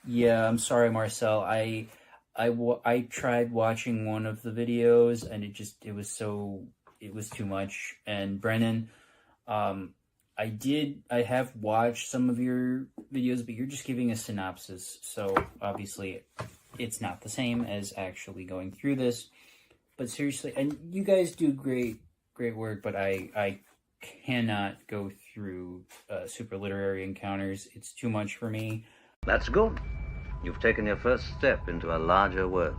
Yeah, I'm sorry, Marcel. I tried watching one of the videos and it was too much. And Brennan, um, I have watched some of your videos, but you're just giving a synopsis. So obviously it's not the same as actually going through this. But seriously, and you guys do great work, but I cannot go through super literary encounters. It's too much for me. That's good. You've taken your first step into a larger world.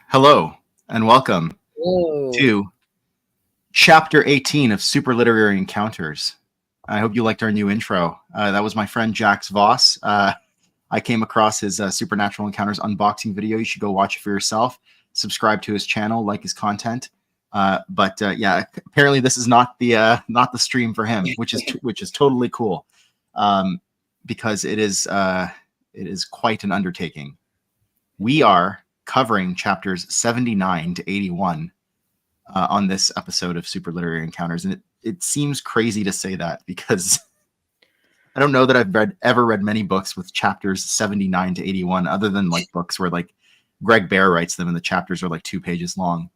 Hello, and welcome Whoa. to Chapter 18 of Superliterary Encounters. I hope you liked our new intro. That was my friend Jax Voss. I came across his Supernatural Encounters unboxing video. You should go watch it for yourself. Subscribe to his channel, like his content. But apparently this is not the stream for him, which is totally cool, because it is quite an undertaking. We are covering chapters 79 to 81 on this episode of Super Literary Encounters. And it seems crazy to say that because I don't know that I've ever read many books with chapters 79 to 81, other than like books where like Greg Bear writes them and the chapters are like 2 pages long.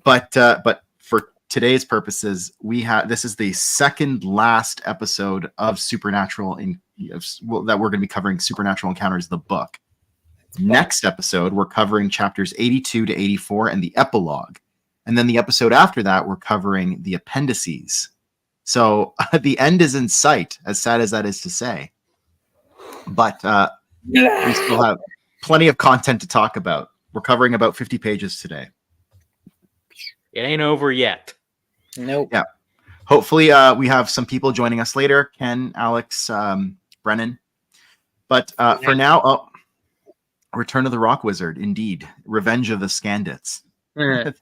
But for today's purposes, this is the second last episode of Supernatural that we're going to be covering. Supernatural Encounters, the book. Next episode, we're covering chapters 82 to 84 and the epilogue. And then the episode after that, we're covering the appendices. So the end is in sight, as sad as that is to say. But we still have plenty of content to talk about. We're covering about 50 pages today. It ain't over yet. Nope. Yeah. Hopefully we have some people joining us later. Ken, Alex, Brennan. But for now... Return of the Rock Wizard, indeed. Revenge of the Scandits. You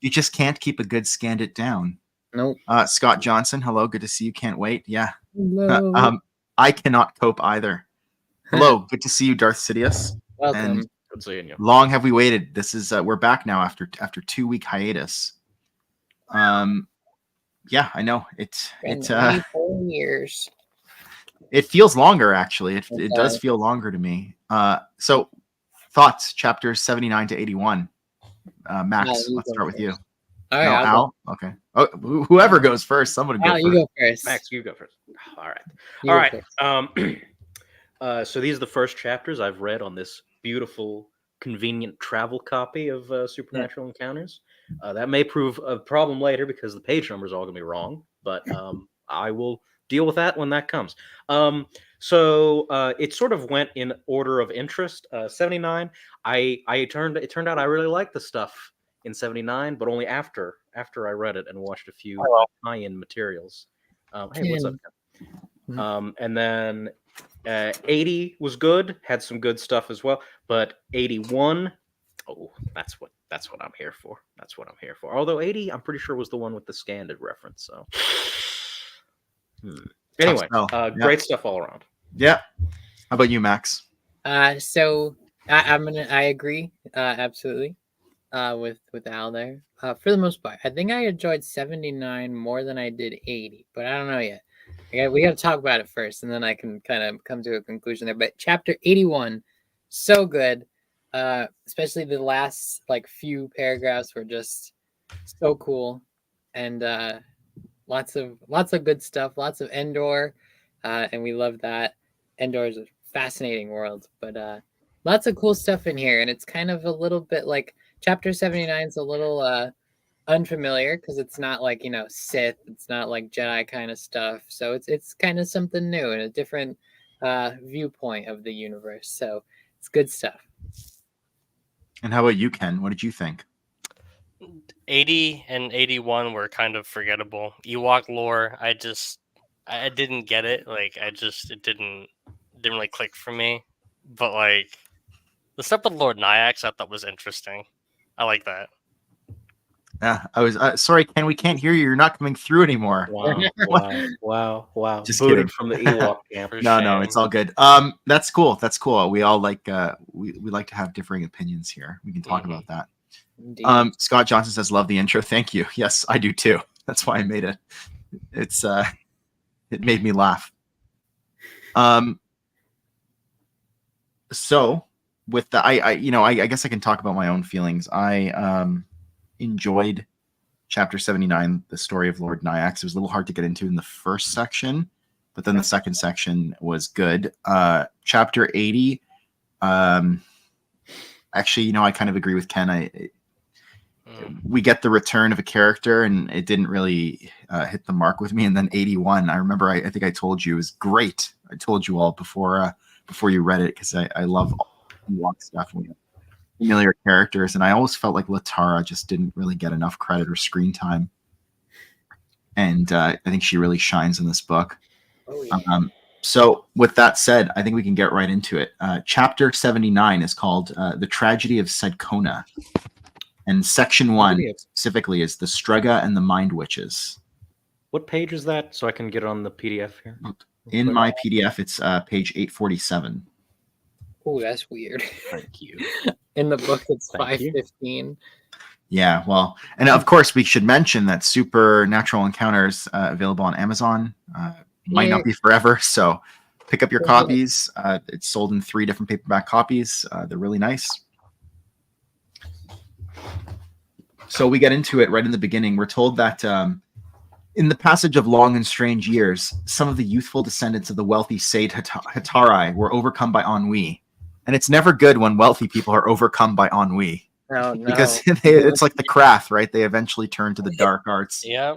just can't keep a good Scandit down. Nope. Scott Johnson, hello. Good to see you. Can't wait. Yeah. Hello. I cannot cope either. Hello. Good to see you, Darth Sidious. Welcome. And Good seeing you. long have we waited. This is we're back now after 2-week hiatus. Yeah, I know. It's 24 years. It feels longer, actually. It does feel longer to me. So thoughts, chapters 79 to 81. Max, let's start with you. All right, no, Al? Okay. Oh, whoever goes first, someone go Al, first. you go first. Max, you go first. All right. You All go right. first. So these are the first chapters I've read on this beautiful, convenient travel copy of Supernatural Encounters. That may prove a problem later because the page numbers are all going to be wrong, but I will deal with that when that comes. So it sort of went in order of interest. 79. It turned out I really liked the stuff in 79, but only after I read it and watched a few tie-in materials. Hey, what's up, Ken? And then 80 was good, had some good stuff as well, but 81, that's what I'm here for. That's what I'm here for. Although 80, I'm pretty sure was the one with the Scandid reference. So anyway, great stuff all around. Yeah. How about you, Max? So I agree absolutely with Al there. For the most part, I think I enjoyed 79 more than I did 80, but I don't know yet. We got to talk about it first, and then I can kind of come to a conclusion there. But chapter 81, so good. Especially the last like few paragraphs were just so cool, and lots of good stuff. Lots of Endor, and we love that. Endor is a fascinating world, but lots of cool stuff in here, and it's kind of a little bit like chapter 79 is a little unfamiliar because it's not like Sith, it's not like Jedi kind of stuff, so it's kind of something new and a different viewpoint of the universe, so it's good stuff. And how about you, Ken? What did you think? 80 and 81 were kind of forgettable. Ewok lore, I didn't get it. Like it didn't really click for me. But like the stuff with Lord Nyax I thought was interesting. I like that. Yeah, I was sorry, Ken. We can't hear you. You're not coming through anymore. Wow. Just Booted kidding. from the Ewok camp. For No, shame. it's all good. That's cool. That's cool. We all like we like to have differing opinions here. We can talk about that. Indeed. Scott Johnson says, "Love the intro. Thank you." Yes, I do too. That's why I made it. It's it made me laugh. So with the I guess I can talk about my own feelings. I enjoyed chapter 79, the story of Lord Nyax. It was a little hard to get into in the first section, but then the second section was good. Chapter 80, actually, I kind of agree with Ken. We get the return of a character, and it didn't really hit the mark with me. And then 81, I remember, I think I told you, it was great. I told you all before you read it, because I love all Ewok stuff. And familiar characters, and I always felt like Latara just didn't really get enough credit or screen time, and I think she really shines in this book. Oh, yeah. So with that said, I think we can get right into it. Chapter 79 is called The Tragedy of Sedkona, and section 1 specifically is the Strega and the Mind Witches. What page is that, so I can get it on the PDF here? In my PDF, it's page 847. Oh, that's weird. Thank you. In the book, it's Thank you. 515. Yeah, well, and of course, we should mention that Supernatural Encounters available on Amazon. Might not be forever, so pick up your copies. It's sold in 3 different paperback copies. They're really nice. So we get into it right in the beginning. We're told that in the passage of long and strange years, some of the youthful descendants of the wealthy Seyd Hatarai were overcome by ennui. And it's never good when wealthy people are overcome by ennui. Oh, no. Because it's like the Krath, right? They eventually turn to the dark arts. Yeah.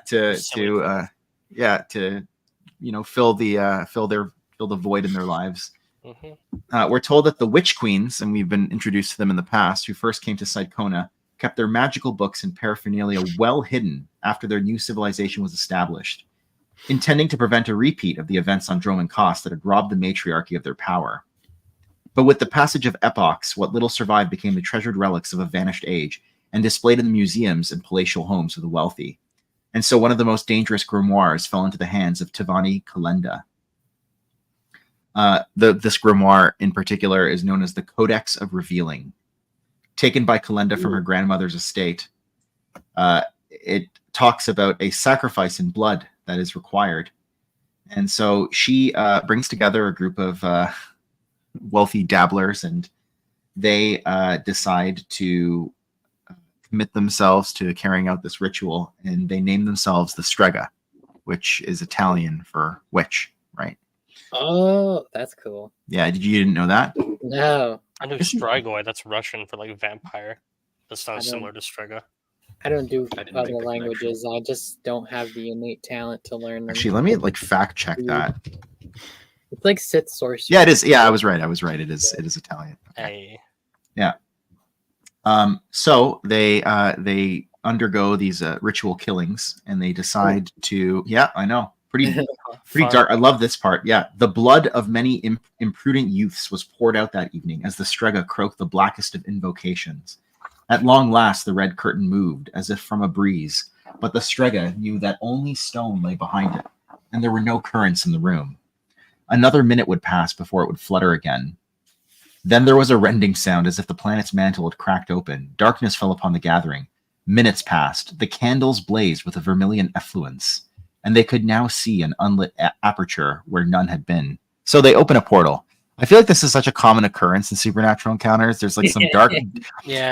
To fill the void in their lives. Mm-hmm. We're told that the witch queens, and we've been introduced to them in the past, who first came to Sedkona, kept their magical books and paraphernalia well hidden after their new civilization was established, intending to prevent a repeat of the events on Droman Kos that had robbed the matriarchy of their power. But with the passage of epochs, what little survived became the treasured relics of a vanished age and displayed in the museums and palatial homes of the wealthy. And so one of the most dangerous grimoires fell into the hands of Tivani Kalenda. This grimoire in particular is known as the Codex of Revealing. Taken by Kalenda from her grandmother's estate, it talks about a sacrifice in blood that is required. And so she brings together a group of wealthy dabblers, and they decide to commit themselves to carrying out this ritual, and they name themselves the Strega, which is Italian for witch, right? Oh, that's cool. Yeah, you didn't know that? No. I know Strigoi, that's Russian for like vampire. That sounds similar to Strega. I don't do I didn't other make the languages. I just don't have the innate talent to learn them. Actually, let me fact check that. It's like Sith sorcery. Yeah, it is. Yeah, I was right. It is Italian. Hey. Yeah. So they undergo these ritual killings, and they decide to. Yeah, I know. Pretty dark. I love this part. Yeah, the blood of many imprudent youths was poured out that evening as the Strega croaked the blackest of invocations. At long last, the red curtain moved as if from a breeze, but the Strega knew that only stone lay behind it, and there were no currents in the room. Another minute would pass before it would flutter again. Then there was a rending sound as if the planet's mantle had cracked open. Darkness fell upon the gathering. Minutes passed. The candles blazed with a vermilion effluence, and they could now see an unlit aperture where none had been. So they open a portal. I feel like this is such a common occurrence in Supernatural Encounters. There's like some dark,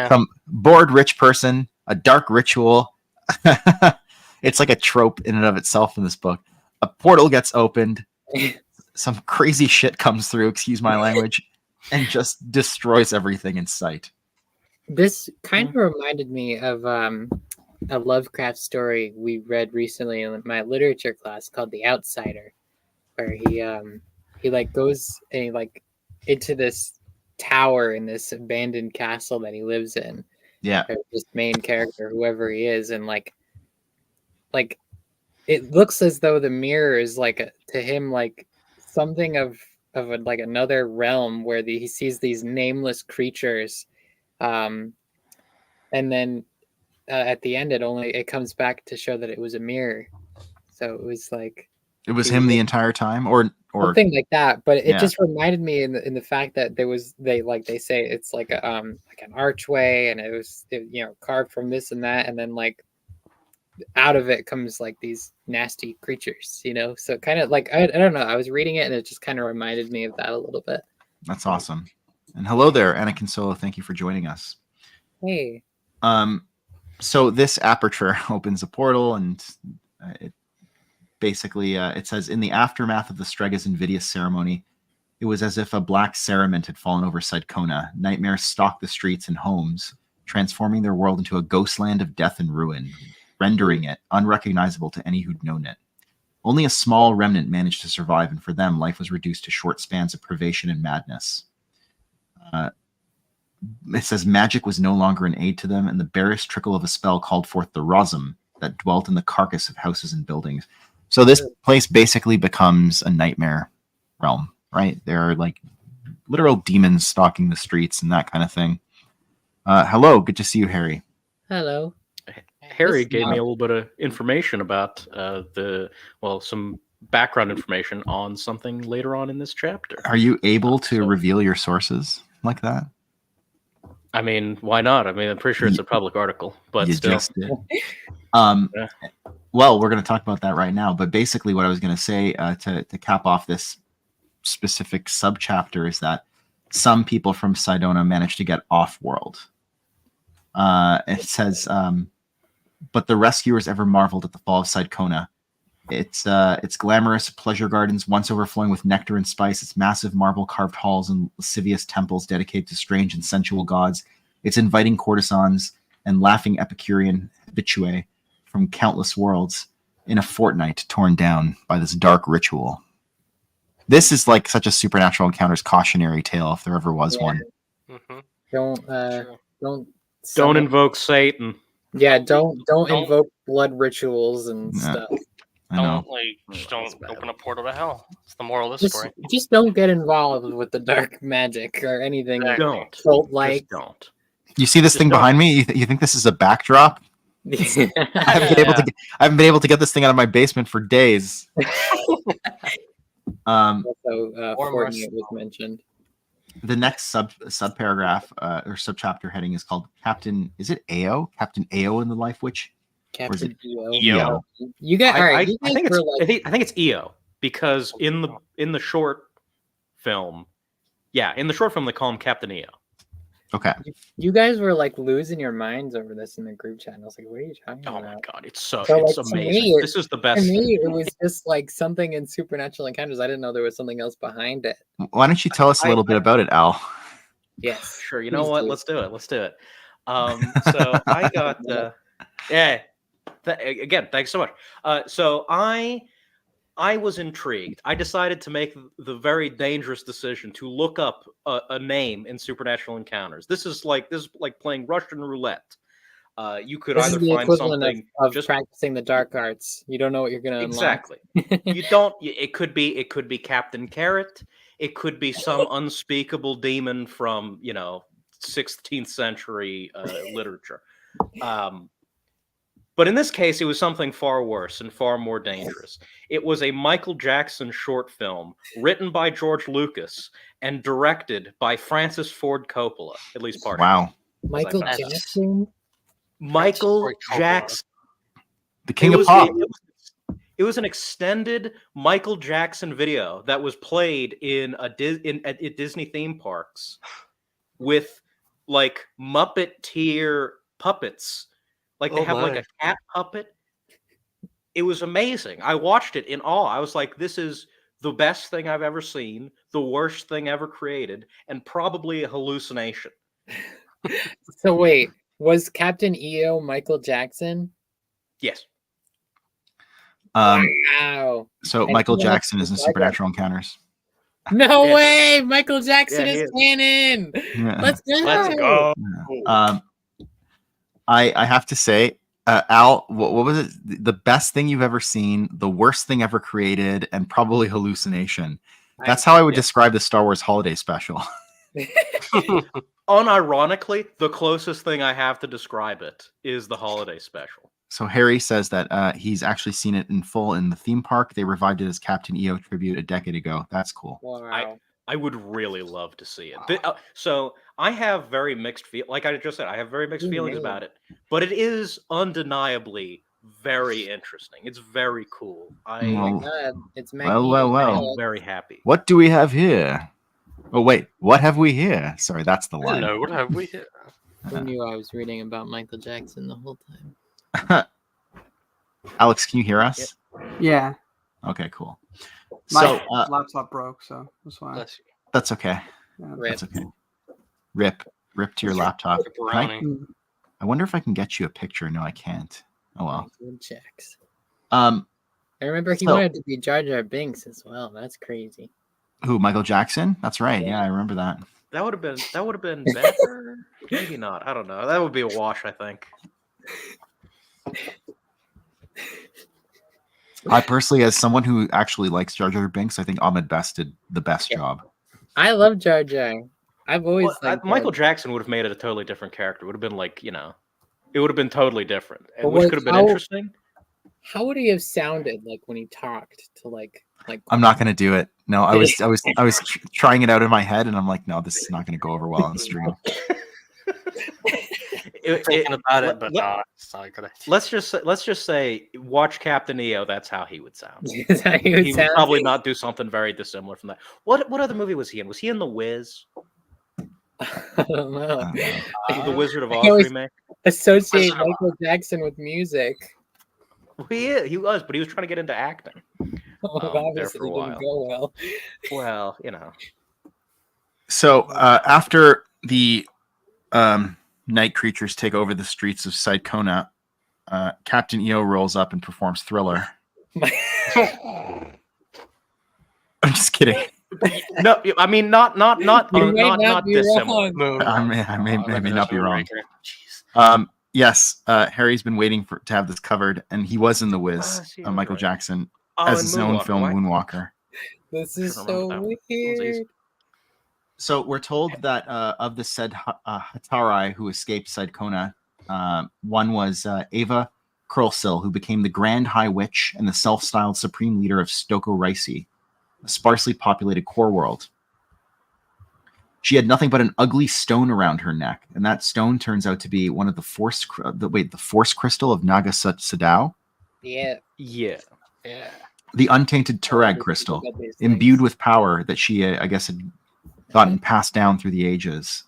some bored rich person, a dark ritual. It's like a trope in and of itself in this book. A portal gets opened. Some crazy shit comes through, excuse my language, and just destroys everything in sight. This kind of reminded me of a Lovecraft story we read recently in my literature class called The Outsider, where he like goes and he like into this tower in this abandoned castle that he lives in. Yeah. This main character, whoever he is, and like it looks as though the mirror is like to him like something of like another realm where he sees these nameless creatures, and then at the end, it comes back to show that it was a mirror. So it was like It was him the entire time, or something like that. But it yeah. just reminded me in the fact that they say it's like an archway, and it was carved from this and that, and then like out of it comes like these nasty creatures, So kind of like I don't know. I was reading it, and it just kind of reminded me of that a little bit. That's awesome. And hello there, Anakin Solo. Thank you for joining us. Hey. So this aperture opens a portal, and it basically it says, in the aftermath of the Strega's invidious ceremony, it was as if a black cerement had fallen over Sidcona. Nightmares stalked the streets and homes, transforming their world into a ghostland of death and ruin, rendering it unrecognizable to any who'd known it. Only a small remnant managed to survive, and for them, life was reduced to short spans of privation and madness. It says magic was no longer an aid to them, and the barest trickle of a spell called forth the Rosum that dwelt in the carcass of houses and buildings. So this place basically becomes a nightmare realm, right? There are like literal demons stalking the streets and that kind of thing. Hello, good to see you, Harry. Hello. Harry gave me a little bit of information about some background information on something later on in this chapter. Are you able to reveal your sources like that? I mean, why not? I mean, I'm pretty sure it's a public article, but you still. Just did. Well, we're going to talk about that right now. But basically, what I was going to say to cap off this specific subchapter is that some people from Sidona managed to get off-world. It says, but the rescuers ever marveled at the fall of Sidcona. Its glamorous pleasure gardens, once overflowing with nectar and spice, its massive marble-carved halls and lascivious temples dedicated to strange and sensual gods, its inviting courtesans and laughing Epicurean habitués from countless worlds, in a fortnight torn down by this dark ritual. This is like such a Supernatural Encounters cautionary tale, if there ever was one. Mm-hmm. Don't invoke Satan. Yeah, don't invoke blood rituals and stuff. I know. Don't open a portal to hell. It's the moral of this story. Just don't get involved with the dark magic or anything. Don't. Like. Don't. You see this thing behind me? You think this is a backdrop? I haven't been able to get this thing out of my basement for days. Also, Fortnite was mentioned. The next subparagraph or subchapter heading is called Captain. Is it Ao? Captain Ao in the Life Witch? Captain EO. You got all right. I think it's EO because in the short film, in the short film they call him Captain EO. Okay. You guys were like losing your minds over this in the group chat. I was like, "What are you talking about?" Oh my god, it's amazing. This is the best. To me, it was just like something in Supernatural Encounters. I didn't know there was something else behind it. Why don't you tell us a little bit about it, Al? Yes. Sure. You know what? Let's do it. So I got again, thanks so much. So I was intrigued. I decided to make the very dangerous decision to look up a name in Supernatural Encounters. This is like playing Russian roulette. You could either find something of just practicing the dark arts. You don't know what you're going to exactly. You don't. It could be Captain Carrot. It could be some unspeakable demon from 16th century literature. But in this case, it was something far worse and far more dangerous. It was a Michael Jackson short film written by George Lucas and directed by Francis Ford Coppola, at least partially. Wow. Michael Jackson? Michael Jackson. The king of pop. It was an extended Michael Jackson video that was played at Disney theme parks with like Muppeteer puppets. Like they have like a cat puppet. It was amazing. I watched it in awe. I was like, this is the best thing I've ever seen, the worst thing ever created, and probably a hallucination. So wait, was Captain EO Michael Jackson? Yes. Wow. So Michael Jackson is in Supernatural Encounters. No way! Michael Jackson is canon! Yeah. Let's go! Let's go! Yeah. I have to say, Al, what was it? The best thing you've ever seen, the worst thing ever created, and probably hallucination. That's how I would describe the Star Wars Holiday Special. Unironically, the closest thing I have to describe it is the holiday special. So Harry says that he's actually seen it in full in the theme park. They revived it as Captain EO tribute a decade ago. That's cool. Wow. I would really love to see it. So I have very mixed like I just said, I have very mixed feelings about it. But it is undeniably very interesting. It's very cool. Well, It's I'm very happy. What do we have here? Oh wait, what have we here? Sorry, that's the line. Hello, what have we here? Who knew I was reading about Michael Jackson the whole time? Alex, can you hear us? Yeah. Okay, cool. My So laptop broke, so that's why. that's okay. Yeah. That's okay. Rip to your laptop. I wonder if I can get you a picture. No, I can't. Oh well. Checks. I remember he wanted to be Jar Jar Binks as well. That's crazy. Who? Michael Jackson? That's right. Yeah, I remember that. That would have been better. Maybe not. I don't know. That would be a wash, I think. I personally, as someone who actually likes Jar Jar Binks, I think Ahmed Best did the best job. I love Jar Jar. I've always liked Michael Jackson would have made it a totally different character. It would have been like, it would have been totally different, which could have been interesting. How would he have sounded like when he talked to like? I'm not gonna do it. No, I was trying it out in my head, and I'm like, no, this is not gonna go over well on stream. Thinking about it, but no, it's not a good idea. Let's just say, watch Captain EO. That's how he would sound. He would probably not do something very dissimilar from that. What other movie was he in? Was he in The Wiz? I don't know. The Wizard of Oz remake. Associate Michael Jackson with music. He was, but he was trying to get into acting. Obviously, it didn't go well. Well, So after the night creatures take over the streets of Sidecona, Captain EO rolls up and performs Thriller. I'm just kidding. No, I mean not dissimilar. I may not be wrong. Yes, Harry's been waiting to have this covered, and he was in The Wiz, Michael Jackson, as his own film, Moonwalker. This is so weird. So we're told that of the said Hatarai who escaped Sidecona, one was Ava Curlsill, who became the Grand High Witch and the self-styled supreme leader of Stoko-Ricey, a sparsely populated core world. She had nothing but an ugly stone around her neck, and that stone turns out to be one of the force crystal of Naga Sadao. Yeah. The untainted Turag crystal, imbued with power that she, I guess, had gotten passed down through the ages.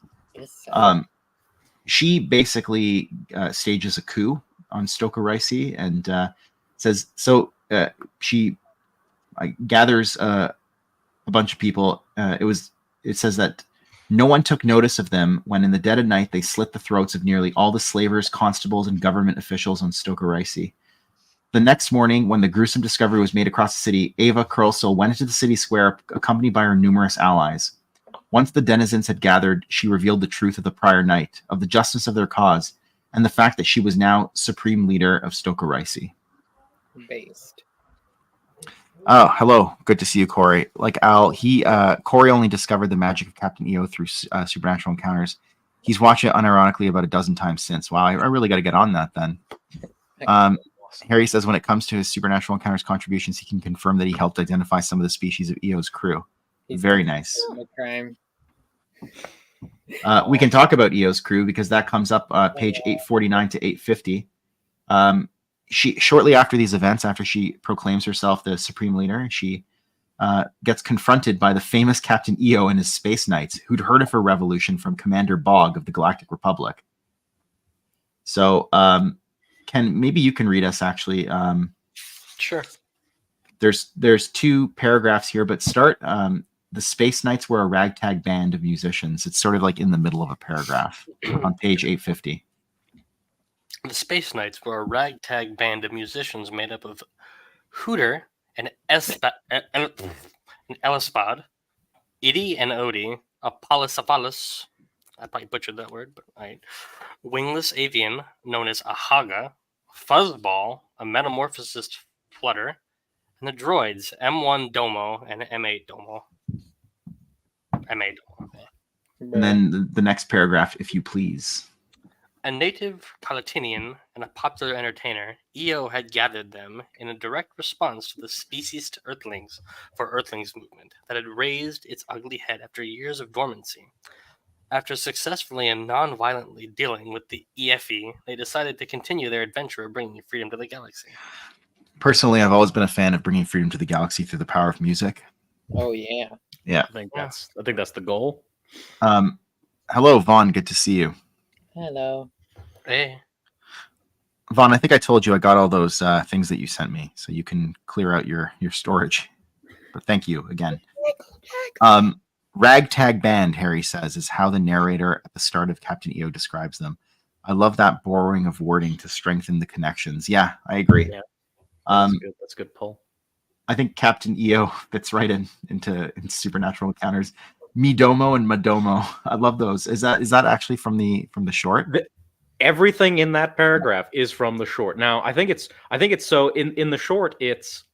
She basically stages a coup on Stoko-Ricey and says so. She gathers a bunch of people. It says that no one took notice of them when, in the dead of night, they slit the throats of nearly all the slavers, constables, and government officials on Stoko-Ricey. The next morning, when the gruesome discovery was made across the city, Ava Curlsill went into the city square, accompanied by her numerous allies. Once the denizens had gathered, she revealed the truth of the prior night, of the justice of their cause, and the fact that she was now supreme leader of Stoko-Ricey. Based. Oh, hello. Good to see you, Corey. Like Al, Corey only discovered the magic of Captain EO through Supernatural Encounters. He's watched it unironically about a dozen times since. Wow, I really got to get on that then. Harry says when it comes to his Supernatural Encounters contributions, he can confirm that he helped identify some of the species of EO's crew. Very nice. We can talk about EO's crew because that comes up page 849 to 850. She shortly after these events, after she proclaims herself the supreme leader, she gets confronted by the famous Captain EO and his Space Knights, who'd heard of her revolution from Commander Bog of the Galactic Republic. So, Ken, maybe you can read us actually. Sure. There's two paragraphs here, but start. The Space Knights were a ragtag band of musicians. It's sort of like in the middle of a paragraph on page 850. The Space Knights were a ragtag band of musicians made up of Hooter and Elispad, Idi and Odi, Apollocephalus, I probably butchered that word, but right, wingless avian known as a Haga, Fuzzball, a metamorphosis flutter, and the droids M1 Domo and M8 Domo. M8 Domo. Okay. And then the next paragraph, if you please. A native Calatinian and a popular entertainer, Io had gathered them in a direct response to the Species to Earthlings for Earthlings movement that had raised its ugly head after years of dormancy. After successfully and non-violently dealing with the EFE, they decided to continue their adventure of bringing freedom to the galaxy. Personally, I've always been a fan of bringing freedom to the galaxy through the power of music. Oh yeah. Yeah. I think that's the goal. Hello, Vaughn. Good to see you. Hello. Hey, Vaughn, I think I told you I got all those things that you sent me, so you can clear out your storage. But thank you again. Ragtag band, Harry says, is how the narrator at the start of Captain EO describes them. I love that borrowing of wording to strengthen the connections. Yeah, I agree. Yeah. That's a good pull. I think Captain EO fits right into Supernatural Encounters. Midomo and Madomo. I love those. Is that actually from the short? Everything in that paragraph is from the short. Now, I think it's so in the short it's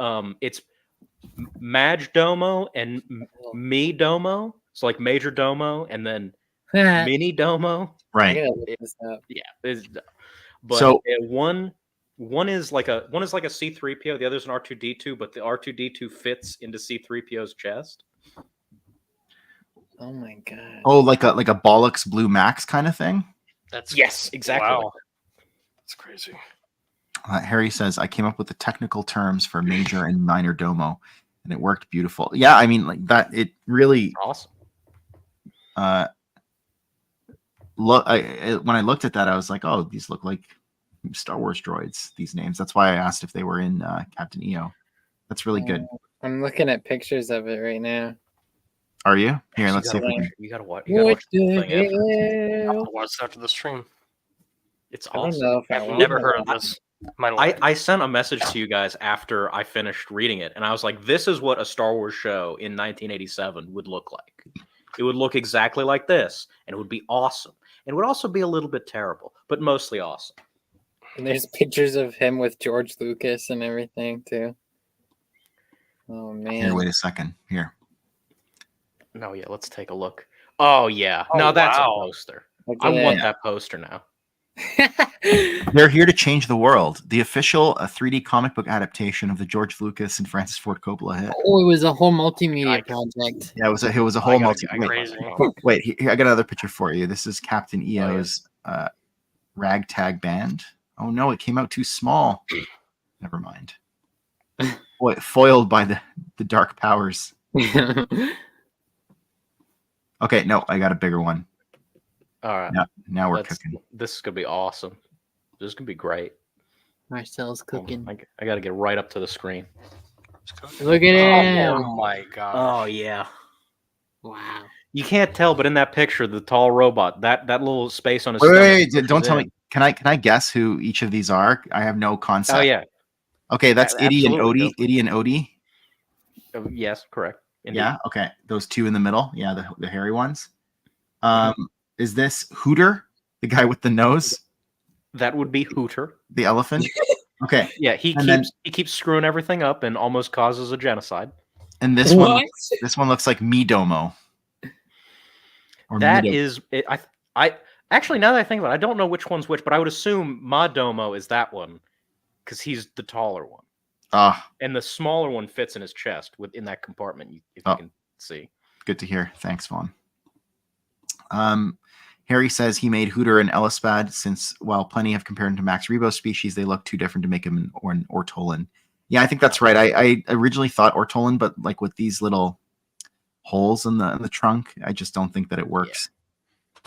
Maj Domo and Me Domo. So like Major Domo and then Mini Domo. Right. But so one is like a C3PO, the other's an R2D2, but the R2D2 fits into C3PO's chest. Oh my god. Oh, like a Bollocks Blue Max kind of thing? Yes, exactly. Wow. That's crazy. Harry says, I came up with the technical terms for major and minor domo, and it worked beautiful. Yeah, I mean, like that, it really awesome. When I looked at that, I was like, oh, these look like Star Wars droids, these names. That's why I asked if they were in Captain EO. That's really good. I'm looking at pictures of it right now. Are you? Here, let's see if we can. You gotta watch the I'll watch after the stream. It's awesome. I don't know if I've never heard of this. I sent a message to you guys after I finished reading it, and I was like, this is what a Star Wars show in 1987 would look like. It would look exactly like this, and it would be awesome. It would also be a little bit terrible, but mostly awesome. And there's pictures of him with George Lucas and everything, too. Oh, man. Here, wait a second. Here. No, yeah, let's take a look. Oh, yeah. Oh, now that's wow. a poster. I want that poster now. They're here to change the world. The official 3D comic book adaptation of the George Lucas and Francis Ford Coppola hit. Oh, it was a whole multimedia project. Yeah, it was a whole multimedia. Wait, here, I got another picture for you. This is Captain EO's ragtag band. Oh no, it came out too small. Never mind. Boy, foiled by the dark powers. Okay, no, I got a bigger one. All right. Now we're cooking. This is going to be awesome. This is going to be great. Marcel's cooking. I got to get right up to the screen. Look at him. Oh my god. Oh, yeah. Wow. You can't tell, but in that picture, the tall robot, that little space on his Wait, don't tell me. Can I guess who each of these are? I have no concept. Oh, yeah. Okay, that's Iddy and Odie. Iddy and Odie. Yes, correct. Indeed. Yeah, okay. Those two in the middle. Yeah, the hairy ones. Is this Hooter, the guy with the nose? That would be Hooter. The elephant? Okay. Yeah, he keeps screwing everything up and almost causes a genocide. And this one looks like Midomo. That is I actually, now that I think about it, I don't know which one's which, but I would assume Madomo is that one because he's the taller one. And the smaller one fits in his chest within that compartment, if you can see. Good to hear. Thanks, Vaughn. Harry says he made Hooter an Ellispad since, while plenty have compared him to Max Rebo's species, they look too different to make him an Ortolan. Yeah, I think that's right. I originally thought Ortolan, but like with these little holes in the trunk, I just don't think that it works.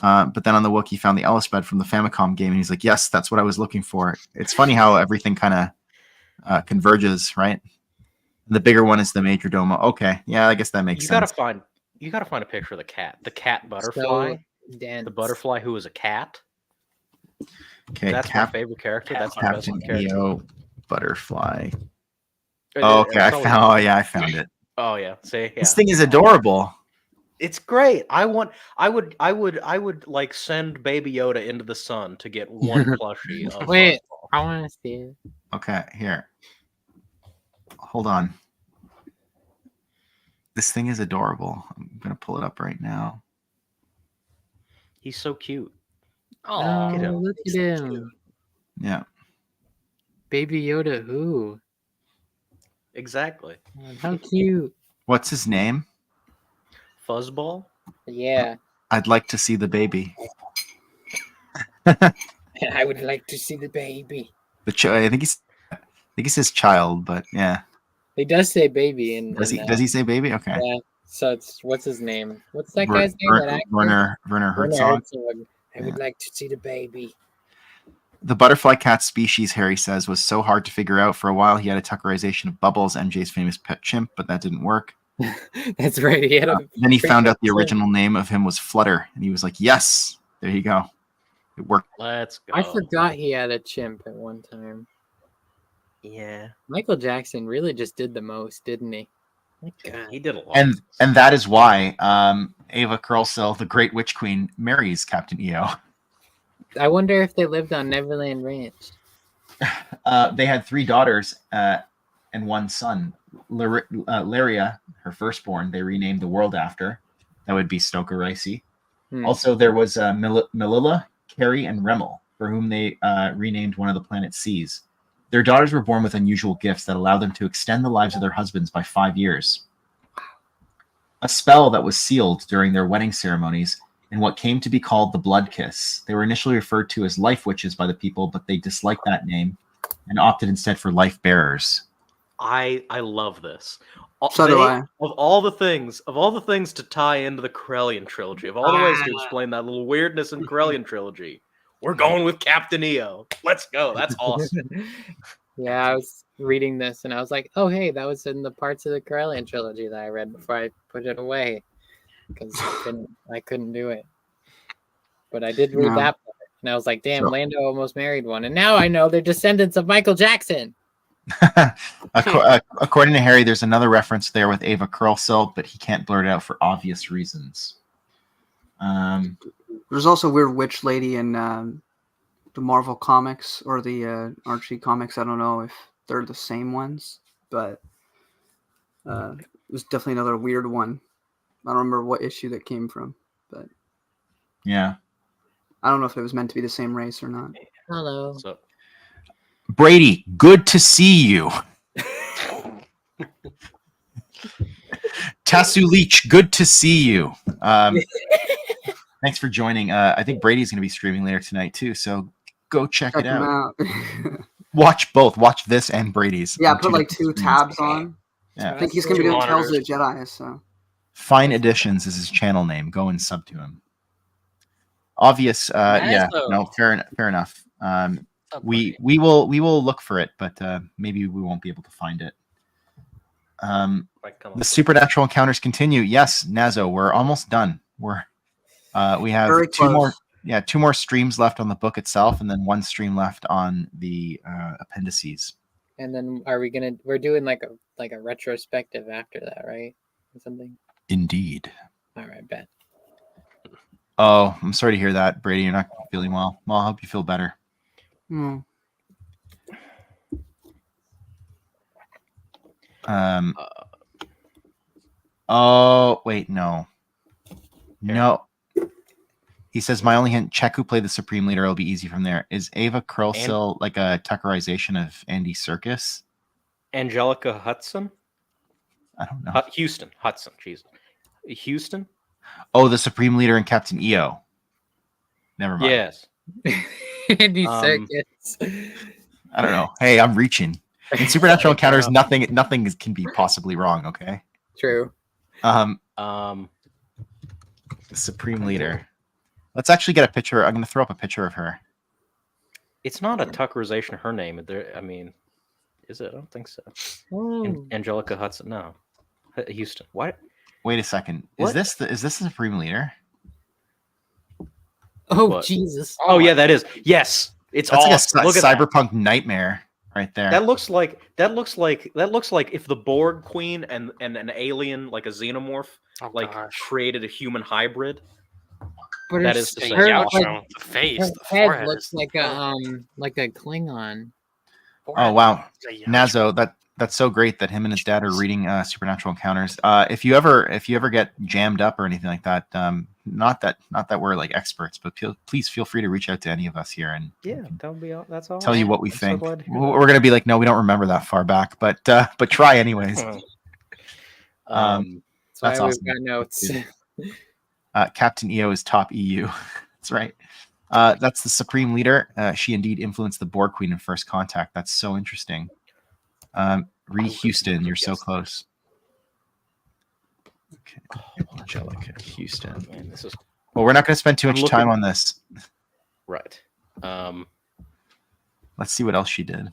Yeah. But then on the Wookiee, found the Ellispad from the Famicom game, and he's like, yes, that's what I was looking for. It's funny how everything kind of converges, right? And the bigger one is the Major Domo. Okay, yeah, I guess that makes sense. You gotta find a picture of the cat butterfly. The butterfly who is a cat. Okay, that's my favorite character. That's my best Captain character. EO butterfly. Oh, okay, I found it. Oh yeah, see, yeah. This thing is adorable. It's great. I would like send Baby Yoda into the sun to get one plushie. Of Wait, I want to see it. Okay, here. Hold on. This thing is adorable. I'm gonna pull it up right now. He's so cute. Oh, Get him. look at him. Yeah. Baby Yoda who? Exactly. How cute. What's his name? Fuzzball. Yeah. I'd like to see the baby. I would like to see the baby. I think he says child, but yeah. He does say baby in Does in, he say baby? Okay. Yeah. So it's what's his name? What's that guy's name? That actor? Werner Werner Herzog. Herzog. I would like to see the baby. The butterfly cat species, Harry says, was so hard to figure out. For a while, he had a tuckerization of Bubbles, MJ's famous pet chimp, but that didn't work. That's right. He had Then he found out the original name of him was Flutter, and he was like, yes, there you go. It worked. Let's go. I forgot he had a chimp at one time. Yeah. Michael Jackson really just did the most, didn't he? My God. He did a lot. And that is why Ava Curlsell, the Great Witch Queen, marries Captain EO. I wonder if they lived on Neverland Ranch. They had 3 daughters and 1 son. Laria, her firstborn, they renamed the world after. That would be Stoker Ricey. Also, there was Melilla, Carrie, and Remmel, for whom they renamed one of the planet's seas. Their daughters were born with unusual gifts that allowed them to extend the lives of their husbands by 5 years. A spell that was sealed during their wedding ceremonies in what came to be called the Blood Kiss. They were initially referred to as life witches by the people, but they disliked that name and opted instead for life bearers. I love this. So do I. Of all the things to tie into the Corellian trilogy, of all the ways to explain that little weirdness in Corellian trilogy, we're going with Captain EO. Let's go. That's awesome. Yeah, I was reading this and I was like, oh, hey, that was in the parts of the Corellian trilogy that I read before I put it away because I couldn't do it. But I did read that part, and I was like, damn, Lando almost married one. And now I know they're descendants of Michael Jackson. According to Harry, there's another reference there with Ava Curlsell, but he can't blurt it out for obvious reasons. There's also a weird witch lady in the Marvel comics or the Archie comics. I don't know if they're the same ones, but it was definitely another weird one. I don't remember what issue that came from, but yeah, I don't know if it was meant to be the same race or not. Hello. So, Brady, good to see you. Tassu Leach, good to see you. Thanks for joining. I think Brady's going to be streaming later tonight too, so go check it out. Watch both. Watch this and Brady's. Yeah, put like 2 tabs on. Yeah. I think he's going to be doing Tales of the Jedi. So Fine Editions is his channel name. Go and sub to him. Obvious. Yeah. No. Fair enough. We will look for it, but maybe we won't be able to find it. The supernatural encounters continue. Yes, Nazo, we're almost done. We have Very two close. more 2 more streams left on the book itself, and then 1 stream left on the appendices. And then we're doing like a retrospective after that, right? Or something. Indeed. All right, bet. Oh, I'm sorry to hear that, Brady. You're not feeling well. Well, I hope you feel better. Oh, wait, no. No. He says, my only hint, check who played the Supreme Leader. It'll be easy from there. Is Ava Curlsell like a Tuckerization of Andy Serkis? Angelica Hudson? I don't know. Hudson, jeez. Houston? Oh, the Supreme Leader and Captain EO. Never mind. Yes. Andy Serkis. I don't know. Hey, I'm reaching. In Supernatural Encounters, nothing can be possibly wrong, okay? True. The Supreme Leader. Let's actually get a picture. I'm going to throw up a picture of her. It's not a Tuckerization of her name. I mean, is it? I don't think so. Angelica Hudson. No. Houston. What? Wait a second. What? Is this the Supreme Leader? Oh, What? Jesus. Oh, yeah, that is. Yes. It's That's awesome. like Look a at that. cyberpunk nightmare right there. That looks like if the Borg Queen and an alien like a xenomorph created a human hybrid. But That her- is to say, her, yeah, like, the face, her the head forehead. looks like a Klingon. Oh wow, Nazo, that's so great that him and his dad are reading Supernatural Encounters. If you ever get jammed up or anything like that, not that we're like experts, but please feel free to reach out to any of us here and that's all. tell you what we I'm so think. glad to hear We're gonna be like, no, we don't remember that far back, but try anyways. that. That's That's why awesome. we've got notes. Captain EO is top EU. That's right. That's the Supreme Leader. She indeed influenced the Borg Queen in First Contact. That's so interesting. Ree Houston, you're so close. Okay. Angelica Houston. Man, this is Well, we're not going to spend too I'm much time looking- on this. right. Let's see what else she did.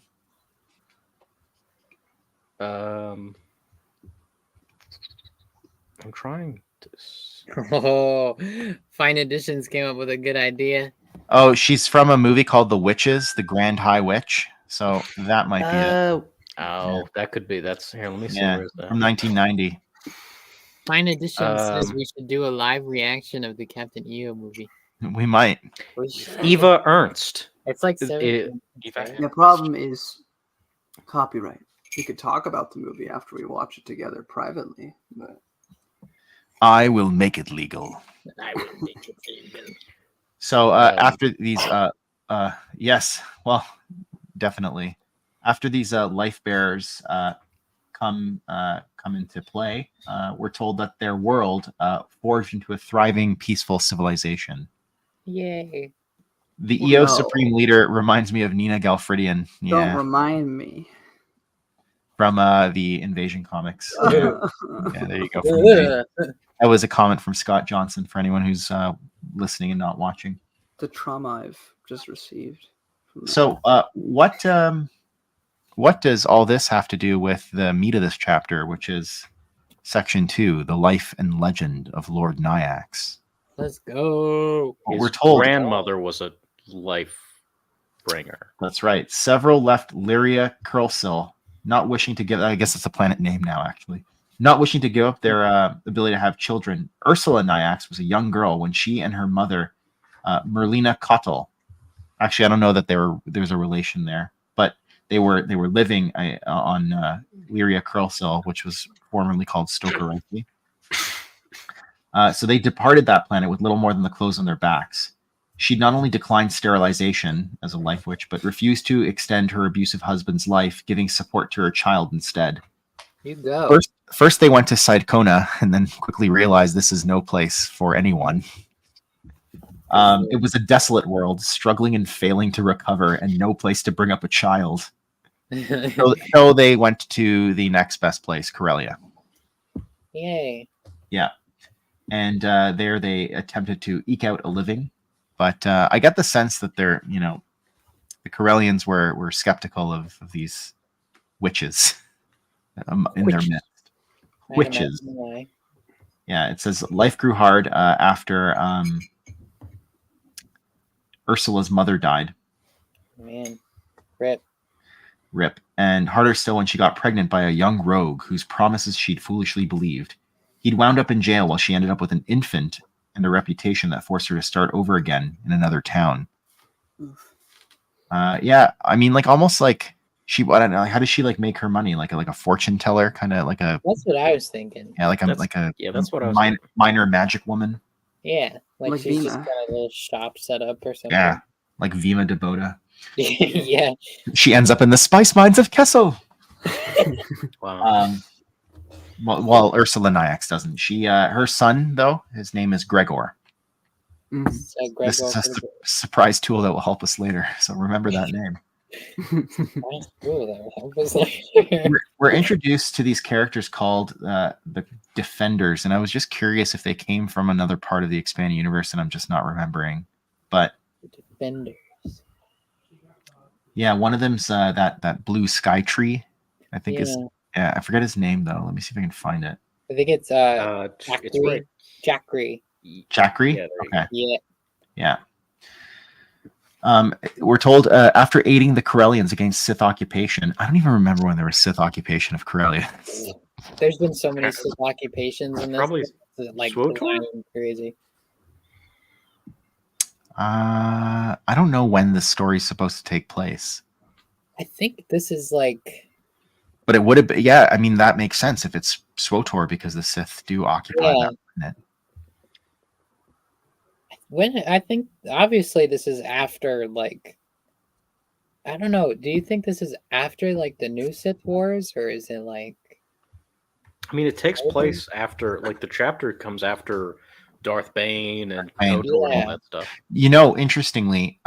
I'm trying to. Oh, Fine Editions came up with a good idea. Oh, she's from a movie called The Witches, The Grand High Witch. So that might be it. That could be. That's here. Let me see. Yeah, Where is that? from 1990. Fine Edition says Um, we should do a live reaction of the Captain EO movie. We might. Eva Ernst. It's like Is 17. The problem is copyright. We could talk about the movie after we watch it together privately, but I will make it legal. I will make it legal. So after these, yes, well, definitely. After these life bearers come into play, we're told that their world forged into a thriving, peaceful civilization. Yay. The Oh, EO no. Supreme Leader reminds me of Nina Galfridian. don't Yeah, remind me. from the Invasion comics. Yeah, there you go. From Invasion. That was a comment from Scott Johnson for anyone who's listening and not watching. The trauma I've just received. From that. So, what does all this have to do with the meat of this chapter, which is Section 2, the life and legend of Lord Nyax? Let's go. Well, His we're told grandmother was a life bringer. that's right. Several left Lyria Curlsill, not wishing to give. I guess it's a planet name now, actually. Not wishing to give up their ability to have children. Ursula Nyax was a young girl when she and her mother, Merlina Kottel. Actually, I don't know that there's a relation there, but they were living on Lyria Curlsill, which was formerly called Stoker Ripley. So they departed that planet with little more than the clothes on their backs. She not only declined sterilization as a life witch, but refused to extend her abusive husband's life, giving support to her child instead. You go. First they went to Sidecona and then quickly realized this is no place for anyone. It was a desolate world, struggling and failing to recover, and no place to bring up a child. So they went to the next best place, Corellia. Yay. Yeah. And there they attempted to eke out a living. But I get the sense that the Corellians were skeptical of these witches in their midst. Witches. Yeah, it says life grew hard after Ursula's mother died. Man. Rip. And harder still when she got pregnant by a young rogue whose promises she'd foolishly believed. He'd wound up in jail while she ended up with an infant and a reputation that forced her to start over again in another town. Yeah, I mean, like almost like I don't know, how does she like make her money? Like a fortune teller, kind of like a. That's what I was thinking. Yeah, that's what I was minor magic woman. Yeah, like she's just Vima. got a little shop set up or something. Yeah, like Vima Debota. Yeah. She ends up in the spice mines of Kessel. Wow. Well, Ursula Nyax doesn't. She, her son though, his name is Gregor. Mhm. So This is a surprise tool that will help us later. So remember that name. We're introduced to these characters called the Defenders, and I was just curious if they came from another part of the expanded universe, and I'm just not remembering. But Defenders. Yeah, one of them's that blue sky tree. I think is I forget his name though. Let me see if I can find it. I think it's it's right. Jackery. Jackery? Yeah, Okay. Yeah. Yeah. We're told after aiding the Corellians against Sith occupation. I don't even remember when there was Sith occupation of Corellia. There's been so many Sith occupations in this. Probably like SWTOR? crazy. I don't know when this story's supposed to take place. I think this is like But it would have been, yeah, I mean, that makes sense if it's SWTOR because the Sith do occupy Yeah. that planet. When I think obviously this is after like I don't know. Do you think this is after like the new Sith Wars or is it like I mean, it takes place after, like, the chapter comes after Darth Bane and Bane. KOTOR and Yeah. all that stuff. You know, interestingly,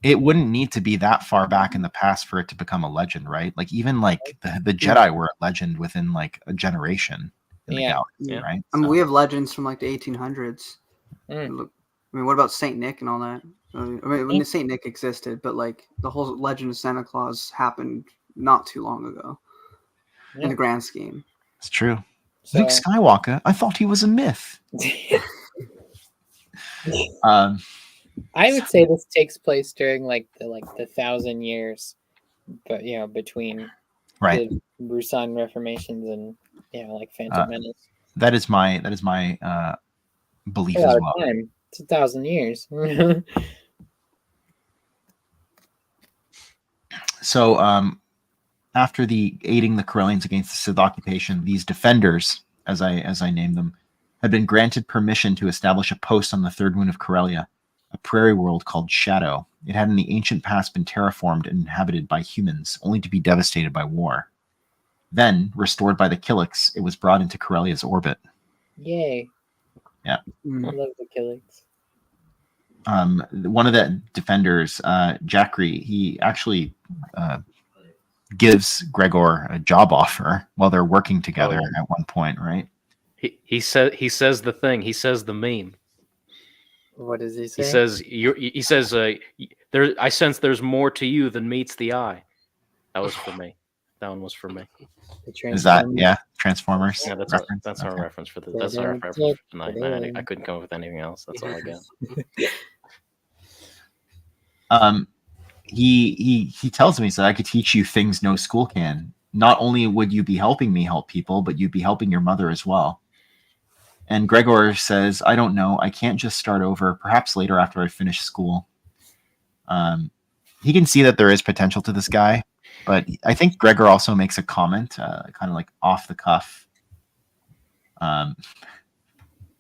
it wouldn't need to be that far back in the past for it to become a legend, right? Like even like the Jedi were a legend within like a generation in the Yeah. galaxy, Yeah. right? I mean, So- we have legends from like the 1800s. Mm. Look, I mean, what about Saint Nick and all that? I mean, when Saint Nick existed, but like the whole legend of Santa Claus happened not too long ago Yeah. in the grand scheme. It's true. So, Luke Skywalker, I thought he was a myth. I would say this takes place during like the 1,000 years, but you know, between right. the Rusan Reformations and like Phantom Menace. That is my belief A as lot well. of time. It's 1,000 years. So after the aiding the Corellians against the Sith occupation, these defenders, as I named them, had been granted permission to establish a post on the third moon of Corellia, a prairie world called Shadow. It had in the ancient past been terraformed and inhabited by humans, only to be devastated by war. Then, restored by the Killiks, it was brought into Corellia's orbit. Yay. Yeah. I love the Killiks. One of the defenders, Jackree, he actually gives Gregor a job offer while they're working together at one point, right? He says the thing. He says the meme. What does he say? He says there. I sense there's more to you than meets the eye. That was for me. That one was for me. Is that Transformers? Yeah, that's reference? that's our Okay. reference for the. That's our reference for tonight. I couldn't come up with anything else. That's all I got. He tells me, he said, I could teach you things no school can. Not only would you be helping me help people, but you'd be helping your mother as well. And Gregor says, I don't know. I can't just start over. Perhaps later after I finish school. He can see that there is potential to this guy, but I think Gregor also makes a comment, kind of like off the cuff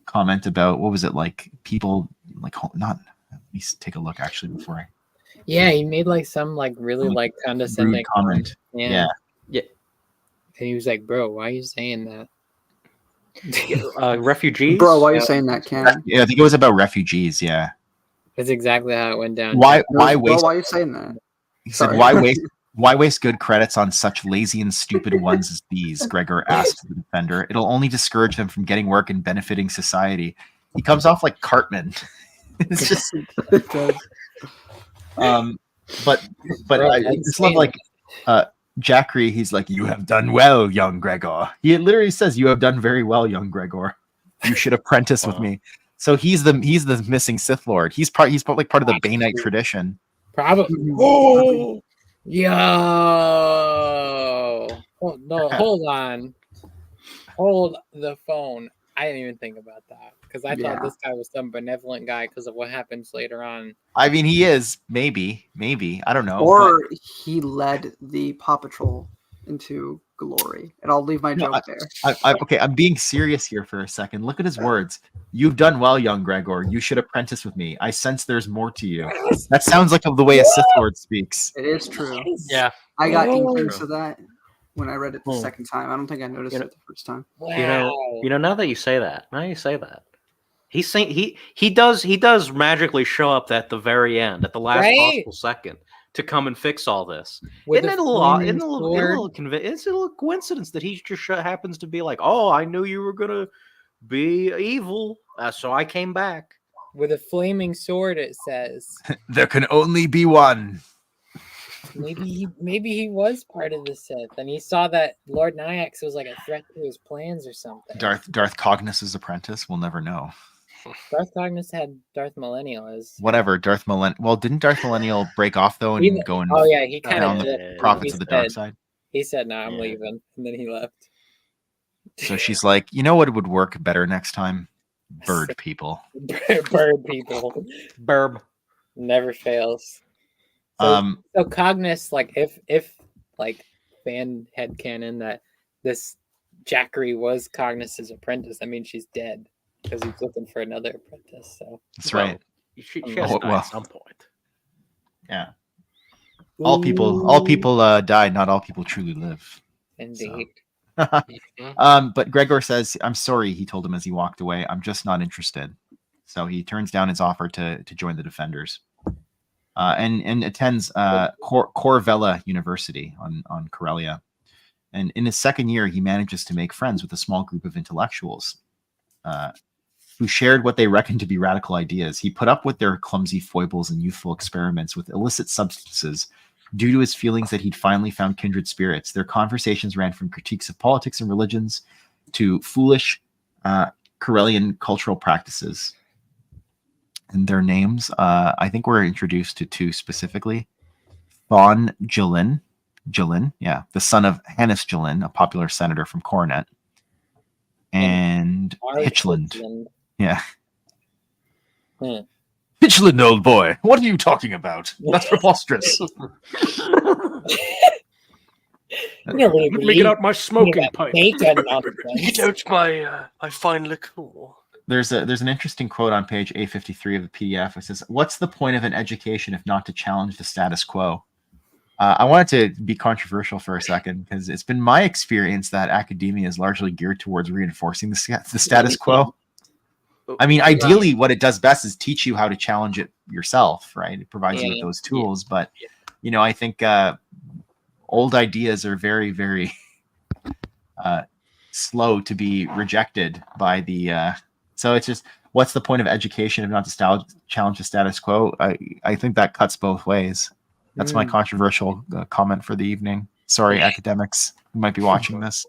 comment about, what was it, like people like not. Let me take a look actually before I. Yeah, he made like some like really like condescending Rude comment. Yeah. Yeah. And he was like, "Bro, why are you saying that?" Refugees. Bro, why are you saying that, Cam? Yeah, I think it was about refugees. Yeah. That's exactly how it went down. Why Bro, waste? why are you saying that? He said, Sorry. why waste good credits on such lazy and stupid ones as these? Gregor asked the defender. It'll only discourage them from getting work and benefiting society. He comes off like Cartman. It's just, but Bro, I just love like Jackree. He's like, you have done well, young Gregor. He literally says, you have done very well, young Gregor. You should apprentice with me. So he's the missing Sith Lord. He's probably part of the Bainite tradition. Probably. Oh, yo. Oh, no, hold on. Hold the phone. I didn't even think about that because I thought this guy was some benevolent guy because of what happens later on. I mean, he is maybe. I don't know. Or he led the Paw Patrol into glory. And I'll leave my joke there. Okay, I'm being serious here for a second. Look at his words. You've done well, young Gregor. You should apprentice with me. I sense there's more to you. That sounds like the way a Sith Lord speaks. It is true. Yeah. I got Oh. inklings of that when I read it the second time. I don't think I noticed it the first time. Wow. You know, now that you say that, he's saying he does magically show up at the very end, at the last possible second, to come and fix all this. With Isn't it a a little, flaming it's a little coincidence that he just happens to be like, oh, I knew you were gonna be evil, so I came back with a flaming sword. It says There can only be one. maybe he was part of the Sith, and he saw that Lord Nyax was like a threat to his plans or something. Darth Cognus's apprentice. We'll never know. Darth Cognus had Darth Millennial as Whatever. Well, didn't Darth Millennial break off though and go and oh yeah, he kind down of the did. prophets He of the dark said- side? He said, "No, I'm Yeah. leaving," and then he left. So she's like, you know what would work better next time? Bird people. Bird people Burb. never fails. So, so Cognus, like if like fan headcanon that this Jackery was Cognis's apprentice. I mean, she's dead because he's looking for another apprentice. So That's right. She has to die at some point. Yeah. All people died. Not all people truly live. indeed. But Gregor says, "I'm sorry," he told him as he walked away. "I'm just not interested." So he turns down his offer to join the Defenders, and attends Corvella University on Karelia. And in his second year, he manages to make friends with a small group of intellectuals who shared what they reckoned to be radical ideas. He put up with their clumsy foibles and youthful experiments with illicit substances due to his feelings that he'd finally found kindred spirits. Their conversations ran from critiques of politics and religions to foolish Karelian cultural practices. And their names, I think we're introduced to two specifically. Thon Jilin, the son of Hannes Jilin, a popular senator from Coronet, and Hitchland. Yeah. Hitchland, old boy, what are you talking about? That's preposterous. Let me get out my smoking pipe. Get out my fine liqueur. There's an interesting quote on page A53 of the PDF. It says, "What's the point of an education if not to challenge the status quo?" I wanted to be controversial for a second because it's been my experience that academia is largely geared towards reinforcing the status quo. I mean, ideally, what it does best is teach you how to challenge it yourself, right? It provides you with those tools. But, I think old ideas are very, very slow to be rejected by the... So it's just, what's the point of education if not to challenge the status quo? I think that cuts both ways. That's my controversial comment for the evening. Sorry, academics who might be watching this.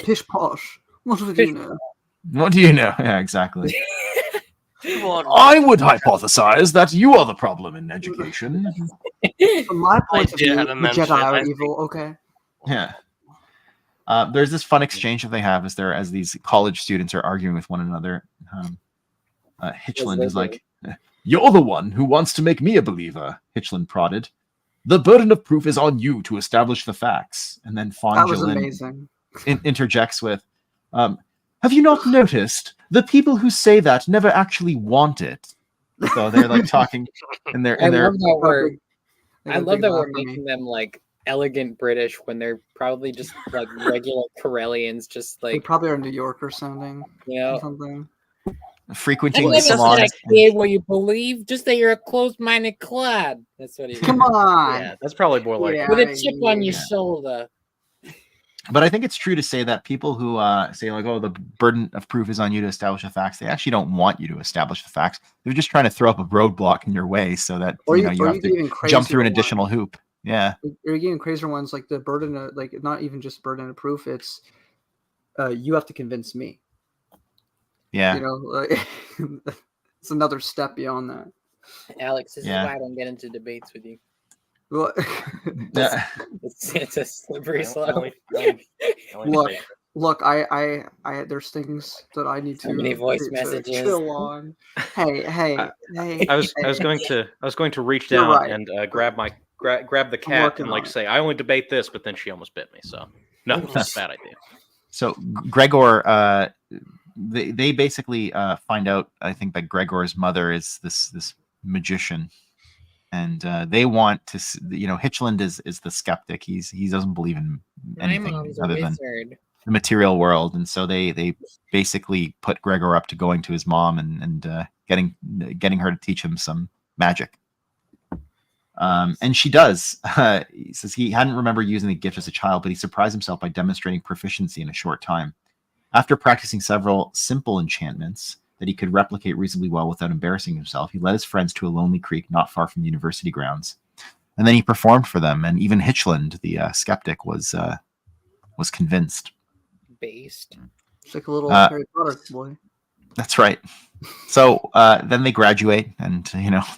Pish posh. What do you know? What do you know? Yeah, exactly. I would hypothesize that you are the problem in education. From my point of view, the Jedi are evil. Okay. Yeah. There's this fun exchange that they have as these college students are arguing with one another. Hitchland is like, "You're the one who wants to make me a believer," Hitchland prodded. "The burden of proof is on you to establish the facts." And then Von Jilin interjects with, "Have you not noticed? The people who say that never actually want it." So they're like talking in their... I love that we're making them like elegant British when they're probably just like regular Karelians, just like... They probably are New Yorker sounding. Yeah. Something. Frequenting the salons. What you believe, just that you're a closed-minded clod. That's what he... Come on! Yeah, that's probably more like... With a chip on your shoulder. But I think it's true to say that people who say like, "Oh, the burden of proof is on you to establish the facts," they actually don't want you to establish the facts. They're just trying to throw up a roadblock in your way so that you have to jump through an additional hoop. Yeah. Or you get even crazier ones like the burden of, like, not even just burden of proof. It's you have to convince me. Yeah. It's another step beyond that. Alex, this is why I don't get into debates with you. Well, it's a slippery slope. Look, I there's things that I need to... So many voice messages. Chill on. Hey. I was going to reach down and grab the cat and say, "I only debate this," but then she almost bit me. So no, that's a bad idea. So Gregor, they basically find out, I think, that Gregor's mother is this magician. And they want to, Hitchland is the skeptic. He doesn't believe in anything other than the material world, and so they basically put Gregor up to going to his mom and getting her to teach him some magic. And she does. He says he hadn't remembered using the gift as a child, but he surprised himself by demonstrating proficiency in a short time. After practicing several simple enchantments that he could replicate reasonably well without embarrassing himself, he led his friends to a lonely creek not far from the university grounds. And then he performed for them, and even Hitchland, the skeptic, was convinced. Based. It's like a little Harry Potter boy. That's right. So then they graduate, and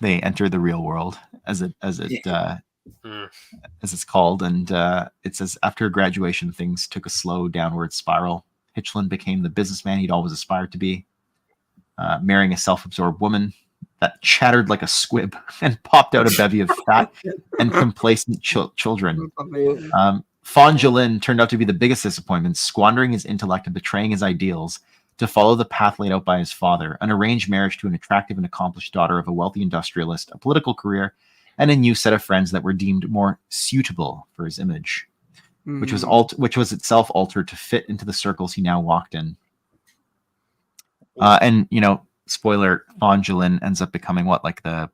they enter the real world, as it's called. And it says after graduation, things took a slow downward spiral. Hitchland became the businessman he'd always aspired to be. Marrying a self-absorbed woman that chattered like a squib and popped out a bevy of fat and complacent children. Fon Jolin turned out to be the biggest disappointment, squandering his intellect and betraying his ideals to follow the path laid out by his father, an arranged marriage to an attractive and accomplished daughter of a wealthy industrialist, a political career, and a new set of friends that were deemed more suitable for his image, which was itself altered to fit into the circles he now walked in. And, you know, spoiler, Fon Jolin ends up becoming what, like the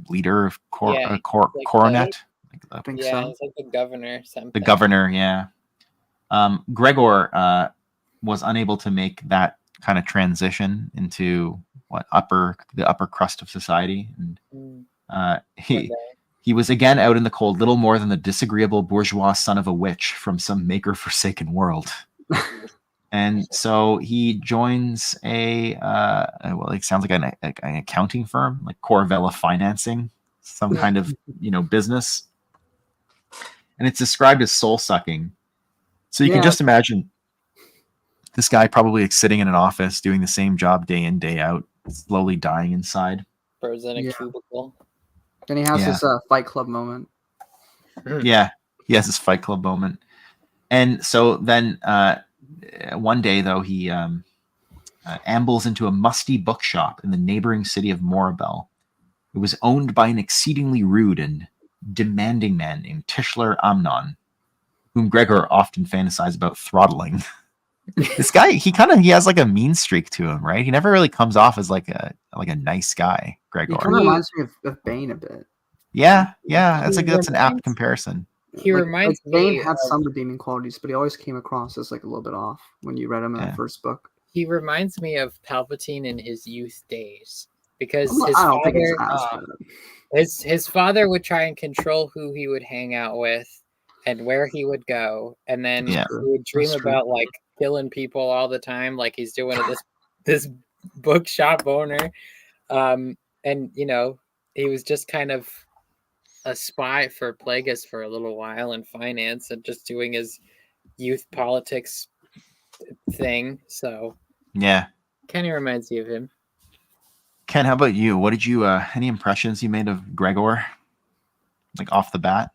leader of Coronet? I think Yeah, so. he's like the governor. Something. The governor, yeah. Gregor was unable to make that kind of transition into the upper crust of society, and he was again out in the cold, little more than the disagreeable bourgeois son of a witch from some maker-forsaken world. And so he joins it sounds like an accounting firm, like Corvella Financing, some kind of business. And it's described as soul-sucking. So you can just imagine this guy probably sitting in an office doing the same job day in, day out, slowly dying inside. Birds in a cubicle. Then he has his Fight Club moment. Yeah, he has his Fight Club moment. And so then one day, though, he ambles into a musty bookshop in the neighboring city of Morabel. It was owned by an exceedingly rude and demanding man named Tischler Amnon, whom Gregor often fantasized about throttling. This guy, he has like a mean streak to him, right? He never really comes off as like a nice guy, Gregor. He kind of reminds me of Bane a bit. Yeah, that's an apt comparison. He reminds me. Bane had some redeeming qualities, but he always came across as like a little bit off when you read him in the first book. He reminds me of Palpatine in his youth days because his father would try and control who he would hang out with and where he would go, and then he would dream about like killing people all the time, like he's doing this bookshop owner, and he was just kind of a spy for Plagueis for a little while in finance and just doing his youth politics thing. So Kenny reminds you of him. Ken, how about you? What did you any impressions you made of Gregor, like off the bat?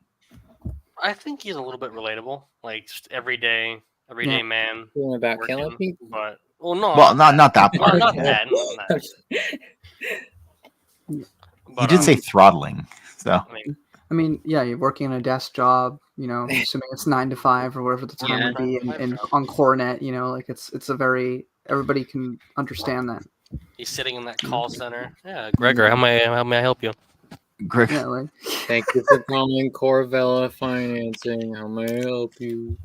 I think he's a little bit relatable, like just everyday man. About killing people, but not that part. Not that. But, you did say throttling, so. I mean, you're working in a desk job, assuming it's 9 to 5 or whatever the time would be, and on Coronet, like it's a very, everybody can understand that. He's sitting in that call center. Yeah, Gregor, how may I help you? Greg, thank you for calling Corvella Financing. How may I help you?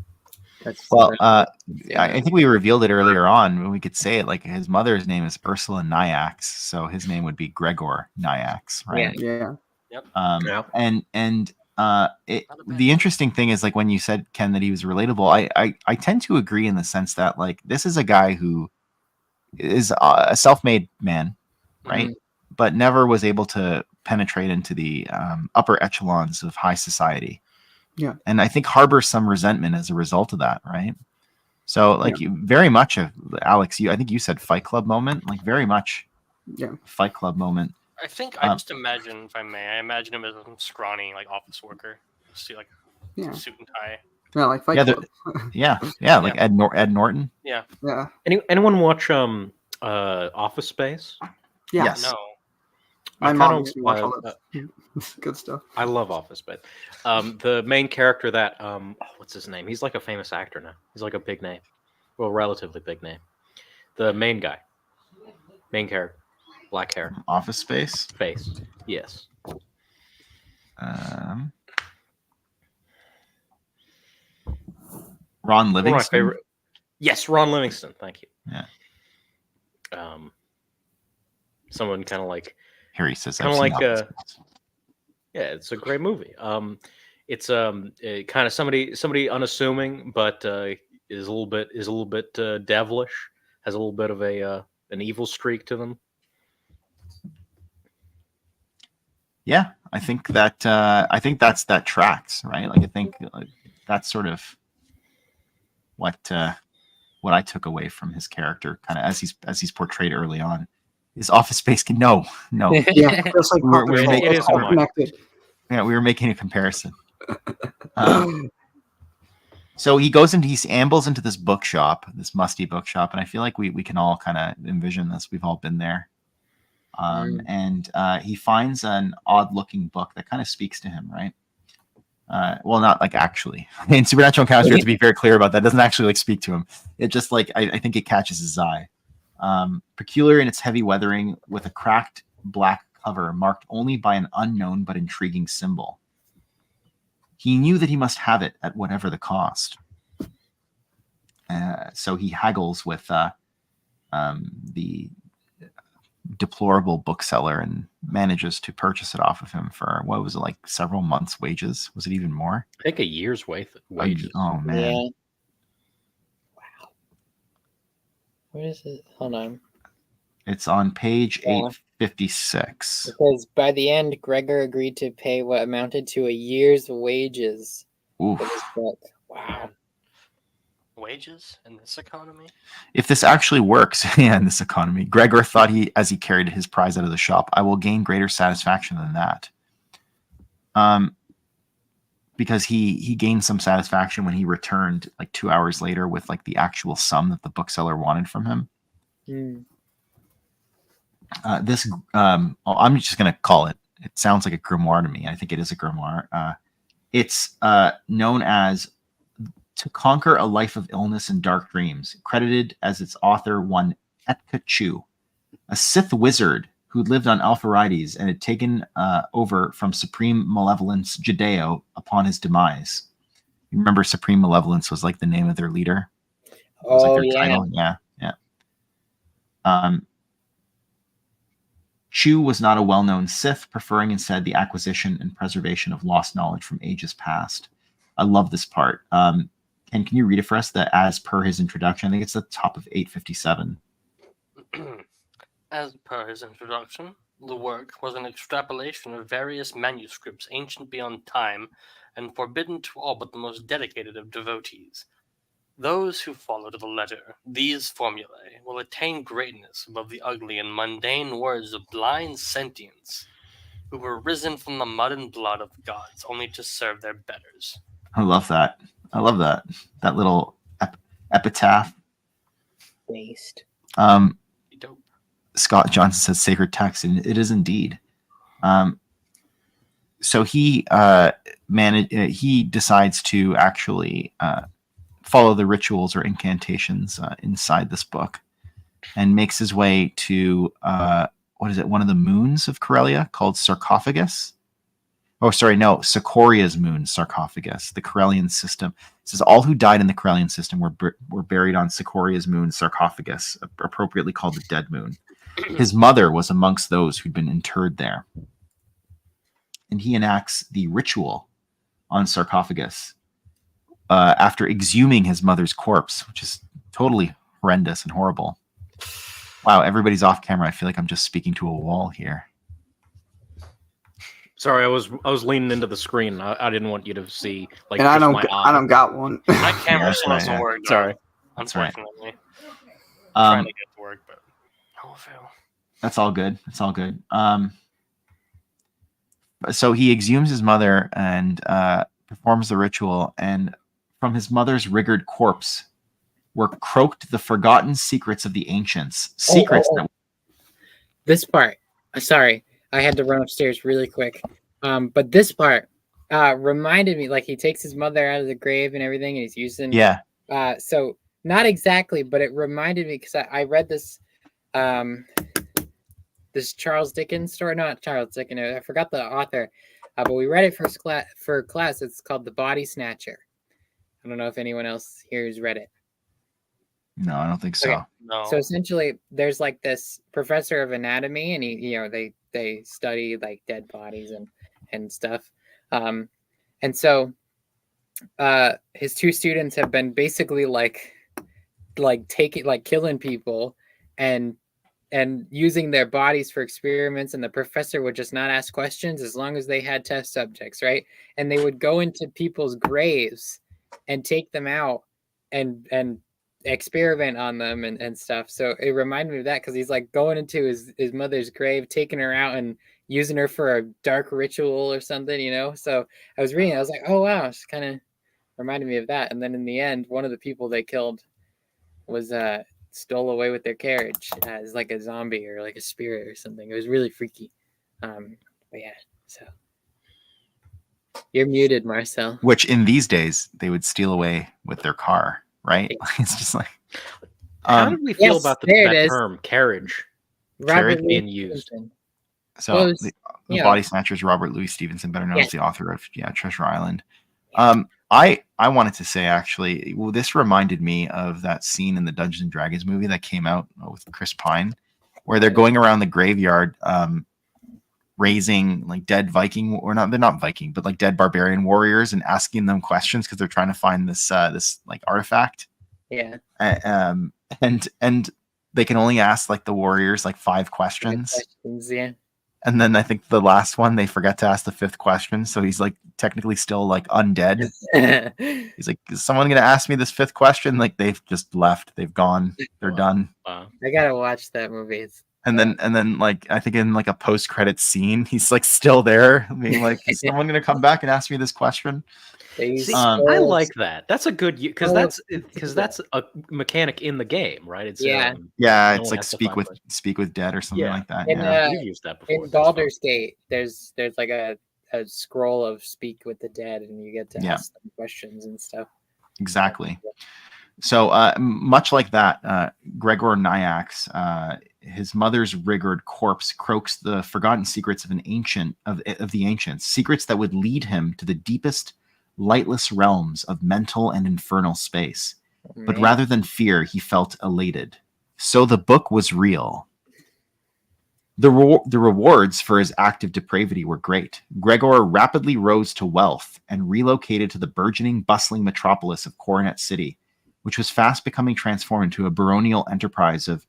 I think we revealed it earlier on when we could say it. Like his mother's name is Ursula Nyax, so his name would be Gregor Nyax, right? Yeah. Yep. The interesting thing is, like when you said, Ken, that he was relatable, I tend to agree in the sense that like this is a guy who is a self-made man, right? Mm-hmm. But never was able to penetrate into the upper echelons of high society. Yeah. And I think harbors some resentment as a result of that, right? So like you very much Alex, I think you said Fight Club moment, like very much Fight Club moment. I think I just imagine, if I may, I imagine him as a scrawny like office worker. See like suit and tie. Yeah, like Fight Club. Like Ed Norton. Yeah. Yeah. Anyone watch Office Space? Yeah. Yes. No. My mom used to watch all that good stuff. I love Office Space. The main character that what's his name? He's like a famous actor now. He's like a big name. Well, relatively big name. The main guy. Main character. Black hair. Office Space? Space. Yes. Ron Livingston? Yes, Ron Livingston. Thank you. Yeah. Someone kind of like Harry says kind of like it's a great movie. It's kind of somebody unassuming, but is a little bit devilish. Has a little bit of an evil streak to them. Yeah, I think that tracks, right? Like I think that's sort of what I took away from his character, kind of as he's portrayed early on. His Office Space no. Yeah, just like it is connected. Yeah, we were making a comparison. So he ambles into this bookshop, this musty bookshop, and I feel like we can all kind of envision this. We've all been there. And he finds an odd-looking book that kind of speaks to him, right? Well, not like actually. In Supernatural Encounters, you have to be very clear about that. It doesn't actually like speak to him. It just like I think it catches his eye. Peculiar in its heavy weathering, with a cracked black cover marked only by an unknown but intriguing symbol. He knew that he must have it at whatever the cost. So he haggles with the deplorable bookseller and manages to purchase it off of him for, what was it, like several months' wages? Was it even more? I think a year's wages. Oh, man. Yeah. Wow. Where is it? Hold on. It's on page 856. Because by the end, Gregor agreed to pay what amounted to a year's wages Oof. for this book. Wow. Wages in this economy? If this actually works, in this economy, Gregor thought as he carried his prize out of the shop, I will gain greater satisfaction than that. Because he gained some satisfaction when he returned like 2 hours later with like the actual sum that the bookseller wanted from him. I'm just going to call it. It sounds like a grimoire to me. I think it is a grimoire. It's known as To Conquer a Life of Illness and Dark Dreams, credited as its author one Etka Chu, a Sith wizard who lived on Alpharides and had taken over from Supreme Malevolence Judeo upon his demise. You remember Supreme Malevolence was like the name of their leader? It was like their title. Yeah. Chu was not a well-known Sith, preferring instead the acquisition and preservation of lost knowledge from ages past. I love this part. And can you read it for us? That as per his introduction, I think it's the top of 857. As per his introduction, the work was an extrapolation of various manuscripts ancient beyond time and forbidden to all but the most dedicated of devotees. Those who follow to the letter these formulae will attain greatness above the ugly and mundane words of blind sentients who were risen from the mud and blood of gods only to serve their betters. I love that. That little epitaph. Based. Dope. Scott Johnson says sacred text, and it is indeed. So he decides to actually follow the rituals or incantations inside this book, and makes his way to one of the moons of Corellia called Sarcophagus. Oh, sorry, no, Sicoria's moon, Sarcophagus, the Corellian system. It says all who died in the Corellian system were buried on Sicoria's moon, Sarcophagus, appropriately called the Dead Moon. His mother was amongst those who'd been interred there. And he enacts the ritual on Sarcophagus after exhuming his mother's corpse, which is totally horrendous and horrible. Wow, everybody's off camera. I feel like I'm just speaking to a wall here. Sorry, I was leaning into the screen. I didn't want you to see like. And I just don't got one. My camera Yeah, still doesn't work. Sorry. Unfortunately. Right. Trying to get to work, but no avail. That's all good. So he exhumes his mother and performs the ritual, and from his mother's rigored corpse were croaked the forgotten secrets of the ancients. This part. Sorry, I had to run upstairs really quick. But this part reminded me, like, he takes his mother out of the grave and everything, and he's using. Yeah. So not exactly, but it reminded me because I read this. This Charles Dickens story, not Charles Dickens. I forgot the author, but we read it for class. It's called The Body Snatcher. I don't know if anyone else here has read it. No, I don't think so. Okay. No. So essentially, there's like this professor of anatomy, and they study like dead bodies and stuff. And so his two students have been basically like killing people and using their bodies for experiments, and the professor would just not ask questions as long as they had test subjects, right? And they would go into people's graves and take them out and experiment on them and stuff. So it reminded me of that because he's like going into his mother's grave, taking her out and using her for a dark ritual or something, So I was reading, I was like, oh wow, it's kind of reminded me of that. And then in the end, one of the people they killed was stole away with their carriage as like a zombie or like a spirit or something. It was really freaky. But yeah, so you're muted, Marcel. Which in these days they would steal away with their car, right? It's just like. How did we feel yes, about there it that is. term carriage Robert being Louis used? Stevenson. So Well, it was- the yeah. Body Snatchers, Robert Louis Stevenson, better known Yes. as the author of Treasure Island. I wanted to say actually, well, this reminded me of that scene in the Dungeons and Dragons movie that came out with Chris Pine, where they're going around the graveyard, raising like dead Viking, or not, they're not Viking, but like dead barbarian warriors, and asking them questions because they're trying to find this this like artifact. Yeah. And they can only ask like the warriors like 5 questions. Yeah. And then I think the last one, they forget to ask the 5th question. So he's like technically still like undead. He's like, is someone going to ask me this 5th question? Like they've just left. They've gone. They're done. Wow. I gotta watch that movie. And then like, I think in like a post-credit scene, he's like still there. Being like, is someone going to come back and ask me this question? See, I like that. That's a good because that's a mechanic in the game, right? It's Yeah. Yeah, no it's one like has to speak with dead or something Yeah. like that. And, Yeah. We've used that before. in Baldur's Gate, there's like a scroll of speak with the dead, and you get to ask them questions and stuff. Exactly. So much like that, Gregor Nyax, his mother's rigored corpse croaks the forgotten secrets of the ancients, secrets that would lead him to the deepest, lightless realms of mental and infernal space. But rather than fear, he felt elated. So the book was real. The rewards for his act of depravity were great. Gregor rapidly rose to wealth and relocated to the burgeoning, bustling metropolis of Coronet City, which was fast becoming transformed into a baronial enterprise of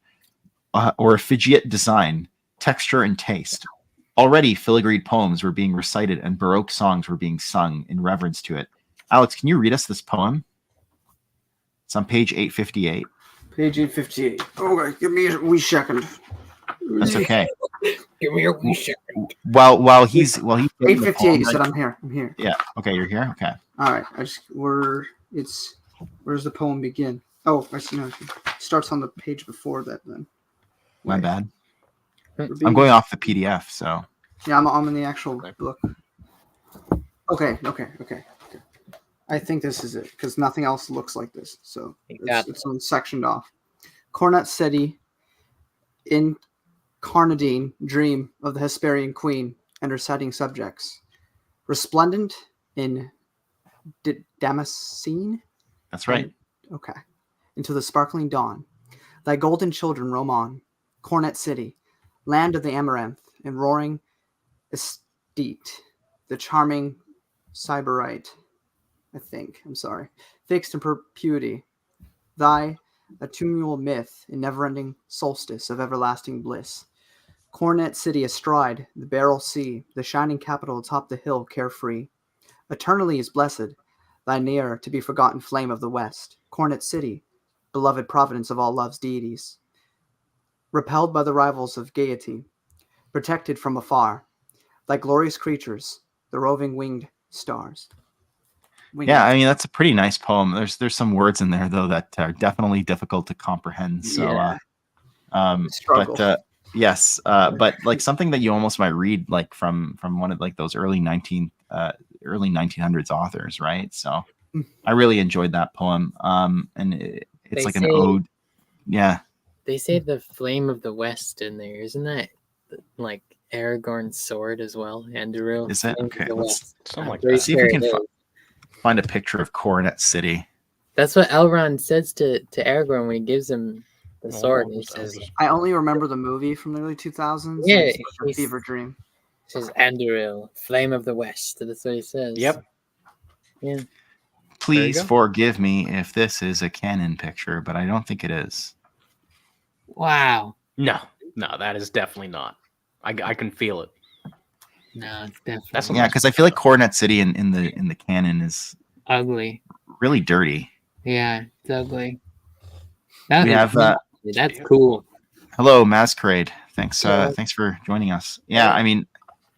Orphigiate design, texture, and taste. Already, filigreed poems were being recited and Baroque songs were being sung in reverence to it. Alex, can you read us this poem? It's on page 858. Page 858. Okay, give me a wee second. That's okay. Give me a wee second. While he's 858. You said I'm here. I'm here. Yeah. Okay, you're here. Okay. All right. Where's the poem begin? Oh, I see. No, it starts on the page before that. Then. My bad. We're I'm going off the PDF, so. Yeah, I'm in the actual book. Okay. I think this is it because nothing else looks like this. So it's sectioned off. Cornet City, Incarnadine, dream of the Hesperian queen and her setting subjects, resplendent in Damascene. That's right. Okay. Into the sparkling dawn, thy golden children roam on. Cornet City, land of the amaranth and roaring estate, the charming Sybarite. Fixed in perpetuity, thy autumnal myth in never-ending solstice of everlasting bliss. Coronet City astride the Beryl Sea, the shining capital atop the hill carefree. Eternally is blessed, thy ne'er to be forgotten flame of the west. Coronet City, beloved providence of all love's deities. Repelled by the rivals of gaiety, protected from afar, thy glorious creatures, the roving winged stars. Yeah, I mean that's a pretty nice poem. There's some words in there though that are definitely difficult to comprehend. So, but yes, but like something that you almost might read like from one of like those early 1900s authors, right? So, I really enjoyed that poem. And it's like an ode. Yeah. They say the flame of the West in there, isn't that like Aragorn's sword as well? Anduril. Is it okay? Let's see if we can find a picture of Coronet City. That's what Elrond says to Aragorn when he gives him the sword. He says, I only remember the movie from the early 2000s. Yeah, it's a fever dream. He says Anduril, flame of the West. That's what he says. Yep. Yeah. Please forgive me if this is a canon picture, but I don't think it is. Wow. No, that is definitely not. I can feel it. No, it's definitely. Yeah, because I feel like Coronet City in the canon is ugly, really dirty. Yeah, it's ugly. That's cool. Hello, Masquerade. Thanks for joining us. Yeah, I mean,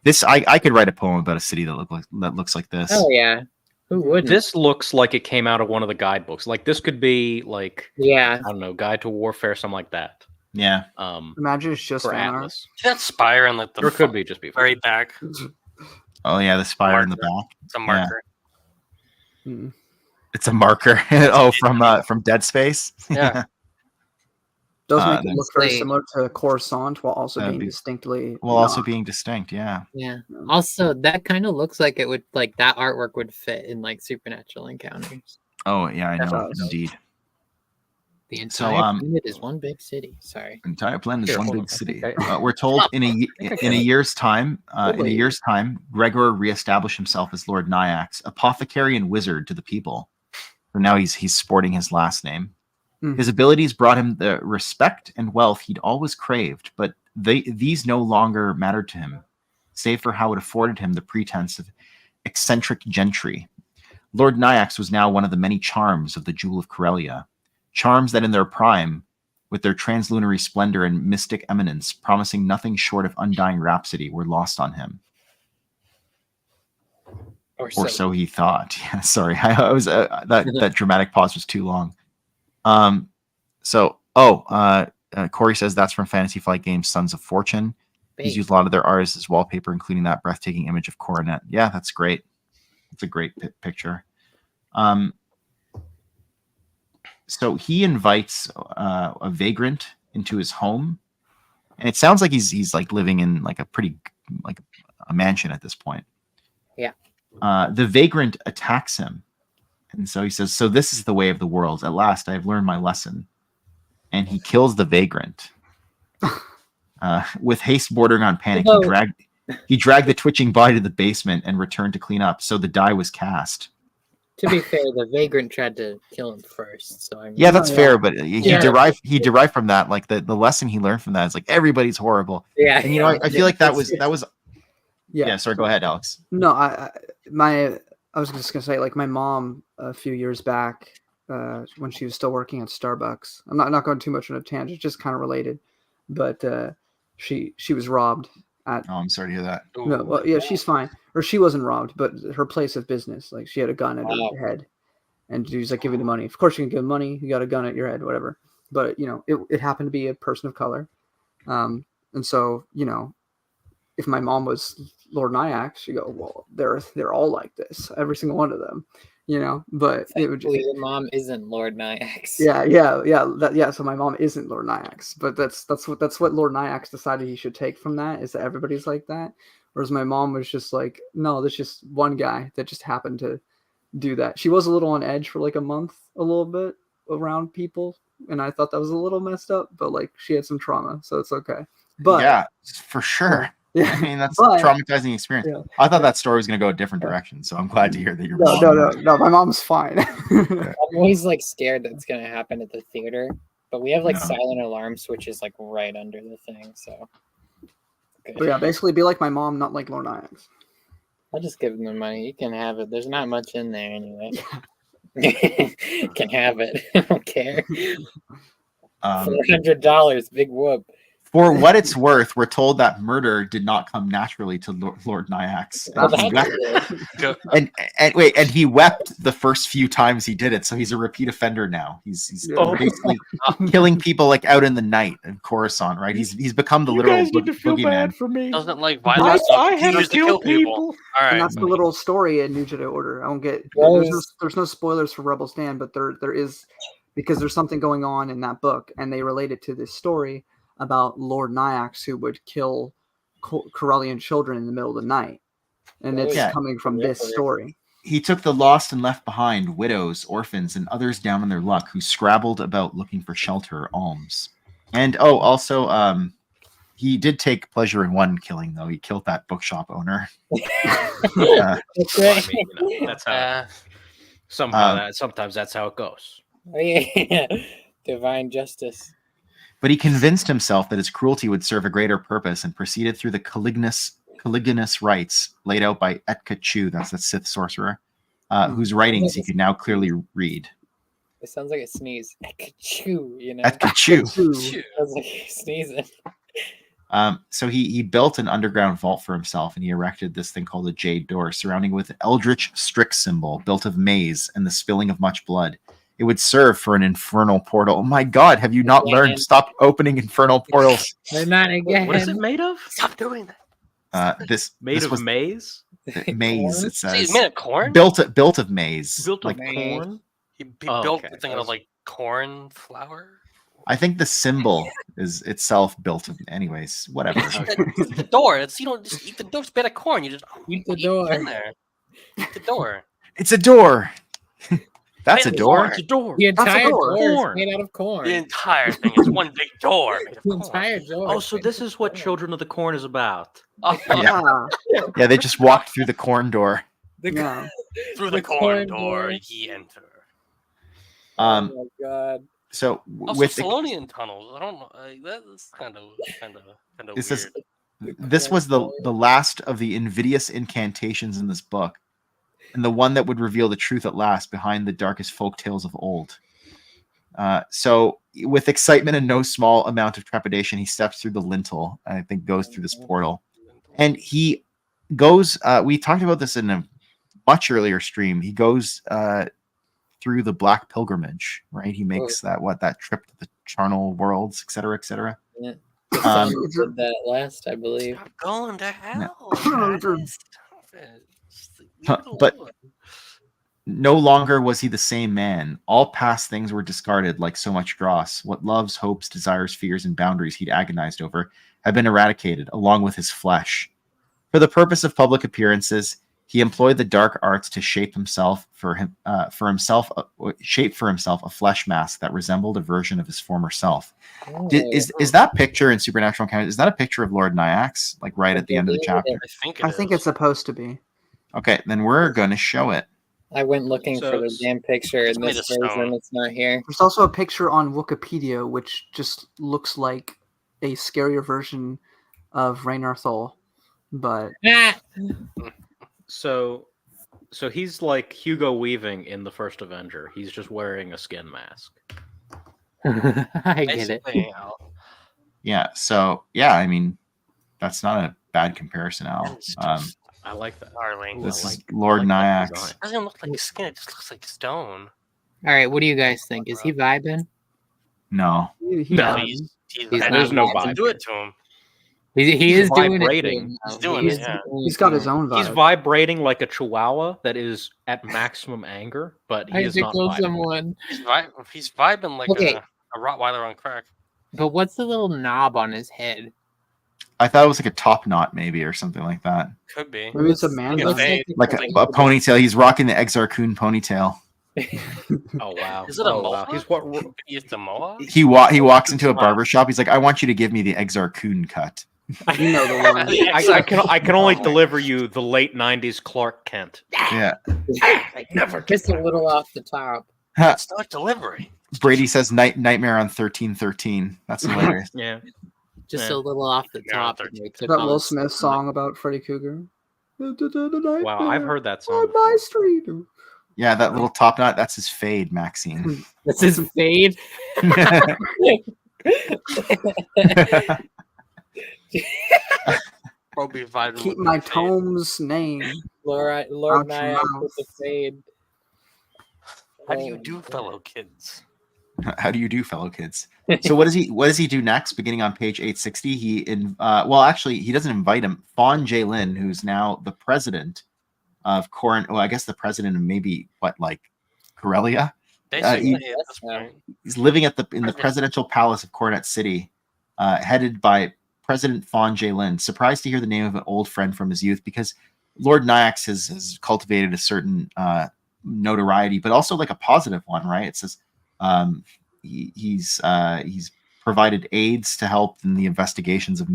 this I could write a poem about a city that looks like this. Oh yeah, Who wouldn't? This looks like it came out of one of the guidebooks. Like this could be like Yeah. I don't know, Guide to Warfare, something like that. Yeah. Imagine it's just For fan art. Atlas. That spire on like the Or it could be just be very back. Oh yeah, the spire in the Marker. back. It's a marker. Mm. It's a marker. Oh, from Dead Space. Yeah. Does make it that's look very great. similar to Coruscant while also That'd being be- distinctly. While also not. being distinct. Yeah. Yeah. Also, that kind of looks like it would like that artwork would fit in like Supernatural Encounters. Oh yeah, I know. Definitely. Indeed. The So, entire planet is one big city. Sorry. Entire planet is Here, one hold big on, I city. think We're told in a year's time. Probably. Gregor reestablished himself as Lord Nyax, apothecary and wizard to the people. So now he's sporting his last name. Mhm. His abilities brought him the respect and wealth he'd always craved, but these no longer mattered to him, save for how it afforded him the pretense of eccentric gentry. Lord Nyax was now one of the many charms of the Jewel of Corellia, charms that in their prime, with their translunary splendor and mystic eminence, promising nothing short of undying rhapsody, were lost on him. Or so he thought. Yeah, sorry, I was that dramatic pause was too long. Corey says that's from Fantasy Flight Games Sons of Fortune. He's used a lot of their artists as wallpaper, including that breathtaking image of Coronet. Yeah, that's great. It's a great picture. So he invites a vagrant into his home, and it sounds like he's like living in like a pretty like a mansion at this point. Yeah. The vagrant attacks him, and so he says, "So this is the way of the world. At last, I have learned my lesson." And he kills the vagrant. With haste bordering on panic, he dragged the twitching body to the basement and returned to clean up. So the die was cast. To be fair, the vagrant tried to kill him first. So I mean, Yeah, that's fair, but he Yeah. derived from that, like the lesson he learned from that is like everybody's horrible. Yeah. And you know, I feel like that was Yeah. yeah. Sorry, go ahead, Alex. No, I was just gonna say, like, my mom a few years back, when she was still working at Starbucks. I'm not going too much on a tangent, just kind of related, but she was robbed at. Oh, I'm sorry to hear that. No, well, yeah, she's fine. Or she wasn't robbed, but her place of business, like, she had a gun at her head, and she was like, "Give me the money." Of course, you can give money. You got a gun at your head, whatever. But you know, it happened to be a person of color, and so you know, if my mom was Lord Nyax, she'd go, "Well, they're all like this, every single one of them," you know. But it would just, your mom isn't Lord Nyax. yeah. So my mom isn't Lord Nyax, but that's what Lord Nyax decided he should take from that, is that everybody's like that. Whereas my mom was just like, no, there's just one guy that just happened to do that. She was a little on edge for like a month, a little bit around people, and I thought that was a little messed up. But like, she had some trauma, so it's okay. But yeah, for sure. Yeah. I mean, that's But- a traumatizing experience. Yeah. I thought that story was going to go a different direction, so I'm glad to hear that you're No. My mom's fine. I'm always like scared that's gonna happen at the theater, but we have like No. silent alarm switches like right under the thing, so. Good. But yeah, basically be like my mom, not like Lord Nyax. I'll just give them the money. You can have it. There's not much in there anyway. Can have it. I don't care. $400, big whoop. For what it's worth, we're told that murder did not come naturally to Lord Nyax. Well, And he wept the first few times he did it, so he's a repeat offender now. He's basically killing people like out in the night in Coruscant, right? He's become the literal boogeyman. for me. Doesn't like violence. I He used to kill people. All right. And that's the little story in New Jedi Order. I don't get. There's no spoilers for Rebel Stand, but there is, because there's something going on in that book, and they relate it to this story about Lord Nyax, who would kill Corellian children in the middle of the night, and it's coming from this story. He took the lost and left behind, widows, orphans, and others down on their luck, who scrabbled about looking for shelter or alms. And also, he did take pleasure in one killing, though. He killed that bookshop owner. That's Well, I right. mean, you know, that's how sometimes that's how it goes. Oh, yeah. Divine justice. But he convinced himself that his cruelty would serve a greater purpose and proceeded through the Caligulous rites laid out by Etka Chu, that's the Sith sorcerer, whose writings he could now clearly read. It sounds like a sneeze. Achoo, you know. Etka Chu. Sounds like you're sneezing. So he built an underground vault for himself, and he erected this thing called a jade door, surrounding with an eldritch Strix symbol built of maize and the spilling of much blood. It would serve for an infernal portal. Oh my God, have you not learned? Stop opening infernal portals. They're not again. What is it made of? Stop doing that. This Made of was maize? maize. It See, it's says made of corn. built of maize. Built like of corn? He Oh, built okay. the thing out of like corn flour. I think the symbol is itself built of. Anyways, whatever. It's the door. It's just eat the door. It's made of corn. You just Eat the eat door. in there. Eat the door. It's a door. That's a Made of door. corn. It's a door. The entire door. door is Corn. made out of corn. The entire thing is one big door. Made of The corn. entire door. Oh, so this is what Children of the Corn is about. Oh, Yeah. Yeah. Yeah, they just walked through the corn door. Yeah. through The the corn corn door door. ye enter. Oh my god. So Also, with the, Salonian tunnels. I don't know. That's kind of This weird. is- this was the last of the invidious incantations in this book, and the one that would reveal the truth at last behind the darkest folk tales of old. So with excitement and no small amount of trepidation, he steps through the lintel, and I think goes through this portal. And he goes, we talked about this in a much earlier stream. He goes through the Black Pilgrimage, right? He makes that trip to the charnel worlds, et cetera, et cetera. Yeah. Um, Did that last, I believe. Stop going to hell. No. guys. Stop it. Just leave it But- alone. No longer was he the same man. All past things were discarded like so much dross. What loves, hopes, desires, fears, and boundaries he'd agonized over had been eradicated, along with his flesh. For the purpose of public appearances, he employed the dark arts to shape himself a flesh mask that resembled a version of his former self. Is that picture in Supernatural Encounters? Is that a picture of Lord Nyax, like right at the end of the chapter? I think it's supposed to be. Okay, then we're going to show it. I went looking for the damn picture it's in made this of version. stone. It's not here. There's also a picture on Wikipedia which just looks like a scarier version of Rain Thol, but Ah! So he's like Hugo Weaving in the first Avenger. He's just wearing a skin mask. I get it. Basically, Yeah, so yeah, I mean, that's not a bad comparison, Al. it's just I like that. darling. Ooh, This I is like- Lord I like that Nyax. design. It doesn't look like skin. It just looks like stone. All right, what do you guys think? Is he vibing? No, he No. does. He's He's not there's no vibing. vibe. Do it to him. He He's is doing vibrating. it. He's doing He's it, yeah. doing He's it got to his him. own vibe. He's vibrating like a chihuahua that is at maximum anger, but he I is not tickled vibing. someone. He's vibing like Okay. a Rottweiler on crack. But what's the little knob on his head? I thought it was like a top knot, maybe, or something like that, Could be. Maybe it's a man It bun. looks like- like a ponytail. He's rocking the Exarchoon ponytail. Oh wow! Is it a oh, wow. mohawk? He's what? Is the mohawk? He walks into a barber shop. He's like, "I want you to give me the Exarchoon cut." You know the one. I can only deliver you the late '90s Clark Kent. Yeah. Just a little off the top. It's not delivery. Brady says Nightmare on 1313. That's hilarious. Yeah. Just Yeah. a little off the Yeah, top. they're- and they took That all Will the Smith stuff. song about Freddy Krueger. Wow, I've heard that song. On my before. street. Yeah, that little top knot. That's his fade, Maxine. That's his fade. Probably vibing Keep with my the fade. Tome's name. Lord Out Nyax your with the fade. How do you Oh, do, my fellow kids? How do you do, fellow kids? So what does he do next? Beginning on page 860, well, actually, he doesn't invite him. Fawn J. Lin, who's now the president of Corin. Well, I guess the president of maybe Corellia. Basically, he- at this point. He's living in the presidential palace of Coronet City, headed by President Fawn J. Lin. Surprised to hear the name of an old friend from his youth, because Lord Nyax has cultivated a certain notoriety, but also like a positive one, right? It says he's provided aids to help in the investigations of,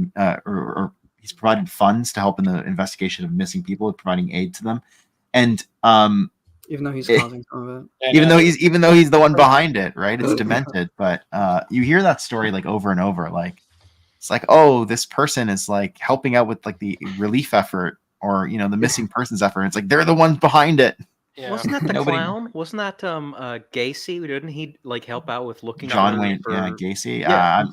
or he's provided funds to help in the investigation of missing people, providing aid to them, and Even though he's causing some of it. even though he's the one behind it, right? It's demented, but you hear that story like over and over. Like it's like, oh, this person is like helping out with like the relief effort, or the missing persons effort. It's like they're the ones behind it. Yeah. Wasn't that the Nobody- clown? Wasn't that Gacy? Didn't he like help out with looking John for- Wayne, for- yeah, Gacy. Yeah.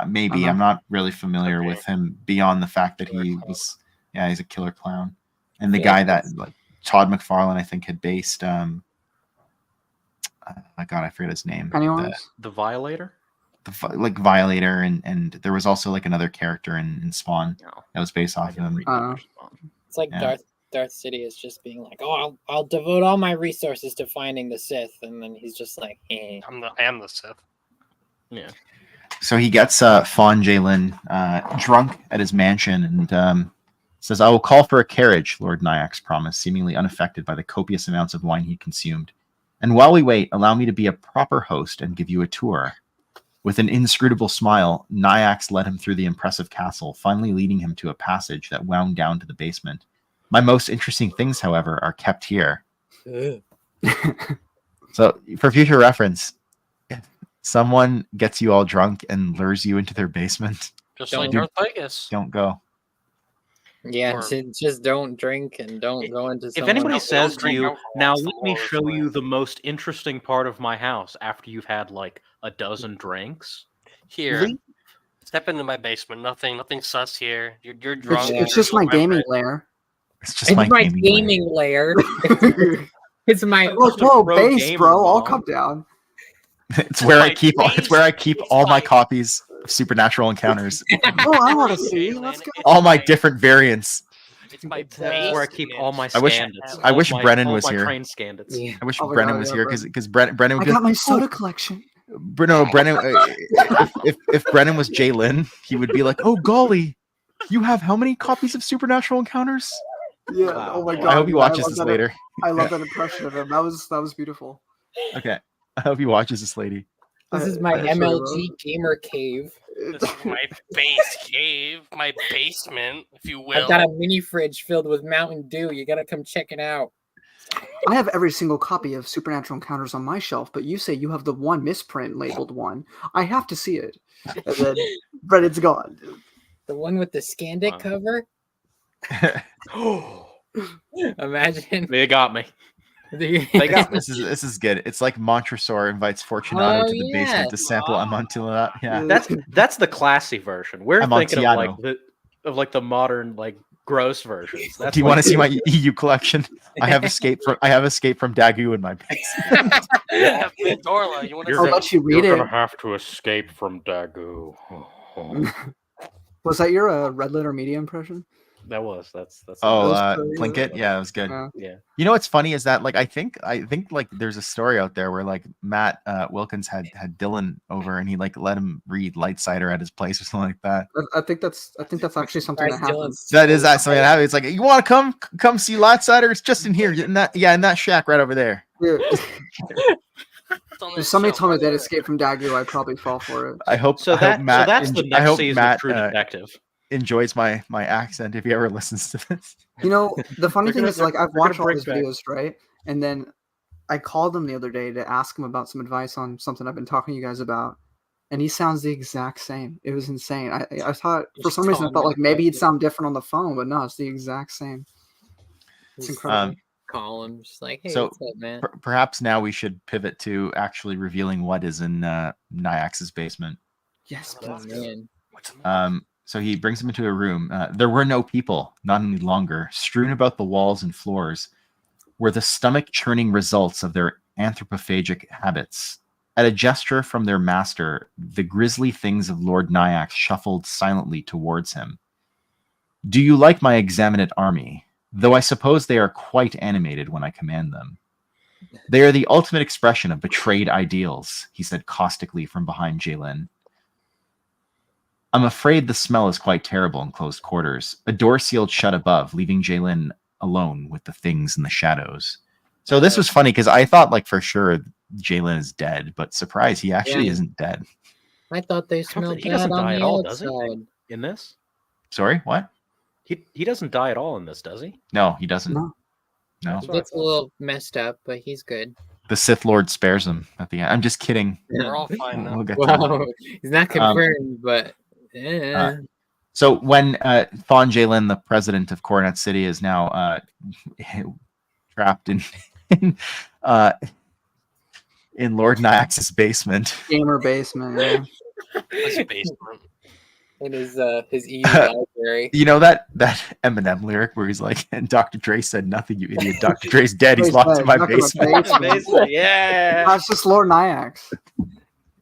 Maybe Uh-huh. I'm not really familiar Okay. with him beyond the fact that Killer he clown. was, yeah, he's a killer clown, and the Yeah, guy that that's- like Todd McFarlane, I think, had based. My God, I forget his name. Pennywise. the Violator. Like Violator, and there was also like another character in Spawn No, that was based I off of didn't him. read Uh, that Spawn. It's like Yeah. Darth Sidious just being like, "Oh, I'll devote all my resources to finding the Sith," and then he's just like, "Eh." I am the Sith. Yeah. So he gets Fawn Jalen drunk at his mansion and says, "I will call for a carriage," Lord Nyax promised, seemingly unaffected by the copious amounts of wine he consumed. "And while we wait, allow me to be a proper host and give you a tour." With an inscrutable smile, Nyax led him through the impressive castle, finally leading him to a passage that wound down to the basement. My most interesting things, however, are kept here. So, for future reference, if someone gets you all drunk and lures you into their basement, Just Don't like do- Darth Vegas. don't go. Yeah, Or- just don't drink and don't go into. If someone anybody else's says to drink you, alcohol, "Now it's the let me moral of the show story." you the most interesting part of my house," after you've had like a dozen drinks, Here, leave. step into my basement. Nothing sus here. You're drunk. It's just my gaming lair. It's just It's my, my gaming gaming lair. It's my. Look, whoa, pro base, gamer, bro. I'll Mom. come down. It's where I my keep all, it's where I keep base, all my my- copies of Supernatural Encounters, Oh, I want to see. Let's go. all my different variants. It's my That's where I keep all my I wish- scandits. I wish all my- Brennan all was my here. train scandits. Yeah. I wish Oh my Brennan God, was yeah, here Brennan. because Brennan I would got go, my soda collection. No, Brennan. If Brennan was Jay Lynn, he would be like, "Oh golly, you have how many copies of Supernatural Encounters?" Yeah. Wow. Oh my God. I hope he yeah, watches love this that- later. I love that impression of him. That was beautiful. Okay, I hope he watches this lady. This is I- my I actually MLG gamer cave. This is my base cave, my basement, if you will. I've got a mini fridge filled with Mountain Dew. You gotta come check it out. I have every single copy of Supernatural Encounters on my shelf, but you say you have the one misprint labeled one. I have to see it. And then, but it's gone. The one with the Scandic Wow. cover. Imagine. They got me. The- They got me. This is good. It's like Montresor invites Fortunato Oh, to the yeah. basement to sample Amontillado. Yeah, That's the classy version. We're thinking of like Amontillado. the modern like gross versions. That's Do you like- want to see my EU collection? I have Escape from Dagu in my basement. Yeah, Pandora, you want You're I'll to let you read You're it. gonna have to escape from Dagu. Was that your Red Letter Media impression? That's Oh, That was pretty- Plinkett, yeah, that was good. yeah. You know what's funny is that like I think like there's a story out there where like Matt Wilkins had Dylan over and he like let him read Light Cider at his place or something like that. I think that's actually something that Surprised happened. Dylan's That is so that something that happened. It's like, you want to come see Light Cider? It's just in here, in that shack right over there. Yeah. It's on If this somebody shelf told me right they'd there. escape from Dagu, I'd probably fall for it. I hope So I hope Matt that's the I next hope season Matt of True Detective. enjoys my accent if he ever listens to this. You know, the funny They're thing gonna- is, like, I've they're gonna watched all bring his back- videos, right? And then I called him the other day to ask him about some advice on something I've been talking to you guys about, and he sounds the exact same. It was insane. I thought, for Just some reason, I tell thought him like maybe he'd to- sound different on the phone, but no, it's the exact same. It's Just incredible. Call him, just like, hey, So, what's up, man? Perhaps now we should pivot to actually revealing what is in Nyax's basement. Yes, Oh, please. man. So he brings him into a room. There were no people, not any longer. Strewn about the walls and floors were the stomach-churning results of their anthropophagic habits. At a gesture from their master, the grisly things of Lord Nyax shuffled silently towards him. Do you like my examinate army? Though I suppose they are quite animated when I command them. They are the ultimate expression of betrayed ideals, he said caustically from behind Jalen. I'm afraid the smell is quite terrible in closed quarters. A door sealed shut above, leaving Jalen alone with the things in the shadows. So this was funny because I thought like for sure Jalen is dead, but surprise, he actually Yeah. isn't dead. I thought they don't smelled think- he bad doesn't on die the at all, does he? outside. In this, Sorry, what? he doesn't die at all in this, does he? No, he doesn't. No. No. He gets a little messed up, but he's good. The Sith Lord spares him at the end. I'm just kidding. We're all fine now. We'll get to that. Wow, he's not confirmed, but yeah. So when Fawn Jalen, the president of Coronet City, is now trapped in uh, in Lord Nyax's basement. Gamer basement. Yeah. His basement. In his EU library. You know that Eminem lyric where he's like, "And Dr. Dre said nothing, you idiot. Dr. Dre's dead. He's locked in my basement." Basement, yeah. That's just Lord Nyax.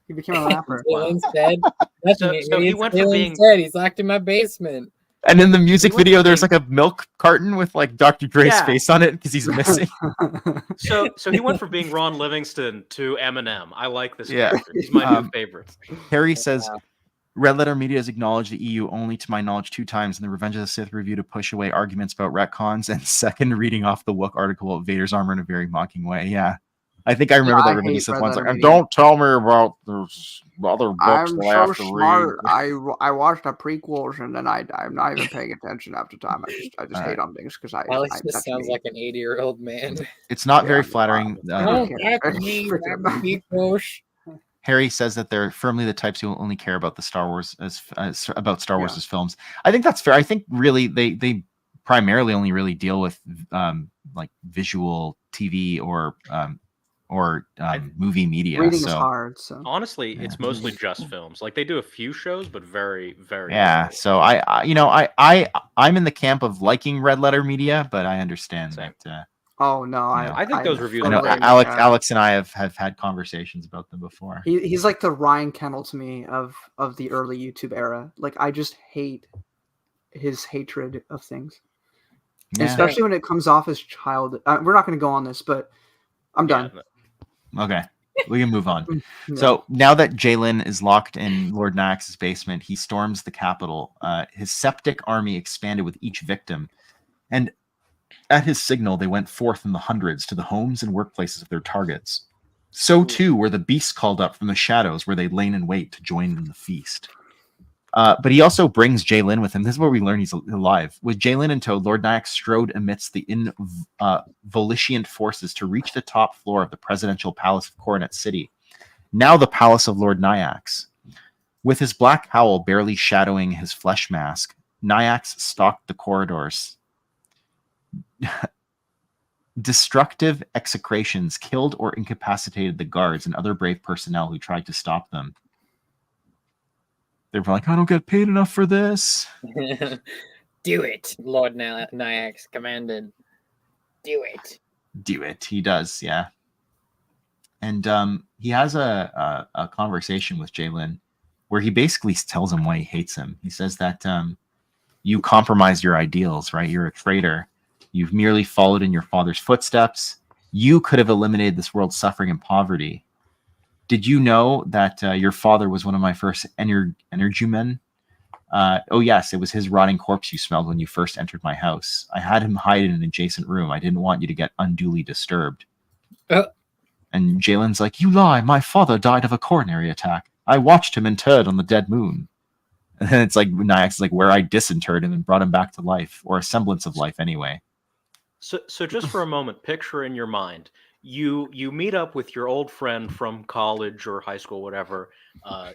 He became a rapper. Jalen said, nothing. So he went from Jalen being- said he's locked in my basement. And in the music He went video, from there's being- like a milk carton with like Dr. Dre's Yeah. face on it because he's missing. So he went from being Ron Livingston to Eminem. I like this Yeah. character. He's my new favorite. Harry says, Red Letter Media has acknowledged the EU only, to my knowledge, 2 times in the Revenge of the Sith review to push away arguments about retcons, and second, reading off the Wook article of Vader's armor in a very mocking way. Yeah. I think I remember Yeah, the I Revenge of the hate Sith Red one's Letter like, Media. don't tell me about those other books I'm that I so have to smart. read. I watched the prequels and then I'm not even paying attention after time. I just hate on things because Alex just that's sounds me. like an 80-year-old man. It's not very Yeah, flattering. Don't care. ask me about people. Harry says that they're firmly the types who only care about the Star Wars about Star Wars Yeah. as films. I think that's fair. I think really they primarily only really deal with like visual TV or movie media. Reading so is hard. So Honestly, it's mostly just films. Like they do a few shows, but very, very. yeah. rarely. So I'm in the camp of liking Red Letter Media, but I understand Same. that. oh no, I think those reviews I know Really, Alex and I have had conversations about them before. He's like the Ryan Kennel to me of the early YouTube era. Like I just hate his hatred of things, Yeah. especially when it comes off as child. We're not going to go on this, but I'm done. Okay, we can move on. Yeah. So now that Jalen is locked in Lord Nyax's basement, he storms the capital. His septic army expanded with each victim, and at his signal, they went forth in the hundreds to the homes and workplaces of their targets. So too were the beasts called up from the shadows where they'd lain in wait to join in the feast. But he also brings Jalen with him. This is where we learn he's alive. With Jalen in tow, Lord Nyax strode amidst the volitionant forces to reach the top floor of the presidential palace of Coronet City, now the palace of Lord Nyax. With his black cowl barely shadowing his flesh mask, Nyax stalked the corridors. Destructive execrations killed or incapacitated the guards and other brave personnel who tried to stop them. They were like, I don't get paid enough for this. Do it, Lord Nyax commanded. Do it. Do it. He does, yeah. And he has a conversation with Jalen where he basically tells him why he hates him. He says that you compromised your ideals, right? You're a traitor. You've merely followed in your father's footsteps. You could have eliminated this world's suffering and poverty. Did you know that your father was one of my first energymen? Oh, yes, it was his rotting corpse you smelled when you first entered my house. I had him hide in an adjacent room. I didn't want you to get unduly disturbed. And Jalen's like, you lie. My father died of a coronary attack. I watched him interred on the dead moon. And then it's like, Nyax is like, where I disinterred him and brought him back to life, or a semblance of life anyway. So just for a moment, picture in your mind, you meet up with your old friend from college or high school, whatever,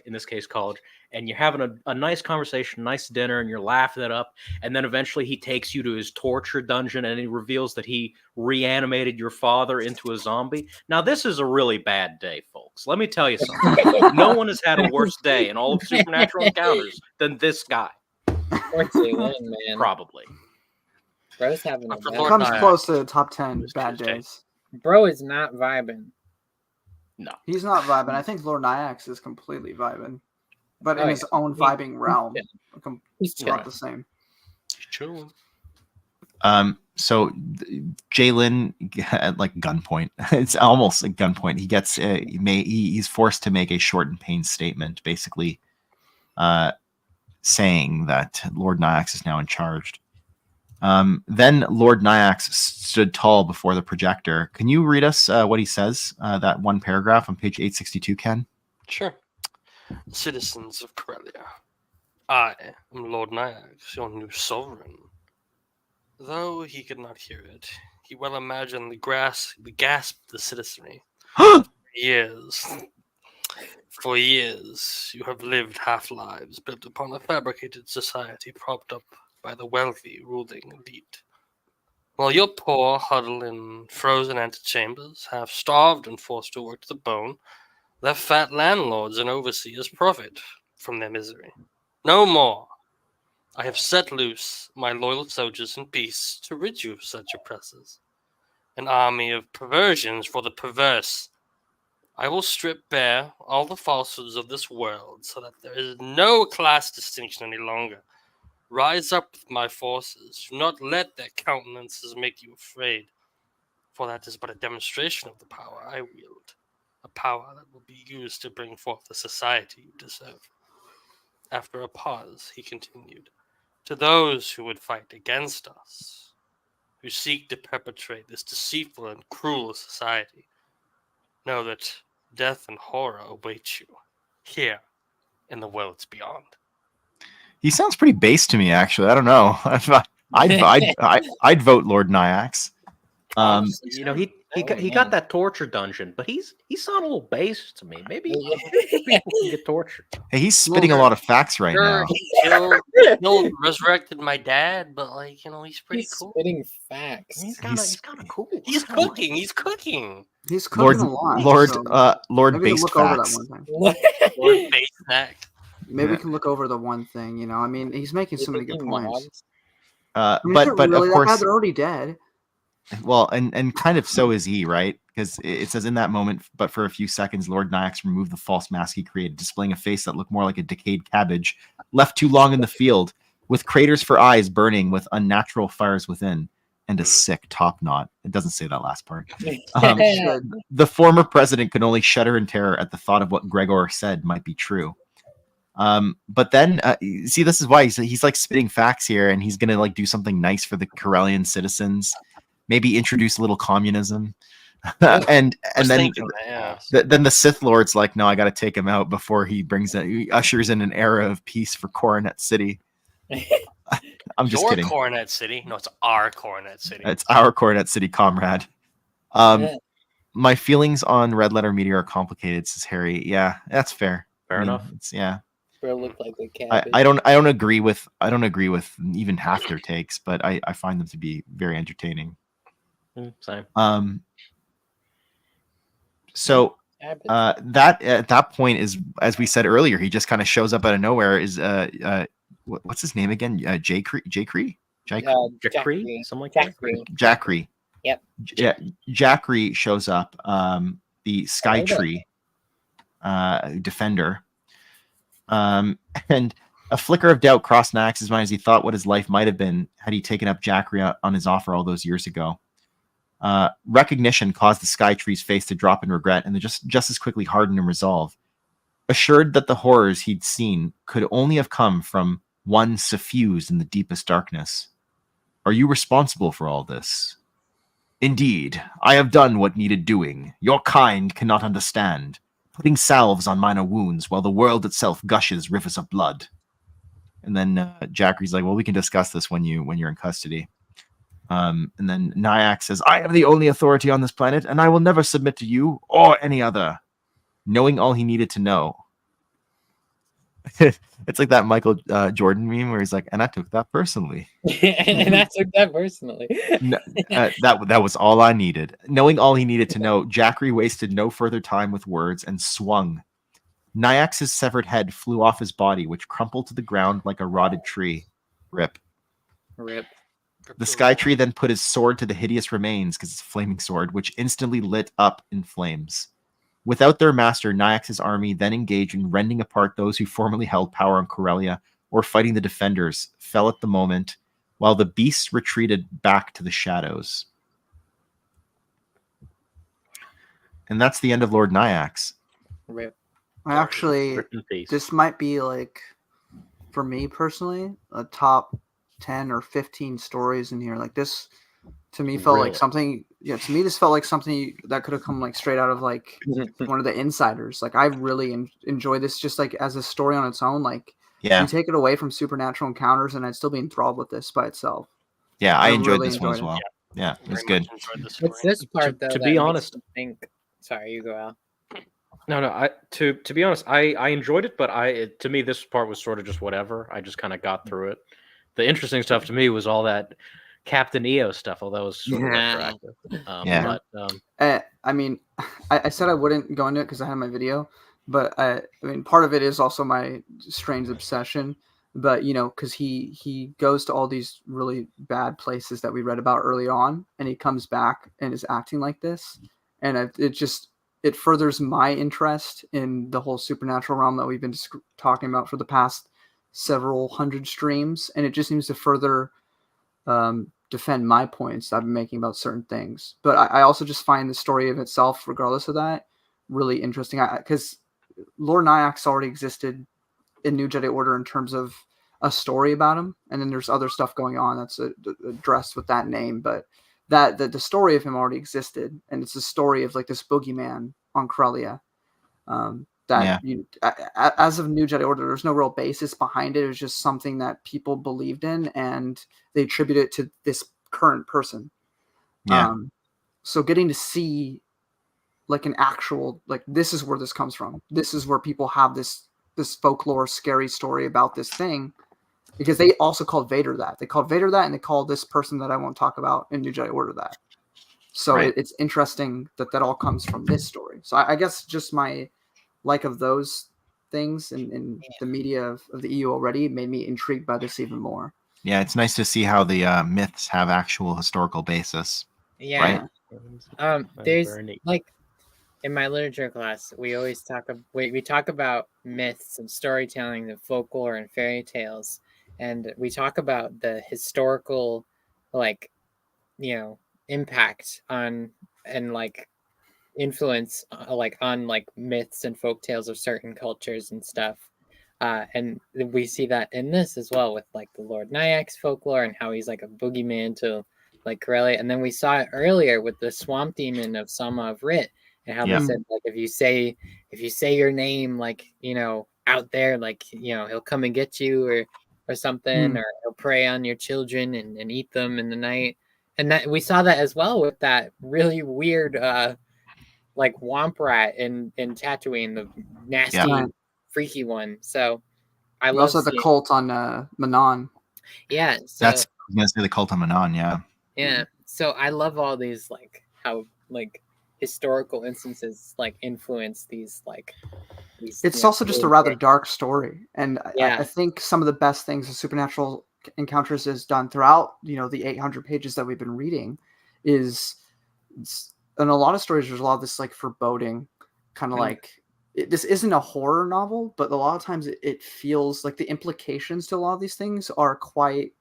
in this case, college, and you're having a nice conversation, nice dinner, and you're laughing it up. And then eventually he takes you to his torture dungeon and he reveals that he reanimated your father into a zombie. Now, this is a really bad day, folks. Let me tell you something. No one has had a worse day in all of Supernatural Encounters than this guy. Poor Jalen, man. Probably. Bro's having a For bad Lord Comes Nyax. close to the top 10 This bad Tuesday. days. Bro is not vibing. No. He's not vibing. I think Lord Nyax is completely vibing, but in Oh, his own vibing realm. He's Not chilling. the same. Chilling. So Jalen at like gunpoint. It's almost like gunpoint. He gets he's forced to make a short and pained statement, basically saying that Lord Nyax is now in charge. Then Lord Nyax stood tall before the projector. Can you read us what he says? That one paragraph on page 862, Ken? Sure. Citizens of Corellia, I am Lord Nyax, your new sovereign. Though he could not hear it, he well imagined the gasp of the citizenry. Years. For years, you have lived half-lives built upon a fabricated society propped up by the wealthy ruling elite. While your poor huddle in frozen antechambers, half starved and forced to work to the bone, their fat landlords and overseers profit from their misery. No more. I have set loose my loyal soldiers in peace to rid you of such oppressors. An army of perversions for the perverse. I will strip bare all the falsehoods of this world so that there is no class distinction any longer. Rise up with my forces. Do not let their countenances make you afraid, for that is but a demonstration of the power I wield, a power that will be used to bring forth the society you deserve. After a pause, he continued, to those who would fight against us, who seek to perpetrate this deceitful and cruel society, know that death and horror await you here in the worlds beyond. He sounds pretty base to me, actually. I don't know. I'd vote Lord Nyax. Honestly, he got that torture dungeon, but he's sounding a little base to me. Maybe people can get tortured. Hey, he's spitting a lot of facts right now. He killed, resurrected my dad, but he's pretty cool. Spitting facts. He's kind of cool. He's cooking. He's cooking. He's cooking a lot. Lord maybe Base look over Facts. that one thing. Lord Base Fact. Maybe we can look over the one thing. I mean, he's making so many good points. But really, of course, they're already dead. Well, and kind of so is he, right? Because it says in that moment, but for a few seconds, Lord Nyax removed the false mask he created, displaying a face that looked more like a decayed cabbage, left too long in the field, with craters for eyes burning with unnatural fires within, and a sick top knot. It doesn't say that last part. The former president could only shudder in terror at the thought of what Gregor said might be true. But then, see, this is why he's like spitting facts here, and he's gonna like do something nice for the Corellian citizens. Maybe introduce a little communism, and then then the Sith Lord's like, no, I got to take him out before he ushers in an era of peace for Coronet City. I'm just kidding. Coronet City? No, it's our Coronet City. It's our Coronet City, comrade. My feelings on Red Letter Media are complicated, says Harry. Yeah, that's fair. Fair enough. Yeah. Look like a cabbage. I don't agree with even half their takes, but I find them to be very entertaining. Same. So that at that point is, as we said earlier, he just kind of shows up out of nowhere. Is what's his name again? Jackree, something like that. Jackree. Yep. Jackree shows up. The Skytree defender. And a flicker of doubt crossed Nax's mind as he thought what his life might have been had he taken up Jackree on his offer all those years ago. Recognition caused the Skytree's face to drop in regret, and just as quickly harden in resolve. Assured that the horrors he'd seen could only have come from one suffused in the deepest darkness. Are you responsible for all this? Indeed, I have done what needed doing. Your kind cannot understand. Putting salves on minor wounds while the world itself gushes rivers of blood. And then Jackree's like, well, we can discuss this when you're in custody. And then Nyax says, I am the only authority on this planet, and I will never submit to you or any other. Knowing all he needed to know. It's like that Michael Jordan meme where he's like, and I took that personally. And I took that personally. That was all I needed. Knowing all he needed to know, Jackree wasted no further time with words and swung. Nyax's severed head flew off his body, which crumpled to the ground like a rotted tree. Rip. The Skytree then put his sword to the hideous remains, because it's a flaming sword, which instantly lit up in flames. Without their master, Nyax's army then engaged in rending apart those who formerly held power on Corellia or fighting the defenders, fell at the moment, while the beasts retreated back to the shadows. And that's the end of Lord Nyax. Actually, this might be like, for me personally, a top 10 or 15 stories in here. Like this, to me, felt like something. Yeah, to me, this felt like something that could have come like straight out of like one of the Insiders. Like I really enjoy this, just like as a story on its own. Like, you take it away from Supernatural Encounters, and I'd still be enthralled with this by itself. Yeah, I enjoyed this one as well. Yeah, it was good. It's this part though. To be honest, sorry, you go out. No. To be honest, I enjoyed it, but to me this part was sort of just whatever. I just kind of got through it. The interesting stuff to me was all that Captain EO stuff, although it was sort of Yeah. retroactive. Yeah. But I mean, I said I wouldn't go into it because I had my video, but I mean, part of it is also my strange obsession. But because he goes to all these really bad places that we read about early on, and he comes back and is acting like this, and it furthers my interest in the whole supernatural realm that we've been talking about for the past several hundred streams, and it just seems to further defend my points that I've been making about certain things. But I also just find the story of itself, regardless of that, really interesting. Because Lord Nyack's already existed in New Jedi Order in terms of a story about him, and then there's other stuff going on that's addressed with that name. But the story of him already existed, and it's a story of like this boogeyman on Corellia. As of New Jedi Order, there's no real basis behind it. It was just something that people believed in, and they attribute it to this current person. Yeah. So getting to see like an actual, like, this is where this comes from. This is where people have this folklore, scary story about this thing, because they also called Vader that. They called Vader that, and they called this person that I won't talk about in New Jedi Order that. So Right. it's interesting that all comes from this story. So I guess just my like of those things in the media of the EU already made me intrigued by this even more. Yeah, it's nice to see how the myths have actual historical basis. Yeah. Right. There's Very neat. like in my literature class, we always we talk about myths and storytelling and folklore and fairy tales, and we talk about the historical, like, impact on and like influence like on like myths and folk tales of certain cultures and stuff. And we see that in this as well with like the Lord Nyack's folklore and how he's like a boogeyman to like Corellia. And then we saw it earlier with the swamp demon of Sama of Rit, and how Yeah. they said like if you say your name, like, out there, like, he'll come and get you or something, or he'll prey on your children and eat them in the night. And that we saw that as well with that really weird like Womp Rat in Tatooine, the nasty, Right. freaky one. So I We love also had the seeing- cult on Manon. Yeah, so That's I was gonna say the cult of Manon. Yeah. yeah. So I love all these like how like historical instances like influence these like these. It's also just a rather dark story, and Yeah. I think some of the best things the Supernatural Encounters has done throughout the 800 pages that we've been reading is, in a lot of stories there's a lot of this like foreboding kind of like this isn't a horror novel, but a lot of times it feels like the implications to a lot of these things are quite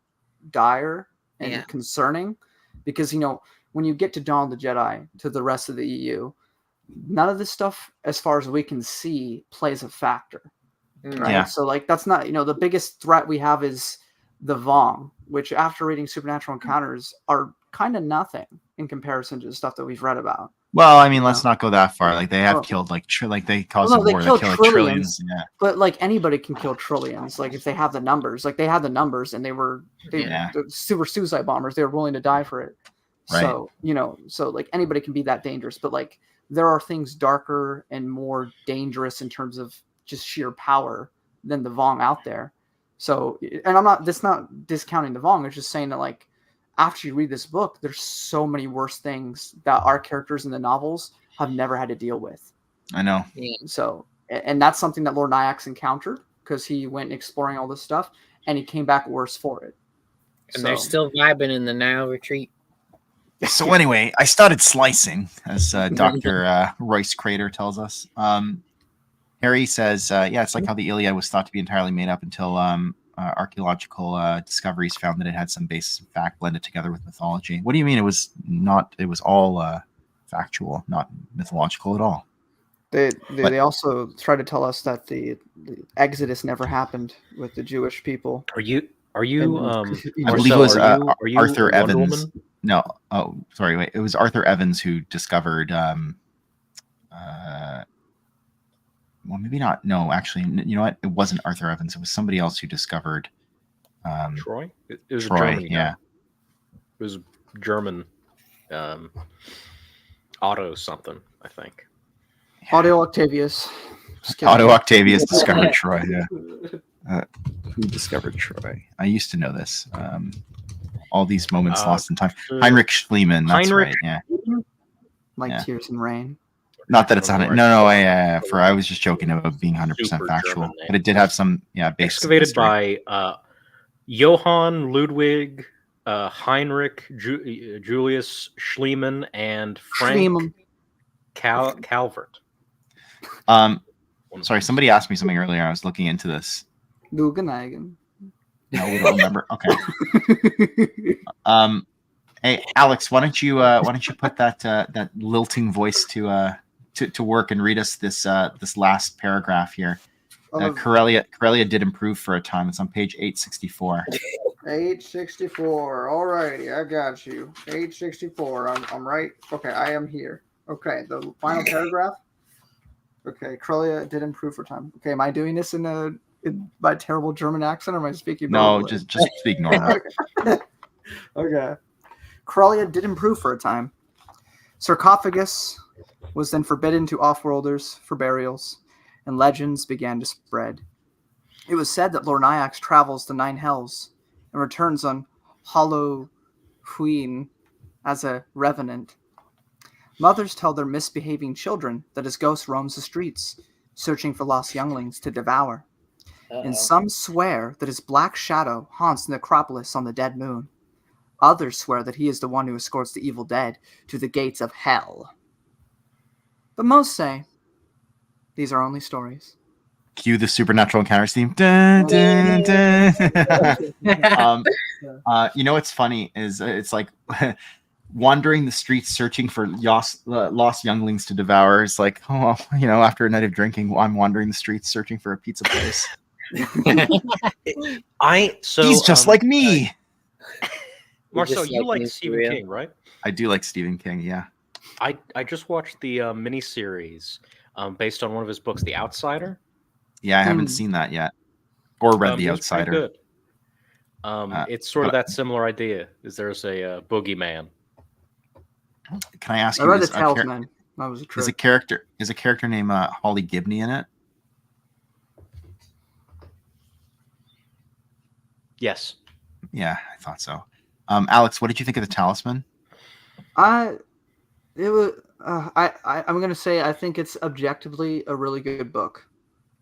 dire and concerning, because when you get to Dawn of the Jedi to the rest of the EU, none of this stuff, as far as we can see, plays a factor, right? Yeah. So like that's not the biggest threat we have is the Vong, which after reading Supernatural Encounters are kind of nothing in comparison to the stuff that we've read about. Well, I mean, let's not go that far. Like they have killed like they caused Well, no, a they war that killed killed like trillions. trillions. Yeah. But like anybody can kill trillions, like if they have the numbers. Like they had the numbers, and they Yeah. super suicide bombers. They were willing to die for it. Right. So so like anybody can be that dangerous. But like there are things darker and more dangerous in terms of just sheer power than the Vong out there. So, and I'm not discounting the Vong. I'm just saying that like after you read this book, there's so many worse things that our characters in the novels have never had to deal with. I know. So, and that's something that Lord Nyack's encountered because he went exploring all this stuff, and he came back worse for it. And they're still vibing in the Nile retreat. So anyway, I started slicing, as Dr. Royce Crater tells us. Harry says, yeah, it's like how the Iliad was thought to be entirely made up until archaeological discoveries found that it had some basis in fact blended together with mythology. What do you mean it was not? It was all factual, not mythological at all. They also try to tell us that the Exodus never happened with the Jewish people. Are you? I believe it was Arthur Wonder Evans. Woman? No, oh, sorry, wait. It was Arthur Evans who discovered. Well, maybe not. No, actually, you know what? It wasn't Arthur Evans. It was somebody else who discovered. Troy. It was Troy. Germany. Yeah. It was German. Otto something, I think. Otto Octavius. Otto Octavius discovered Troy. Yeah. Who discovered Troy? I used to know this. all these moments lost in time. uh, Heinrich Schliemann. That's Heinrich right. Yeah. Like Yeah. Tears in Rain. Not that it's on it. No. I was just joking about being 100% Super factual, German name. but it did have some basis in Excavated history. by Johann Ludwig Heinrich Julius Schliemann and Frank Schliemann. Calvert. Sorry, somebody asked me something earlier. I was looking into this. Guggenhagen. No, we don't remember. Okay. Hey, Alex, why don't you put that lilting voice to work and read us this last paragraph here. Corellia did improve for a time. It's on page 864. 864. Alrighty, I got you. 864. I'm right. Okay, I am here. Okay, the final paragraph. Okay, Corellia did improve for time. Okay, am I doing this in my terrible German accent, or am I speaking? No, normally? just speak normal. Okay. Corellia did improve for a time. Sarcophagus was then forbidden to offworlders for burials, and legends began to spread. It was said that Lord Nyax travels the 9 hells and returns on Halloween as a revenant. Mothers tell their misbehaving children that his ghost roams the streets, searching for lost younglings to devour. And some swear that his black shadow haunts the necropolis on the dead moon. Others swear that he is the one who escorts the evil dead to the gates of hell. But most say these are only stories. Cue the Supernatural Encounters theme. Dun, dun, dun. You know what's funny is it's like wandering the streets searching for lost younglings to devour. It's like, after a night of drinking, I'm wandering the streets searching for a pizza place. He's just like me. Marcel, you like like me, Stephen Surya. King, right? I do like Stephen King. Yeah. I just watched the miniseries based on one of his books, The Outsider. Yeah, I haven't seen that yet, or read The It was pretty Outsider. good. It's sort of that similar idea. There's a boogeyman. Can I ask I you? read The Is Talisman. That was a a trick. character named Holly Gibney in it? Yes. Yeah, I thought so. Alex, what did you think of The Talisman? I'm gonna say I think it's objectively a really good book.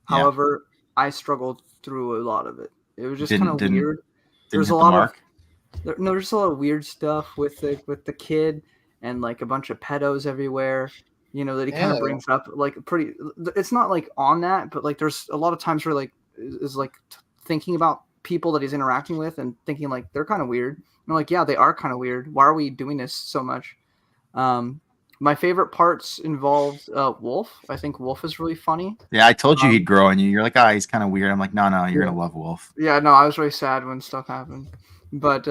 Yeah. However, I struggled through a lot of it. It was just kind of Didn't- weird. Didn't There's hit a the lot mark? there's a lot of weird stuff with the kid and like a bunch of pedos everywhere. That he kind of Ew. brings up like pretty. It's not like on that, but like there's a lot of times where like is like thinking about people that he's interacting with and thinking like they're kind of weird. And I'm like, yeah, they are kind of weird. Why are we doing this so much? My favorite parts involved Wolf. I think Wolf is really funny. Yeah, I told you he'd grow on you. You're like, he's kind of weird. I'm like, no, you're Yeah. gonna love Wolf. Yeah, no, I was really sad when stuff happened, but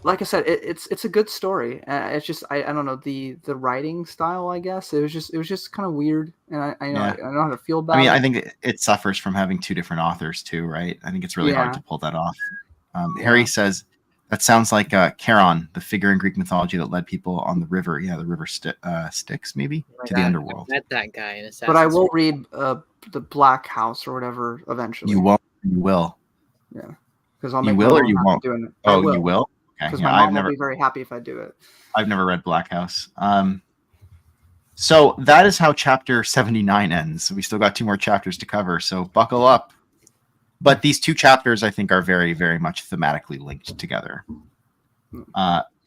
like I said, it's a good story. It's just I don't know the writing style. I guess it was just kind of weird, and I don't know how to feel about. I mean, it. I think it suffers from having two different authors too, right? I think it's really hard to pull that off. Harry says that sounds like Charon, the figure in Greek mythology that led people on the river. Yeah, the river Styx, maybe to the underworld. I met that guy in Assassin's But I will Creed. read the Black House or whatever eventually. You won't. You will. Yeah, because I'll You make will my or mom you happy won't? doing it. Oh, you will. Okay. Because Yeah, my mom will be very happy if I do it. I've never read Black House. So that is how chapter 79 ends. We still got 2 more chapters to cover, so buckle up. But these 2 chapters, I think, are very, very much thematically linked together.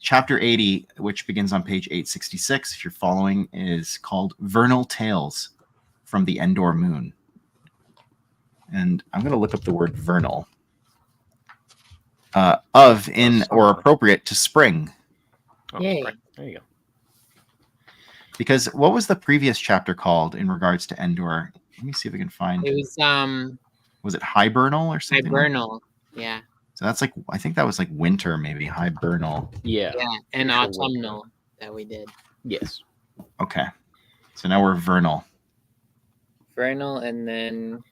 Chapter 80, which begins on page 866, if you're following, is called Vernal Tales from the Endor Moon. And I'm going to look up the word vernal. Of, in, or appropriate to spring. Oh, Yay. right. There you go. Because what was the previous chapter called in regards to Endor? Let me see if I can find. It was Was it hibernal or something? hibernal. Yeah. So that's like, I think that was like winter, maybe hibernal. Yeah. Yeah. And Sure. autumnal that we did. Yes. Okay. So now we're vernal, Vernal and then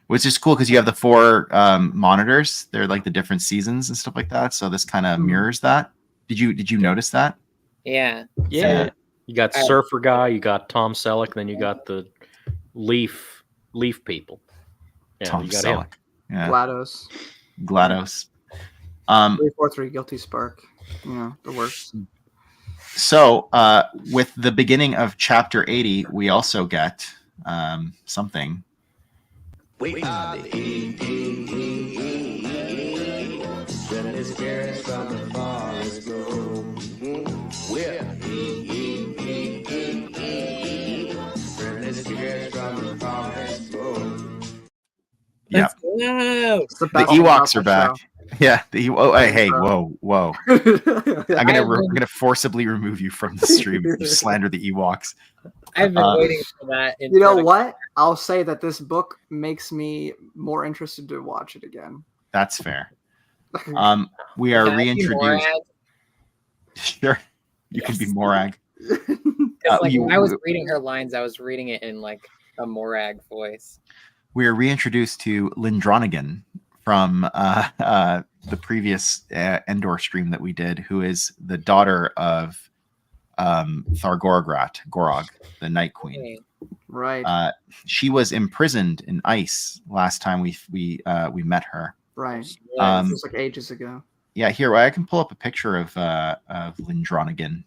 which is cool because you have the 4 monitors. They're like the different seasons and stuff like that. So this kind of mirrors that. Did you notice that? yeah. Yeah. You got Surfer Guy, you got Tom Selleck, then you got the Leaf people. Yeah, Tom you got him. Selleck. Yeah. GLaDOS. GLaDOS. 343 Guilty Spark. You know, the worst. So, with the beginning of chapter 80, we also get something. We are the friendly spirits from the forest glow. We're friendly spirits from the forest glow. Yeah, Let's go. It's the the best Ewoks are Muppet back. show. Yeah, hey, whoa! I'm I've been- gonna forcibly remove you from the stream if you slander the Ewoks. I've been waiting for that. You know what? I'll say that this book makes me more interested to watch it again. That's fair. We are Can I be reintroduced. Morag? Sure, you can be Yes. Morag. 'Cause, like, when I was you- reading her lines, I was reading it in like a Morag voice. We are reintroduced to Lindronigan from the previous Endor stream that we did, who is the daughter of Gorog, the Night Queen. Okay. Right. She was imprisoned in ice last time we met her. Right. Yeah, It was like ages ago. Yeah, here I can pull up a picture of Lindronigan.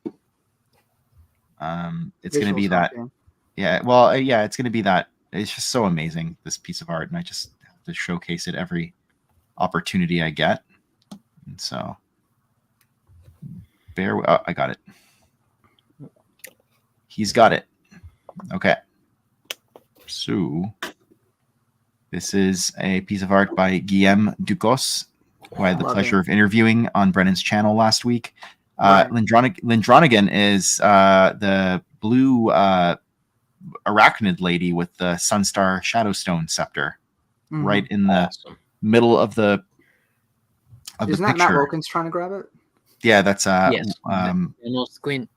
It's going to be Visuals that. help, Yeah, well, yeah, it's going to be that. It's just so amazing, this piece of art, and I just have to showcase it every opportunity I get. And so, I got it. He's got it. Okay. So, this is a piece of art by Guillaume Ducos, who I had the Love pleasure it. of interviewing on Brennan's channel last week. Right. Lindronigan is the blue arachnid lady with the Sunstar Shadowstone scepter, Mhm. right in the Awesome. middle of the Isn't that Matt picture. Wilkins trying to grab it? Yeah, that's Yes. Squint.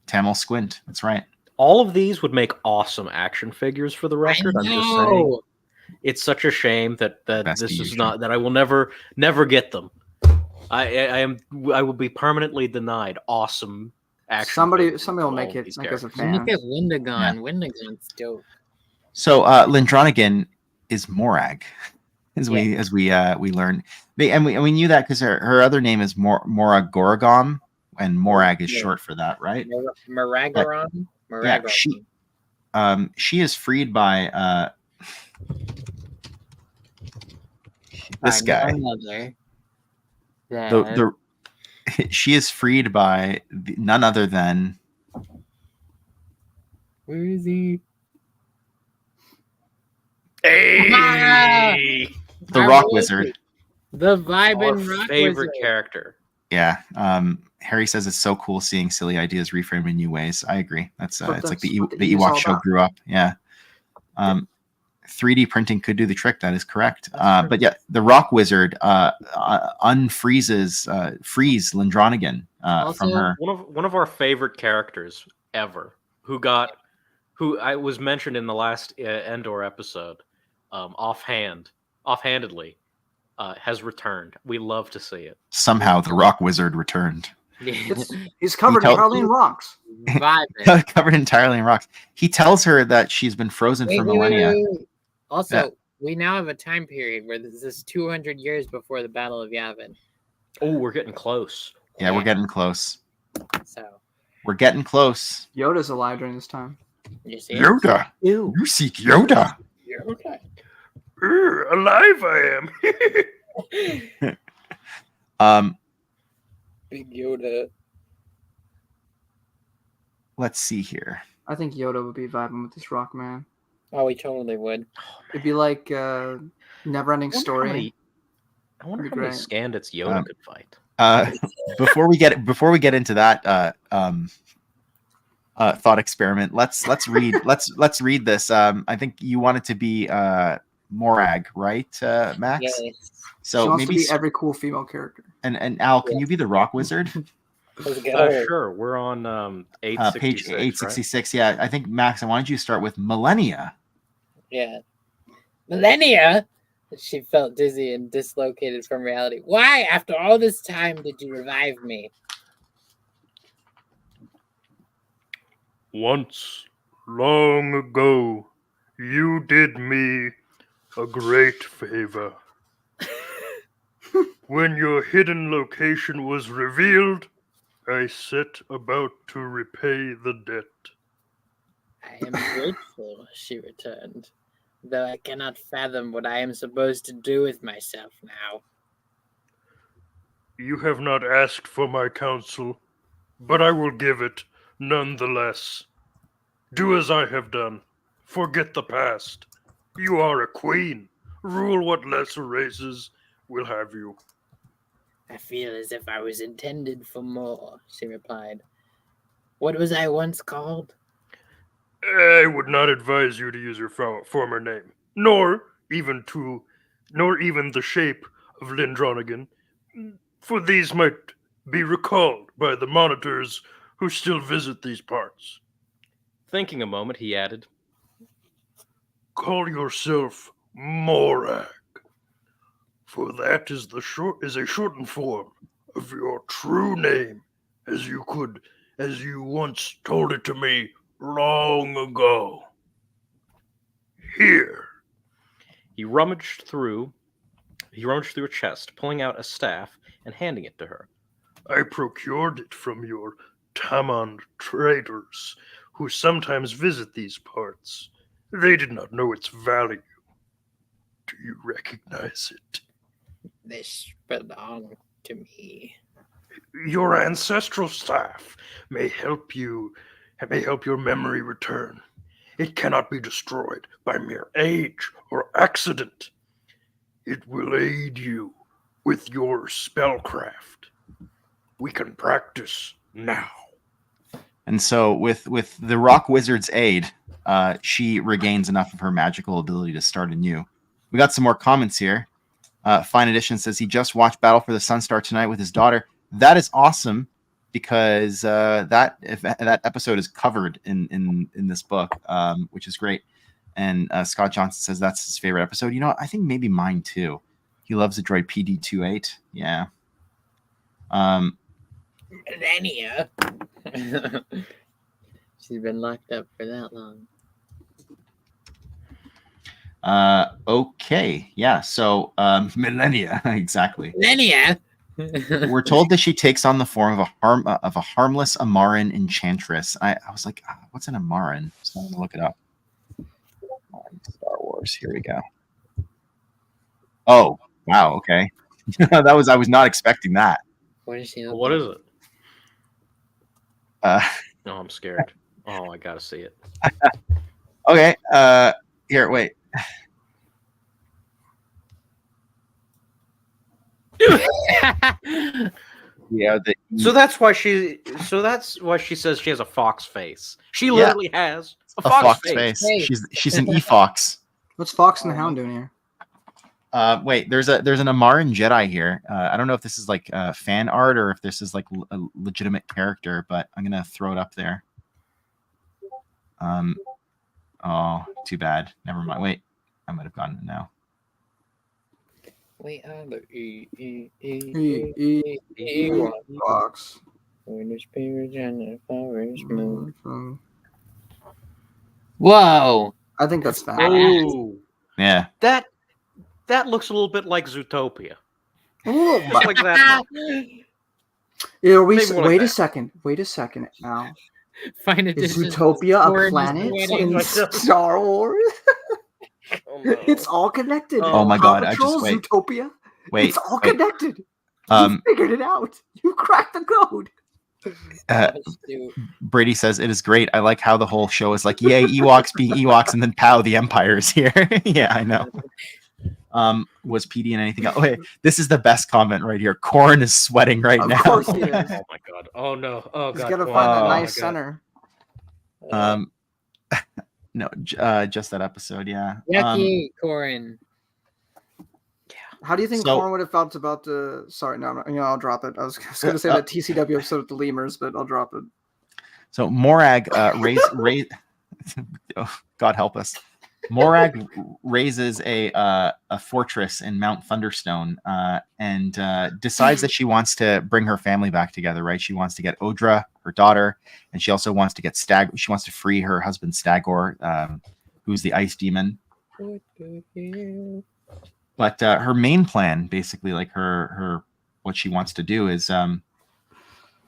Tamil Squint. That's right. All of these would make awesome action figures for the record. I'm just saying. It's such a shame that Best this to is you, not that I will never get them. I will be permanently denied awesome action. Somebody figures will of all make of it these make us a characters. fan. Look at Windagon. Yeah. Windagon's dope. So Lindronigan is Morag, as we learned, and we knew that because her other name is Morag Goragom, and Morag is Yeah. short for that, right? Maragaron. Yeah, she is freed by this guy. She is freed by none other than Where is he? Hey! the Rock Wizard. The Our vibing rock favorite wizard. character. Yeah. Harry says it's so cool seeing silly ideas reframed in new ways. I agree. It's like That's the what the E is Ewok all show about. grew up. Yeah. 3D printing could do the trick. That is correct. But yeah, the Rock Wizard frees Lindronigan from her. One of our favorite characters ever, who I was mentioned in the last Endor episode, offhandedly, has returned. We love to see it. Somehow the Rock Wizard returned. He's covered entirely in rocks. Vibing. Covered entirely in rocks. He tells her that she's been frozen for millennia. Wait. Also, we now have a time period where this is 200 years before the Battle of Yavin. Oh, we're getting close. Yeah, we're getting close. So, We're getting close. Yoda's alive during this time. you see? Yoda. Ew. You seek Yoda. Okay. Alive I am. Big Yoda. Let's see here. I think Yoda would be vibing with this rock man. Oh, we totally would. It'd be like Neverending Story. I wonder Be how many great. Scandits Yoda could fight. Before we get into that thought experiment, let's read this. I think you want it to be Morag, right, Max? Yes. She So wants maybe to be every cool female character. and Al, can you be the Rock Wizard? Let's go. Sure. We're on Page 866. 866. Yeah, I think Max, I wanted you to start with millennia. Yeah. Millennia. She felt dizzy and dislocated from reality. Why, after all this time, did you revive me? Once, long ago, you did me a great favor. When your hidden location was revealed, I set about to repay the debt. I am grateful, she returned, though I cannot fathom what I am supposed to do with myself now. You have not asked for my counsel, but I will give it nonetheless. Do as I have done. Forget the past. You are a queen. Rule what lesser races will have you. I feel as if I was intended for more, she replied. What was I once called? I would not advise you to use your former name, nor even the shape of Lindronigan, for these might be recalled by the monitors who still visit these parts. Thinking a moment, he added, Call yourself Morag, for that is a shortened form of your true name, as you once told it to me long ago. Here. He rummaged through a chest, pulling out a staff and handing it to her. I procured it from your Tamand traders, who sometimes visit these parts. They did not know its value. Do you recognize it? This belonged to me. Your ancestral staff may help your memory return. It cannot be destroyed by mere age or accident. It will aid you with your spellcraft. We can practice now. And so with the Rock Wizard's aid, she regains enough of her magical ability to start anew. We got some more comments here. Fine Edition says he just watched Battle for the Sunstar tonight with his daughter. That is awesome, because that episode is covered in this book, which is great. And Scott Johnson says that's his favorite episode. You know, I think maybe mine too. He loves the droid PD-28. Yeah. Millennia. She's been locked up for that long. Okay. Yeah. So millennia. Exactly. Millennia. We're told that she takes on the form of a harmless Amaran enchantress. I was like, what's an Amaran? So I'm gonna look it up. Star Wars. Here we go. Oh, wow. Okay. I was not expecting that. What is she? What is it? Uh, No, I'm scared. Oh, I gotta see it. okay. Here, wait. Yeah. So that's why she says she has a fox face. She literally has a fox face. Hey. She's an e-fox. What's Fox and the Hound doing here? Wait, there's an Amaran Jedi here. I don't know if this is like fan art or if this is like a legitimate character, but I'm gonna throw it up there. Oh, too bad. Never mind. Wait, I might have gotten it now. We are the Fox. When the spirit and the forest move. Whoa! I think that's bad. Oh, Yeah. that looks a little bit like Zootopia. Oh, Just like that. yeah, Maybe more like wait a that. second. Wait a second, Al. Find Is edition. Zootopia a Orange planet wedding. in Star Wars? Oh, no. It's all connected. Oh my Paw God, I Patrol, just- wait. Zootopia. Wait. It's all wait. connected. You figured it out. You cracked the code. Brady says it is great. I like how the whole show is like, yay, Ewoks being Ewoks, and then pow, the Empire is here. Yeah, I know. Was PD in anything else? Okay, this is the best comment right here. Corn is sweating right Of now. course he is. Oh my god. Oh no. Oh god. He's got to Corn. find that Oh my nice God. center. No, just that episode. Yeah. Yucky, Corin. How do you think So- Corn would have felt about the? Sorry, no, I'll drop it. I was going to say that TCW episode with the lemurs, but I'll drop it. So Morag raised. Oh, God help us. Morag raises a fortress in Mount Thunderstone and decides that she wants to bring her family back together. Right? She wants to get Odra, her daughter, and she also wants to get She wants to free her husband Stagor, who's the ice demon. But her main plan, basically, like her what she wants to do is,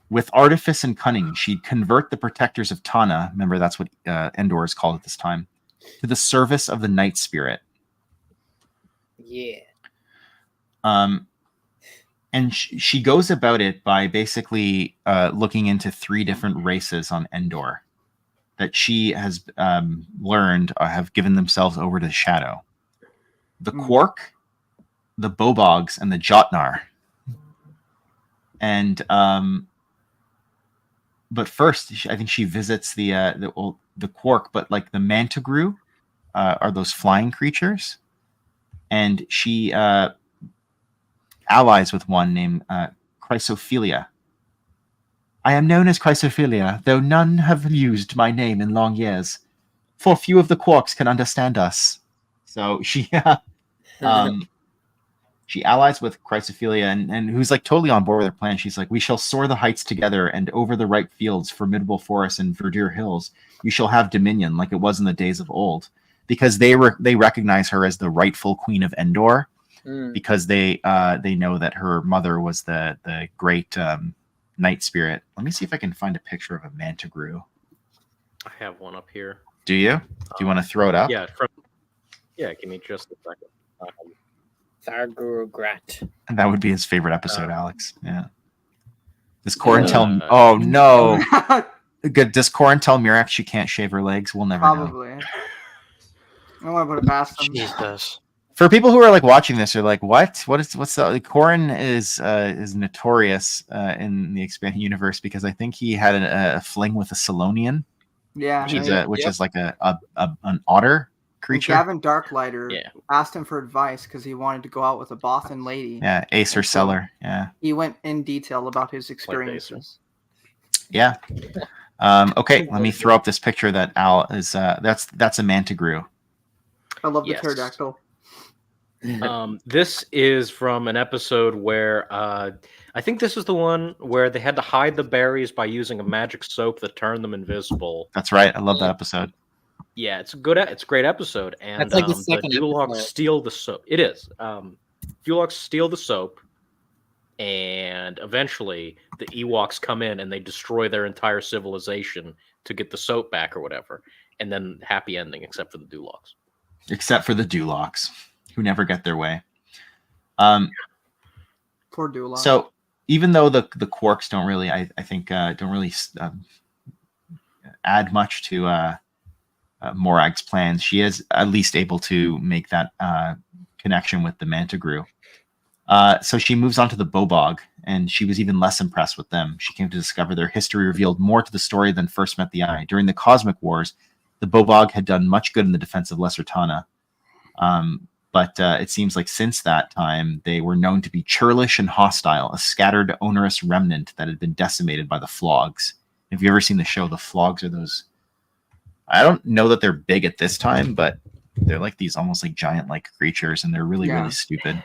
with artifice and cunning, she'd convert the protectors of Tana. Remember, that's what Endor is called at this time, to the service of the Night Spirit. Yeah. And she goes about it by basically looking into 3 different races on Endor that she has learned have given themselves over to the Shadow. The Quark, the Bobogs, and the Jotnar. And but first, I think she visits the Quark, but like the Mantigru are those flying creatures, and she allies with one named Chrysophilia. I am known as Chrysophilia, though none have used my name in long years, for few of the Quarks can understand us. So she she allies with Chrysophilia, and who's like totally on board with her plan. She's like, we shall soar the heights together, and over the ripe fields, formidable forests, and verdure hills, you shall have dominion like it was in the days of old. Because they recognize her as the rightful queen of Endor, because they know that her mother was the great night spirit. Let me see if I can find a picture of a Mantigru. I have one up here. Do you? Do you want to throw it up? Yeah. Give me just a second. Tharguru Grat. And that would be his favorite episode, Alex. Yeah. Does Corin tell? Oh no! Good. Does Corin tell Mirax she can't shave her legs? We'll never know. Probably. I don't want to put it past them. Jesus. For people who are like watching this, are like, what's that? Like, Corin is notorious in the expanded universe because I think he had a fling with a Salonian. Yeah. Which is like an otter creature. And Gavin Darklighter asked him for advice because he wanted to go out with a Bothan lady. Yeah, Acer Seller. Yeah. He went in detail about his experiences. Yeah. Okay, let me throw up this picture that Al is. That's a Mantigru. I love the pterodactyl. This is from an episode where I think this is the one where they had to hide the berries by using a magic soap that turned them invisible. That's right. I love that episode. Yeah, it's a great episode, and That's like the second Dulocs episode. steal the soap. It is. Dulocs steal the soap, and eventually the Ewoks come in and they destroy their entire civilization to get the soap back or whatever, and then happy ending except for the Dulocs. Except for the Dulocs, who never get their way. Poor Duloc. So even though the Quarks don't really, I think, don't really add much to Morag's plans, she is at least able to make that connection with the Mantigru. So she moves on to the Bobog, and she was even less impressed with them. She came to discover their history revealed more to the story than first met the eye. During the Cosmic Wars, the Bobog had done much good in the defense of Lesser Tana. But it seems like since that time, they were known to be churlish and hostile, a scattered, onerous remnant that had been decimated by the Flogs. Have you ever seen the show? The Flogs are those... I don't know that they're big at this time, but they're like these almost like giant-like creatures, and they're really, really stupid.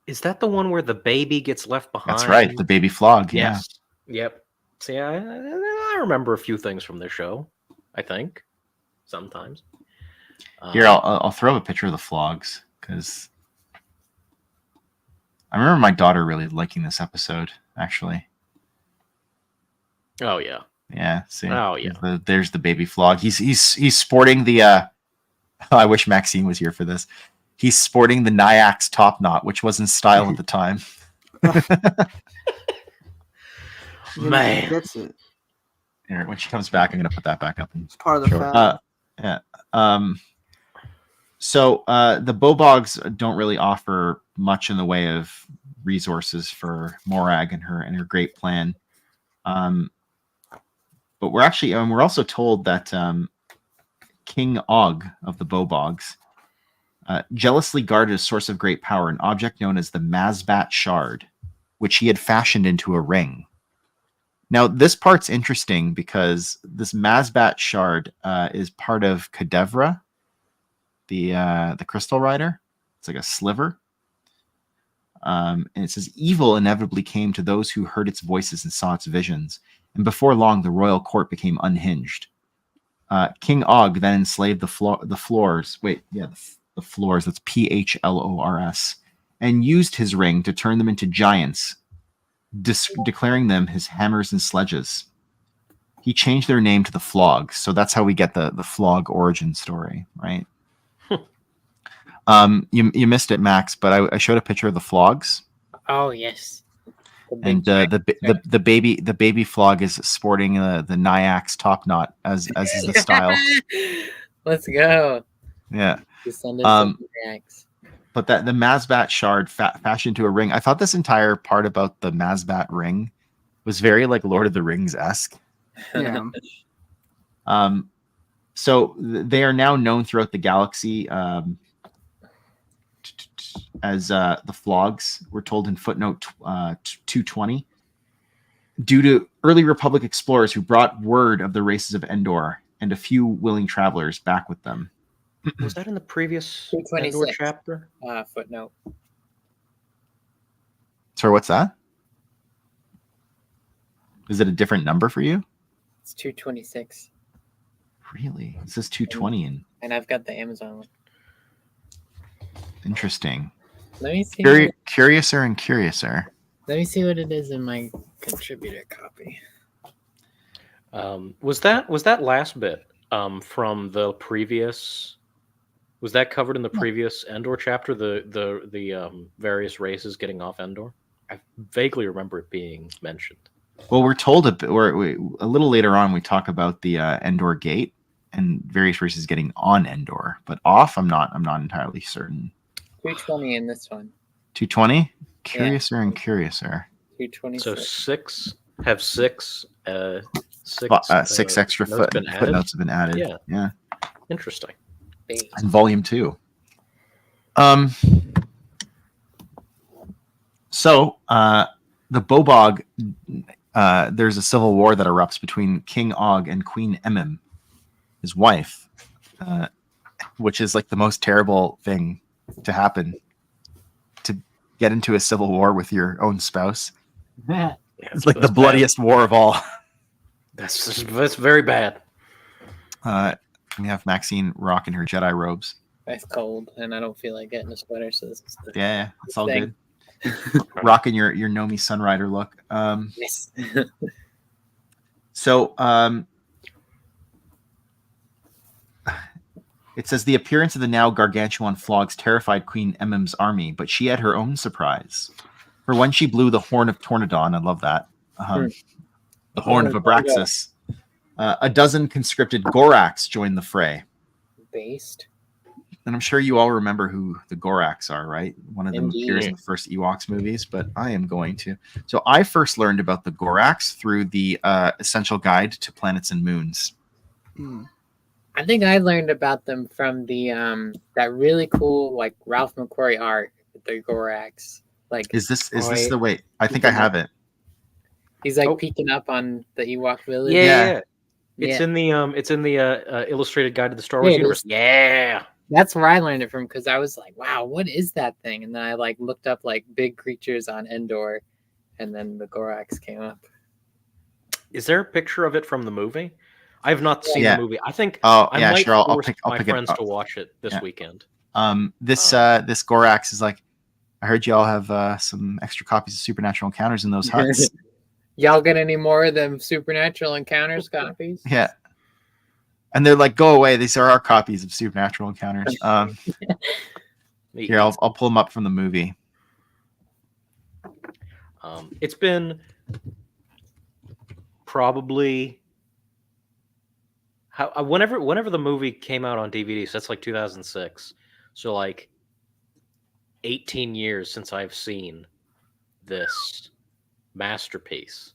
Is that the one where the baby gets left behind? That's right, the baby Flog, Yes. Yep. See, I remember a few things from the show, I think. Sometimes. Here, I'll throw up a picture of the Flogs, because I remember my daughter really liking this episode, actually. Oh, yeah. Yeah, see. Oh, yeah. There's the baby Flog. He's sporting the... I wish Maxine was here for this. He's sporting the Nyax top knot, which was in style at the time. Man. Gets it. Here, when she comes back, I'm going to put that back up. It's part of the fat. Yeah. So the Bobogs don't really offer much in the way of resources for Morag and her great plan. But we're also told that King Og of the Bobogs jealously guarded a source of great power, an object known as the Mazbat Shard, which he had fashioned into a ring. Now, this part's interesting because this Mazbat Shard is part of Kadevra, the Crystal Rider. It's like a sliver. And it says, evil inevitably came to those who heard its voices and saw its visions. And before long, the royal court became unhinged. King Og then enslaved the floors. Wait, yeah, the floors. That's Phlors, and used his ring to turn them into giants, declaring them his hammers and sledges. He changed their name to the Flogs, so that's how we get the Flog origin story, right? You missed it, Max, but I showed a picture of the Flogs. Oh yes. And the baby Flog is sporting the Nyax top knot as is the style. Let's go. Yeah. Descendants of Nyax. But the Mazbat shard fashioned into a ring. I thought this entire part about the Mazbat ring was very like Lord of the Rings-esque. Yeah. So they are now known throughout the galaxy as the Flogs. We're told in footnote 220, due to early Republic explorers who brought word of the races of Endor and a few willing travelers back with them. Was that in the previous 226 Endor chapter? Footnote. Sorry, what's that? Is it a different number for you? It's 226. Really? It says 220. And I've got the Amazon one. Interesting. Let me see. Curiouser and curiouser. Let me see what it is in my contributor copy. Was that last bit from the previous? Was that covered in the previous Endor chapter? The various races getting off Endor. I vaguely remember it being mentioned. Well, we're told a little later on we talk about the Endor Gate and various races getting on Endor, but off I'm not entirely certain. 220 in this one. 220? Curiouser and curiouser. 220. So six six extra footnotes have been added. Yeah. Interesting. In volume 2. So the Bobog, there's a civil war that erupts between King Og and Queen Emim, his wife, which is like the most terrible thing to happen, to get into a civil war with your own spouse. It's like the bloodiest war of all. That's very bad. We have Maxine rocking her Jedi robes. It's cold, and I don't feel like getting a sweater, so this is Yeah, it's all good. Rocking your Nomi Sunrider look. Yes. So it says the appearance of the now gargantuan Flogs terrified Queen Emim's army, but she had her own surprise. For when she blew the horn of Tornadon, I love that. The horn of Abraxas. A dozen conscripted Goraks joined the fray. Based. And I'm sure you all remember who the Goraks are, right? One of them Indeed. appears in the first Ewoks movies, but I am going to. So I first learned about the Goraks through the Essential Guide to Planets and Moons. I think I learned about them from the that really cool like Ralph McQuarrie art with the Goraks. Like, Is this the way? I think I have it. he's like peeking up on the Ewok village. Yeah. It's Yeah. in the illustrated guide to the Star Wars Yeah, it universe. is. Yeah. That's where I learned it from, because I was like, wow, what is that thing? And then I like looked up like big creatures on Endor, and then the Goraks came up. Is there a picture of it from the movie? I have not seen Yeah. the movie. I think Oh, I yeah, might sure. I'll force pick my it friends up. to watch it this Yeah. weekend. This Gorax is like, I heard y'all have some extra copies of Supernatural Encounters in those huts. Y'all get any more of them Supernatural Encounters copies? Yeah. And they're like, go away. These are our copies of Supernatural Encounters. Here, I'll pull them up from the movie. It's been probably whenever the movie came out on DVD, so that's like 2006. So like 18 years since I've seen this masterpiece.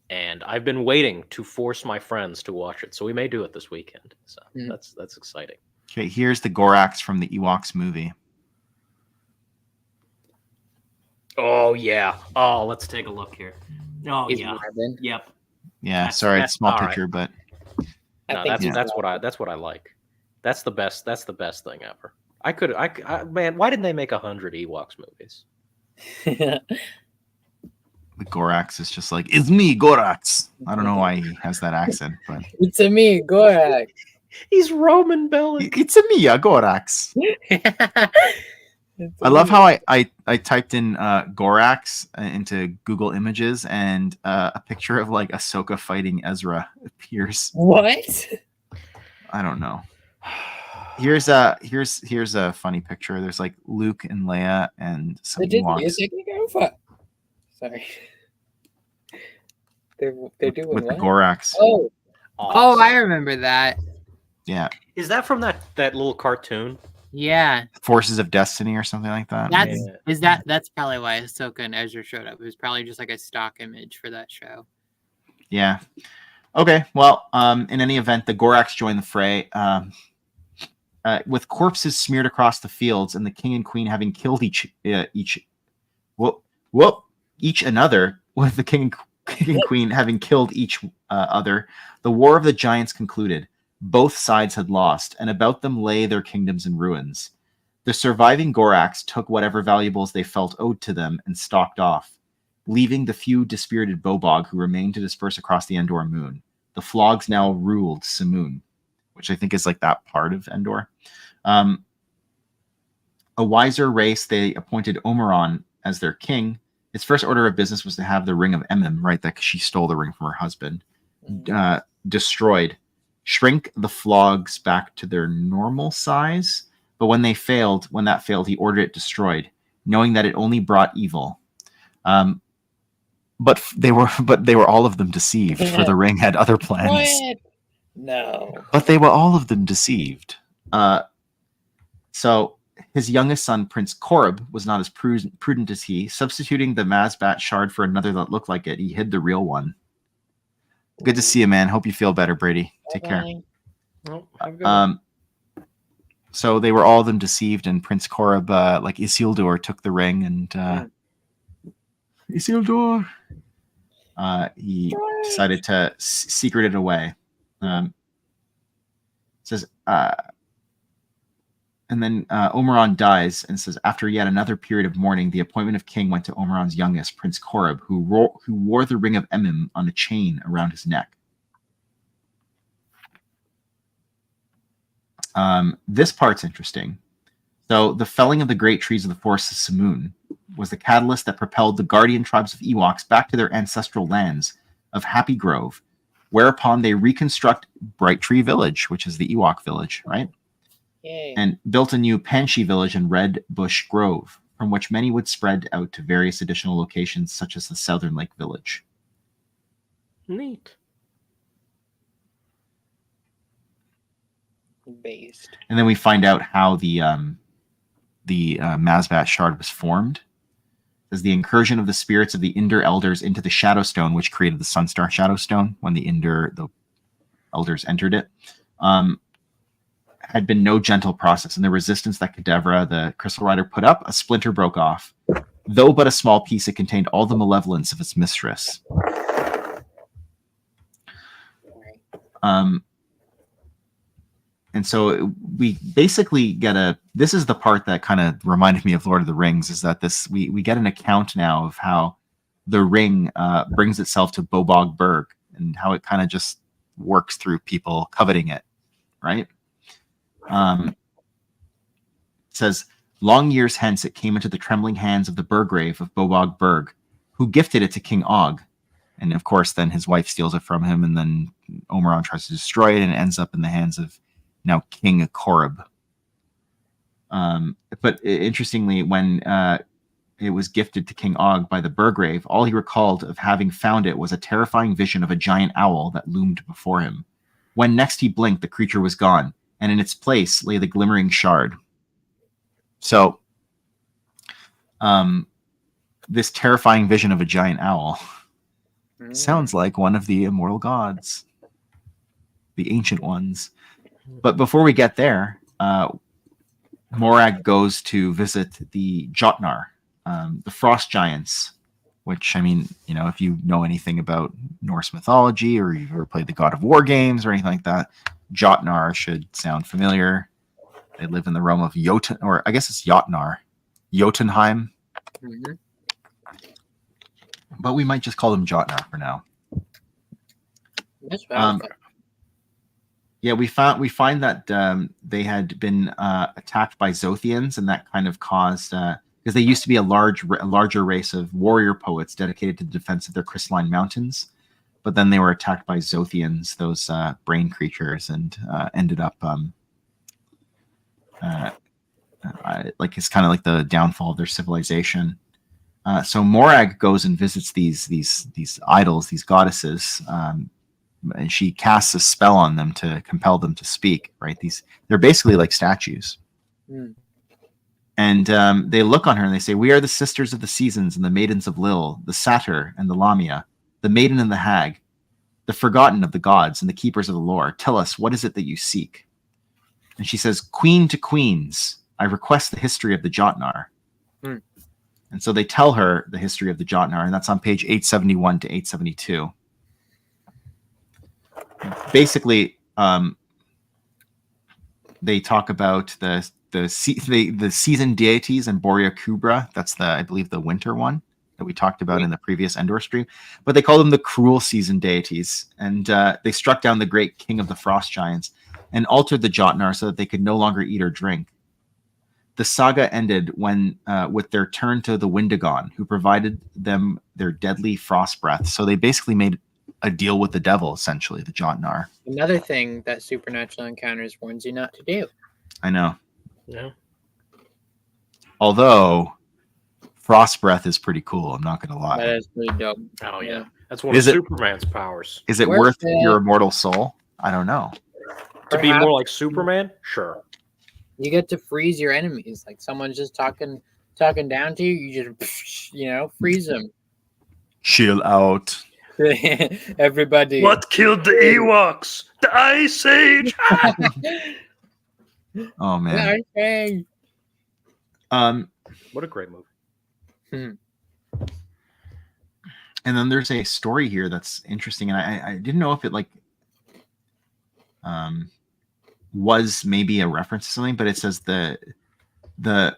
And I've been waiting to force my friends to watch it. So we may do it this weekend. So that's exciting. Okay, here's the Gorax from the Ewoks movie. Oh yeah. Oh, let's take a look here. Oh He's yeah. Marvin. Yep. Yeah, That's- sorry, that's it's a small all right. picture, but No, think that's he's that's what I like. That's the best thing ever. Man, why didn't they make 100 Ewoks movies? the Gorax is just like, it's me, Gorax. I don't know why he has that accent, but It's a me, Gorak. He's Roman Bellic. It's a Mia Gorax. I love how I typed in Gorax into Google Images, and a picture of like Ahsoka fighting Ezra appears. What? I don't know. Here's a funny picture. There's like Luke and Leia and some They did Ewoks music over. Sorry. They're doing with the what? Gorax. Oh, Awesome. I remember that. Yeah, Is that from that little cartoon? Yeah, Forces of Destiny or something like that. that's maybe. that's probably why Ahsoka and Ezra showed up. It was probably just like a stock image for that show. Yeah. Okay. Well, in any event, the Gorax joined the fray. With corpses smeared across the fields, and the king and queen having killed each another, with the king and queen having killed each other, the war of the giants concluded. Both sides had lost, and about them lay their kingdoms in ruins. The surviving Gorax took whatever valuables they felt owed to them and stalked off, leaving the few dispirited Bobog who remained to disperse across the Endor moon. The Flogs now ruled Simoon, which I think is like that part of Endor. A wiser race, they appointed Omeron as their king. His first order of business was to have the Ring of Emim, right, that she stole the ring from her husband, destroyed. Shrink the Flogs back to their normal size, but when that failed, he ordered it destroyed, knowing that it only brought evil. But they were all of them deceived, for the ring had other plans. What? No. But they were all of them deceived. So his youngest son, Prince Korib, was not as prudent as he. Substituting the Mazbat shard for another that looked like it, he hid the real one. Good to see you, man. Hope you feel better, Brady. Take care. So they were all of them deceived, and Prince Korib, like Isildur, took the ring, and Isildur, he decided to secret it away. Says, and then Omeron dies, and says, after yet another period of mourning, the appointment of king went to Omeron's youngest, Prince Korib, who wore the ring of Emim on a chain around his neck. This part's interesting. So the felling of the great trees of the forest of Simoon was the catalyst that propelled the guardian tribes of Ewoks back to their ancestral lands of Happy Grove, whereupon they reconstruct Bright Tree Village, which is the Ewok village, right? Yay. And built a new Panshi village in Red Bush Grove, from which many would spread out to various additional locations, such as the Southern Lake Village. Neat. Based. And then we find out how the Mazbat shard was formed. As the incursion of the spirits of the Inder elders into the Shadowstone, which created the Sunstar Shadowstone when the elders entered it, had been no gentle process, and the resistance that Kadevra, the Crystal Rider, put up, a splinter broke off. Though but a small piece, it contained all the malevolence of its mistress. And so we basically get this is the part that kind of reminded me of Lord of the Rings, is that we get an account now of how the ring brings itself to Bobog Berg, and how it kind of just works through people coveting it, right? It says, long years hence it came into the trembling hands of the Burgrave of Bobog Berg, who gifted it to King Og. And of course, then his wife steals it from him, and then Omeron tries to destroy it, and it ends up in the hands of now King Korib. But interestingly, when it was gifted to King Og by the Burgrave, all he recalled of having found it was a terrifying vision of a giant owl that loomed before him. When next he blinked, the creature was gone, and in its place lay the glimmering shard. So, this terrifying vision of a giant owl sounds like one of the immortal gods, the ancient ones. But before we get there, Morag goes to visit the Jotnar, the frost giants, which, I mean, you know, if you know anything about Norse mythology, or you've ever played the God of War games or anything like that, Jotnar should sound familiar. They live in the realm of Jotun, or I guess it's Jotnar, Jotunheim. Mm-hmm. But we might just call them Jotnar for now. That's what I thought. Yeah, we find that they had been attacked by Zothians, and that kind of caused because they used to be a larger race of warrior poets dedicated to the defense of their crystalline mountains, but then they were attacked by Zothians, those brain creatures, and ended up like it's kind of like the downfall of their civilization. So Morag goes and visits these idols, these goddesses. And she casts a spell on them to compel them to speak. Right? They're basically like statues. Mm. And they look on her and they say, "We are the sisters of the seasons and the maidens of Lil, the satyr and the Lamia, the maiden and the hag, the forgotten of the gods and the keepers of the lore. Tell us, what is it that you seek?" And she says, "Queen to queens, I request the history of the Jotnar." Mm. And so they tell her the history of the Jotnar, and that's on page 871 to 872. Basically, they talk about the season deities and Borea Kubra. That's I believe the winter one that we talked about in the previous Endor stream. But they call them the cruel season deities, and they struck down the great king of the frost giants and altered the Jotnar so that they could no longer eat or drink. The saga ended when with their turn to the Windigon, who provided them their deadly frost breath. So they basically made a deal with the devil, essentially, the Jotnar. Another thing that Supernatural Encounters warns you not to do. I know. Yeah. Although frost breath is pretty cool, I'm not going to lie. That is pretty dope. Oh yeah, that's one Is of it- Superman's powers. Is it Where's worth the- your immortal soul? I don't know. To be Perhaps more like Superman, sure. you get to freeze your enemies. Like someone's just talking down to you, you just freeze them. Chill out. Everybody. What killed the Ewoks? The Ice Age. Oh man. Okay. What a great movie. And then there's a story here that's interesting, and I didn't know if it was maybe a reference to something, but it says the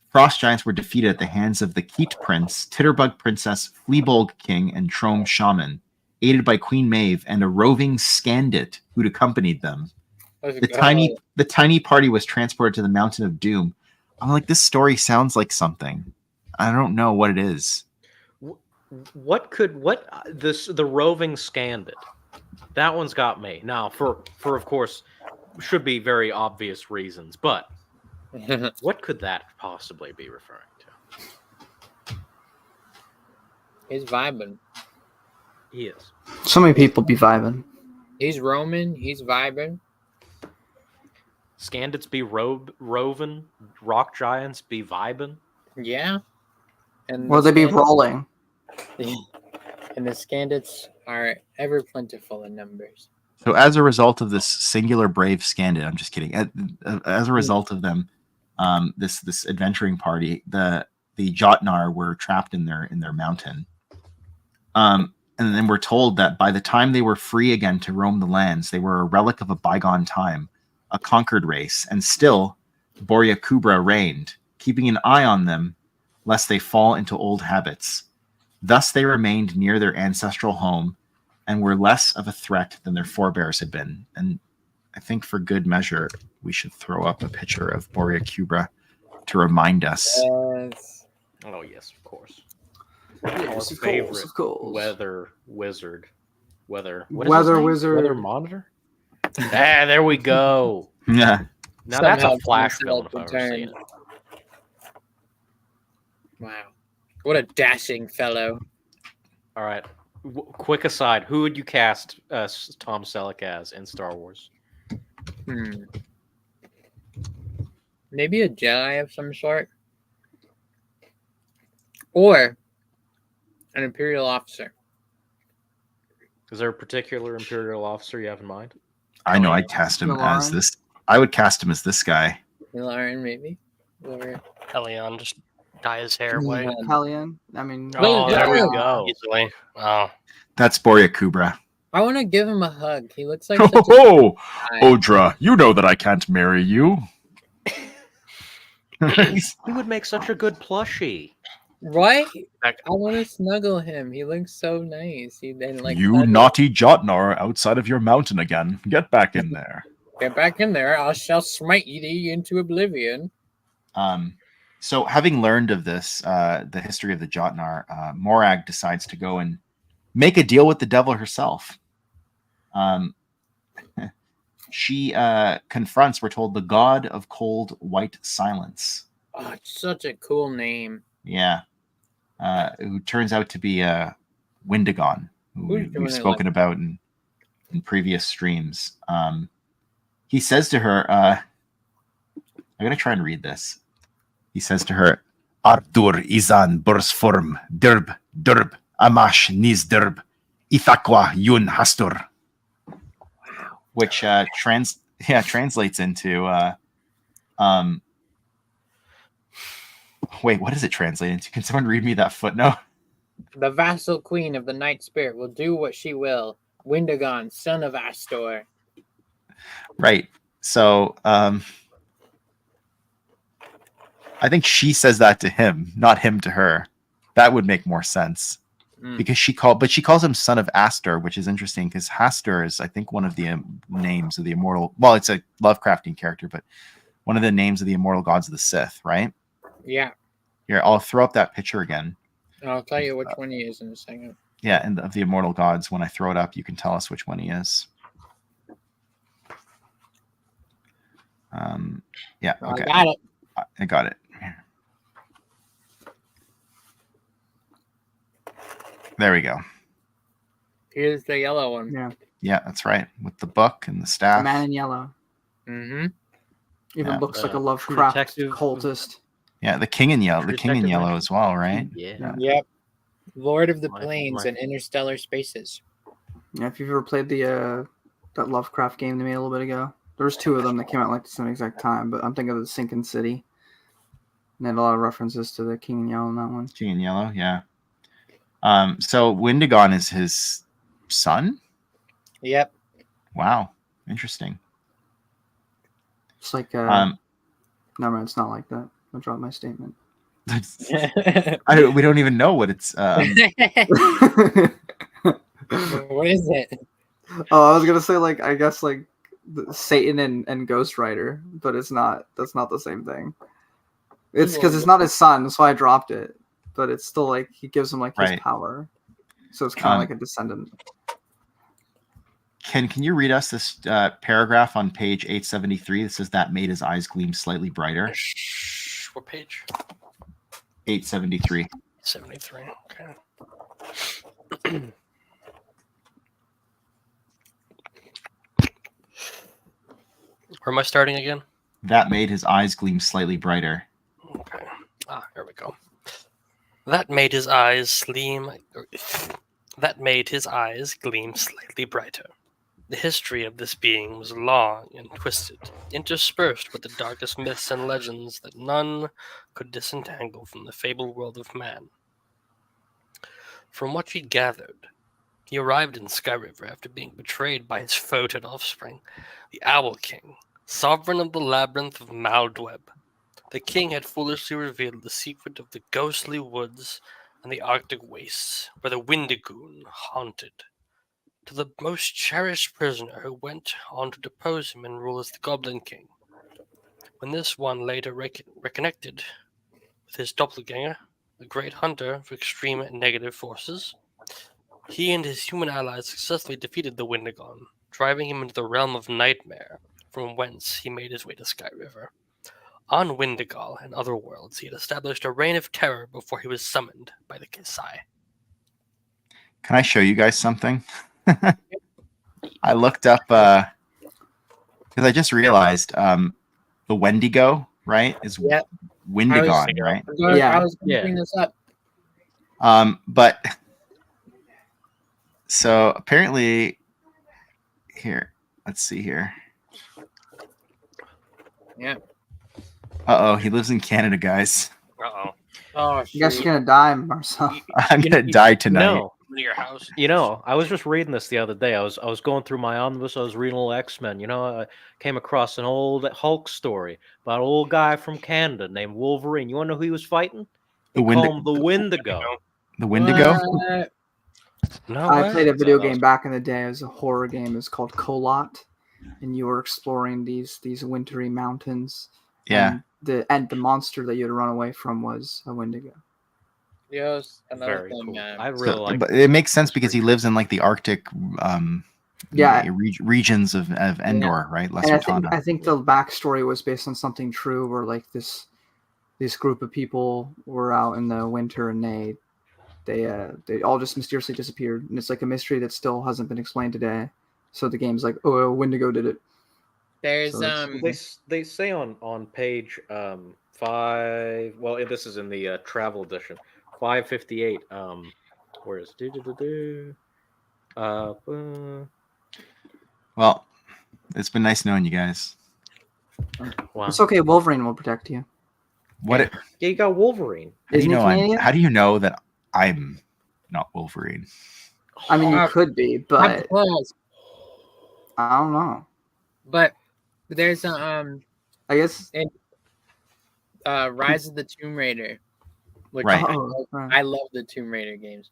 frost giants were defeated at the hands of the Keat Prince, Titterbug Princess, Fleabolg King, and Trome Shaman, aided by Queen Maeve and a roving Scandit who'd accompanied them. The tiny party was transported to the Mountain of Doom. I'm like, this story sounds like something. I don't know what it is. The roving Scandit? That one's got me. Now, for of course, should be very obvious reasons, but what could that possibly be referring to? He's vibing. He is. So many people be vibing. He's roaming. He's vibing. Scandits be roving. Rock giants be vibing. Yeah. And Or the they be Scandits- rolling. And the Scandits are ever plentiful in numbers. So as a result of this singular brave Scandit, I'm just kidding. As a result of them, this adventuring party, the Jotnar were trapped in their mountain. And then we're told that by the time they were free again to roam the lands, they were a relic of a bygone time, a conquered race, and still Borea Kubra reigned, keeping an eye on them lest they fall into old habits. Thus they remained near their ancestral home and were less of a threat than their forebears had been. And I think for good measure, we should throw up a picture of Borea Kubra to remind us. Yes. Oh yes, of course. Yes, Our of favorite course, of course. weather wizard. What is his Weather name? wizard. Weather monitor. There we go. Yeah. Now that's Somehow a flash Marcel film if I ever returned. seen it. Wow. What a dashing fellow. All right. Quick aside: who would you cast Tom Selleck as in Star Wars? Maybe a Jedi of some sort. Or an Imperial officer. Is there a particular Imperial officer you have in mind? I know I'd cast him as Milan? this. I would cast him as this guy. Lauren, maybe. Or Helion, just dye his hair white. Hellion. I mean, Oh, there we yeah. go. Easily. Oh, That's Borea Kubra. I want to give him a hug. He looks like Ho such a ho! guy. Odra, you know that I can't marry you. He would make such a good plushie. Right? Back- I want to snuggle him. He looks so nice. He then like You cuddle. naughty Jotnar outside of your mountain again. Get back in there. Get back in there. I shall smite thee into oblivion. So having learned of this, the history of the Jotnar, Morag decides to go and make a deal with the devil herself. She confronts, we're told, the god of cold white silence. Oh, it's such a cool name. Yeah. Who turns out to be Windigon, who Who's doing we've it spoken like- about in previous streams. He says to her, I'm going to try and read this. He says to her, Artur izan bursform dirb durb amash nis dirb ithakwa yun hastur. Which translates into wait, what does it translate into? Can someone read me that footnote? The vassal queen of the night spirit will do what she will. Windigon, son of Astor. Right. So I think she says that to him, not him to her. That would make more sense. Because she calls him son of Astor, which is interesting because Hastur is, I think, one of the names of the immortal. Well, it's a Lovecraftian character, but one of the names of the immortal gods of the Sith, right? Yeah. Here, I'll throw up that picture again. I'll tell you which one he is in a second. Yeah, and of the immortal gods. When I throw it up, you can tell us which one he is. Yeah. Okay. I got it. I got it. There we go. Here's the yellow one. Yeah. Yeah, that's right. With the book and the The staff. man in yellow. Mm-hmm. Even Yeah. looks like a True Lovecraft Detective. cultist. Yeah, the king in yellow. The king in Detective yellow Ranger. as well, right? Yeah. Yep. Lord of the My- Plains my- and Interstellar Spaces. Yeah, if you've ever played the that Lovecraft game they made a little bit ago, there was two of them that came out like the same exact time. But I'm thinking of the Sinking City. And they had a lot of references to the King in Yellow in that one. King in yellow, yeah. So Windigon is his son? Yep. Wow. Interesting. It's like Um never mind, it's not like that. I'll drop my statement. we don't even know what it's What is it? Oh, I was gonna say like I guess like Satan and Ghost Rider, but it's not. That's not the same thing. It's because it's not his son, that's why I dropped it. But it's still like he gives him like his Right. power, so it's kind of like a descendant. Can you read us this paragraph on page 873 that says that made his eyes gleam slightly brighter? What page? 873. 73. Okay. Where am I starting again? That made his eyes gleam slightly brighter. Okay. Here we go. That made his eyes gleam. That made his eyes gleam slightly brighter. The history of this being was long and twisted, interspersed with the darkest myths and legends that none could disentangle from the fabled world of man. From what he gathered, he arrived in Sky River after being betrayed by his fated offspring, the Owl King, sovereign of the labyrinth of Maldweb. The king had foolishly revealed the secret of the ghostly woods and the Arctic wastes, where the Windigoon haunted, to the most cherished prisoner who went on to depose him and rule as the Goblin King. When this one later reconnected with his doppelganger, the great hunter of extreme negative forces, he and his human allies successfully defeated the Windigon, driving him into the realm of nightmare, from whence he made his way to Sky River. On Windigal and other worlds, he had established a reign of terror before he was summoned by the Kisai. Can I show you guys something? I looked up because I just realized the Wendigo, right, is Yep. Windigon, right? Yeah. I was going to bring this up. But so apparently here, let's see here. Yeah. Uh-oh, he lives in Canada, guys. Uh-oh. Oh, You guys are shoot. gonna die, Marcel. I'm gonna die tonight. No, To your house. I was just reading this the other day. I was going through my omnibus. I was reading old X-Men. I came across an old Hulk story about an old guy from Canada named Wolverine. You want to know who he was fighting? The Call Wendigo. him the Wendigo. The Wendigo. What? No, I what? played a video So- game back in the day. It was a horror game. It was called Kolot, and you were exploring these wintry mountains. Yeah. And the monster that you had to run away from was a Wendigo. Yes, another Very thing. cool. I So, really like. but it makes sense because he lives in like the Arctic Yeah. regions of Endor, right? And Lesser I think Tana. I think the backstory was based on something true, where like this group of people were out in the winter and they all just mysteriously disappeared, and it's like a mystery that still hasn't been explained today. So the game's like, oh, Wendigo did it. There's So it's- Well, they say on page 5. Well, this is in the travel edition, 558. Where is Well, it's been nice knowing you guys. wow. It's okay. Wolverine will protect you. What? Yeah, you got Wolverine. How do Isn't you he know Canadian? how do you know that I'm not Wolverine? I mean, you Uh, could be, Not but close, I don't know. but there's a I guess. Rise of the Tomb Raider, which Right. I love the Tomb Raider games.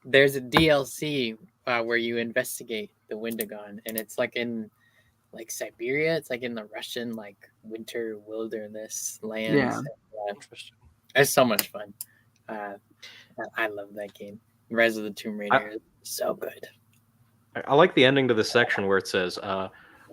There's a DLC where you investigate the Wendigon, and it's like in like Siberia. It's like in the Russian like winter wilderness lands. Yeah. Interesting. It's so much fun. I love that game. Rise of the Tomb Raider is so good. I like the ending to the section where it says,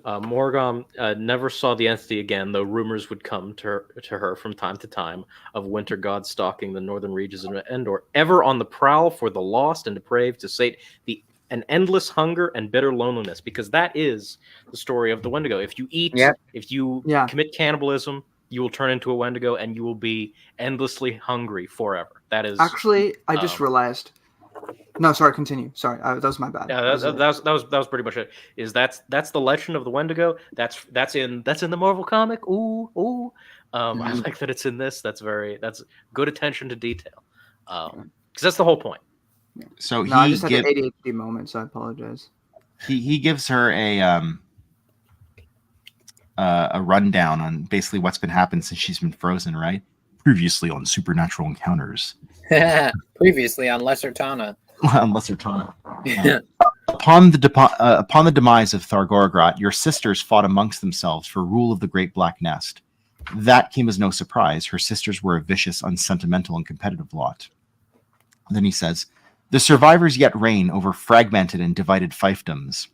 Morgan never saw the entity again, though rumors would come to her from time to time of winter gods stalking the northern regions of Endor, ever on the prowl for the lost and depraved to sate an endless hunger and bitter loneliness, because that is the story of the Wendigo. If you eat, Yep. if you Yeah. commit cannibalism, you will turn into a Wendigo and you will be endlessly hungry forever. That is Actually, I just realized. No, sorry. Continue. Sorry, that was my bad. Yeah, That was it. that was pretty much it. That's the legend of the Wendigo. That's in the Marvel comic. Ooh. I like that it's in this. That's good attention to detail. Because that's the whole point. So No, I he just had an ADHD moment, so I apologize. he gives her a rundown on basically what's been happening since she's been frozen, right? Previously on Supernatural Encounters. Previously on Lesser Tana. On Lesser Tana. Upon the demise of Thargorgrot, your sisters fought amongst themselves for rule of the Great Black Nest. That came as no surprise. Her sisters were a vicious, unsentimental, and competitive lot. Then he says, the survivors yet reign over fragmented and divided fiefdoms.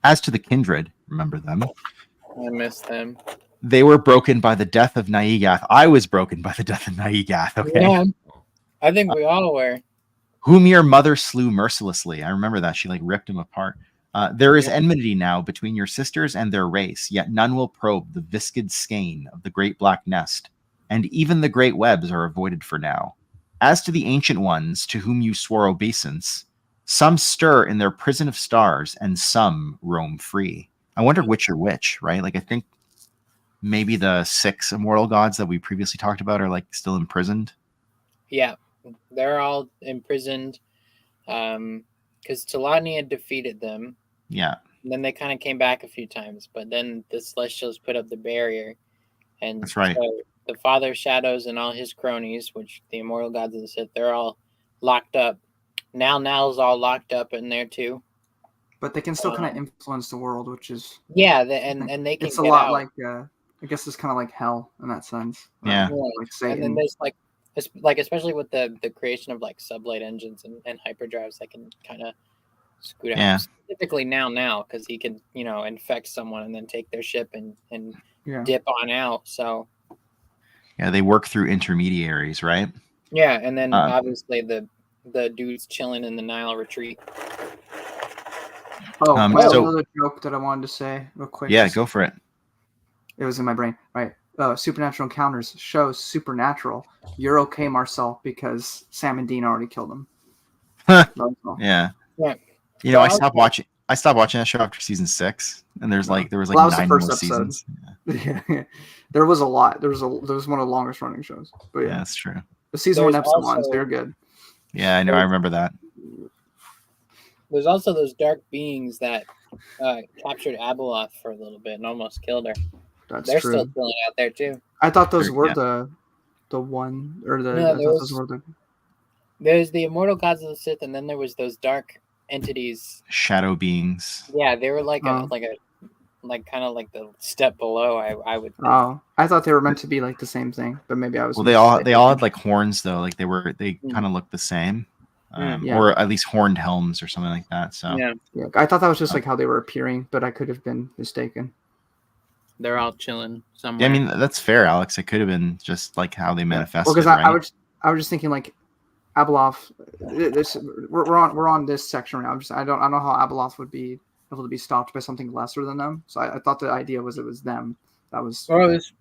As to the kindred, remember them? I miss them. They were broken by the death of Naigath. I was broken by the death of Naigath, okay? Yeah, I think we all were. Whom your mother slew mercilessly. I remember that. She ripped him apart. There is enmity now between your sisters and their race, yet none will probe the viscid skein of the great black nest, and even the great webs are avoided for now. As to the ancient ones to whom you swore obeisance, some stir in their prison of stars, and some roam free. I wonder which are which, right? I think maybe the 6 immortal gods that we previously talked about are still imprisoned. Yeah, they're all imprisoned because Telani had defeated them. Yeah. And then they kind of came back a few times, but then the Celestials put up the barrier. And That's right. So the Father Shadows and all his cronies, which the immortal gods of the Sith, they're all locked up. Nal's all locked up in there too. But they can still kind of influence the world, which is and they can. It's a get lot out. like I guess it's kind of like hell in that sense. Yeah. Like Satan. And then there's especially with the creation of sublight engines and hyperdrives that can kind of scoot out. Yeah. Specifically now because he can infect someone and then take their ship and Yeah. dip on out. So Yeah, they work through intermediaries, right? yeah, and then obviously the dudes chilling in the Nile retreat. Oh, I have so- another joke that I wanted to say real quick. Yeah, go for it. It was in my brain. Right. Supernatural Encounters shows Supernatural. You're okay, Marcel, because Sam and Dean already killed him. That's all. Yeah. Yeah. I stopped watching that show after season 6, and there was Well, that was the 9 more first episode. seasons. Yeah. There was a lot. There was one of the longest running shows. But Yeah, yeah, that's true. the season 1, There's episode 1s, also- they're good. Yeah, I know. I remember that. There's also those dark beings that captured Abeloth for a little bit and almost killed her. That's They're true. still chilling out there too. I thought those Sure, were yeah. the one or the No, those were the there's the immortal gods of the Sith, and then there was those dark entities. Shadow beings. Yeah, they were like Oh. like kind of like the step below. I would. Think. Oh, I thought they were meant to be like the same thing, but maybe I was. Well, mistaken. they all had like horns though. Like they Mm. kind of looked the same, Yeah. or at least horned helms or something like that. So Yeah, Yeah, I thought that was just like how they were appearing, but I could have been mistaken. they're all chilling somewhere. yeah, I mean that's fair, Alex. It could have been just like how they manifested. Well, because right? I was just thinking like Abeloth. We're on this section right now. I don't know how Abeloth would be able to be stopped by something lesser than them. So I thought the idea was it was them. That was. Well, it was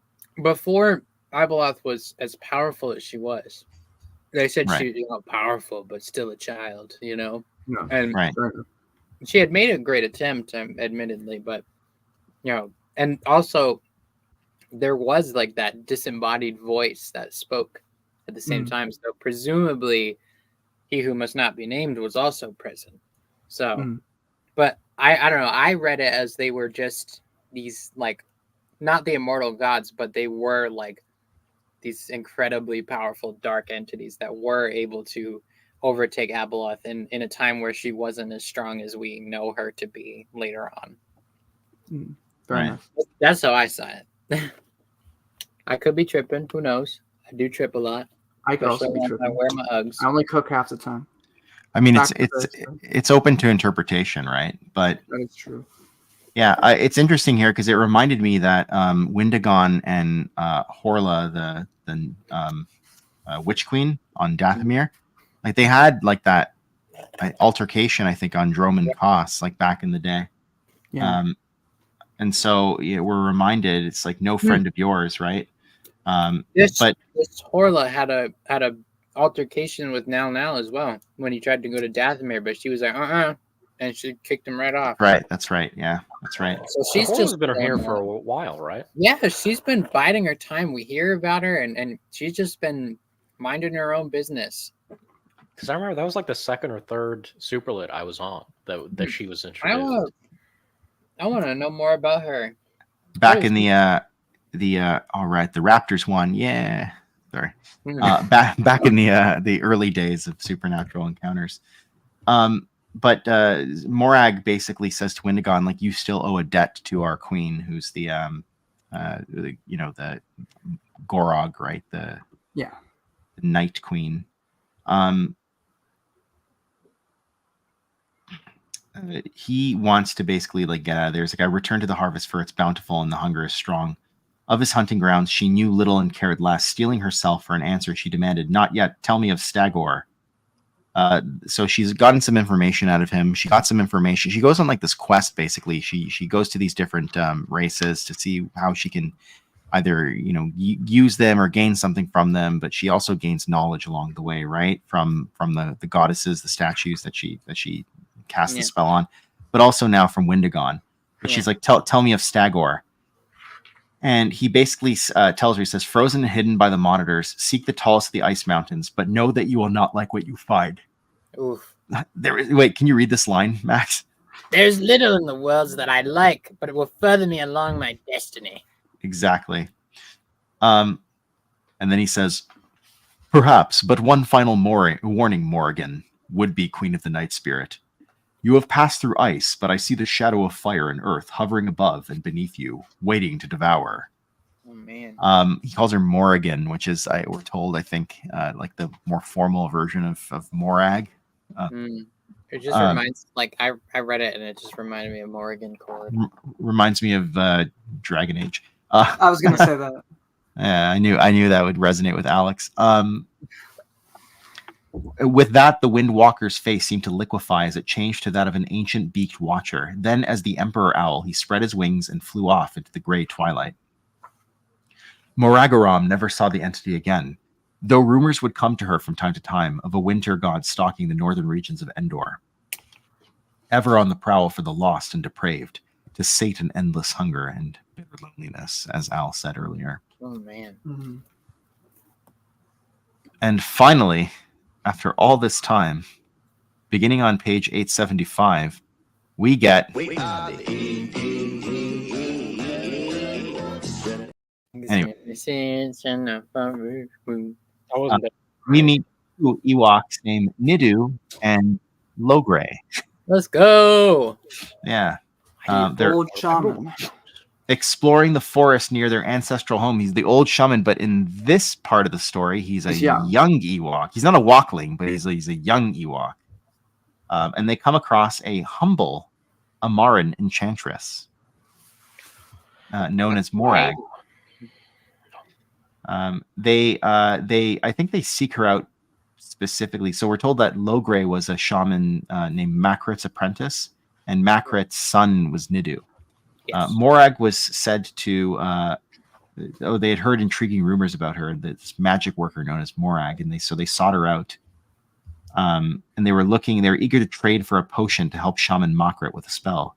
before Ibeloth was as powerful as she was. They said Right. she was not powerful, but still a child, No. And Right. she had made a great attempt, admittedly, but and also there was like that disembodied voice that spoke at the same time. So presumably, he who must not be named was also present. So, but I don't know. I read it as they were just these like not the immortal gods, but they were like these incredibly powerful dark entities that were able to overtake Abeloth in a time where she wasn't as strong as we know her to be later on. Fair enough. That's how I saw it. I could be tripping. Who knows? I do trip a lot. I could also especially be when tripping. I wear my Uggs. I only cook half the time. I mean, Back to it's open to interpretation, right? But That is true. yeah, it's interesting here because it reminded me that Windigon and Horla, the Witch Queen on Dathomir, like they had like that altercation, I think, on Droman Pass, like back in the day. Yeah. And so we're reminded it's like no friend of yours, right? This but Horla had a altercation with Now as well when he tried to go to Dathomir, but she was like, and she kicked him right off. Right, that's right. Yeah, that's right. So she's Horla's just been here for a while, right? Yeah, she's been biding her time. We hear about her, and she's just been minding her own business. Because I remember that was like the second or third Superlit I was on that she was introduced. I want to know more about her. Back in the all right, the Raptors won. Yeah, sorry. Back in the early days of supernatural encounters. But Morag basically says to Windigon, like, you still owe a debt to our queen, who's the Gorog, right? The Night Queen. He wants to basically like get out of there. He's like, I returned to the harvest for it's bountiful and the hunger is strong. Of his hunting grounds, she knew little and cared less. Stealing herself for an answer, she demanded, not yet, tell me of Stagor. So she's gotten some information out of him. She got some information. She goes on like this quest, basically. She goes to these different races to see how she can either, use them or gain something from them. But she also gains knowledge along the way, right? From the goddesses, the statues that she cast the spell on, but also now from Windigon. But she's like, tell me of Stagor. And he basically tells her, he says, frozen and hidden by the monitors, seek the tallest of the ice mountains, but know that you will not like what you find. Oof. Wait, can you read this line, Max? There's little in the worlds that I like, but it will further me along my destiny. Exactly. And then he says, perhaps, but one final warning, Morrigan, would-be Queen of the Night Spirit. You have passed through ice, but I see the shadow of fire and earth hovering above and beneath you, waiting to devour. Oh, man. He calls her Morrigan, which is, we're told, I think, like the more formal version of Morag. It just reminds, like, I read it and it just reminded me of Morrigan Cord. Reminds me of Dragon Age. I was going to say that. Yeah, I knew that would resonate with Alex. With that, the Windwalker's face seemed to liquefy as it changed to that of an ancient beaked watcher. Then, as the Emperor Owl, he spread his wings and flew off into the gray twilight. Moragaram never saw the entity again, though rumors would come to her from time to time of a winter god stalking the northern regions of Endor, ever on the prowl for the lost and depraved, to sate an endless hunger and bitter loneliness, as Al said earlier. Oh, man. Mm-hmm. And finally, after all this time, beginning on page 875, we get Anyway. I wasn't there. We meet two Ewoks named Nidu and Logray. Let's go. Yeah. The They're old shaman. exploring the forest near their ancestral home. He's the old shaman, but in this part of the story, he's a young Ewok. He's not a Walkling, but he's a young Ewok. And they come across a humble Amaran enchantress known as Morag. I think they seek her out specifically. So we're told that Logray was a shaman named Makrit's apprentice, and Makrit's son was Nidu. Yes. Morag was said to they had heard intriguing rumors about her, this magic worker known as Morag, and they sought her out. And they were eager to trade for a potion to help Shaman Makrit with a spell.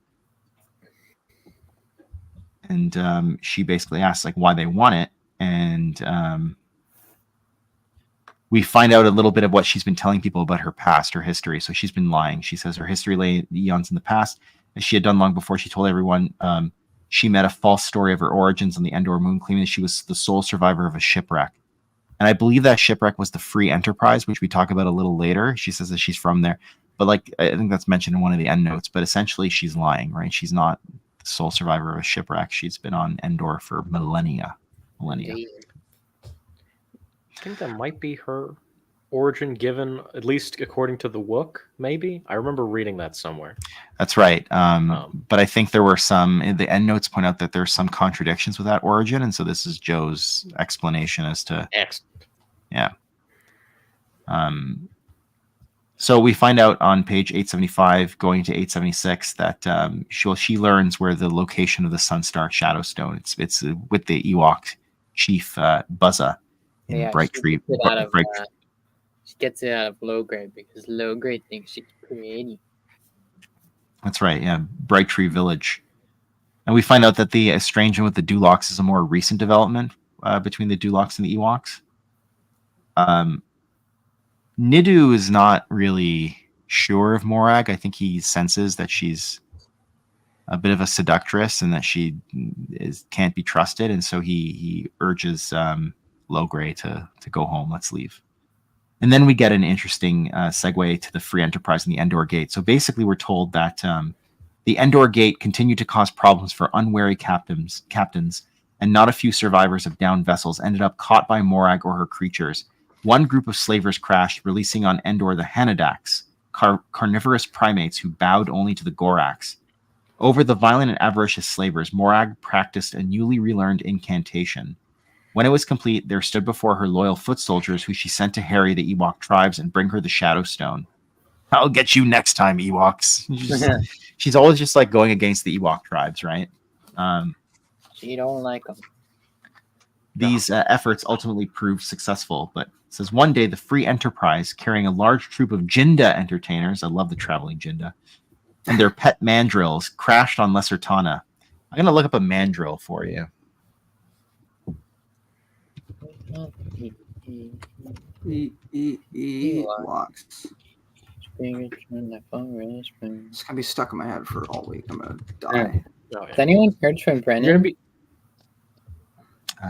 And she basically asked like why they want it, and we find out a little bit of what she's been telling people about her past, her history. So she's been lying. She says her history lay eons in the past, as she had done long before. She told everyone she met a false story of her origins on the Endor moon, claiming that she was the sole survivor of a shipwreck. And I believe that shipwreck was the Free Enterprise, which we talk about a little later. She says that she's from there. But like I think that's mentioned in one of the endnotes. But essentially she's lying, right? She's not the sole survivor of a shipwreck. She's been on Endor for millennia. I think that might be her origin given, at least according to the Wook, maybe? I remember reading that somewhere. That's right. But I think there were the endnotes point out that there's some contradictions with that origin, and so this is Joe's explanation as to... Excellent. Yeah. So we find out on page 875, going to 876, that she learns where the location of the Sunstar Shadowstone. It's with the Ewok chief Buzza in Bright Tree. She gets it out of Logray because Logray thinks she's pretty. That's right, yeah. Bright Tree Village. And we find out that the estrangement with the Duloks is a more recent development between the Duloks and the Ewoks. Nidu is not really sure of Morag. I think he senses that she's a bit of a seductress and that she can't be trusted. And so he urges Logray to go home. Let's leave. And then we get an interesting segue to the Free Enterprise and the Endor Gate. So basically we're told that the Endor Gate continued to cause problems for unwary captains, and not a few survivors of downed vessels ended up caught by Morag or her creatures. One group of slavers crashed, releasing on Endor the Hanadaks, carnivorous primates who bowed only to the Goraks. Over the violent and avaricious slavers, Morag practiced a newly relearned incantation. When it was complete, there stood before her loyal foot soldiers, who she sent to harry the Ewok tribes and bring her the Shadowstone. I'll get you next time, Ewoks. She's always just like going against the Ewok tribes, right? She don't like them. These efforts ultimately proved successful, but it says one day the Free Enterprise, carrying a large troop of Jinda entertainers, I love the traveling Jinda, and their pet mandrills, crashed on Lesser Tana. I'm going to look up a mandrill for you. Ewoks. It's gonna be stuck in my head for all week. I'm gonna die. Oh, yeah. Has anyone heard from Brendan? You're gonna be...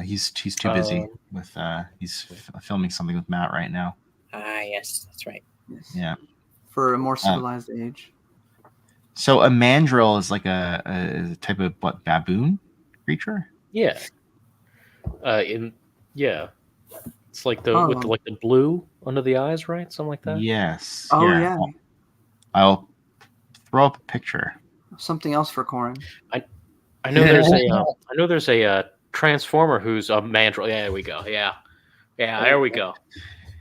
He's too busy with he's filming something with Matt right now. Yes, that's right. Yes. Yeah. For a more civilized age. So a mandrill is like a type of baboon creature? Yeah. It's like with the blue under the eyes, right? Something like that. Yes. Oh yeah. I'll throw up a picture. Something else for Corin. I know there's a transformer who's a mandrill. Yeah, there we go. Yeah, there we go.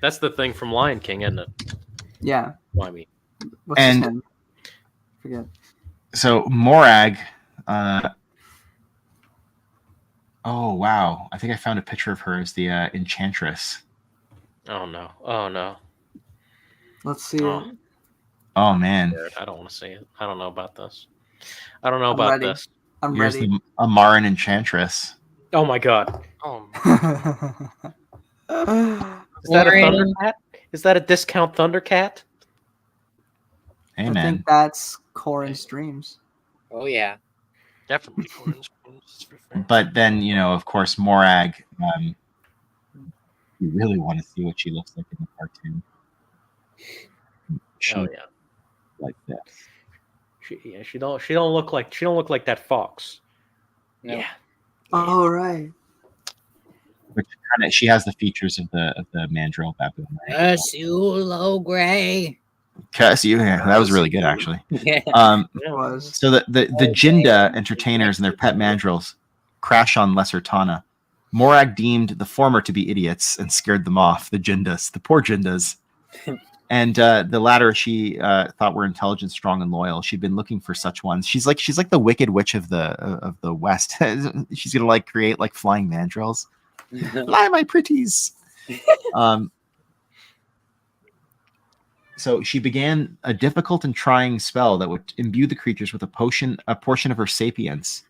That's the thing from Lion King, isn't it? Yeah. Well, I mean, What's his name? Forget. So Morag. Oh wow! I think I found a picture of her as the Enchantress. Oh no! Let's see it. Oh man! I don't want to see it. I don't know about this. I don't know about this. Here's the Amaran Enchantress. Oh my god! Oh. Is that a Thundercat? Is that a discount Thundercat? Hey I man! think that's Corin's dreams. Oh yeah. Definitely foreign screens. For sure. But then, of course, Morag. You really want to see what she looks like in the cartoon. She Oh yeah. like this. She don't look like that fox. No. Yeah. Oh right. Which she has the features of the mandrill baboon. Ursula Grey. Yeah, that was really good actually. Yeah. It was. So the Jinda entertainers and their pet mandrills crash on Lesser Tana. Morag deemed the former to be idiots and scared them off. The Jindas, the poor Jindas, and the latter she thought were intelligent, strong, and loyal. She'd been looking for such ones. She's like the Wicked Witch of the West. She's gonna create flying mandrills. Fly, my pretties. So she began a difficult and trying spell that would imbue the creatures with a portion of her sapience,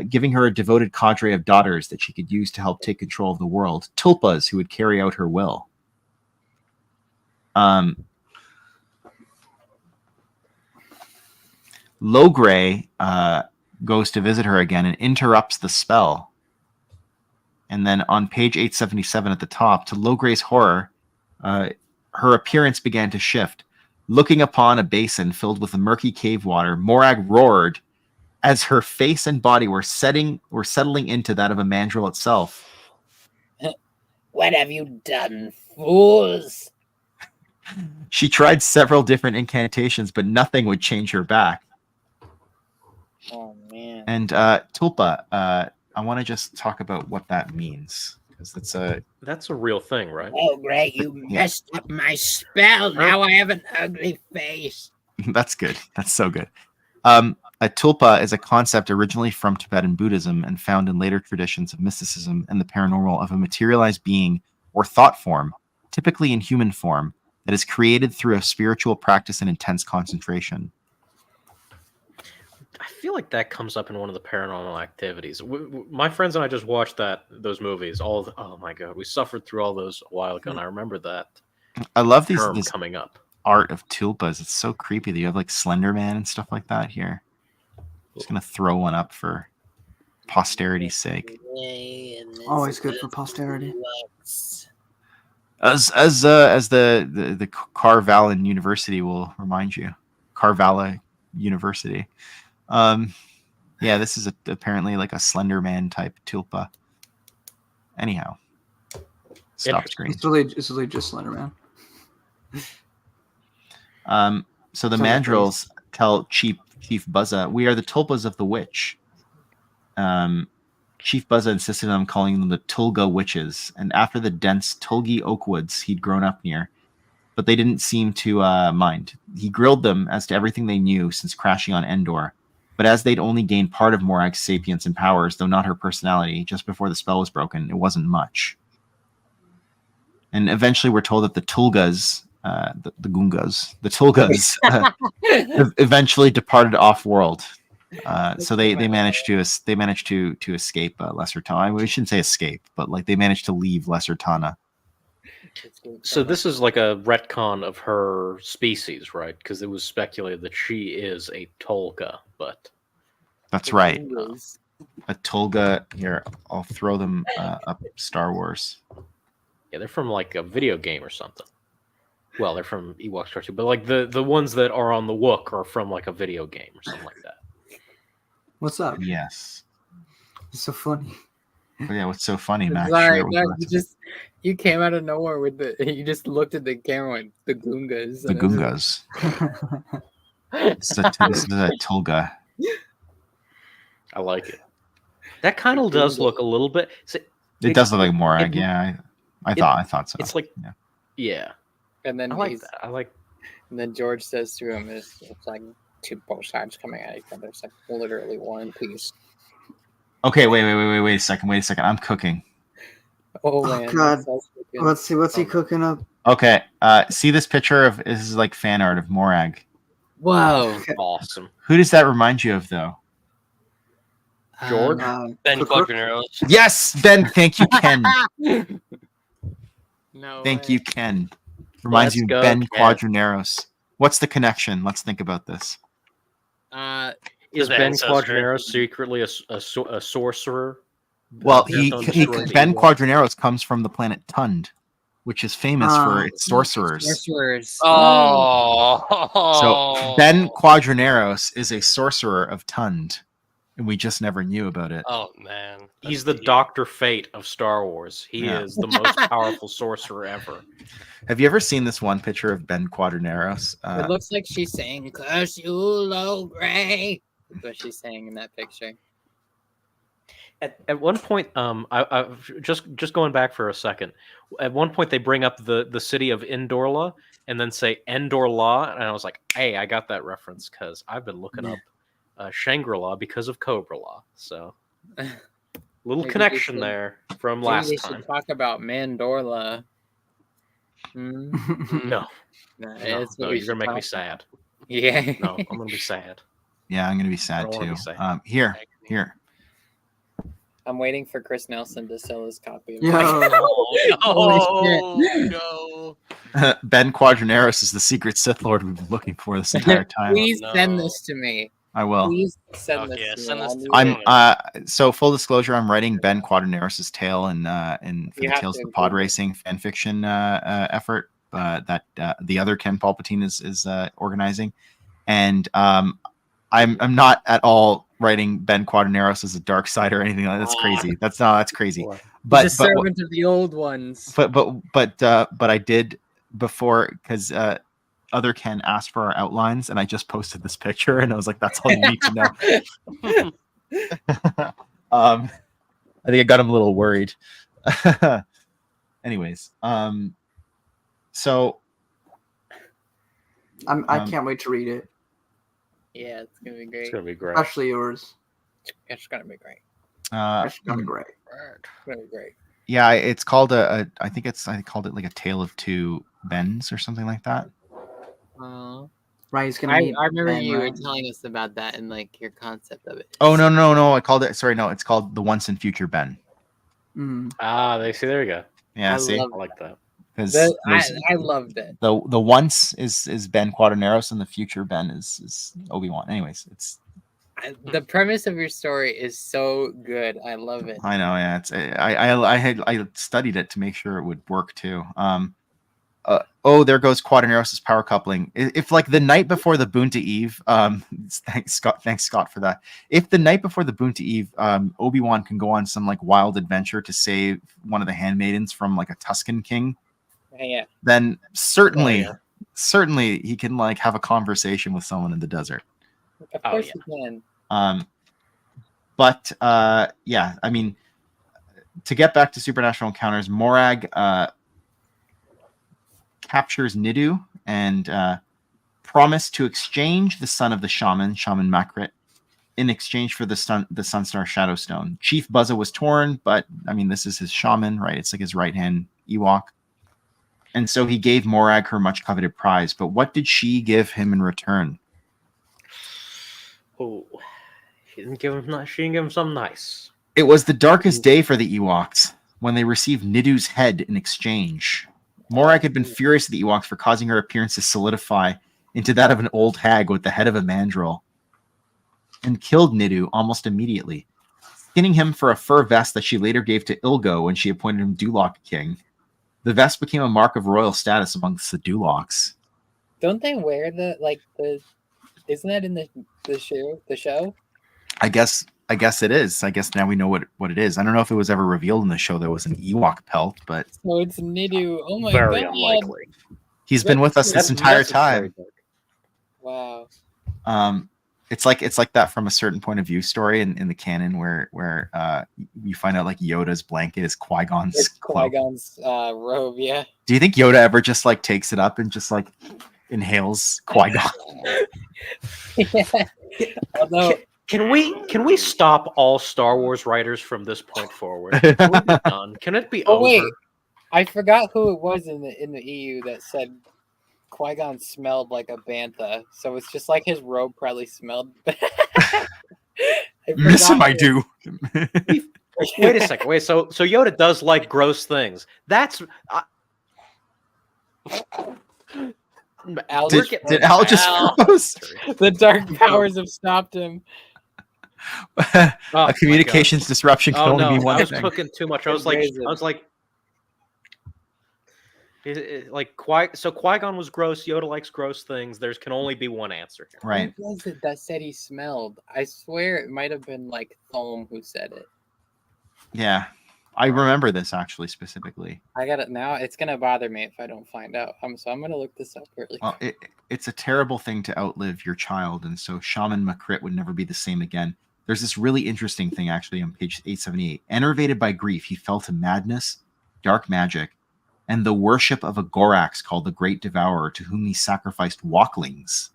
giving her a devoted cadre of daughters that she could use to help take control of the world, tulpas who would carry out her will. Logray goes to visit her again and interrupts the spell. And then on page 877 at the top, to Logray's horror, her appearance began to shift. Looking upon a basin filled with murky cave water, Morag roared as her face and body were settling into that of a mandrill itself. What have you done, fools? She tried several different incantations, but nothing would change her back. Oh man. And Tulpa, I want to just talk about what that means, because That's a real thing, right? Oh great, you messed up my spell. Now I have an ugly face. That's good. That's so good. A tulpa is a concept originally from Tibetan Buddhism and found in later traditions of mysticism and the paranormal of a materialized being or thought form, typically in human form, that is created through a spiritual practice and intense concentration. I feel like that comes up in one of the Paranormal Activities. My friends and I just watched those movies. Oh my god, we suffered through all those a while ago, and I remember that. I love this coming up. Art of tulpas. It's so creepy that you have Slender Man and stuff like that here. Just gonna throw one up for posterity's sake. Always good for posterity. As the Carvalhan University will remind you, Carvalha University. Yeah, this is apparently a Slender Man type tulpa. Anyhow, stop screen. It's really just Slender Man. So the mandrills tell Chief Buzza, "We are the tulpas of the witch." Chief Buzza insisted on calling them the Tulga witches, and after the dense Tulgi oak woods he'd grown up near, but they didn't seem to mind. He grilled them as to everything they knew since crashing on Endor, but as they'd only gained part of Morag's sapience and powers, though not her personality, just before the spell was broken, it wasn't much. And eventually we're told that the Tulgas, the Tulgas, eventually departed off-world. So they managed to escape Lesser Tana. We shouldn't say escape, but they managed to leave Lesser Tana. So this is like a retcon of her species, right? Because it was speculated that she is a Tolga, but that's right. A Tolga. Here, I'll throw them up. Star Wars. Yeah, they're from a video game or something. Well, they're from Ewoks cartoon, but the ones that are on the Wook are from a video game or something like that. What's up? Yes. It's so funny. But yeah, what's so funny, Max? Sorry, you came out of nowhere with you just looked at the camera and the Goongas. The Goongas. This is a Tulga. I like it. That kind of does look a little bit. It does look like Morag. Yeah, I thought so. It's yeah. And then I like that. And then George says to him, "It's like two both sides coming at each other. It's literally one piece." Okay, wait a second. I'm cooking. Oh man! God. Let's see what's he cooking up. Okay, see this picture of this is fan art of Morag. Whoa! Awesome. Who does that remind you of, though? George? Ben Quadraneros. Yes, Ben. Thank you, Ken. No. Thank you, Ken. Reminds you of Ben Quadraneros. What's the connection? Let's think about this. Is The Ben ancestors. Quadraneros secretly a sorcerer? Well, bent on he destroying the Ben Ewoks? Quadraneros comes from the planet Tund, which is famous for its sorcerers. Sorcerers. So Ben Quadraneros is a sorcerer of Tund, and we just never knew about it. Oh man, He's the Dr. Fate of Star Wars. He Yeah. is the most powerful sorcerer ever. Have you ever seen this one picture of Ben Quadraneros? It looks like she's saying "Curse you, low gray." That's what she's saying in that picture. At one point, I just going back for a second. At one point, they bring up the city of Endorla and then say Endorla, and I was like, "Hey, I got that reference because I've been looking up Shangri-La because of Cobra-La." So, little Maybe connection we should- there from Maybe last they time. should talk about Mandorla. No, No, no, it's what no, we you're gonna should make me talk sad. Yeah. No, I'm gonna be sad. Yeah, I'm gonna be I sad don't wanna too. be sad. Here. I'm waiting for Chris Nelson to sell his copy. Of Yo. Holy no. Ben Quadraneros is the secret Sith Lord we've been looking for this entire time. Please send no. this to me. I will. Please send Okay, this to send me. this to I me. need I'm so full disclosure. I'm writing Ben Quadraneros' tale and for You the have Tales to of the Pod include it. Racing fan fiction effort that the other Ken Palpatine is organizing, and I'm not at all writing Ben Quadraneros as a dark side or anything like that. That's crazy. That's crazy. He's a But servant of the old ones. but I did before because other Ken asked for our outlines, and I just posted this picture, and I was like, "That's all you need to know." I think I got him a little worried. Anyways, so I can't wait to read it, Yeah, it's gonna be great. It's gonna be great. especially yours. It's gonna be great. It's gonna be great. It's gonna be great. yeah, it's called I called it like a Tale of Two Bens or something like that. Right, he's gonna I meet remember Ben, you were right? telling us about that and like your concept of it. Oh no! I called it. Sorry, no, it's called The Once and Future Ben. Mhm. There we go. Yeah, I see, love I like that. because I loved it. the once is Ben Quadraneros and the future Ben is Obi-Wan. Anyways, it's The premise of your story is so good. I love it. I know, yeah. It's I studied it to make sure it would work too. There goes Quadraneros' power coupling. If like the night before the Boon to Eve, thanks Scott for that. If the night before the Boon to Eve, Obi-Wan can go on some like wild adventure to save one of the handmaidens from like a Tuscan king, Yeah. then certainly Oh, yeah. he can like have a conversation with someone in the desert. Of Oh, course yeah. you can. But yeah, I mean, to get back to Supernatural Encounters, Morag captures Nidu and promised to exchange the son of the shaman Makrit, in exchange for the Sunstar Shadowstone. Chief Buzza was torn, but I mean, this is his shaman, right? It's like his right-hand Ewok. And so he gave Morag her much coveted prize. But what did she give him in return? Oh, she didn't give him something nice. It was the darkest day for the Ewoks when they received Nidu's head in exchange. Morag had been furious at the Ewoks for causing her appearance to solidify into that of an old hag with the head of a mandrill, and killed Nidu almost immediately, skinning him for a fur vest that she later gave to Ilgo when she appointed him Duloc king. The vest became a mark of royal status amongst the Dulocs. Don't they wear the isn't that in the show? I guess it is. I guess now we know what it is. I don't know if it was ever revealed in the show there was an Ewok pelt, but So it's Nidu. Oh my Very god. unlikely. he's been with us this entire time. Wow. It's like that from a certain point of view story in the canon where you find out like Yoda's blanket is Qui-Gon's It's cloak. Qui-Gon's robe, yeah. Do you think Yoda ever just like takes it up and just like inhales Qui-Gon? Yeah. Although Can we stop all Star Wars writers from this point forward? Can we be done? Can it be over? wait, I forgot who it was in the EU that said Qui-Gon smelled like a bantha, so it's just like his robe probably smelled. Miss him, I do. Wait a second. Wait, so Yoda does like gross things. That's Al Did, just- did Al just Al. froze? The dark powers have stopped him. Oh, my A communications disruption can Oh only no, mean one I was thing. cooking too much. I was Raise it. like, Qui-Gon was gross. Yoda likes gross things. There can only be one answer here. Right. Who was it that said he smelled? I swear it might have been like Thom who said it. Yeah. I remember this actually specifically. I got it now. It's gonna bother me if I don't find out. So I'm gonna look this up really Well, quick. it's a terrible thing to outlive your child, and so Shaman Makrit would never be the same again. There's this really interesting thing actually on page 878. Enervated by grief, he fell to madness, dark magic, and the worship of a Gorax called the Great Devourer, to whom he sacrificed walklings.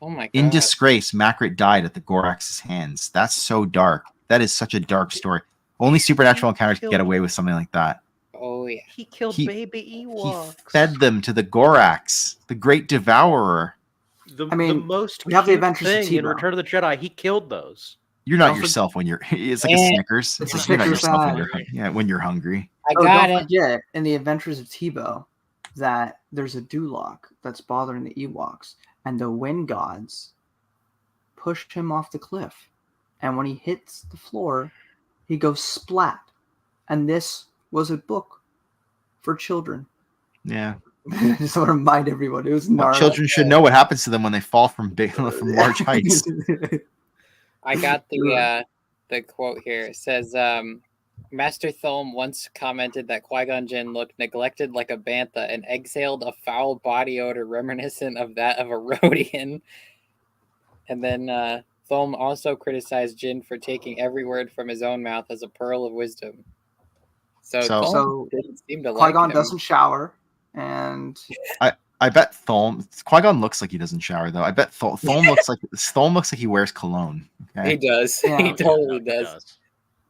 Oh my god. In disgrace, Makrit died at the Gorax's hands. That's so dark. That is such a dark story. Only supernatural encounters can get away with something like that. Oh yeah. He killed baby He Ewoks. fed them to the Gorax, the Great Devourer. The I mean, most we have the cute Adventures of thing in Tebow. Return of the Jedi. He killed those. You're not Don't yourself when you're. It's like a Eh, Snickers. it's a You're not Snickers yourself when bar. when you're hungry. I Oh, got don't it. forget, in the Adventures of Tebow, that there's a Duloc that's bothering the Ewoks, and the wind gods push him off the cliff. And when he hits the floor, he goes splat. And this was a book for children. Yeah. I just want to remind everyone, it was Well, gnarly. children should know what happens to them when they fall from large heights. I got the quote here. It says, Master Thom once commented that Qui-Gon Jinn looked neglected like a bantha and exhaled a foul body odor reminiscent of that of a Rhodian. And then Thom also criticized Jinn for taking every word from his own mouth as a pearl of wisdom. So Thom didn't seem to like Qui-Gon him. doesn't shower, and I bet Qui-Gon looks like he doesn't shower though. I bet Thom looks like he wears cologne. Okay? He does. Yeah. He totally does.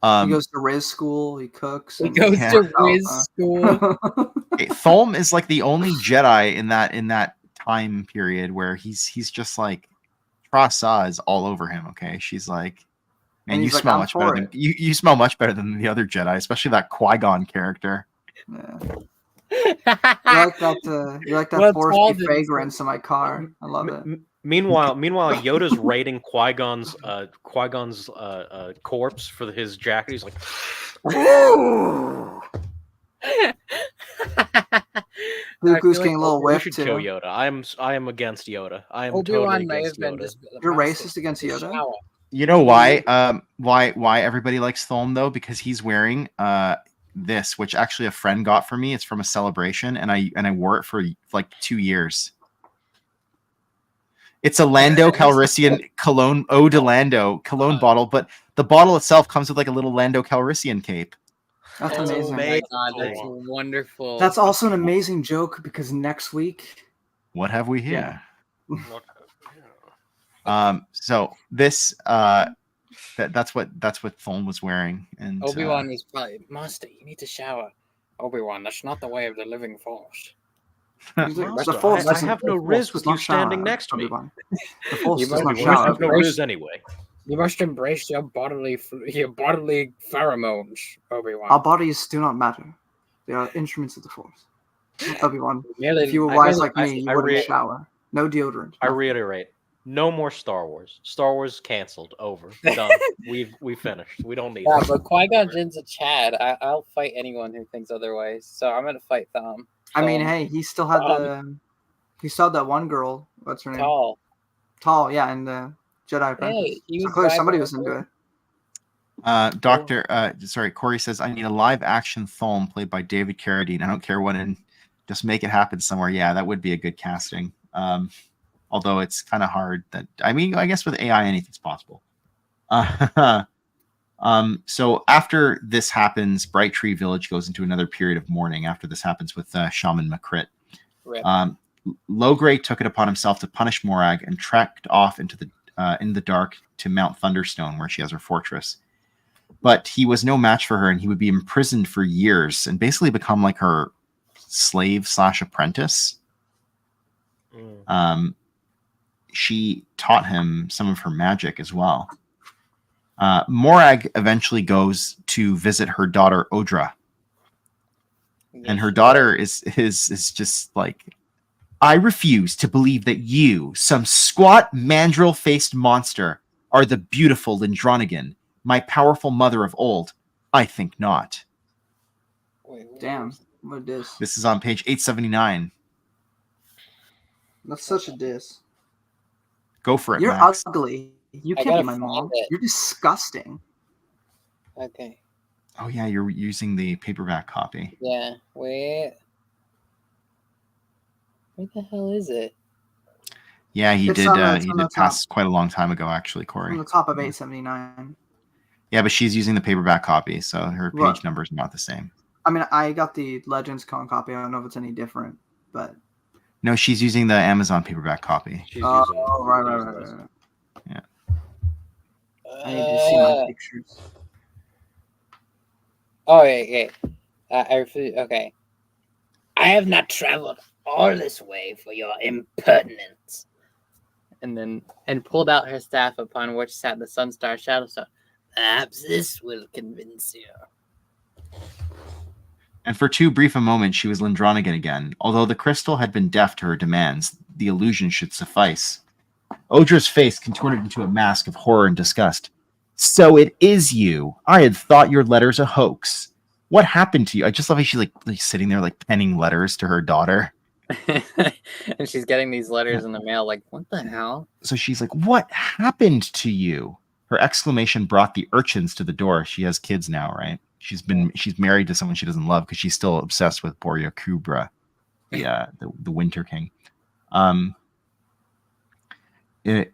he goes to Riz school, he cooks. He and- goes Yeah. to Riz school. Thom is like the only Jedi in that time period where he's just like Trasa is all over him. Okay, she's like, man, And you he's like, smell "I'm much for better than it." you smell much better than the other Jedi, especially that Qui-Gon character. Yeah. You like that What's force all this? fragrance in my car. I love it. Meanwhile, Yoda's raiding Qui-Gon's corpse for his jacket. He's like, Dooku's getting a little we whiff should too. kill Yoda. I am against Yoda. I am Obi-Wan totally may against have been Yoda. just You're master racist against Yoda? shower. You know why? Why everybody likes Thom though? Because he's wearing this, which actually a friend got for me. It's from a celebration, and I wore it for like 2 years. It's a Lando Calrissian cologne, eau de Lando cologne bottle, but the bottle itself comes with like a little Lando Calrissian cape. That's Oh amazing. my god, that's wonderful. That's also an amazing joke because next week, What have we here? Yeah. So this that's what Thom was wearing, and Obi-Wan was probably, Master, you need to shower. Obi-Wan, that's not the way of the living force. He's like, Master, the Force I doesn't- have no the Force Riz does with not you standing shower, next to me. Obi-Wan. The Force You does must not be You shower. have no Riz. Riz anyway. You must embrace your bodily pheromones, Obi-Wan. Our bodies do not matter. They are instruments of the Force. Obi-Wan, Merely- if you were I wise really- like me, you I wouldn't re- shower. No deodorant. I nothing. reiterate, no more Star Wars. Star Wars canceled. Over. Done. we finished. We don't need Yeah, it. but Qui-Gon Jinn's a Chad. I'll fight anyone who thinks otherwise. So I'm gonna fight Thom. I mean, Thom. hey, he still had he saw that one girl. What's her name? Tall. Tall, yeah, in the Jedi Apprentice. he So was clearly somebody driving was a into it. Corey says, I need a live action Thom played by David Carradine. I don't care what, and just make it happen somewhere. Yeah, that would be a good casting. Although it's kind of hard. I guess with AI, anything's possible. So after this happens, Bright Tree Village goes into another period of mourning after this happens with Shaman Makrit. Rip. Logray took it upon himself to punish Morag and trekked off into the in the dark to Mount Thunderstone, where she has her fortress. But he was no match for her, and he would be imprisoned for years and basically become like her slave / apprentice. She taught him some of her magic as well. Morag eventually goes to visit her daughter Odra, and her daughter is just like I refuse to believe that you, some squat mandrill-faced monster, are the beautiful Lindronigan, my powerful mother of old. I think not. Wait, what Damn, was- what a diss. This is on page 879. That's such a diss. Go for it, You're Max. ugly. You I can't be gotta my find mom. it. You're disgusting. Okay. Oh, yeah, you're using the paperback copy. Yeah. Wait. Where the hell is it? Yeah, he It's did. on the- it's He on the did pass quite a long time ago, actually, Corey. On the top of 879. Yeah, but she's using the paperback copy, so her page Right. number is not the same. I mean, I got the Legends Con copy. I don't know if it's any different, but No, she's using the Amazon paperback copy. She's oh, using right. Yeah. I need to see my pictures. Oh, yeah. I refuse. Okay. I have not traveled all this way for your impertinence. And pulled out her staff, upon which sat the Sunstar Shadowstone. Perhaps this will convince you. And for too brief a moment, she was Lindronigan again. Although the crystal had been deaf to her demands, the illusion should suffice. Odra's face contorted into a mask of horror and disgust. So it is you. I had thought your letters a hoax. What happened to you? I just love how she's like sitting there like penning letters to her daughter. And she's getting these letters in the mail, like, what the hell? So she's like, what happened to you? Her exclamation brought the urchins to the door. She has kids now, right? She's married to someone she doesn't love because she's still obsessed with Borya Kubra, the Winter King. It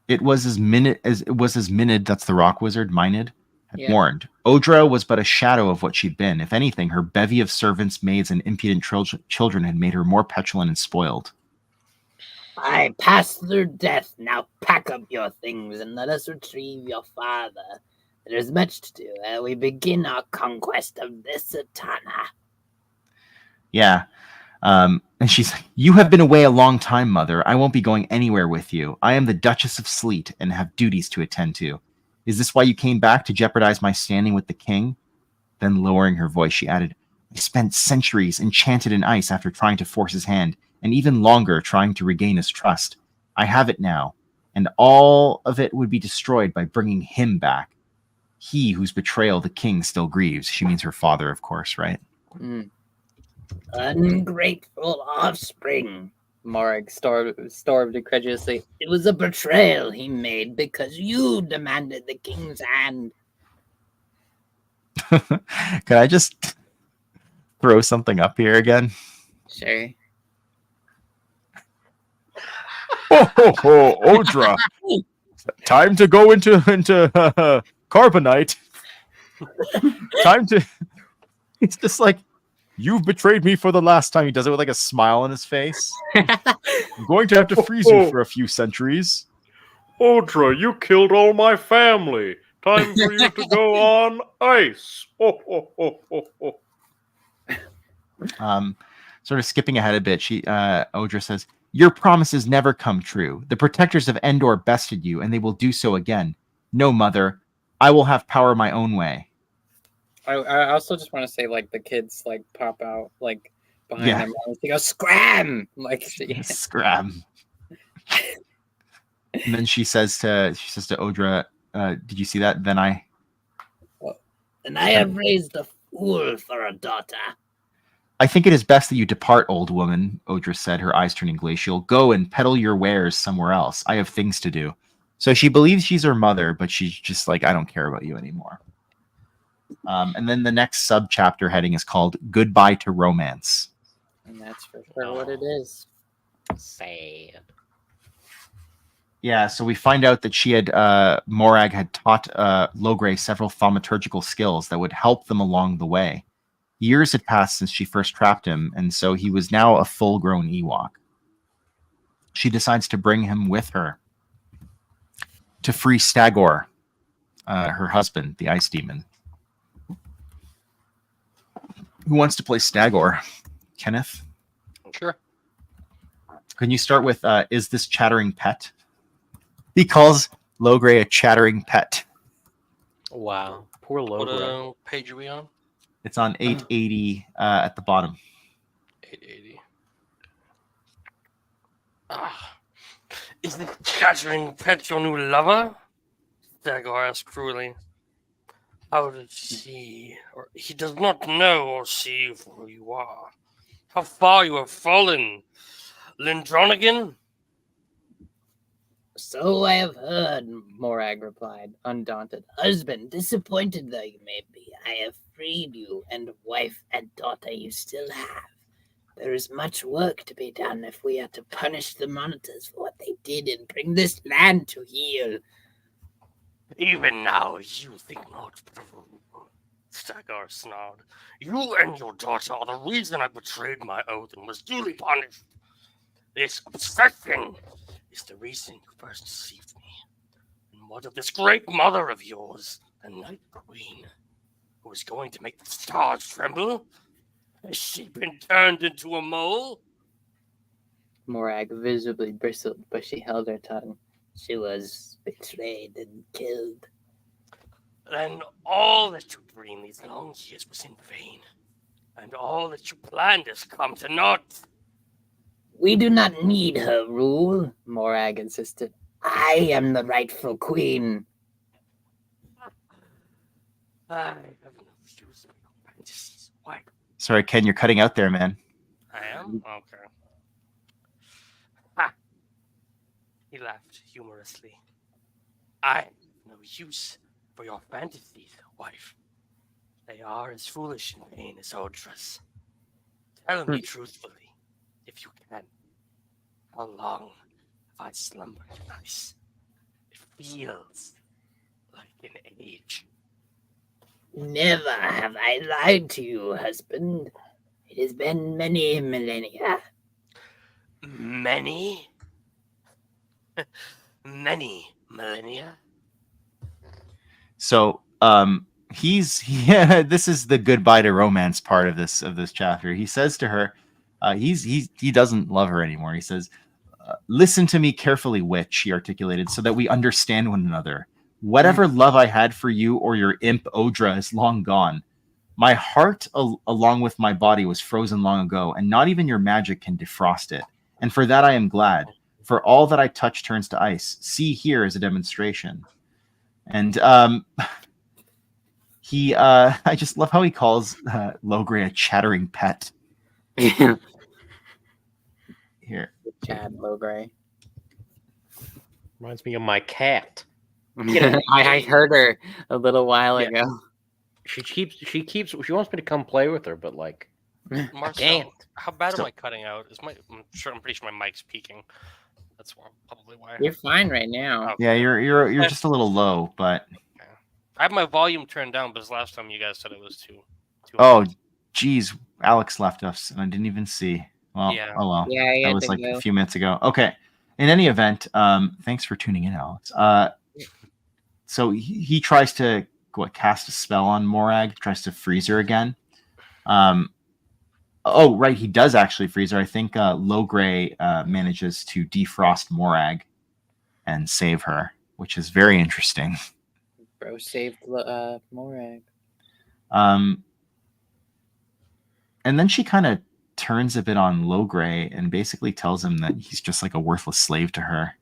was as Minid, that's the rock wizard, Minid, had warned. Odra was but a shadow of what she'd been. If anything, her bevy of servants, maids, and impudent children had made her more petulant and spoiled. I passed through death. Now pack up your things and let us retrieve your father. There is much to do ere we begin our conquest of this Etana. Yeah. And she's like, you have been away a long time, mother. I won't be going anywhere with you. I am the Duchess of Sleet and have duties to attend to. Is this why you came back, to jeopardize my standing with the king? Then lowering her voice, she added, I spent centuries enchanted in ice after trying to force his hand, and even longer trying to regain his trust. I have it now, and all of it would be destroyed by bringing him back. He whose betrayal the king still grieves. She means her father, of course, right? Mm. Ungrateful offspring, Morag stormed incredulously. It was a betrayal he made because you demanded the king's hand. Can I just throw something up here again? Sure. Oh, Odra. Time to go into carbonite. Time to... It's just like, you've betrayed me for the last time. He does it with like a smile on his face. I'm going to have to freeze you for a few centuries. Odra, you killed all my family. Time for you to go on ice. Sort of skipping ahead a bit, Odra says, your promises never come true. The protectors of Endor bested you, and they will do so again. No, mother, I will have power my own way. I also just want to say, like, the kids like pop out like behind them and they go scram, like scram. And then she says to Odra, did you see that? Then I have raised a fool for a daughter. I think it is best that you depart, old woman, Odra said, her eyes turning glacial. Go and peddle your wares somewhere else. I have things to do. So she believes she's her mother, but she's just like, I don't care about you anymore. And then the next sub-chapter heading is called Goodbye to Romance. And that's for sure what it is. Sad. Yeah, so we find out that she had, Morag had taught Logray several thaumaturgical skills that would help them along the way. Years had passed since she first trapped him, and so he was now a full-grown Ewok. She decides to bring him with her to free Stagor, her husband, the Ice Demon. Who wants to play Stagor? Kenneth? Sure. Can you start with, is this chattering pet? He calls Logray a chattering pet. Wow. Poor Logray. What page are we on? It's on 880 at the bottom. 880. Ah, is the chattering pet your new lover? Stagor asked cruelly. How does he, or he does not know or see you for who you are? How far you have fallen, Lindronigan? So I have heard, Morag replied, undaunted. Husband, disappointed though you may be, I have freed you, and wife and daughter you still have. There is much work to be done if we are to punish the monitors for what they did and bring this land to heel. Even now you think not. Stagor snarled. You and your daughter are the reason I betrayed my oath and was duly punished. This obsession is the reason you first deceived me. And what of this great mother of yours, the Night Queen, who is going to make the stars tremble? Has she been turned into a mole? Morag visibly bristled, but she held her tongue. She was betrayed and killed. Then all that you dreamed these long years was in vain, and all that you planned has come to naught. We do not need her rule, Morag insisted. I am the rightful queen. I have no use for your fantasies. Why? Sorry, Ken, you're cutting out there, man. I am? Okay. Ha! He laughed humorously. I have no use for your fantasies, wife. They are as foolish and vain as Odra's. Tell me truthfully, if you can, how long have I slumbered nice? It feels like an age. Never have I lied to you, husband. It has been many millennia. Many? Many millennia? So this is the goodbye to romance part of this chapter. He says to her, he doesn't love her anymore. He says, listen to me carefully, witch, he articulated, so that we understand one another. Whatever love I had for you or your imp Odra is long gone. My heart, along with my body, was frozen long ago, and not even your magic can defrost it. And for that I am glad, for all that I touch turns to ice. See, here is a demonstration. And I just love how he calls Logray a chattering pet. Here. Chad Logray. Reminds me of my cat. I heard her a little while ago. She wants me to come play with her, but like, Marcel, how bad So- am I cutting out? I'm pretty sure my mic's peaking. That's probably why. You're fine right now. Okay. Yeah, you're just a little low, but I have my volume turned down, but last time you guys said it was too oh, high. geez, Alex left us, and I didn't even see. Well, Yeah. oh well. Yeah, That was like a few minutes ago. Okay. In any event, thanks for tuning in, Alex. So he tries to cast a spell on Morag, tries to freeze her again. Oh, right, he does actually freeze her. I think Logray manages to defrost Morag and save her, which is very interesting. Bro saved Morag. And then she kind of turns a bit on Logray and basically tells him that he's just like a worthless slave to her.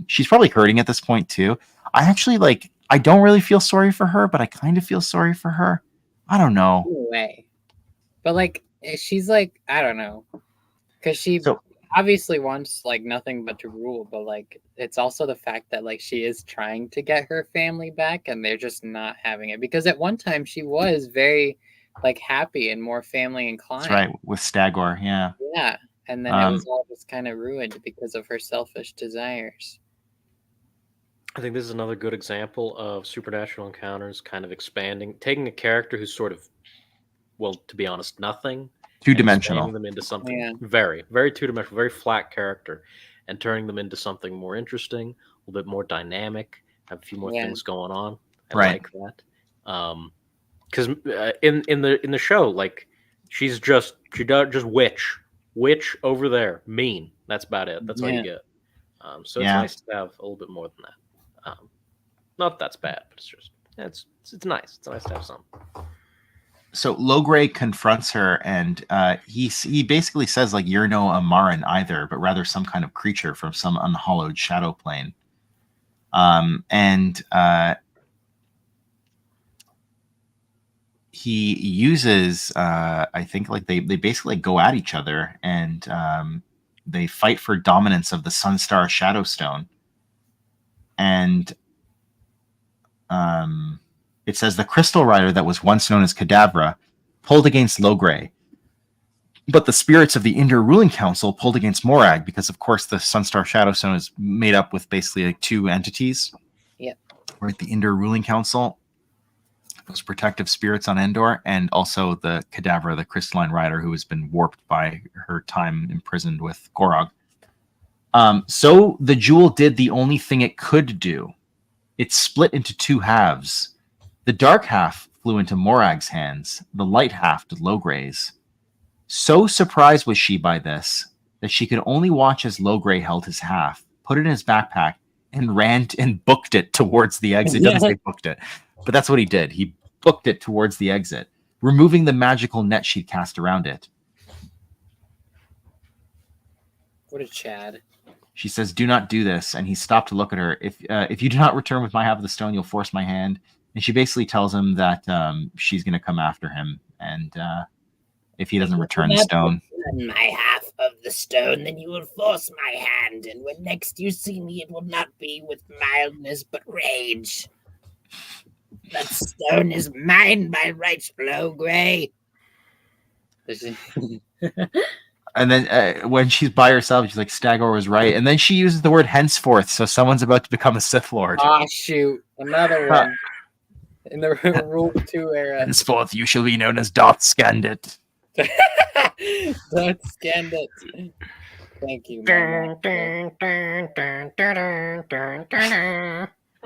She's probably hurting at this point too. I actually I don't really feel sorry for her, but I kind of feel sorry for her. I don't know. No way. But she's I don't know. Because she obviously wants nothing but to rule, but it's also the fact that she is trying to get her family back and they're just not having it. Because at one time she was very happy and more family inclined. That's right, with Stagor, yeah. Yeah. And then it was all just kind of ruined because of her selfish desires. I think this is another good example of supernatural encounters kind of expanding, taking a character who's sort of, well, to be honest, nothing. Two-dimensional. Turning them into something very, very two-dimensional, very flat character, and turning them into something more interesting, a little bit more dynamic, have a few more things going on. I like that. Because in the show, she does just witch over there, mean. That's about it. That's all you get. So it's nice to have a little bit more than that. Not that that's bad, but it's just it's nice. It's nice to have some. So Logray confronts her, and he basically says, like, you're no Amaran either, but rather some kind of creature from some unhallowed shadow plane. And he uses, I think, like they basically go at each other, and they fight for dominance of the Sunstar Shadowstone. And it says the Crystal Rider that was once known as Cadavra pulled against Logray, but the spirits of the Indra ruling council pulled against Morag because, of course, the Sunstar Shadowstone is made up with basically like two entities. Yep. Right, the Indra ruling council, those protective spirits on Endor, and also the Cadavra, the crystalline rider who has been warped by her time imprisoned with Gorog. So the jewel did the only thing it could do. It split into two halves. The dark half flew into Morag's hands, the light half to Logray's. So surprised was she by this that she could only watch as Logray held his half, put it in his backpack, and ran and booked it towards the exit. It doesn't say booked it, but that's what he did. He booked it towards the exit, removing the magical net she'd cast around it. What a Chad. She says, "Do not do this," and he stopped to look at her. If you do not return with my half of the stone, you'll force my hand. And she basically tells him that she's going to come after him, and if he doesn't return the stone, my half of the stone, then you will force my hand, and when next you see me, it will not be with mildness but rage. That stone is mine by right, Logray. and then when she's by herself, she's like, "Stagor was right," and then she uses the word "henceforth," so someo's about to become a Sith Lord. Ah, shoot! Another one in the Rule 2 era. Henceforth, you shall be known as Darth Scandit. Don't scan it. Thank you.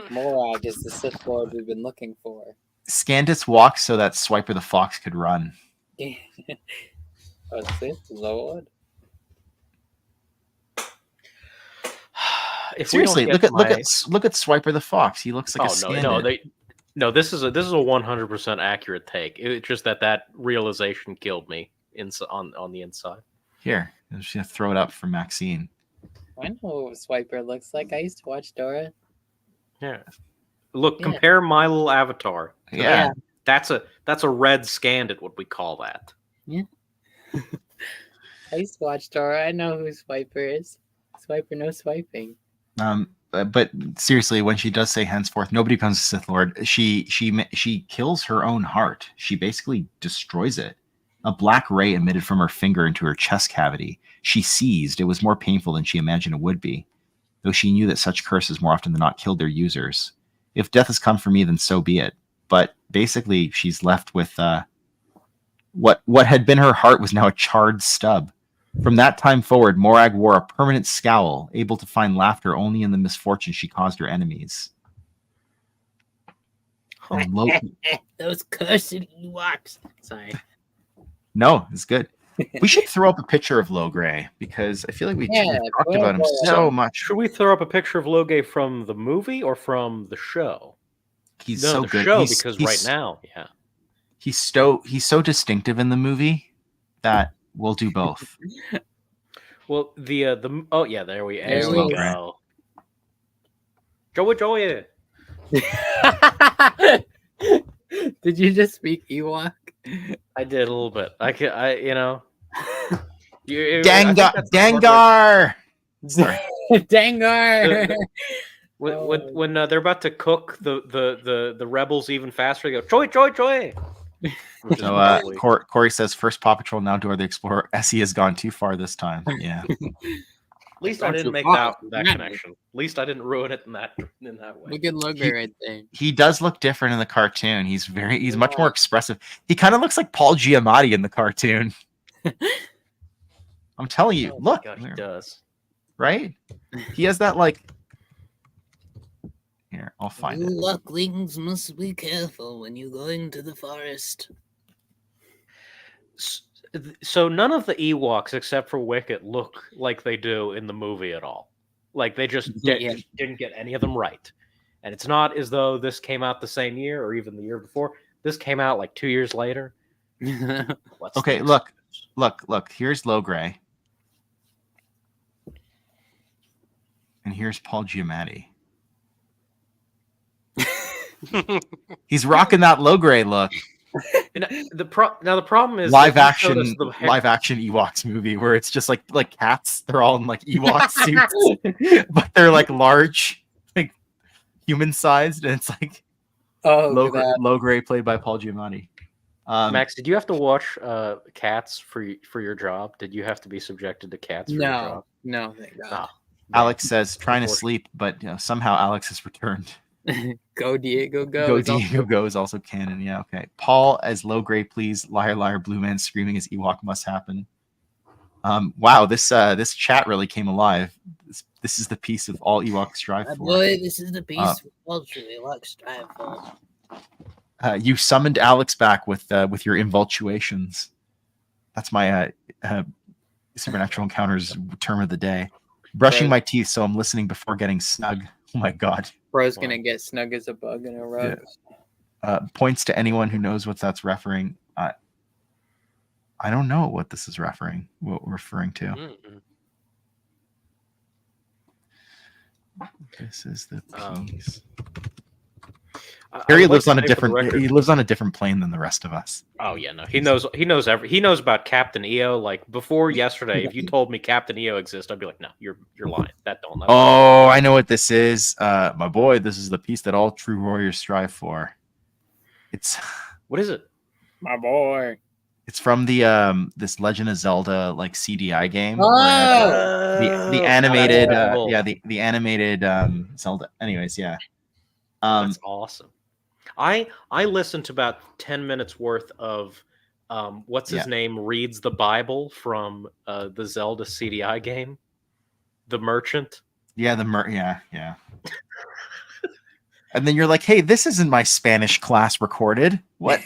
Morag is the Sith Lord we've been looking for. Scandit's walked so that Swiper the Fox could run. Oh, Sith Lord. Seriously, look at Swiper the Fox. He looks like a Scandit. This is a 100% accurate take. It's just that realization killed me on the inside. Here, I'm just gonna throw it up for Maxine. I know what Swiper looks like. I used to watch Dora. Yeah. Look, compare my little avatar. Yeah. That's a red Scandit, what we call that. Yeah. I used to watch Dora. I know who Swiper is. Swiper no swiping. But seriously, when she does say henceforth, nobody becomes a Sith Lord. She kills her own heart. She basically destroys it. A black ray emitted from her finger into her chest cavity. She seized. It was more painful than she imagined it would be, though she knew that such curses more often than not killed their users. If death has come for me, then so be it. But basically, she's left with what had been her heart was now a charred stub. From that time forward, Morag wore a permanent scowl, able to find laughter only in the misfortune she caused her enemies. Those cursed Ewoks. Sorry. No, it's good. We should throw up a picture of Logray because I feel like we talked about him so much. Should we throw up a picture of Logray from the movie or from the show? He's so good. Because right now, yeah, he's so distinctive in the movie that we'll do both. Well, there we go. Joey. Did you just speak Ewok? I did a little bit. Dangar. Sorry. Dangar. When they're about to cook the rebels even faster, they go Joy. So Corey says first Paw Patrol, now Dora the Explorer. Essie has gone too far this time. Yeah. At least I didn't make that connection. At least I didn't ruin it in that way. Look at Logan right there. He does look different in the cartoon. He's much more expressive. He kind of looks like Paul Giamatti in the cartoon. I'm telling you, look. Gosh, he does. Right? He has that like. Here, I'll find it. Lucklings must be careful when you go into the forest. So none of the Ewoks, except for Wicket, look like they do in the movie at all. Like they just didn't get any of them right. And it's not as though this came out the same year or even the year before. This came out like 2 years later. What's Okay, next? look. Here's Logray. And here's Paul Giamatti. He's rocking that Logray look. The problem is Live that you showed us action Ewoks movie where it's just like cats. They're all in like Ewok suits, but they're like large, like human sized, and it's like Logray played by Paul Giamatti. Max, did you have to watch Cats for your job? Did you have to be subjected to Cats for your job? No, thank God. Alex says trying to sleep, but somehow Alex has returned. Go Diego, go! Go Diego, go is also canon. Yeah, okay. Paul as Logray, please. Liar, liar, blue man screaming as Ewok must happen. Wow, this chat really came alive. This is the piece of all Ewoks strive for. Boy, this is the piece of all truly Ewoks strive for. You summoned Alex back with your invultuations. That's my Supernatural Encounters term of the day. Brushing my teeth, so I'm listening before getting snug. Oh my god. Bro's gonna get snug as a bug in a rug. Yeah. Points to anyone who knows what that's referring. I don't know what this is referring to. Mm-mm. This is the piece. Harry lives on a different. He lives on a different plane than the rest of us. Oh yeah, no, he knows. He knows about Captain EO. Like before yesterday, if you told me Captain EO exists, I'd be like, no, you're lying. That don't. Oh, I know what this is, my boy. This is the piece that all true warriors strive for. What is it, my boy? It's from the this Legend of Zelda like CDI game. The animated, the animated Zelda. Anyways, yeah. That's awesome. I listened to about 10 minutes worth of what's his name reads the Bible from the Zelda CDI game, The Merchant. Yeah, yeah. And then you're like, hey, this isn't my Spanish class recorded. What?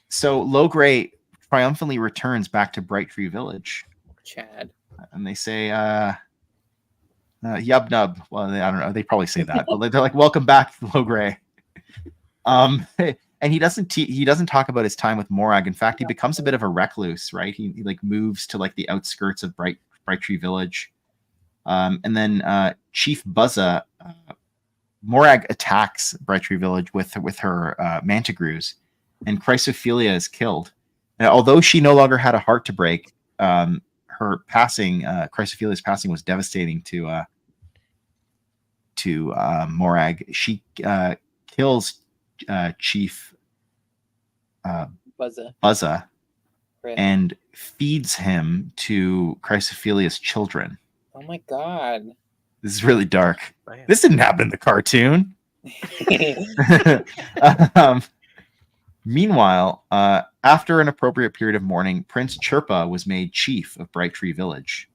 So Logray triumphantly returns back to Bright Tree Village. Chad. And they say, yub nub. Well, I don't know. They probably say that, but they're like, "Welcome back, Logray." And he doesn't talk about his time with Morag. In fact, he becomes a bit of a recluse, right? He like moves to like the outskirts of Bright Tree Village, and then Chief Buzza, Morag attacks Bright Tree Village with her Mantagrues, and Chrysophilia is killed. Now, although she no longer had a heart to break, her passing, Chrysophilia's passing, was devastating to Morag. She kills Chief Buzza and feeds him to Chrysophilia's children. Oh my god. This is really dark. Man. This didn't happen in the cartoon. Meanwhile, after an appropriate period of mourning, Prince Chirpa was made chief of Bright Tree Village.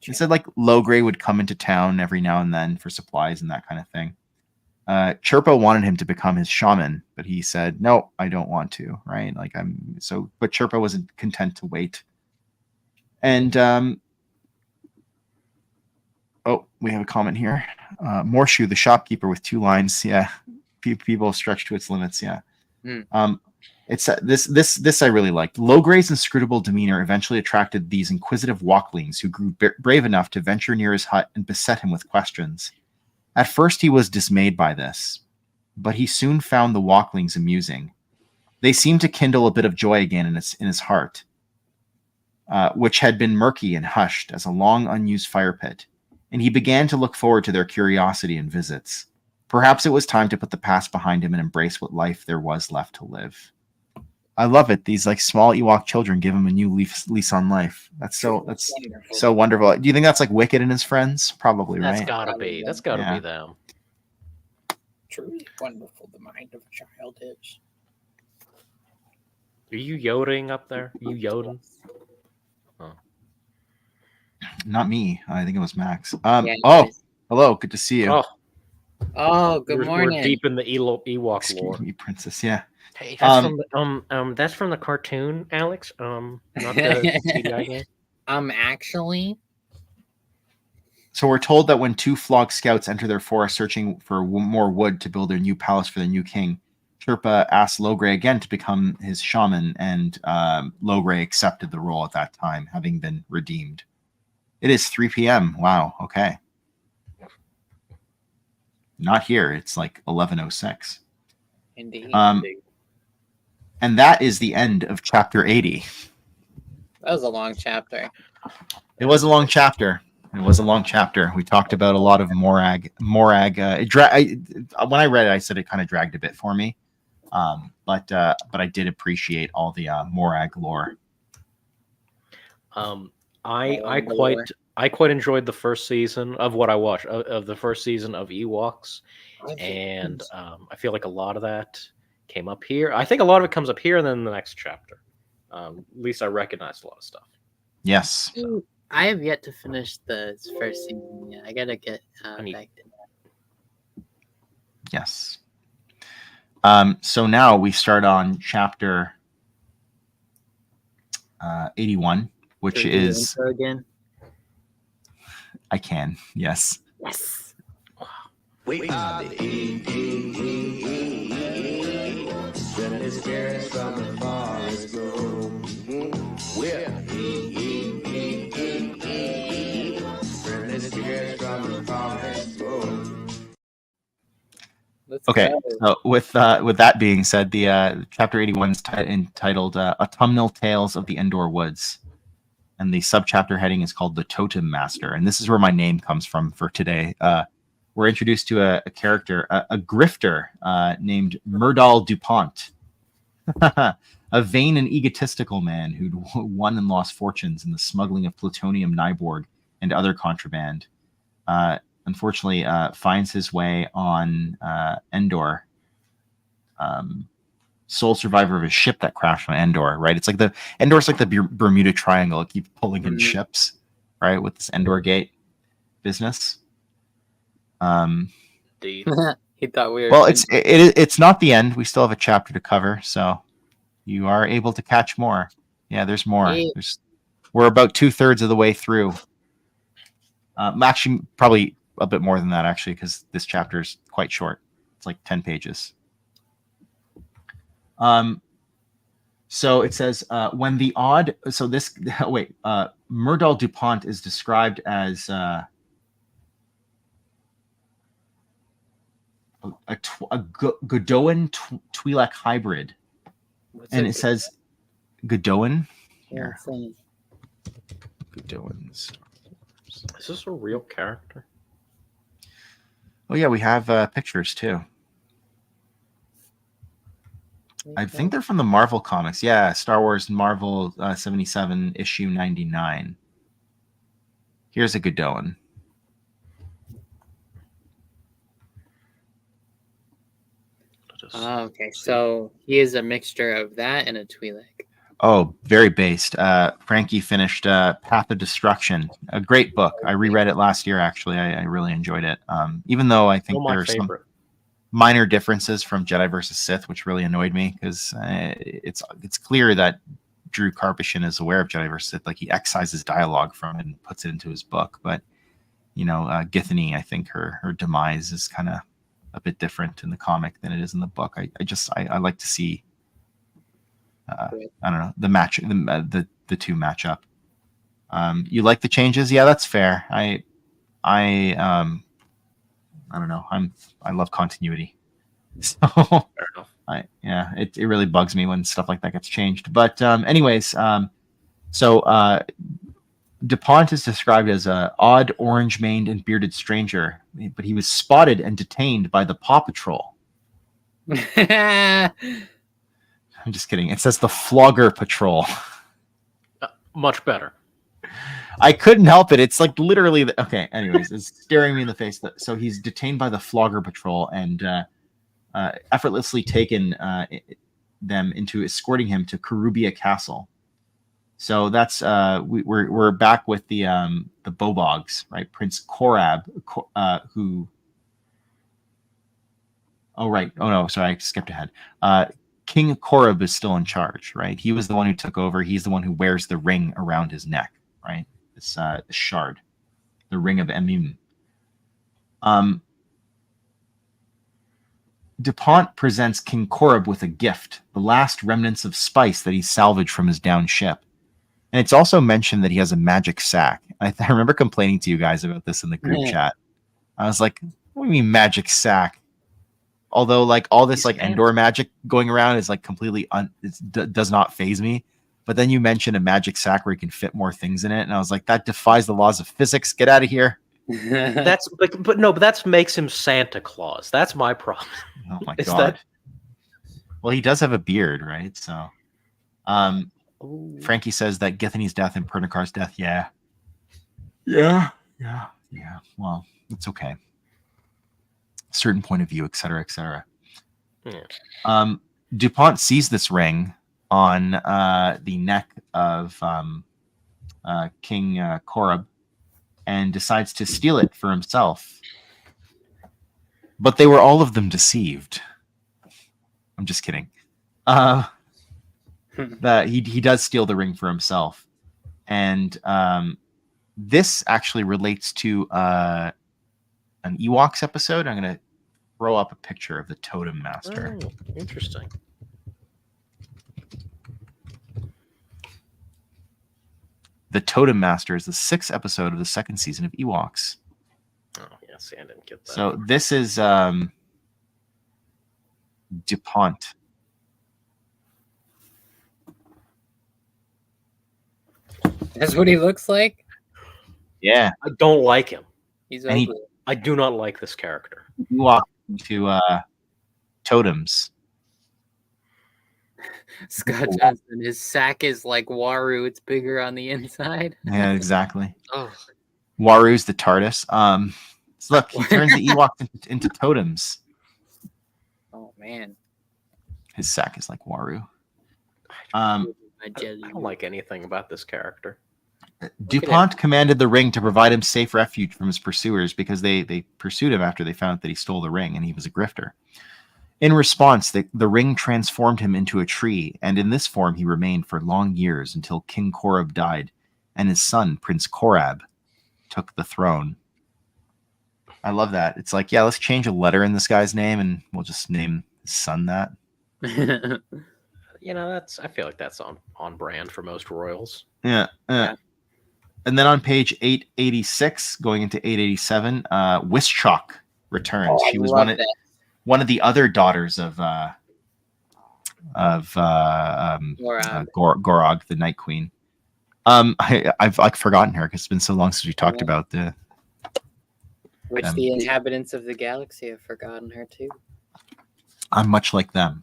He said like Logray would come into town every now and then for supplies and that kind of thing. Chirpa wanted him to become his shaman, but he said, no, I don't want to, right? But Chirpa wasn't content to wait. And we have a comment here. Morshu, the shopkeeper with 2 lines. Yeah. People stretch to its limits. Yeah. It's this I really liked. Logray's inscrutable demeanor eventually attracted these inquisitive walklings who grew brave enough to venture near his hut and beset him with questions. At first he was dismayed by this, but he soon found the walklings amusing. They seemed to kindle a bit of joy again in his heart, which had been murky and hushed as a long unused fire pit, and he began to look forward to their curiosity and visits. Perhaps it was time to put the past behind him and embrace what life there was left to live. I love it. These like small Ewok children give him a new lease on life. That's so wonderful. Do you think that's like Wicked and his friends? Probably, right? That's gotta be them. Truly wonderful, the mind of a child is. Are you yodeling up there? Are you yodeling? Oh. Not me. I think it was Max. Hello. Good to see you. Oh, good morning. We're deep in the Ewok lore. Excuse me, princess. Yeah. Hey, that's from the cartoon, Alex. Not the CDI game. Actually, So we're told that when 2 flogged scouts enter their forest searching for more wood to build their new palace for their new king, Sherpa asked Logray again to become his shaman, and Logray accepted the role at that time, having been redeemed. It is 3 p.m. Wow, okay. Not here. It's like 11:06. Indeed. And that is the end of chapter 80. That was a long chapter. It was a long chapter. It was a long chapter. We talked about a lot of Morag. When I read it, I said it kind of dragged a bit for me. But I did appreciate all the Morag lore. I quite enjoyed the first season of what I watched of the first season of Ewoks, and I feel like a lot of that came up here. I think a lot of it comes up here and then in the next chapter. At least I recognized a lot of stuff. Yes. I have yet to finish the first season yet. I gotta get back to that. Yes. So now we start on chapter 81, which Should we do the is intro again. I can. Yes. Yes. We are the when the spirits from the forest go. We're when the spirits from the forest go. Okay. So with that being said, the chapter 81 is entitled "Autumnal Tales of the Endor Woods," and the subchapter heading is called "The Totem Master." And this is where my name comes from for today. We're introduced to a character, a grifter named Murdal DuPont, a vain and egotistical man who'd won and lost fortunes in the smuggling of plutonium Nyborg and other contraband. Unfortunately, finds his way on Endor, sole survivor of a ship that crashed on Endor. Right? It's like Endor's like the Bermuda Triangle. It keeps pulling in ships, right? With this Endor Gate business. Indeed. He thought we were. Well, it's not the end. We still have a chapter to cover, so you are able to catch more. Yeah, there's more. Yeah. We're about 2/3 of the way through. Actually, probably a bit more than that, actually, because this chapter is quite short. It's like 10 pages. So it says when the odd. So this Murdal DuPont is described as a Godoan Twi'lek hybrid. And it says Godoan. Yeah, Godoans. Is this a real character? Oh yeah, we have pictures too. I think they're from the Marvel comics. Yeah, Star Wars Marvel 77 issue 99. Here's a Godoan. Oh, okay, so he is a mixture of that and a Twi'lek. Oh, very based. Frankie finished Path of Destruction, a great book. I reread it last year, actually. I really enjoyed it. Even though I think there are some minor differences from Jedi versus Sith, which really annoyed me, because it's clear that Drew Karpyshyn is aware of Jedi versus Sith. Like, he excises dialogue from it and puts it into his book. But, Githany, I think her demise is kind of a bit different in the comic than it is in the book. I like to see I don't know, the match, the two match up. You like the changes? Yeah, that's fair. I don't know. I love continuity. So fair enough. It really bugs me when stuff like that gets changed. But anyways, so DuPont is described as an odd, orange-maned and bearded stranger, but he was spotted and detained by the Paw Patrol. I'm just kidding. It says the Flogger Patrol. Much better. I couldn't help it. It's like literally okay. Anyways, it's staring me in the face. So he's detained by the Flogger Patrol and effortlessly taken them into escorting him to Karubia Castle. So that's we're back with the Bobogs, right? Prince Korab, who. Oh right. Oh no. Sorry, I skipped ahead. King Korab is still in charge, right? He was the one who took over. He's the one who wears the ring around his neck, right? This shard. the Ring of Emun. DuPont presents King Korab with a gift, the last remnants of spice that he salvaged from his downed ship. And it's also mentioned that he has a magic sack. I remember complaining to you guys about this in the group chat. I was like, what do you mean magic sack? Although, like, all this like Endor magic going around is like completely does not faze me. But then you mentioned a magic sack where you can fit more things in it, and I was like, that defies the laws of physics. Get out of here. That's but that makes him Santa Claus. That's my problem. Oh my god. Well, he does have a beard, right? So, Frankie says that Githany's death and Pernicar's death. Yeah. Well, it's okay. Certain point of view, etc., etc. Yeah. DuPont sees this ring on the neck of King Korab and decides to steal it for himself. But they were all of them deceived. I'm just kidding. That he does steal the ring for himself. And this actually relates to an Ewoks episode. I'm going to throw up a picture of the Totem Master. Oh, interesting. The Totem Master is the 6th episode of the 2nd season of Ewoks. Oh, yeah, see, I didn't get that. So this is DuPont. That's what he looks like? Yeah. I don't like him. He's And he- ugly. I do not like this character. Ewok into totems. Scott Johnson, his sack is like Waru. It's bigger on the inside. Yeah, exactly. Oh, Waru's the TARDIS. So look, he turns the Ewoks into totems. Oh, man. His sack is like Waru. My I jelly. don't like anything about this character. DuPont commanded the ring to provide him safe refuge from his pursuers because they pursued him after they found that he stole the ring and he was a grifter. In response, the ring transformed him into a tree, and in this form he remained for long years until King Korab died, and his son, Prince Korab, took the throne. I love that. It's like, yeah, let's change a letter in this guy's name, and we'll just name his son that. You know, I feel like that's on brand for most royals. Yeah. And then on page 886, going into 887, Wischok returns. Oh, she was one of the other daughters of Gorog, the Night Queen. I've like forgotten her because it's been so long since we talked about the. Which the inhabitants of the galaxy have forgotten her too. I'm much like them.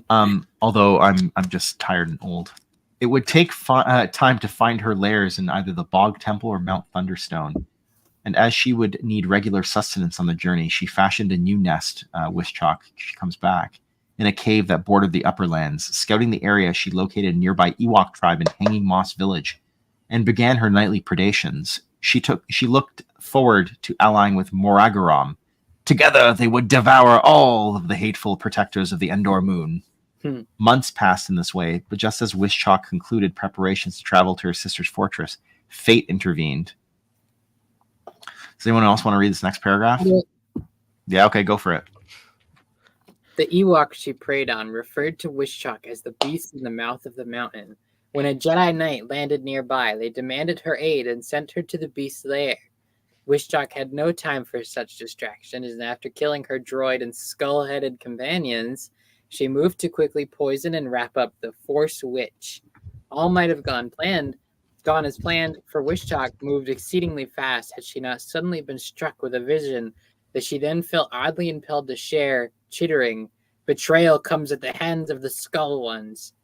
Although I'm just tired and old. It would take time to find her lairs in either the Bog Temple or Mount Thunderstone. And as she would need regular sustenance on the journey, she fashioned a new nest, Wischok, she comes back, in a cave that bordered the upper lands. Scouting the area, she located a nearby Ewok tribe in Hanging Moss Village and began her nightly predations. She looked forward to allying with Moragaram. Together they would devour all of the hateful protectors of the Endor moon. Months passed in this way, but just as Wischok concluded preparations to travel to her sister's fortress, fate intervened. Does anyone else want to read this next paragraph? Yeah, okay, go for it. The Ewok she preyed on referred to Wischok as the beast in the mouth of the mountain. When a Jedi Knight landed nearby, they demanded her aid and sent her to the beast's lair. Wischok had no time for such distraction, and after killing her droid and skull-headed companions, she moved to quickly poison and wrap up the Force Witch. All might have gone as planned, for Wischok moved exceedingly fast had she not suddenly been struck with a vision that she then felt oddly impelled to share, chittering, "Betrayal comes at the hands of the Skull Ones."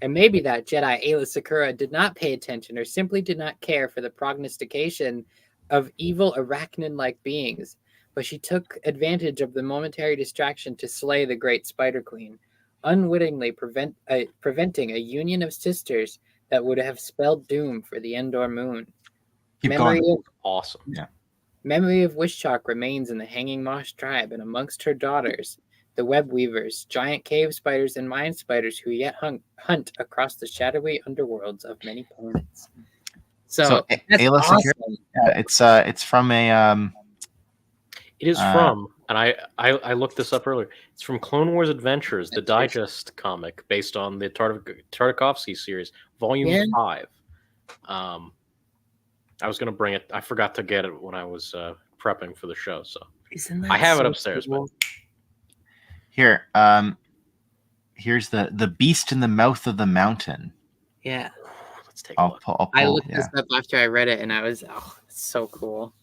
And maybe that Jedi Aayla Secura did not pay attention or simply did not care for the prognostication of evil arachnid-like beings, but she took advantage of the momentary distraction to slay the great Spider Queen, unwittingly preventing a union of sisters that would have spelled doom for the Endor moon. Awesome. Yeah. Memory of Wischok remains in the Hanging Moss tribe and amongst her daughters, the web weavers, giant cave spiders, and mind spiders who yet hunt across the shadowy underworlds of many planets. So that's Ayla Secura, awesome. it's from a It is from, and I looked this up earlier. It's from Clone Wars Adventures, the digest comic based on the Tartakovsky series, Volume 5. I was gonna bring it. I forgot to get it when I was prepping for the show, so I have it upstairs. Cool? But here. Here's the beast in the mouth of the mountain. Yeah. let's take a look. I'll pull, I looked this up after I read it, and I was, it's so cool.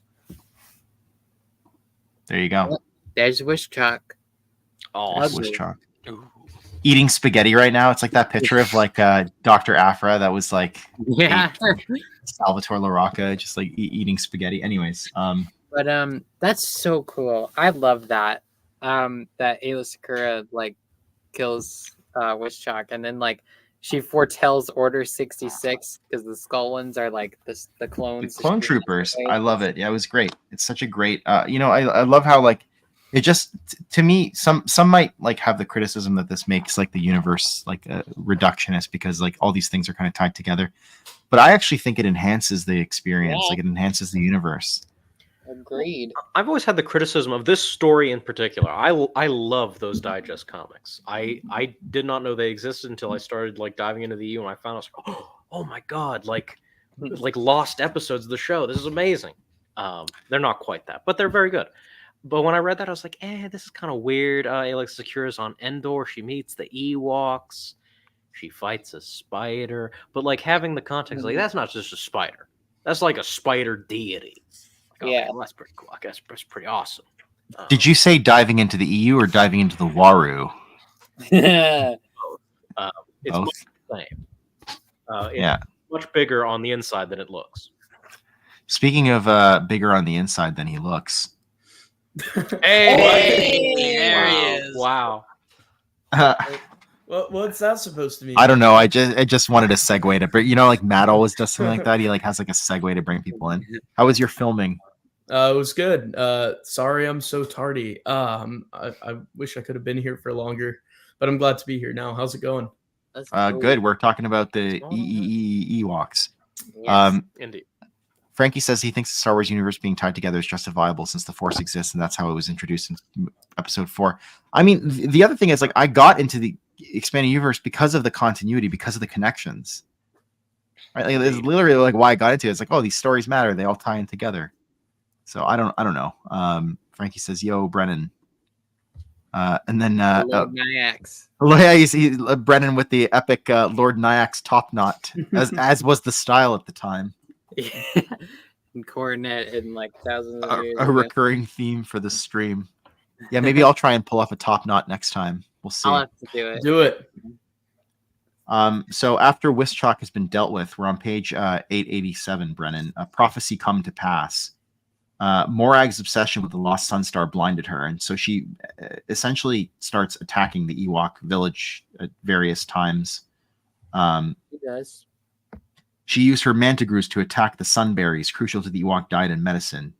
There you go. There's Wish Chalk. Oh, Wish Chalk. Eating spaghetti right now. It's like that picture of like Dr. Afra that was like Salvatore La Rocca just like eating spaghetti. Anyways, but that's so cool. I love that. That Ayla Secura like kills Wish Chalk, and then like she foretells Order 66 because the skull ones are like the clones. The clone troopers. I love it. Yeah, it was great. It's such a great. I love how like it just to me some might like have the criticism that this makes like the universe like reductionist because like all these things are kind of tied together, but I actually think it enhances the experience. Like it enhances the universe. Agreed. I've always had the criticism of this story in particular. I love those digest comics. I did not know they existed until I started like diving into the EU, and I found out, oh my god, like lost episodes of the show. This is amazing. They're not quite that, but they're very good. But when I read that, I was like, this is kind of weird. Ayla Secura's on Endor. She meets the Ewoks. She fights a spider. But like having the context, like that's not just a spider. That's like a spider deity. Yeah, well, that's pretty cool. I guess that's pretty awesome. Did you say diving into the EU or diving into the Waru? It's Both. much the same. It's much bigger on the inside than it looks. Speaking of bigger on the inside than he looks. Hey, there he is. Wow. What's that supposed to mean? I don't know. I just wanted a segue to bring. Like Matt always does something like that. He like has like a segue to bring people in. How was your filming? It was good. Sorry, I'm so tardy. I wish I could have been here for longer, but I'm glad to be here now. How's it going? Good. We're talking about the Ewoks. Yes. Indeed. Frankie says he thinks the Star Wars universe being tied together is justifiable since the Force exists, and that's how it was introduced in Episode 4. I mean, the other thing is like I got into the expanded universe because of the continuity, because of the connections. Right? Like, it's literally like why I got into it. It's like, oh, these stories matter; they all tie in together. So I don't know. Frankie says, "Yo, Brennan," and then Nyax. Brennan with the epic Lord Nyax top knot, as was the style at the time. And Coronet in like thousands of years. A recurring theme for the stream. Yeah, maybe I'll try and pull off a top knot next time. We'll see. I'll have to do it. Do it. So after Wischok has been dealt with, we're on page 887, Brennan. A prophecy come to pass. Morag's obsession with the lost Sunstar blinded her, and so she essentially starts attacking the Ewok village at various times. He does. She used her mantigrews to attack the sunberries, crucial to the Ewok diet and medicine.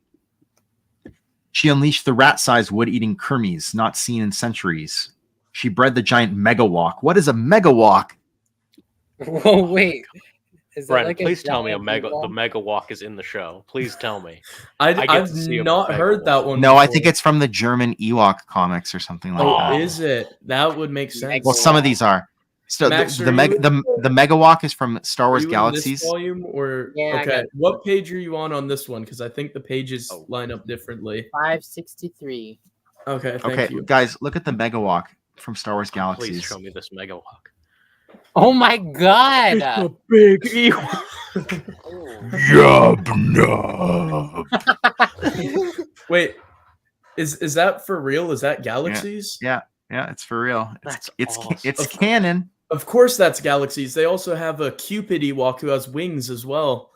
She unleashed the rat-sized wood-eating Kermies, not seen in centuries. She bred the giant megawalk. What is a megawalk? Whoa, wait. Is that Brent, like please tell me the walk? mega walk is in the show. Please tell me. I've not heard that one. No, before. I think it's from the German Ewok comics or something like that. Oh, is it? That would make sense. Well, some of these are. So Max, the megawalk is from Star Wars are you Galaxies. in this volume or Yeah, I okay? got it. What page are you on this one? Because I think the pages line up differently. 563. Okay, thank Okay, you. guys, look at the megawalk from Star Wars Please Galaxies. show me this mega walk. Oh my god! Big Ewok. Wait, is that for real? Is that Galaxies? Yeah, it's for real. It's awesome. it's canon. Of course, that's Galaxies. They also have a Cupid Ewok who has wings as well.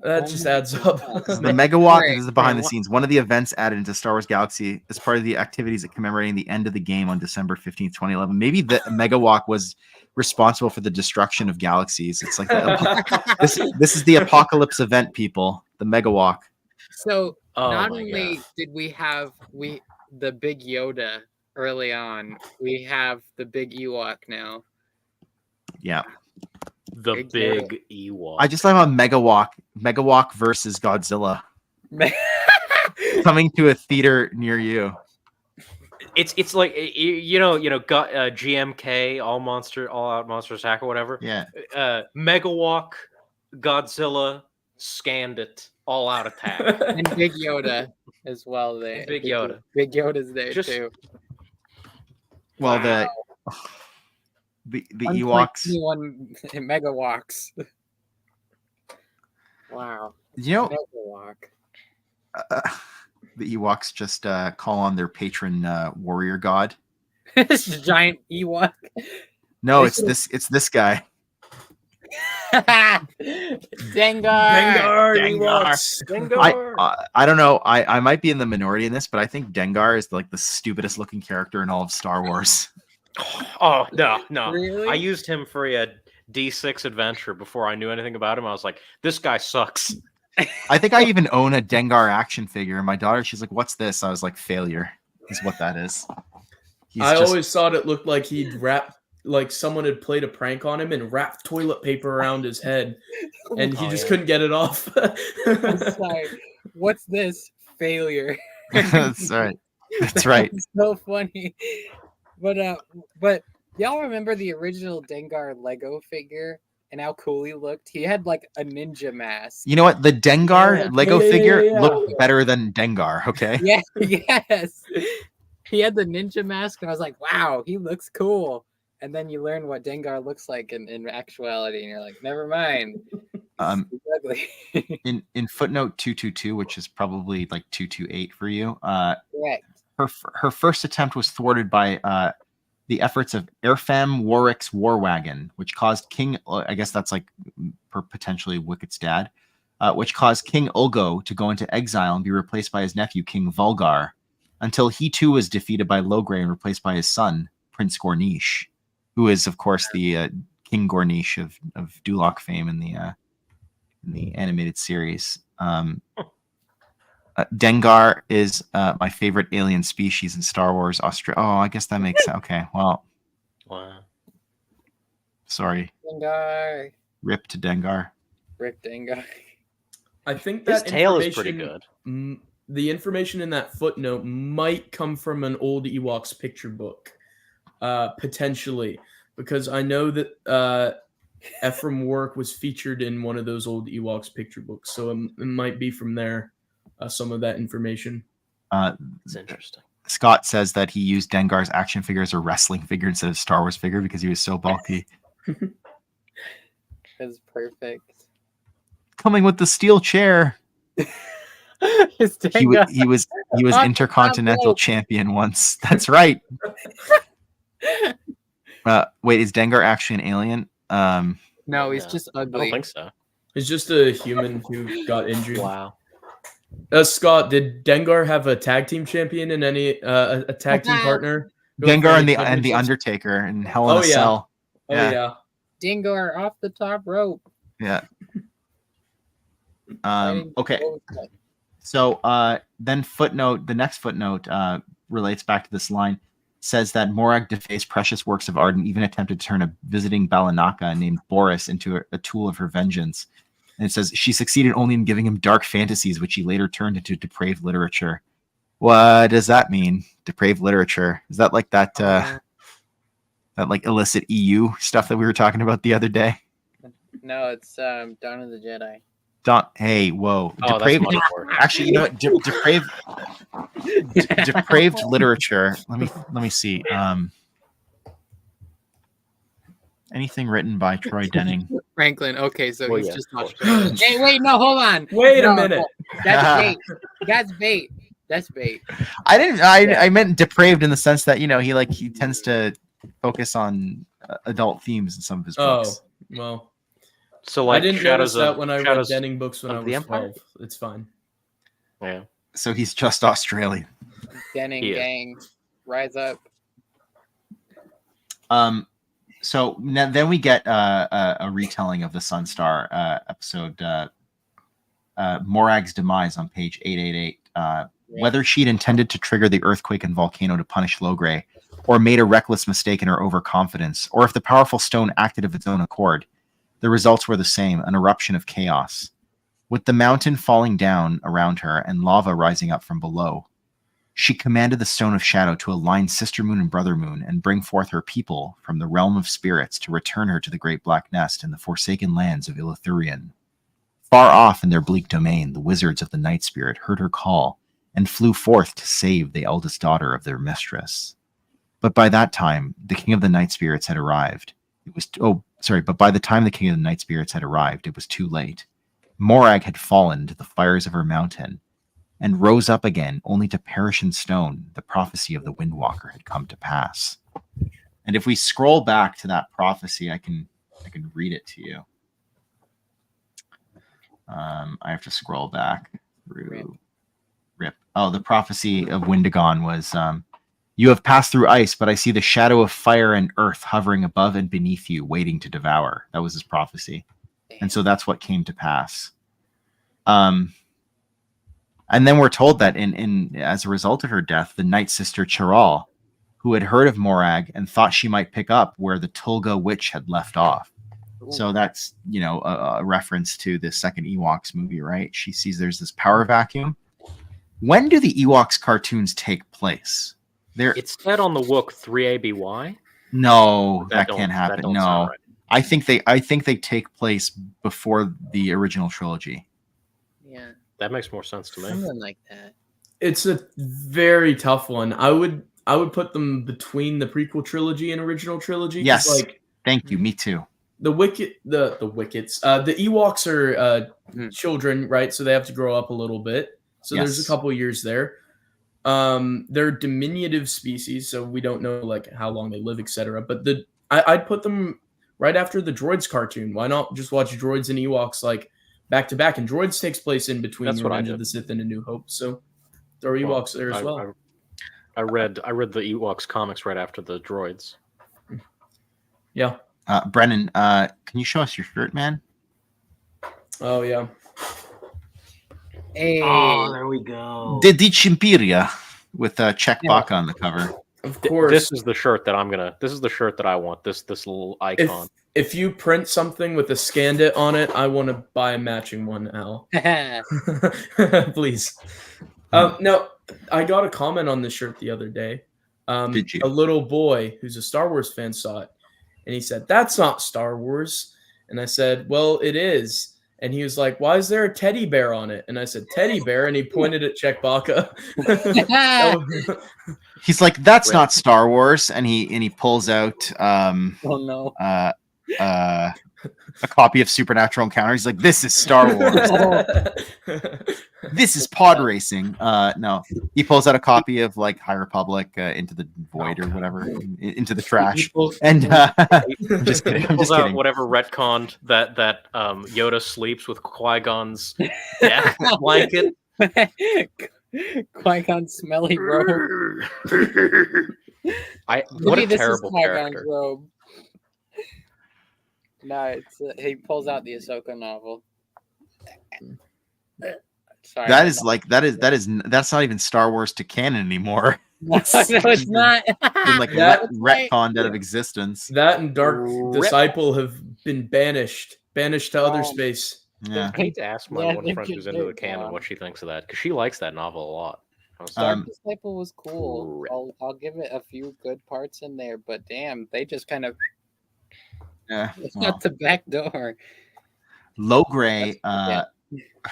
That just adds up. The megawalk Right, is the behind the right. scenes. One of the events added into Star Wars Galaxy as part of the activities at commemorating the end of the game on December 15th, 2011. Maybe the megawalk was responsible for the destruction of galaxies. It's like this is the apocalypse event, people. The megawalk. So Oh not my only God. did we have the big Yoda early on, we have the big Ewok now. Yeah. The big Ewok. I just love how Megawalk versus Godzilla coming to a theater near you. It's like GMK, all out monster attack or whatever. Yeah. Megawalk, Godzilla, scanned it, all out attack, and Big Yoda as well. There, Big Yoda. Big Yoda's there too. Well, Wow. the Ewoks. 21 megawalks. Wow. You know, Megawalk. the Ewoks just call on their patron warrior god. This giant Ewok. No, it's this guy. Dengar. I don't know. I might be in the minority in this, but I think Dengar is like the stupidest looking character in all of Star Wars. Oh no! Really? I used him for a D6 adventure before I knew anything about him. I was like, this guy sucks. I think I even own a Dengar action figure. And my daughter, she's like, "What's this?" I was like, "Failure is what that is." Always thought it looked like he'd like someone had played a prank on him and wrapped toilet paper around his head, and he just couldn't get it off. Sorry. What's this? Failure. That's right. That's right. It's so funny. But y'all remember the original Dengar Lego figure and how cool he looked? He had like a ninja mask. You know what? The Dengar Lego Yeah. figure looked better than Dengar. Okay. Yeah, yes. He had the ninja mask, and I was like, wow, he looks cool. And then you learn what Dengar looks like in actuality, and you're like, never mind. He's ugly. in footnote 222, which is probably like 228 for you. Correct. Her first attempt was thwarted by the efforts of Airfam Warwick's War Wagon, which caused King, I guess that's like potentially Wicket's dad, which caused King Ulgo to go into exile and be replaced by his nephew, King Vulgar, until he too was defeated by Logray and replaced by his son, Prince Gornish, who is, of course, the King Gornish of Duloc fame in the animated series. Dengar is my favorite alien species in Star Wars. Oh, I guess that makes sense. Okay, well. Wow. Sorry. Dengar. Rip to Dengar. Rip Dengar. I think His that tail is pretty good. The information in that footnote might come from an old Ewoks picture book, potentially, because I know that Ephraim Warwick was featured in one of those old Ewoks picture books, so it might be from there. Some of that information. It's interesting. Scott says that he used Dengar's action figure as a wrestling figure instead of Star Wars figure because he was so bulky. That's perfect. Coming with the steel chair. He was Intercontinental champion once. That's right. Wait, is Dengar actually an alien? No, he's just ugly. I don't think so. He's just a human who got injured. Wow. Scott, did Dengar have a tag team champion and any a tag team partner? Dengar and the Undertaker and Hell in a Cell. Oh yeah. Dengar off the top rope. Yeah. Okay. So then the next footnote relates back to this line, says that Morag defaced precious works of art and even attempted to turn a visiting Balanaka named Boris into a tool of her vengeance. And it says she succeeded only in giving him dark fantasies, which he later turned into depraved literature. What does that mean? Depraved literature? Is that like that that like illicit EU stuff that we were talking about the other day? No, it's Dawn of the Jedi. Hey, whoa. Oh, depraved. that's much worse. Actually, you know what? Depraved literature. Let me see. Anything written by Troy Denning? Franklin. Okay, so Well, he's yeah, just of course. Australian. Hey, wait, no, hold on. Wait a No, minute. That's bait. That's bait. That's bait. I didn't. I meant depraved in the sense that he tends to focus on adult themes in some of his books. Oh, well. So like I didn't Shadows notice that of, when I read Shadows Denning books when I of the was Empire? 12. It's fine. Yeah. So he's just Australian. Denning He is. gang, rise up. So then we get a retelling of the Sunstar episode, Morag's demise on page 888. Whether she'd intended to trigger the earthquake and volcano to punish Logray, or made a reckless mistake in her overconfidence, or if the powerful stone acted of its own accord, The results were the same, an eruption of chaos. With the mountain falling down around her and lava rising up from below, she commanded the Stone of Shadow to align Sister Moon and Brother Moon and bring forth her people from the realm of spirits to return her to the Great Black Nest in the forsaken lands of Illithurian. Far off in their bleak domain, the wizards of the Night Spirit heard her call and flew forth to save the eldest daughter of their mistress. But by that time, the King of the Night Spirits had arrived. But by the time the King of the Night Spirits had arrived, it was too late. Morag had fallen to the fires of her mountain and rose up again, only to perish in stone. The prophecy of the Windwalker had come to pass. And if we scroll back to that prophecy, I can read it to you. I have to scroll back through. Rip. Oh, the prophecy of Windagon was, you have passed through ice, but I see the shadow of fire and earth hovering above and beneath you, waiting to devour. That was his prophecy. And so that's what came to pass. And then we're told that in as a result of her death, the Night Sister Chiral, who had heard of Morag and thought she might pick up where the Tulga witch had left off. Ooh. So that's, a reference to the second Ewoks movie, right? She sees there's this power vacuum. When do the Ewoks cartoons take place? It's said on the Wook 3ABY. No, that can't happen. No. Right. I think they take place before the original trilogy. Yeah. That makes more sense to me. Something like that. It's a very tough one. I would put them between the prequel trilogy and original trilogy. Yes. Thank you. Me too. The Wickets. The Ewoks are children, right? So they have to grow up a little bit. So there's a couple years there. They're diminutive species, so we don't know how long they live, etc. But I'd put them right after the Droids cartoon. Why not just watch Droids and Ewoks back to back? And Droids takes place in between Revenge of the Sith and A New Hope. So there are Ewoks there as well. I read the Ewoks comics right after the Droids. Yeah. Brennan, can you show us your shirt, man? Oh yeah. Hey. Oh, there we go. Dedich Imperia with Chewbacca on the cover. Of course. This is the shirt that I want. This little icon. If you print something with a Scandit on it, I want to buy a matching one, Al. Please. No, I got a comment on this shirt the other day. Did you? A little boy who's a Star Wars fan saw it, and he said, "That's not Star Wars." And I said, "Well, it is." And he was like, "Why is there a teddy bear on it?" And I said, "Teddy bear," and he pointed at Chewbacca. He's like, "That's not Star Wars," and he pulls out a copy of Supernatural Encounters. He's like, "This is Star Wars. This is pod racing." No, he pulls out a copy of High Republic, Into the Void or whatever, into the trash. And I'm just kidding. He pulls out whatever retconned that Yoda sleeps with Qui-Gon's death blanket. Qui-Gon's smelly robe. What a terrible character. Robe. No, it's he pulls out the Ahsoka novel. Sorry, that's not even Star Wars to canon anymore. No, it's not. Retconned out of existence. That and Dark Disciple have been banished to outer space. Yeah. I need to ask my one friend who's into the canon what she thinks of that, because she likes that novel a lot. Dark Disciple was cool. I'll give it a few good parts in there, but damn, they just kind of out the back door. Logray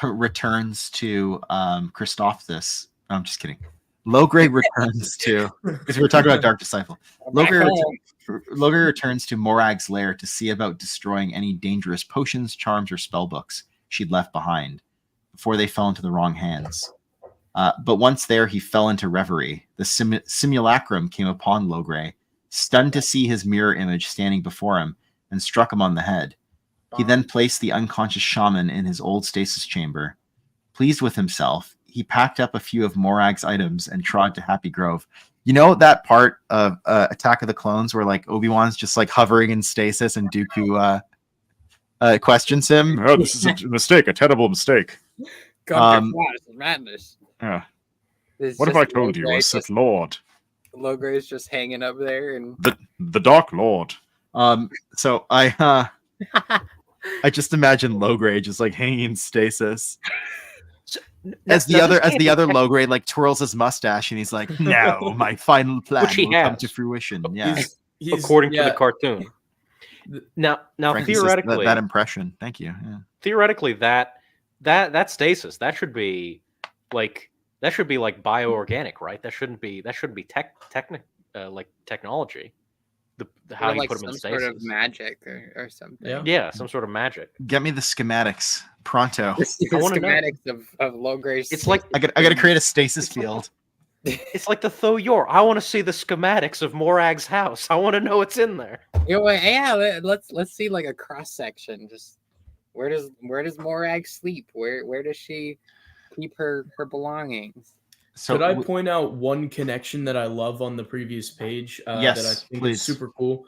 returns to Christophsis. No, I'm just kidding. Logray returns to, because we were talking about Dark Disciple. Logray returns to Morag's lair to see about destroying any dangerous potions, charms, or spellbooks she'd left behind before they fell into the wrong hands. But once there, he fell into reverie. The simulacrum came upon Logray, stunned to see his mirror image standing before him, and struck him on the head. He then placed the unconscious shaman in his old stasis chamber. Pleased with himself, he packed up a few of Morag's items and trod to Happy Grove. You know that part of Attack of the Clones where Obi-Wan's just hovering in stasis and Dooku questions him? Oh, this is a mistake, a terrible mistake. God, this is madness. What have I told you? A Sith Lord. Logray's just hanging up there, and the Dark Lord. So I I just imagine Logray just like hanging in stasis. As the Now, other this can't be Logray like twirls his mustache and he's like, "Now my final plan he will come has. to fruition." Yeah, He's according to the cartoon. Now Frankie says theoretically, that impression. Thank you. Yeah. theoretically, that stasis that should be like bioorganic, right? That shouldn't be technology. How Or you like put them in some stasis. sort of magic or something. Yeah, some sort of magic. Get me the schematics pronto. The I wanna know. schematics of low grade. It's like I gotta create a stasis field. It's like the Tho Yor. I want to see the schematics of Morag's house. I want to know what's in there. Let's see like a cross section. Just where does Morag sleep? Where does she keep her belongings? Could I point out one connection that I love on the previous page? Yes, that I think please. is super cool.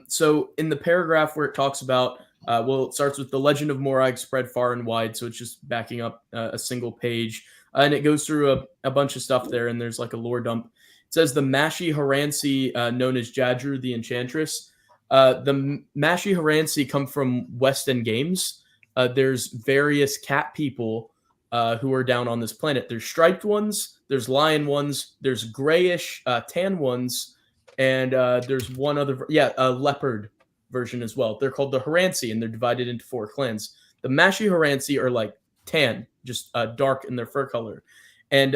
So in the paragraph where it talks about, it starts with the legend of Morag spread far and wide. So it's just backing up a single page. And it goes through a bunch of stuff there, and there's like a lore dump. It says the Mashi Haransi, known as Jadru the Enchantress. The Mashi Haransi come from West End Games. There's various cat people who are down on this planet. There's striped ones, there's lion ones, there's grayish tan ones, and there's one other, a leopard version as well. They're called the Haransi, and they're divided into 4 clans. The Mashi Haransi are like tan, just dark in their fur color. And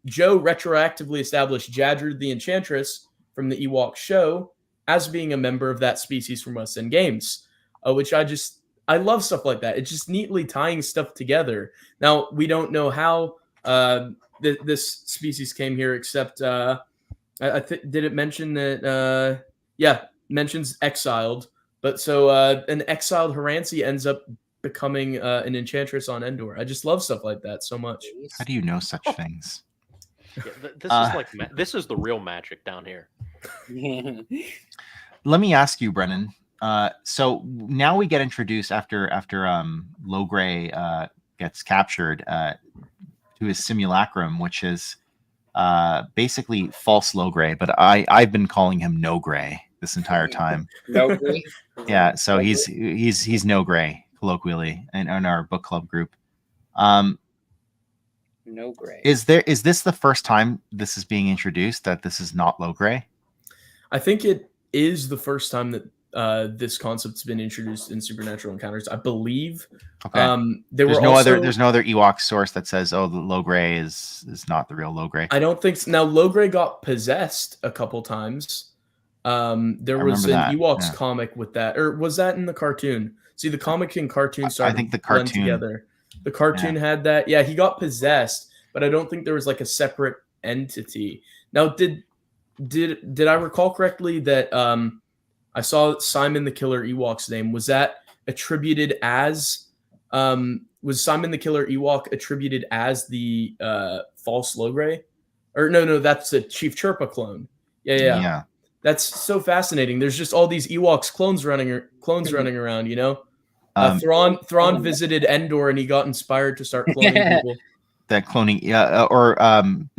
Joe retroactively established Jadru the Enchantress from the Ewok show as being a member of that species from West End Games, which I love stuff like that. It's just neatly tying stuff together. Now, we don't know how this species came here, except did it mention that? Mentions exiled. But so an exiled Haransi ends up becoming an enchantress on Endor. I just love stuff like that so much. How do you know such things? Yeah, this is the real magic down here. Let me ask you, Brennan. So now we get introduced after Logray gets captured to his simulacrum, which is basically false Logray, but I've been calling him No Gray this entire time. No Gray? Yeah, so he's No Gray colloquially in our book club group. No Gray. Is this the first time this is being introduced, that this is not Logray? I think it is the first time that this concept's been introduced in Supernatural Encounters, I believe. Okay. There's no other Ewok source that says, "Oh, the Logray is not the real Logray." I don't think so. Now Logray got possessed a couple times. There was an Ewoks comic with that, or was that in the cartoon? See, the comic and cartoon started. I think the blend cartoon together. The cartoon had that. Yeah, he got possessed, but I don't think there was like a separate entity. Now, did I recall correctly that I saw Simon the Killer Ewok's name? Was that attributed as was Simon the Killer Ewok attributed as the false Logray? Or no, that's a Chief Chirpa clone. Yeah. That's so fascinating. There's just all these Ewoks clones running around, you know? Thrawn visited Endor and he got inspired to start cloning people. That cloning,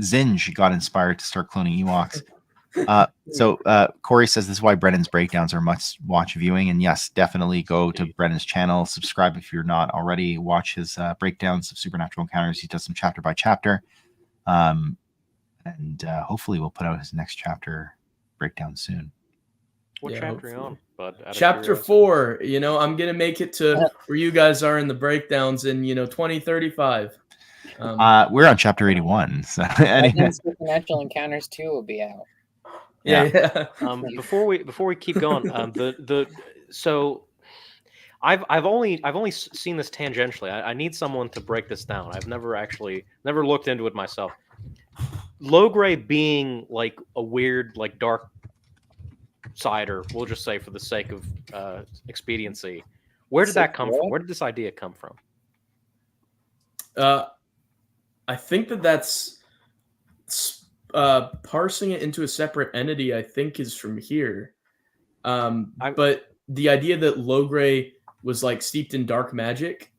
Zinj got inspired to start cloning Ewoks. So Corey says this is why Brennan's breakdowns are must-watch viewing, and yes, definitely go to Brennan's channel, subscribe if you're not already, watch his breakdowns of Supernatural Encounters. He does them chapter by chapter, and hopefully we'll put out his next chapter breakdown soon. What chapter are you on, bud? Chapter 4. You know, I'm gonna make it to where you guys are in the breakdowns in 2035. We're on chapter 81. So anyway. Supernatural Encounters 2 will be out. Yeah. Before we keep going, so I've only seen this tangentially. I need someone to break this down. I've never looked into it myself. Logray being like a weird, like dark sider, we'll just say for the sake of expediency. Where did that come from? Where did this idea come from? I think that's parsing it into a separate entity, I think, is from here. But the idea that Logray was like steeped in dark magic,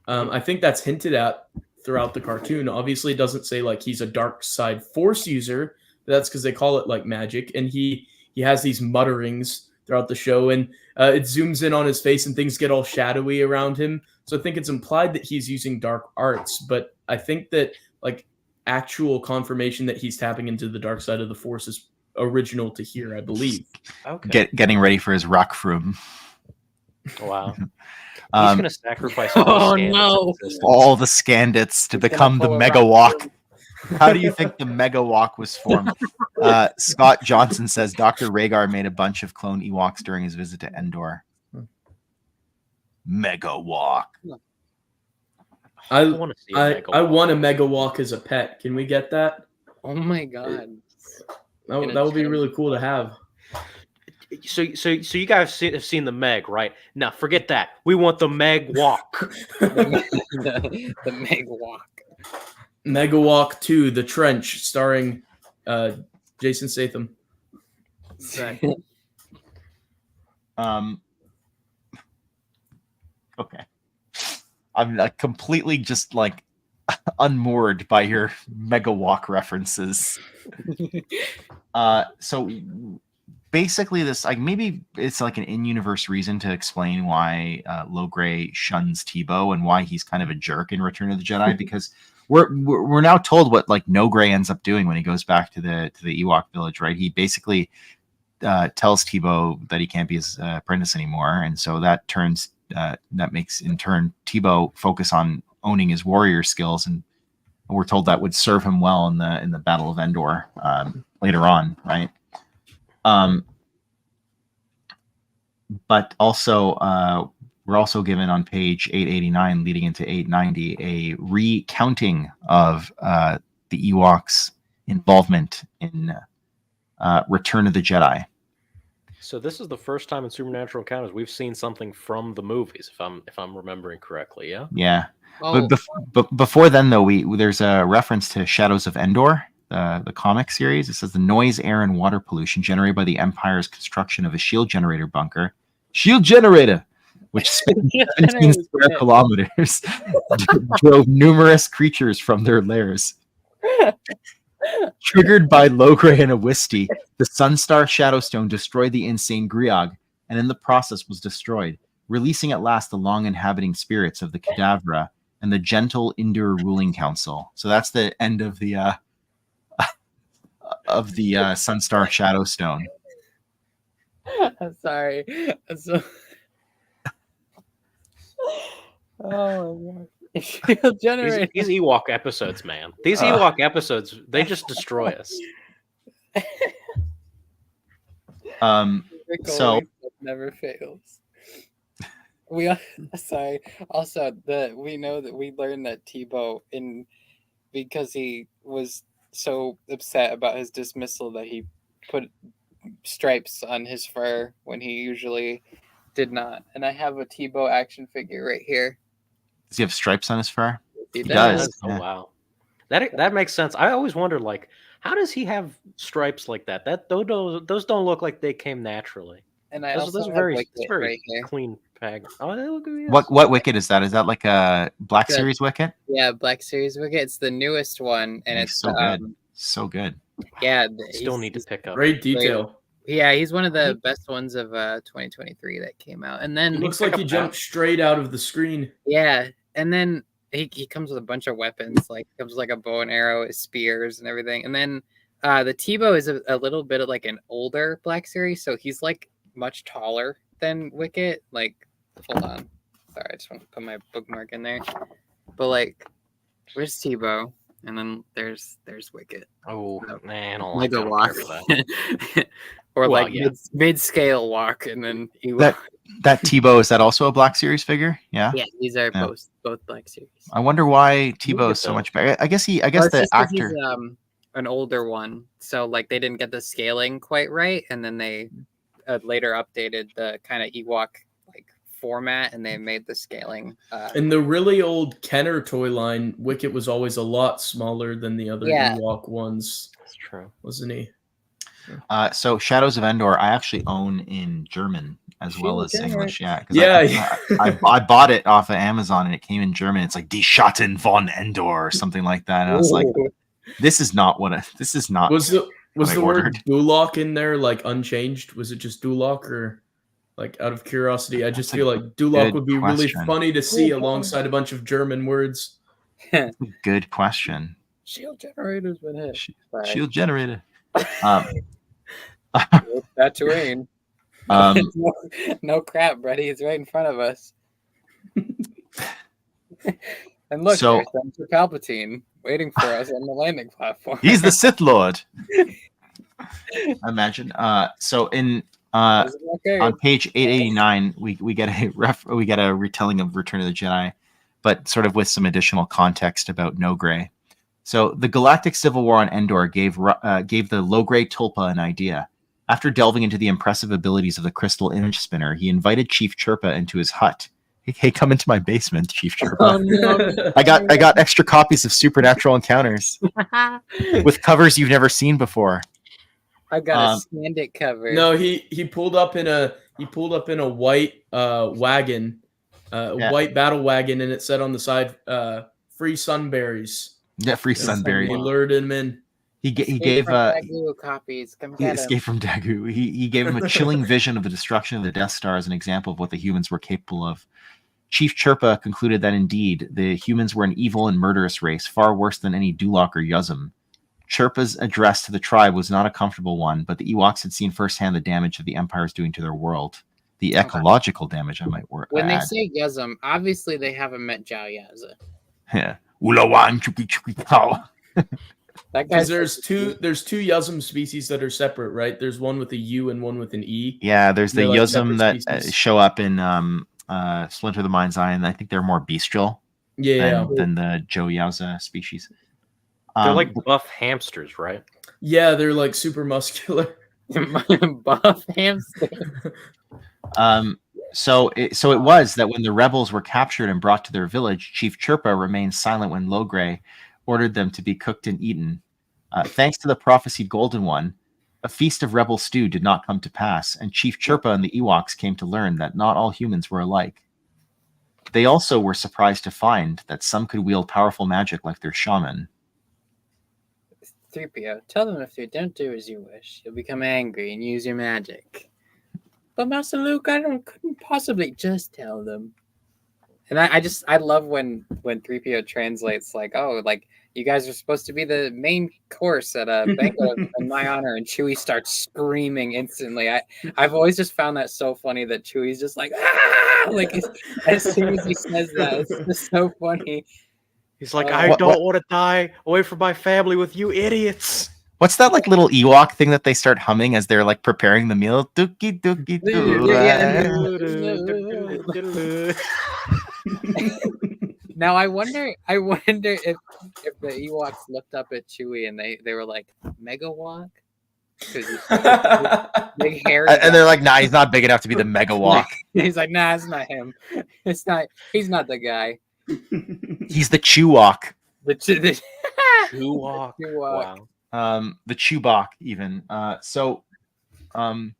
I think that's hinted at throughout the cartoon. Obviously, it doesn't say like he's a dark side force user. But that's because they call it like magic, and he has these mutterings throughout the show, and it zooms in on his face and things get all shadowy around him. So I think it's implied that he's using dark arts, but I think that like actual confirmation that he's tapping into the dark side of the Force is original to here, I believe. Okay. Getting ready for his rock froom. Wow. He's going to sacrifice Oh no! All the Scandits to become the Mega Walk. How do you think the Mega Walk was formed? Scott Johnson says Dr. Rhaegar made a bunch of clone Ewoks during his visit to Endor. Mega Walk. I want to see I want a Mega Walk as a pet. Can we get that? Oh my god! That would be really cool to have. So you guys have seen the Meg, right? Now forget that. We want the Meg Walk. the Meg Walk. Mega Walk 2, The Trench, starring Jason Statham. Exactly. Okay. I'm completely just like unmoored by your Mega Walk references. So basically this, like, maybe it's like an in-universe reason to explain why Logray shuns Tebow and why he's kind of a jerk in Return of the Jedi, because we're now told what like Nogray ends up doing when he goes back to the Ewok village, right? He basically tells Tebow that he can't be his apprentice anymore, and so that makes in turn Tebow focus on owning his warrior skills, and we're told that would serve him well in the Battle of Endor later on, right? But also we're also given on page 889 leading into 890 a recounting of the Ewoks' involvement in Return of the Jedi. So this is the first time in Supernatural Encounters we've seen something from the movies, if I'm remembering correctly. Yeah. Yeah. Oh. But before then, though, there's a reference to Shadows of Endor, the comic series. It says the noise, air, and water pollution generated by the Empire's construction of a shield generator bunker. Shield generator, which spanned 17 square kilometers, drove numerous creatures from their lairs. Triggered by Logray and Awisti, the Sunstar Shadowstone destroyed the insane Griog, and in the process was destroyed, releasing at last the long-inhabiting spirits of the Cadavra and the gentle Indur ruling council. So that's the end of the Sunstar Shadowstone. I'm sorry. Oh my god. Shield generator. These Ewok episodes, man. These Ewok episodes, they just destroy us. So never fails. Sorry. Also, we know that we learned that Tebow, because he was so upset about his dismissal that he put stripes on his fur when he usually did not. And I have a Tebow action figure right here. Does he have stripes on his fur? He does. Oh wow, that makes sense. I always wondered, like, how does he have stripes like that? Those don't look like they came naturally. And I those also are have very Wicket right here. clean peg. Oh, they look good. What Wicket is that? Is that like a Black The- Series Wicket? Yeah, Black Series Wicket. It's the newest one, and it's so good. So good. Yeah, Still need to pick up. Great detail. Yeah, he's one of the best ones of 2023 that came out. And then It looks like he jumped straight out of the screen. yeah, and then he comes with a bunch of weapons, like comes with like a bow and arrow, his spears and everything. And then the Tebow is a little bit of like an older Black Series, so he's like much taller than Wicket. Like, hold on, sorry, I just want to put my bookmark in there. But like, where's Tebow? And then there's Wicket. Oh man, I don't Like like a that. walk. I don't care for that. Or Well, like yeah. mid-scale walk, and then That Tebow, is that also a Black Series figure? Yeah. yeah, these are Yeah. both Black Series. I wonder why Tebow get is so those. much better. I guess Well, the it's just 'cause actor. he's an older one, so like they didn't get the scaling quite right, and then they later updated the kind of Ewok like format, and they made the scaling. In the really old Kenner toy line, Wicket was always a lot smaller than the other Yeah. Ewok ones, That's true. wasn't he? So Shadows of Endor, I actually own in German as well as Shield English. Yeah. 'Cause Yeah. I bought it off of Amazon and it came in German. It's like Die Schatten von Endor or something like that. And I was like, this is not. Was Was I the word ordered. Dulok in there like unchanged? Was it just Dulok, or like out of curiosity? I just That's a feel like Dulok good would be really question. funny to see alongside a bunch of German words. Good question. Shield generator's been hit. Sorry. Shield generator. Tatooine. Um, No crap, Brady. It's right in front of us. And look, So- there's Senator Palpatine waiting for us on the landing platform. He's the Sith Lord. Imagine. So in Okay. on page 889, we get a retelling of Return of the Jedi, but sort of with some additional context about Nogray. So the Galactic Civil War on Endor gave the Logray Tulpa an idea. After delving into the impressive abilities of the crystal image spinner, he invited Chief Chirpa into his hut. Hey, come into my basement, Chief Chirpa. Oh, no. I got extra copies of Supernatural Encounters with covers you've never seen before. I got a Scandic cover. No, he pulled up in a white wagon, white battle wagon, and it said on the side, "Free sunberries." Yeah, free sunberry. He lured him in. He gave Dagu copies. Come he get escaped from Dagu. He gave him a chilling vision of the destruction of the Death Star as an example of what the humans were capable of. Chief Chirpa concluded that indeed the humans were an evil and murderous race, far worse than any Dulok or Yuzum. Chirpa's address to the tribe was not a comfortable one, but the Ewoks had seen firsthand the damage that the Empire is doing to their world. The ecological damage, I might add. When they say Yuzum, obviously they haven't met Zhao Yaza. Yeah. Ulawan chuki chuki cow. Because there's two Yuzum species that are separate, right? There's one with a U and one with an E. Yeah, there's the They're like Yuzum separate that species. show up in Splinter of the Mind's Eye, and I think they're more bestial than the Joe Yauza species. They're like buff hamsters, right? Yeah, they're like super muscular. Buff hamster. So it was that when the rebels were captured and brought to their village, Chief Chirpa remained silent when Logray ordered them to be cooked and eaten. Thanks to the prophesied Golden One, a feast of rebel stew did not come to pass, and Chief Chirpa and the Ewoks came to learn that not all humans were alike. They also were surprised to find that some could wield powerful magic like their shaman. 3PO, tell them if they don't do as you wish, you'll become angry and use your magic. But Master Luke, couldn't possibly just tell them. And I love when 3PO translates like, oh, like you guys are supposed to be the main course at a banquet in my honor, and Chewie starts screaming instantly. I've always just found that so funny that Chewie's just like, ah! Like as soon as he says that, it's just so funny. He's like, I don't want to die away from my family with you idiots. What's that like little Ewok thing that they start humming as they're like preparing the meal? Dookie dookie doo. Now I wonder if the Ewoks looked up at Chewie and they were like, Megawalk? Because big hair. And they're like, nah, he's not big enough to be the Megawalk. He's like, nah, it's not him. He's not the guy. He's the Chewok. The Chewok. Wow. The Chewbacca even. Oh, friend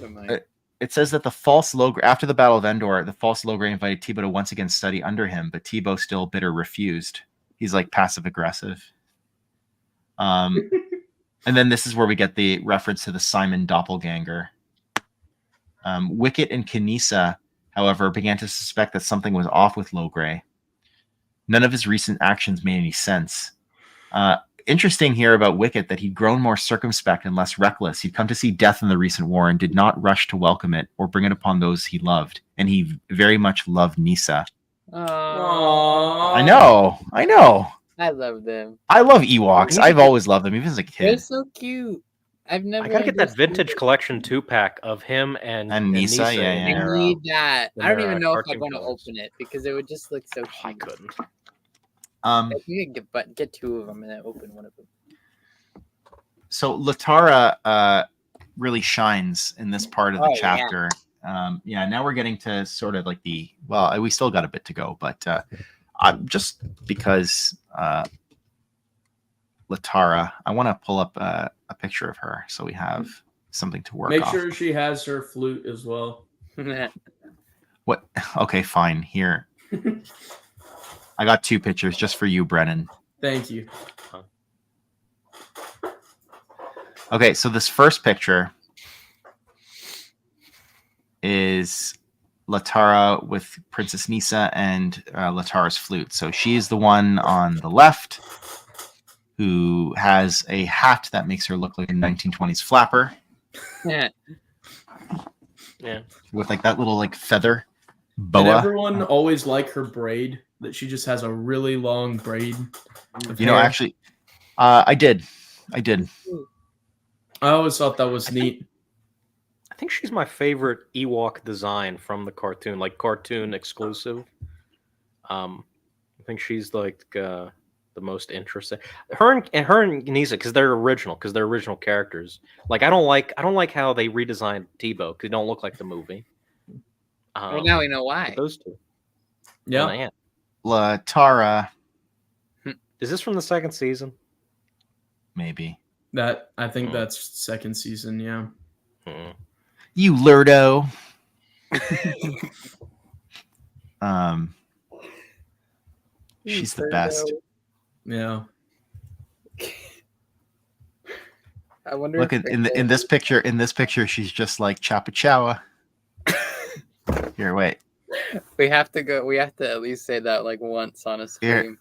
of mine. It says that the false Logray, after the Battle of Endor, the false Logray invited Tebow to once again study under him, but Tebow, still bitter, refused. He's like passive aggressive. And then this is where we get the reference to the Simon doppelganger. Wicket and Kanisa, however, began to suspect that something was off with Logray. None of his recent actions made any sense. Interesting here about Wicket that he'd grown more circumspect and less reckless. He'd come to see death in the recent war and did not rush to welcome it or bring it upon those he loved. And he very much loved Nisa. Aww. I know. I love them. I love Ewoks. I've always loved them, even as a They're kid. so cute. I've never. I gotta get that vintage collection 2-pack of him and Nisa. Yeah. I need that. I don't even know if I'm cartoon going to covers. open it because it would just look so cute. I couldn't. If you could get two of them and then open one of them. So Latara really shines in this part of the chapter. Yeah. Now we're getting to sort of like we still got a bit to go, but just because Latara, I want to pull up a picture of her so we have something to work Make off. sure she has her flute as well. What? Okay, fine. Here. I got 2 pictures just for you, Brennan. Thank you. Okay, so this first picture is Latara with Princess Nisa and Latara's flute. So she's the one on the left who has a hat that makes her look like a 1920s flapper. Yeah. Yeah. With like that little like feather boa. Did everyone always like her braid? That she just has a really long braid. You know, actually, I did. I always thought that was neat. I think she's my favorite Ewok design from the cartoon, like cartoon exclusive. I think she's like the most interesting. Her and Nisa, because they're original characters. Like I don't like how they redesigned Tebow because they don't look like the movie. Well, now we know why. Those two. Yeah. Latara. Is this from the second season? Maybe. That I think that's second season. Yeah. You lurdo. She's the best. Yeah. I wonder. Look in this picture. In this picture, she's just like Chapa Chowa. Here, wait. We have to go. We have to at least say that like once on a stream.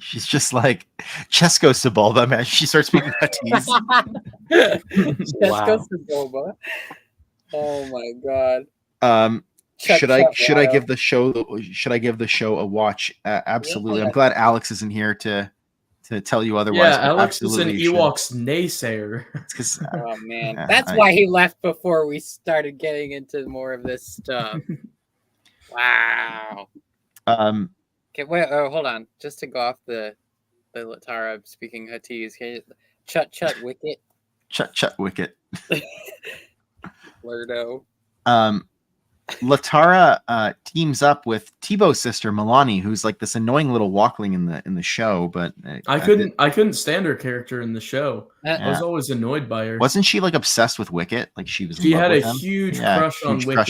She's just like Chesko Sebulba, man. She starts speaking Huttese. Chesko Sebulba. Oh my god. Should I give the show a watch? Absolutely. Yeah. I'm glad Alex isn't here to tell you otherwise. Yeah, Alex is an Ewok's naysayer. Oh man, Yeah, that's why he left before we started getting into more of this stuff. Wow. Okay, wait. Oh, hold on. Just to go off the Latara speaking Huttese. Chut wicket. Chut wicket. Lurdo. Latara teams up with Tebow's sister Milani, who's like this annoying little walkling in the show. But I couldn't stand her character in the show. Yeah. I was always annoyed by her. Wasn't she like obsessed with Wicket? Like she was. She in love had with a him? huge Yeah, crush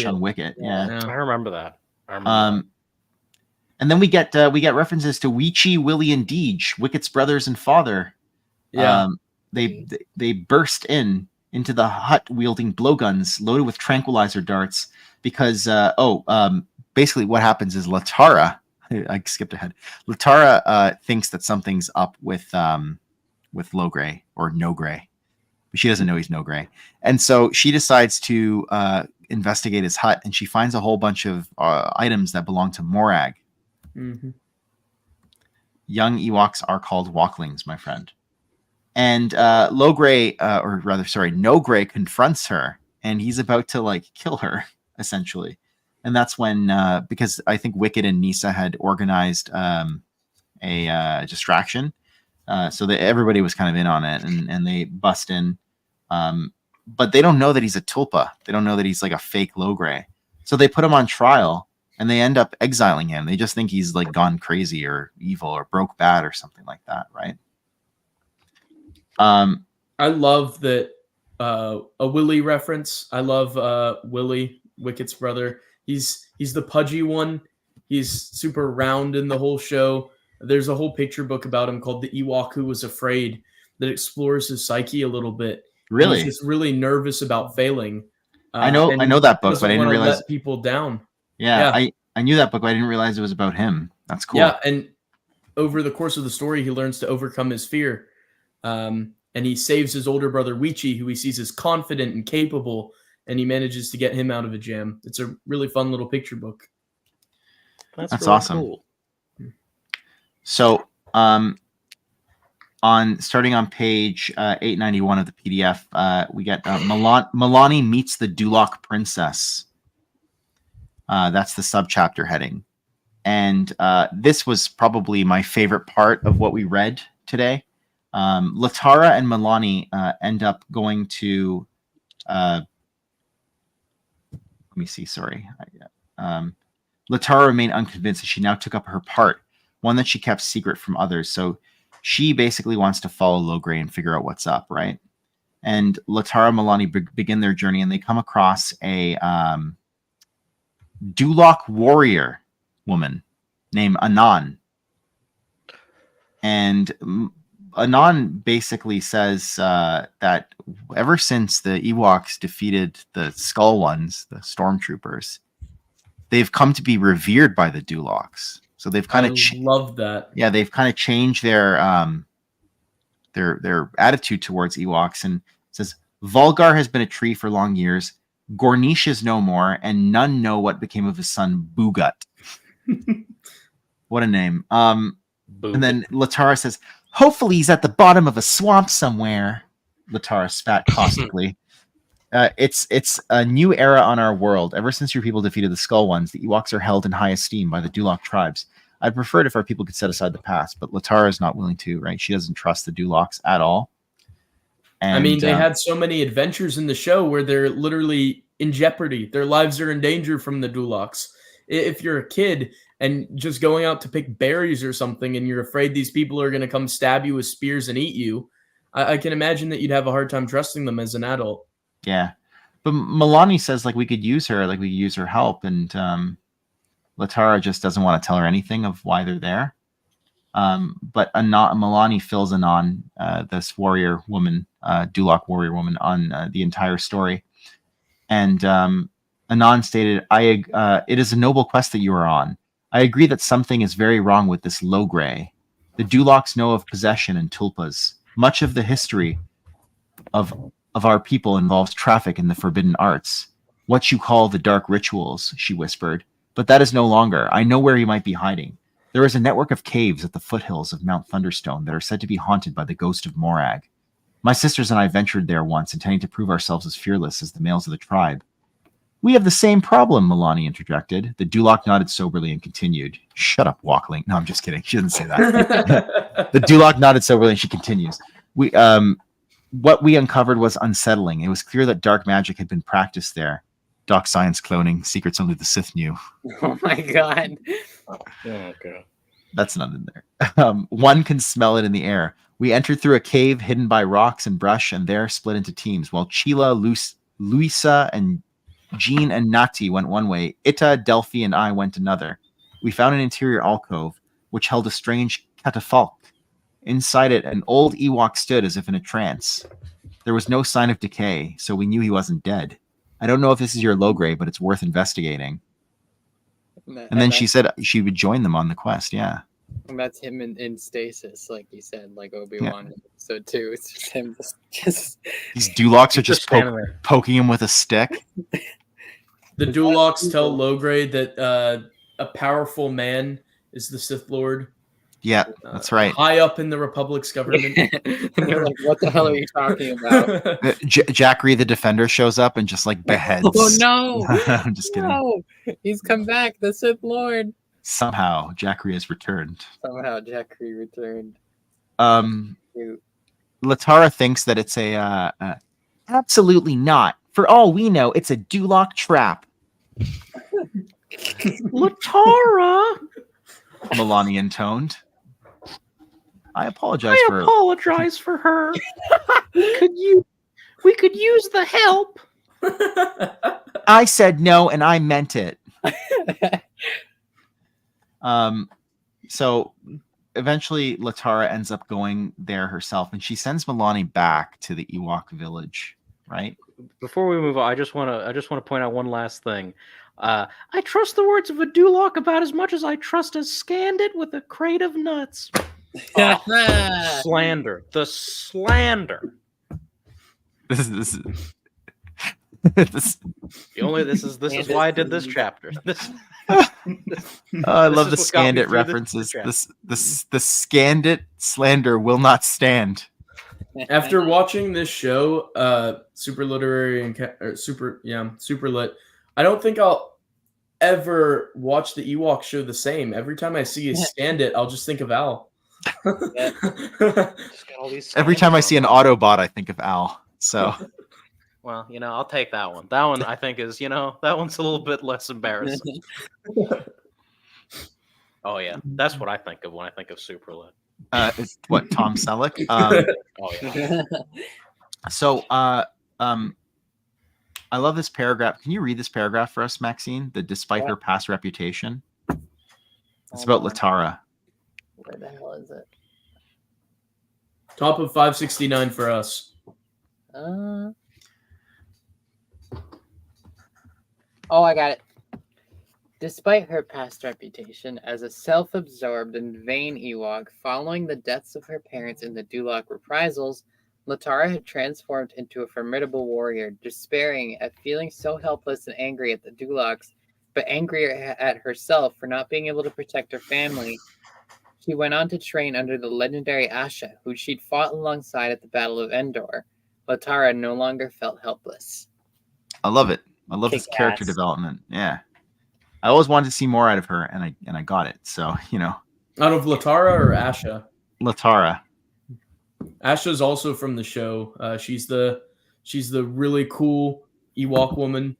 on Wicket. Yeah. I remember that. And then we get references to Weechi, Willie, and Deej, Wicket's brothers and father. Yeah. They burst into the hut wielding blowguns loaded with tranquilizer darts because basically what happens is Latara, I skipped ahead. Latara thinks that something's up with Logray or No Gray, but she doesn't know he's No Gray, and so she decides to investigate his hut, and she finds a whole bunch of items that belong to Morag. Mm-hmm. Young Ewoks are called walklings, my friend. And No Gray confronts her, and he's about to like kill her, essentially. And that's when, because I think Wicket and Nisa had organized a distraction, so that everybody was kind of in on it, and they bust in. But they don't know that he's a tulpa. They don't know that he's like a fake Logray. So they put him on trial, and they end up exiling him. They just think he's like gone crazy or evil or broke bad or something like that, right? I love that a Willie reference. I love Willie, Wicket's brother. He's the pudgy one. He's super round in the whole show. There's a whole picture book about him called The Ewok Who Was Afraid that explores his psyche a little bit. Really? He's just really nervous about failing. I know that book, but I didn't realize let people down. Yeah, I knew that book, but I didn't realize it was about him. That's cool. Yeah, and over the course of the story, he learns to overcome his fear. And he saves his older brother, Weechi, who he sees as confident and capable, and he manages to get him out of a jam. It's a really fun little picture book. That's really awesome. Cool. So, starting on page 891 of the PDF, we get Milani meets the Duloc princess. That's the subchapter heading. And this was probably my favorite part of what we read today. Latara and Milani end up going to let me see, sorry. Latara remained unconvinced, and she now took up her part, one that she kept secret from others. So she basically wants to follow Logray and figure out what's up, right? And Latara and Milani begin their journey, and they come across a Duloc warrior woman named Anan. And Anon basically says that ever since the Ewoks defeated the Skull Ones, the Stormtroopers, they've come to be revered by the Duloks. So they've kind of love that. Yeah, they've kind of changed their attitude towards Ewoks, and it says Volgar has been a tree for long years. Gornish is no more, and none know what became of his son Boogut. What a name. And then Latara says, hopefully he's at the bottom of a swamp somewhere. Latara spat caustically. It's a new era on our world. Ever since your people defeated the Skull Ones, the Ewoks are held in high esteem by the Dulok tribes. I'd prefer it if our people could set aside the past, but Latara is not willing to, right? She doesn't trust the Duloks at all. And, I mean, they had so many adventures in the show where they're literally in jeopardy. Their lives are in danger from the Duloks. If you're a kid and just going out to pick berries or something and you're afraid these people are going to come stab you with spears and eat you, I can imagine that you'd have a hard time trusting them as an adult. Yeah. But Milani says, like, we could use her help, and Latara just doesn't want to tell her anything of why they're there. But Milani fills Anon, this warrior woman, Dulok warrior woman, on the entire story. And Anon stated, it is a noble quest that you are on. I agree that something is very wrong with this Logray. The Duloks know of possession and tulpas. Much of the history of our people involves traffic in the forbidden arts. What you call the dark rituals, she whispered. But that is no longer. I know where he might be hiding. There is a network of caves at the foothills of Mount Thunderstone that are said to be haunted by the ghost of Morag. My sisters and I ventured there once, intending to prove ourselves as fearless as the males of the tribe. We have the same problem, Milani interjected. The Dulok nodded soberly and continued. Shut up, Walkling. No, I'm just kidding. She doesn't say that. The Dulok nodded soberly and she continues. What we uncovered was unsettling. It was clear that dark magic had been practiced there. Doc science cloning, secrets only the Sith knew. Oh my god. Okay. That's not in there. One can smell it in the air. We entered through a cave hidden by rocks and brush, and there split into teams. While Chila, Luisa, and Jean and Nati went one way, Ita, Delphi, and I went another. We found an interior alcove, which held a strange catafalque. Inside it, an old Ewok stood as if in a trance. There was no sign of decay, so we knew he wasn't dead. I don't know if this is your Logray, but it's worth investigating. And then she said she would join them on the quest, yeah. And that's him in stasis, like you said, like Obi-Wan in episode 2. It's just him just These Duloks are just poking him with a stick. The Duloks tell Logray that a powerful man is the Sith Lord. Yeah, that's right. High up in the Republic's government. And they're like, what the hell are you talking about? Jackry the Defender shows up and just like beheads. Oh no! I'm just kidding. No! He's come back, the Sith Lord. Somehow Jackry has returned. Latara thinks that it's a absolutely not. For all we know, it's a Dulok trap. Latara! Milani intoned. I apologize for her. We could use the help. I said no and I meant it. So eventually Latara ends up going there herself, and she sends Milani back to the Ewok village, right? Before we move on, I just want to point out one last thing. I trust the words of a Dulok about as much as I trust a Scandit with a crate of nuts. Slander. The slander. This is why I did this chapter. I love the Scandit references. The Scandit slander will not stand. After watching this show, Superliterary and Superlit, I don't think I'll ever watch the Ewok show the same. Every time I see a Scandit, I'll just think of Al. Every time I see an Autobot, I think of Al. So, well, I'll take that one. That one I think is, that one's a little bit less embarrassing. Oh yeah, that's what I think of when I think of Superlit. It's what, Tom Selleck? Oh yeah. So, I love this paragraph. Can you read this paragraph for us, Maxine? Despite her past reputation. It's about Latara. Where the hell is it? Top of 569 for us. Oh, I got it. Despite her past reputation as a self-absorbed and vain Ewok, following the deaths of her parents in the Duloc reprisals, Latara had transformed into a formidable warrior, despairing at feeling so helpless and angry at the Dulocs, but angrier at herself for not being able to protect her family. She went on to train under the legendary Asha, who she'd fought alongside at the Battle of Endor. Latara no longer felt helpless. I love it. I love this character development. Yeah. I always wanted to see more out of her, and I got it. So, you know. Out of Latara or Asha? Latara. Asha's also from the show. She's the really cool Ewok woman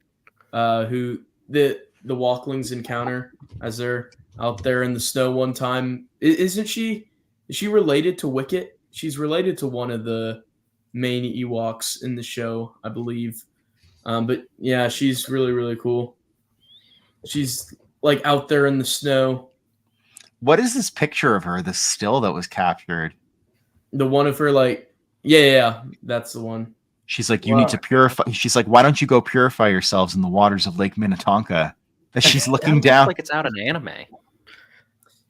who the Walklings encounter as they're out there in the snow one time. Isn't she? Is she related to Wicket? She's related to one of the main Ewoks in the show, I believe. But yeah, she's really, really cool. She's like out there in the snow. What is this picture of her? The still that was captured. The one of her, like, yeah, that's the one. She's like, you need to purify. She's like, why don't you go purify yourselves in the waters of Lake Minnetonka? As she's looking down. Like it's out of anime.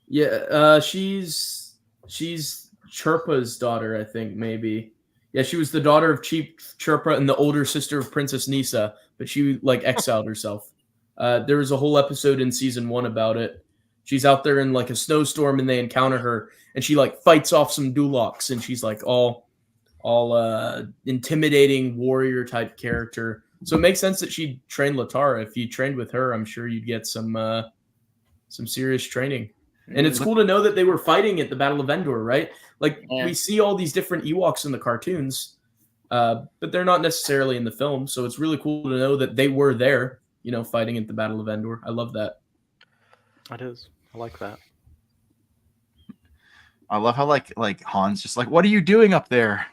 Yeah, she's Chirpa's daughter, I think, maybe. Yeah, she was the daughter of Chief Chirpa and the older sister of Princess Nisa, but she like exiled herself. There was a whole episode in season 1 about it. She's out there in like a snowstorm and they encounter her and she like fights off some Dulocs and she's like all intimidating warrior type character. So it makes sense that she trained Latara. If you trained with her, I'm sure you'd get some serious training. And it's cool to know that they were fighting at the Battle of Endor, right? Like we see all these different Ewoks in the cartoons, but they're not necessarily in the film. So it's really cool to know that they were there, you know, fighting at the Battle of Endor. I love that. It is. I like that. I love how like Han's just like, what are you doing up there?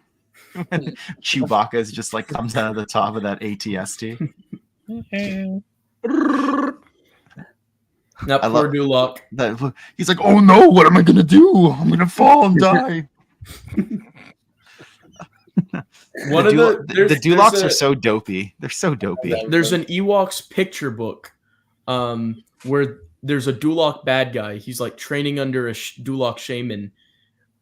And Chewbacca's just like comes out of the top of that ATST. That poor Duloc. He's like, oh no, what am I gonna do? I'm gonna fall and die. The Dulocs are so dopey. They're so dopey. There's an Ewoks picture book where there's a Duloc bad guy. He's like training under a Duloc shaman.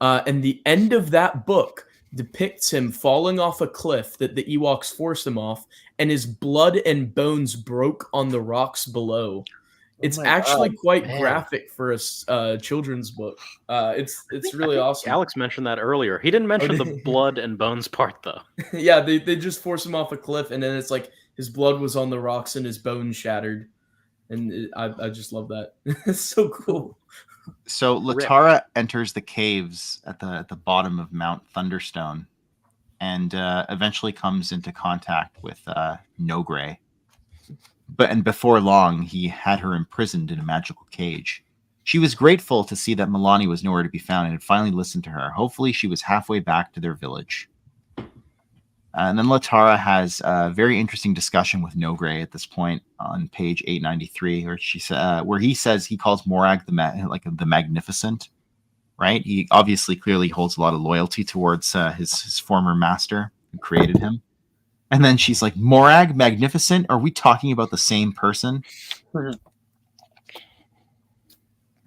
And the end of that book depicts him falling off a cliff that the Ewoks forced him off, and his blood and bones broke on the rocks below. It's actually quite graphic for a children's book. It's really awesome. Alex mentioned that earlier. He didn't mention the blood and bones part, though. Yeah, they just force him off a cliff, and then it's like his blood was on the rocks and his bones shattered. And I just love that. It's so cool. So Latara enters the caves at the bottom of Mount Thunderstone and eventually comes into contact with Nogray. And before long, he had her imprisoned in a magical cage. She was grateful to see that Milani was nowhere to be found and had finally listened to her. Hopefully, she was halfway back to their village. And then Latara has a very interesting discussion with Nogray at this point on page 893, where he says he calls Morag the Magnificent, right? He obviously clearly holds a lot of loyalty towards his former master who created him. And then she's like, Morag, Magnificent? Are we talking about the same person? And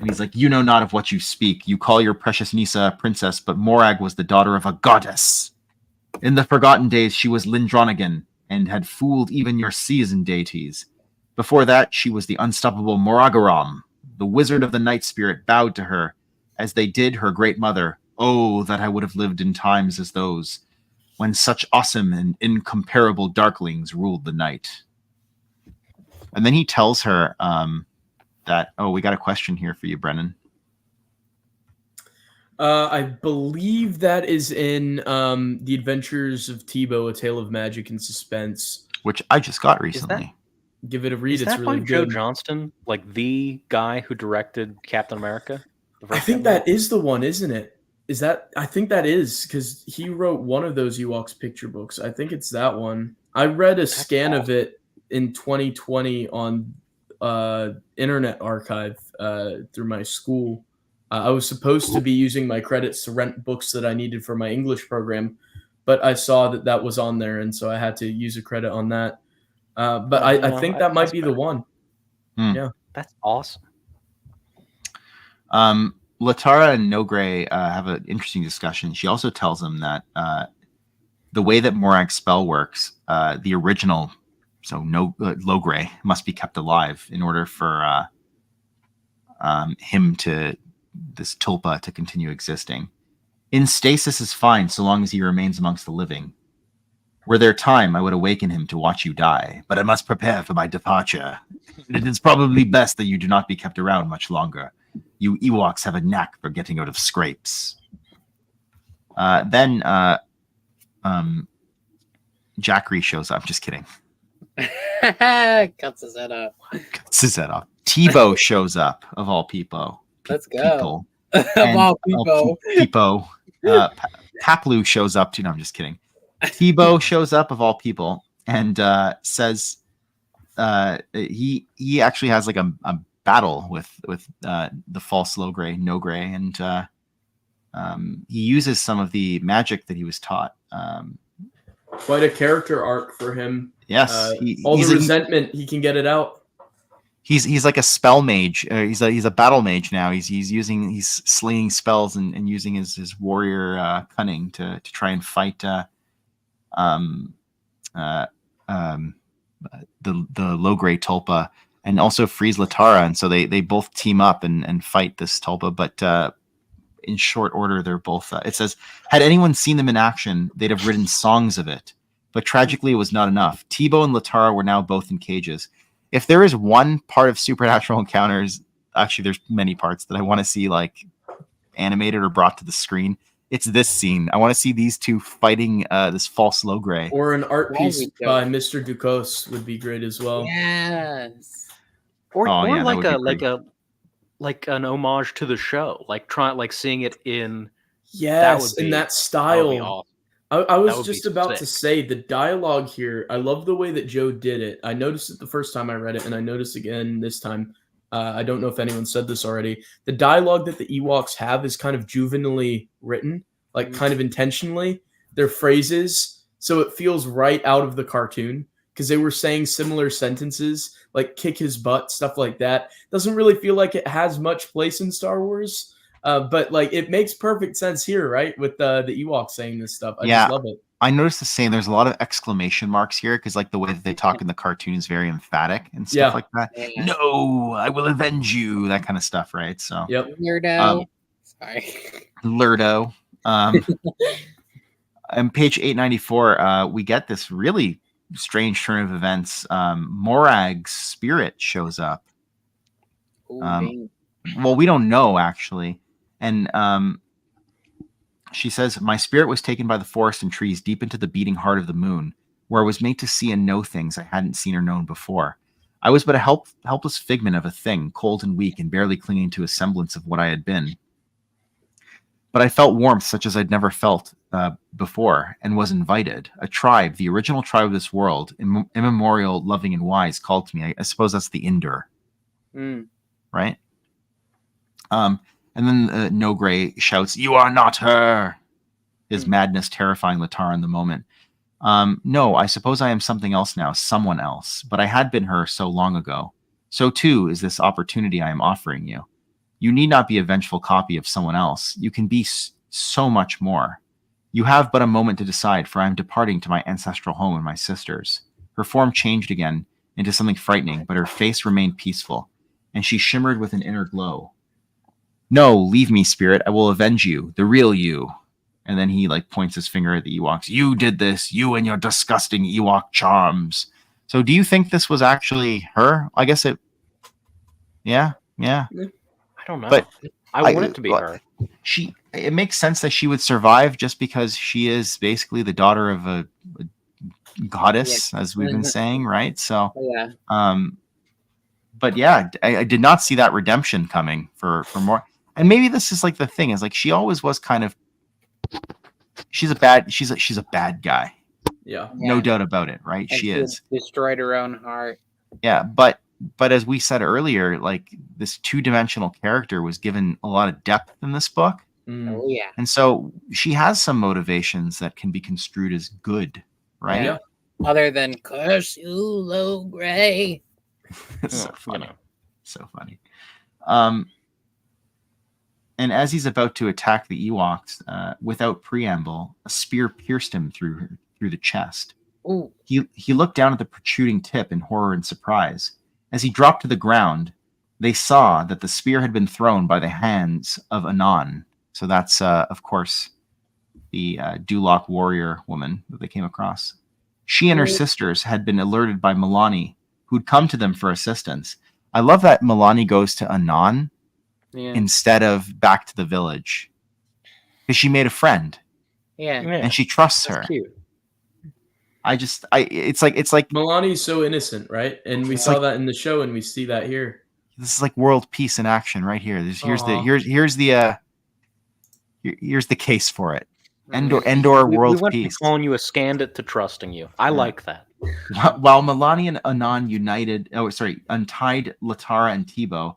he's like, you know not of what you speak. You call your precious Nisa a princess, but Morag was the daughter of a goddess. In the forgotten days, she was Lindronigan and had fooled even your seasoned deities. Before that, she was the unstoppable Moragaram. The wizard of the night spirit bowed to her, as they did her great mother. Oh, that I would have lived in times as those, when such awesome and incomparable darklings ruled the night. And then he tells her that, we got a question here for you, Brennan. I believe that is in The Adventures of Tebow, A Tale of Magic and Suspense. Which I just got recently. Give it a read. Is it's that really by good. Joe Johnston? Like the guy who directed Captain America? I think that is the one, isn't it? I think that is, because he wrote one of those Ewoks picture books. I think it's that one. I read a scan of it in 2020 on Internet Archive through my school. I was supposed to be using my credits to rent books that I needed for my English program, but I saw that was on there, and so I had to use a credit on that. But I think that might be the one. Yeah, that's awesome. Latara and Nogray have an interesting discussion. She also tells him that the way that Morag's spell works, the original, Logray, must be kept alive in order for this Tulpa to continue existing. In stasis is fine so long as he remains amongst the living. Were there time, I would awaken him to watch you die, but I must prepare for my departure. It is probably best that you do not be kept around much longer. You Ewoks have a knack for getting out of scrapes. Then Jackery shows up. Just kidding. Cuts his head off. Cuts his head off. Tebow shows up, of all people. Let's go. Of all people. People. Paplu shows up too. No, I'm just kidding. Tebow shows up, of all people, and says he actually has like a battle with the false Nogray, and he uses some of the magic that he was taught. Quite a character arc for him. Yes, all the resentment, he can get it out. He's like a spell mage. He's a battle mage now. He's slinging spells and using his warrior cunning to try and fight the low-grade Tulpa, and also freeze Latara. And so they both team up and fight this Tulpa. But in short order, they're both. It says, had anyone seen them in action, they'd have written songs of it. But tragically, it was not enough. Tebow and Latara were now both in cages. If there is one part of Supernatural Encounters, actually, there's many parts that I want to see like animated or brought to the screen. It's this scene. I want to see these two fighting this false Logray. Or an art piece by Mr. Ducos would be great as well. Yes. Or like an homage to the show, like seeing it in in that style. That would be awesome. I was just about to say the dialogue here. I love the way that Joe did it. I noticed it the first time I read it, and I noticed again this time. I don't know if anyone said this already. The dialogue that the Ewoks have is kind of juvenilely written, like kind of intentionally. Their phrases, so it feels right out of the cartoon because they were saying similar sentences, like "kick his butt," stuff like that. Doesn't really feel like it has much place in Star Wars. But like it makes perfect sense here, right? With the Ewoks saying this stuff. I just love it. I noticed the same. There's a lot of exclamation marks here because like the way that they talk in the cartoon is very emphatic and stuff like that. Yeah. No, I will avenge you. That kind of stuff, right? So Lurdo. Sorry. Lurdo. On page 894, we get this really strange turn of events. Morag's spirit shows up. Well, we don't know actually. And she says, my spirit was taken by the forest and trees deep into the beating heart of the moon, where I was made to see and know things I hadn't seen or known before. I was but a helpless figment of a thing, cold and weak and barely clinging to a semblance of what I had been. But I felt warmth such as I'd never felt before and was invited. A tribe, the original tribe of this world, immemorial, loving, and wise, called to me. I suppose that's the Indur. Right? And then Nogray shouts, "You are not her!" His madness terrifying Latara in the moment. No, I suppose I am something else now, someone else. But I had been her so long ago. So too is this opportunity I am offering you. You need not be a vengeful copy of someone else. You can be so much more. You have but a moment to decide, for I am departing to my ancestral home and my sisters. Her form changed again into something frightening, but her face remained peaceful, and she shimmered with an inner glow. No, leave me, spirit. I will avenge you, the real you. And then he like points his finger at the Ewoks. You did this, you and your disgusting Ewok charms. So do you think this was actually her? I guess it. Yeah. I don't know. But I want it to be her. It makes sense that she would survive just because she is basically the daughter of a goddess, as we've been saying, right? So, but yeah, I did not see that redemption coming for more. And maybe this is like the thing is like she always was kind of. She's a bad guy. Yeah. No doubt about it, right? And she is. Destroyed her own heart. Yeah, but but as we said earlier, like this 2-dimensional character was given a lot of depth in this book. Oh yeah. And so she has some motivations that can be construed as good, right? Yeah. Other than curse you, low gray. It's so You funny. know. So funny. And as he's about to attack the Ewoks, without preamble, a spear pierced him through the chest. Ooh. He looked down at the protruding tip in horror and surprise. As he dropped to the ground, they saw that the spear had been thrown by the hands of Anon. So that's, of course, the Duloc warrior woman that they came across. She and her sisters had been alerted by Milani, who'd come to them for assistance. I love that Milani goes to Anon instead of back to the village, because she made a friend. Yeah. And she trusts her. Cute. It's like Milani's so innocent, right? And we saw that in the show, and we see that here. This is like world peace in action right here. Here's the case for it. Endor world we went peace. from calling you a scandit to trusting you. I like that. While Milani and Anon untied Latara and Tebow,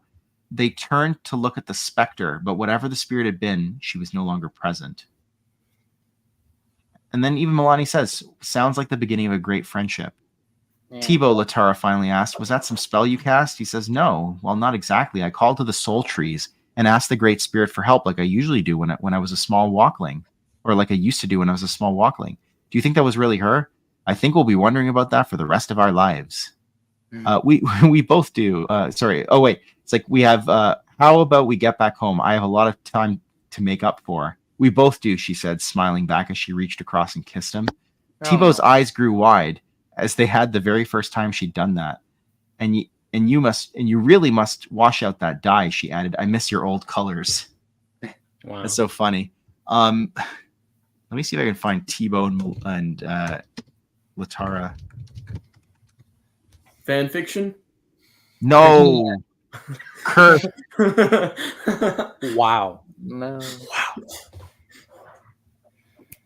they turned to look at the specter, but whatever the spirit had been, she was no longer present. And then even Milani says, sounds like the beginning of a great friendship. Yeah. Tebow, Latara finally asked, was that some spell you cast? He says, no. Well, not exactly. I called to the soul trees and asked the great spirit for help like I usually do when I was a small walkling, or like I used to do when I was a small walkling. Do you think that was really her? I think we'll be wondering about that for the rest of our lives. We both do. Sorry. Oh, wait. It's like we have, how about we get back home? I have a lot of time to make up for. We both do, she said, smiling back as she reached across and kissed him. Oh. Tebow's eyes grew wide, as they had the very first time she'd done that. And you really must wash out that dye, she added. I miss your old colors. Wow. That's so funny. Let me see if I can find Tebow and Latara. Fan fiction? No. Curse. Wow. No. Wow.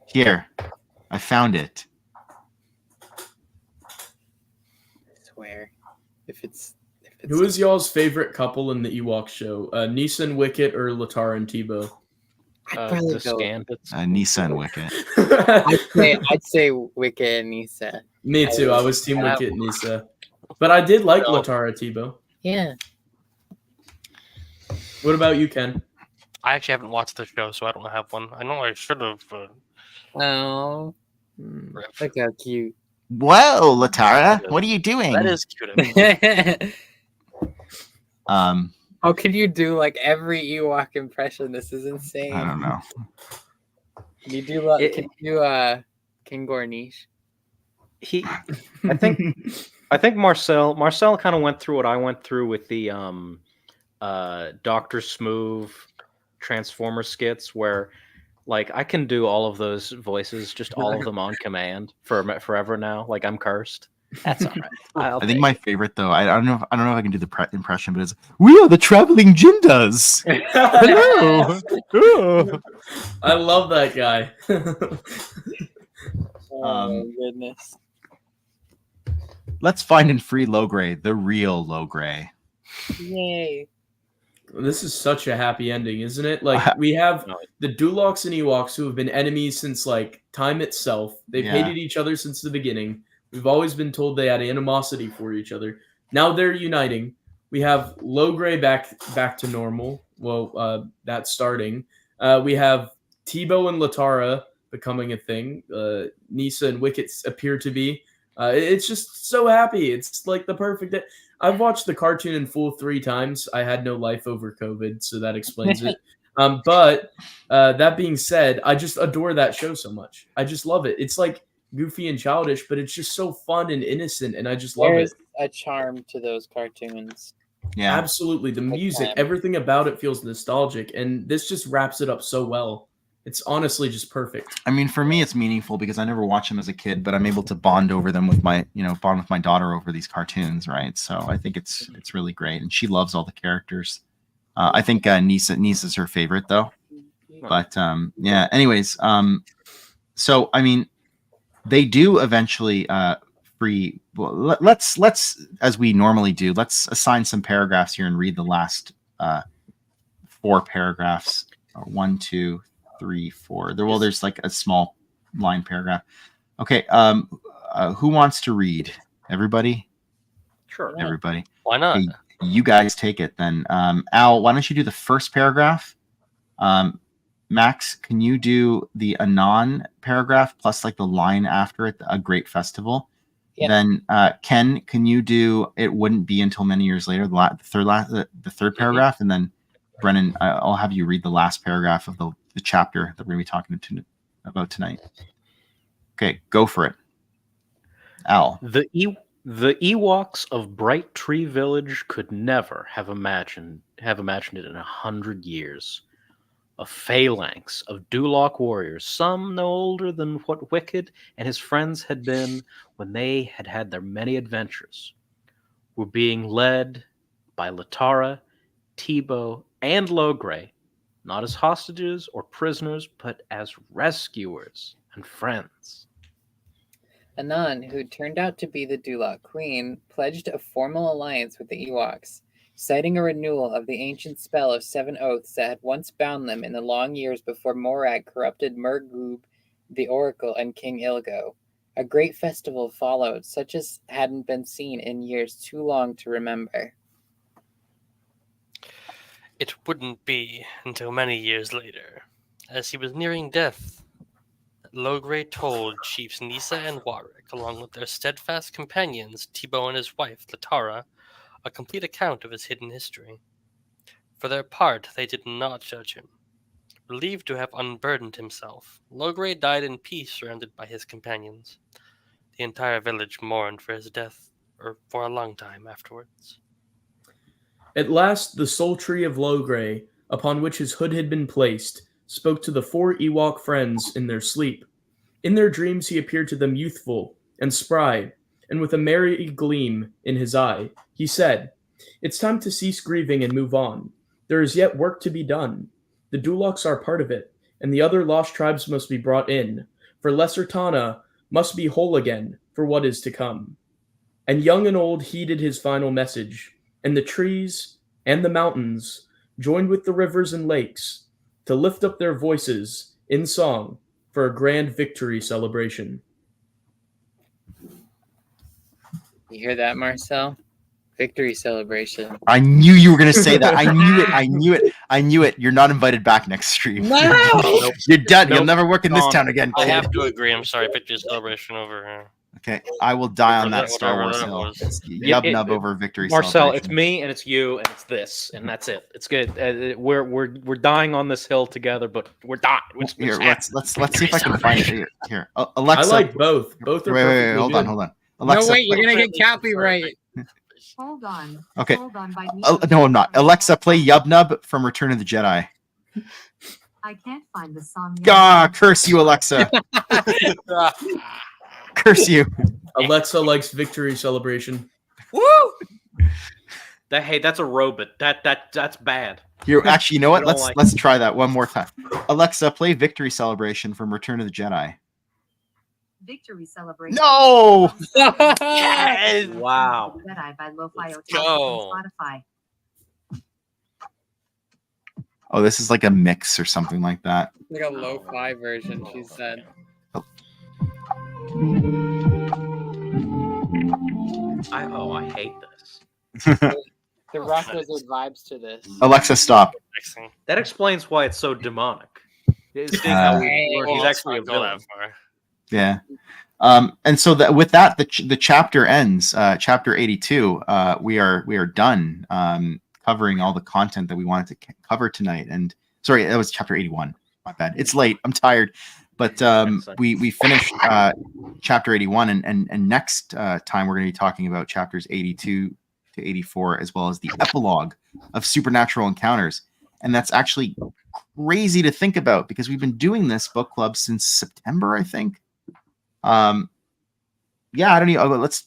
Here. I found it. I swear. If it's Who is y'all's favorite couple in the Ewok show? Nisa and Wicket or Latara and Tebow? I'd probably go Nisa and Wicket. I'd say Wicket and Nisa. Me too. I was team Wicket and Nisa. But I did like Latara Tebow. Yeah. What about you, Ken? I actually haven't watched the show, so I don't have one. I know I should have, but... Oh. Look how cute. Whoa, Latara. What are you doing? That is cute. How could you do like every Ewok impression? This is insane. I don't know. Can you do King Gornish? I think Marcel kind of went through what I went through with the Dr. Smoove Transformer skits, where like I can do all of those voices, just all of them on command forever now. Like I'm cursed. That's all right. I think my favorite though, I don't know if I can do the impression, but it's we are the traveling Jindas. Hello. I love that guy. Oh goodness. Let's find and free Logray, the real Logray. Yay. This is such a happy ending, isn't it? Like we have the Dulocs and Ewoks who have been enemies since like time itself. They've hated each other since the beginning. We've always been told they had animosity for each other. Now they're uniting. We have Logray back to normal. Well, that's starting. We have Tebow and Latara becoming a thing. Nisa and Wicket appear to be. It's just so happy. It's like the perfect day. I've watched the cartoon in full 3 times. I had no life over COVID, so that explains it. But that being said, I just adore that show so much. I just love it. It's like goofy and childish, but it's just so fun and innocent, and I just love it. A charm to those cartoons. Yeah, absolutely. The music, everything about it feels nostalgic, and this just wraps it up so well. It's honestly just perfect. I mean, for me, it's meaningful because I never watched them as a kid, but I'm able to bond over them with my daughter over these cartoons, right? So I think it's really great, and she loves all the characters. I think Nisa's her favorite though. But yeah. Anyways, so I mean, they do eventually free. Well, let's as we normally do. Let's assign some paragraphs here and read the last 4 paragraphs. 1, 2, 3, 4. There's like a small line paragraph. Okay. Who wants to read? Everybody. Sure. Everybody. Why not? Okay, you guys take it then. Al, why don't you do the first paragraph? Max, can you do the Anon paragraph plus like the line after it, a great festival? Yeah. Then Ken, can you do it wouldn't be until many years later, the third paragraph? And then Brennan, I'll have you read the last paragraph of the chapter that we're going to be talking about tonight. Okay, go for it. Al. The Ewoks of Bright Tree Village could never have imagined it in 100 years. A phalanx of Duloc warriors, some no older than what Wicked and his friends had been when they had their many adventures, were being led by Latara, Tebow, and Logray, not as hostages or prisoners, but as rescuers and friends. Anon, who turned out to be the Duloc Queen, pledged a formal alliance with the Ewoks, citing a renewal of the ancient spell of 7 oaths that had once bound them in the long years before Morag corrupted Murgoob, the Oracle, and King Ilgo. A great festival followed, such as hadn't been seen in years too long to remember. It wouldn't be until many years later, as he was nearing death, that Logray told Chiefs Nisa and Warwick, along with their steadfast companions, Tebow and his wife, Latara, a complete account of his hidden history. For their part, they did not judge him. Relieved to have unburdened himself, Logray died in peace surrounded by his companions. The entire village mourned for his death, or for a long time afterwards. At last, the soul tree of Logray, upon which his hood had been placed, spoke to the 4 Ewok friends in their sleep. In their dreams he appeared to them youthful and spry, and with a merry gleam in his eye, he said, "It's time to cease grieving and move on. There is yet work to be done. The Dulocs are part of it, and the other lost tribes must be brought in, for Lesser Tana must be whole again for what is to come." And young and old heeded his final message, and the trees and the mountains joined with the rivers and lakes to lift up their voices in song for a grand victory celebration. You hear that, Marcel? Victory celebration. I knew you were going to say that. I knew it. You're not invited back next stream. No! Nope. You're done. You'll Nope. never work in this town again. I kid. have to agree. I'm sorry. Victory celebration over here. Okay, I will die on Whatever that Star that Wars was. hill. It's Yeah, Yub over victory. Marcel, celebration. it's me and it's you and it's this and that's it. It's good. We're dying on this hill together, but we're dying. Here, let's see if I can find it here. Alexa, I like both. Both are wait, perfectly hold good. on. Alexa, No, wait, you're play- going to get copyright. Hold on. Okay. Hold on by me. No, I'm not. Alexa, play Yub Nub from Return of the Jedi. I can't find the song. Ah, curse you, Alexa. Curse you. Alexa likes victory celebration. Woo! That's a robot. That's bad. Here, actually, you know what? I don't like Let's try that one more time. Alexa, play Victory Celebration from Return of the Jedi. Victory celebration. No! Yes! Wow. Jedi by Lo-Fi Let's Hotel go. on Spotify. Oh, this is like a mix or something like that. Like a lo-fi version, she said. I hate this. The Rock Wizard vibes to this. Alexa, stop. That explains why it's so demonic. Seeing Uh, how we learned he's let's actually a not go villain. that far. Yeah. And so that with that, the chapter ends. Chapter 82. We are done covering all the content that we wanted to cover tonight. And sorry, that was chapter 81. My bad. It's late. I'm tired. But we finished chapter 81, and next time we're going to be talking about chapters 82 to 84, as well as the epilogue of Supernatural Encounters. And that's actually crazy to think about because we've been doing this book club since September, I think. Yeah, I don't know. Let's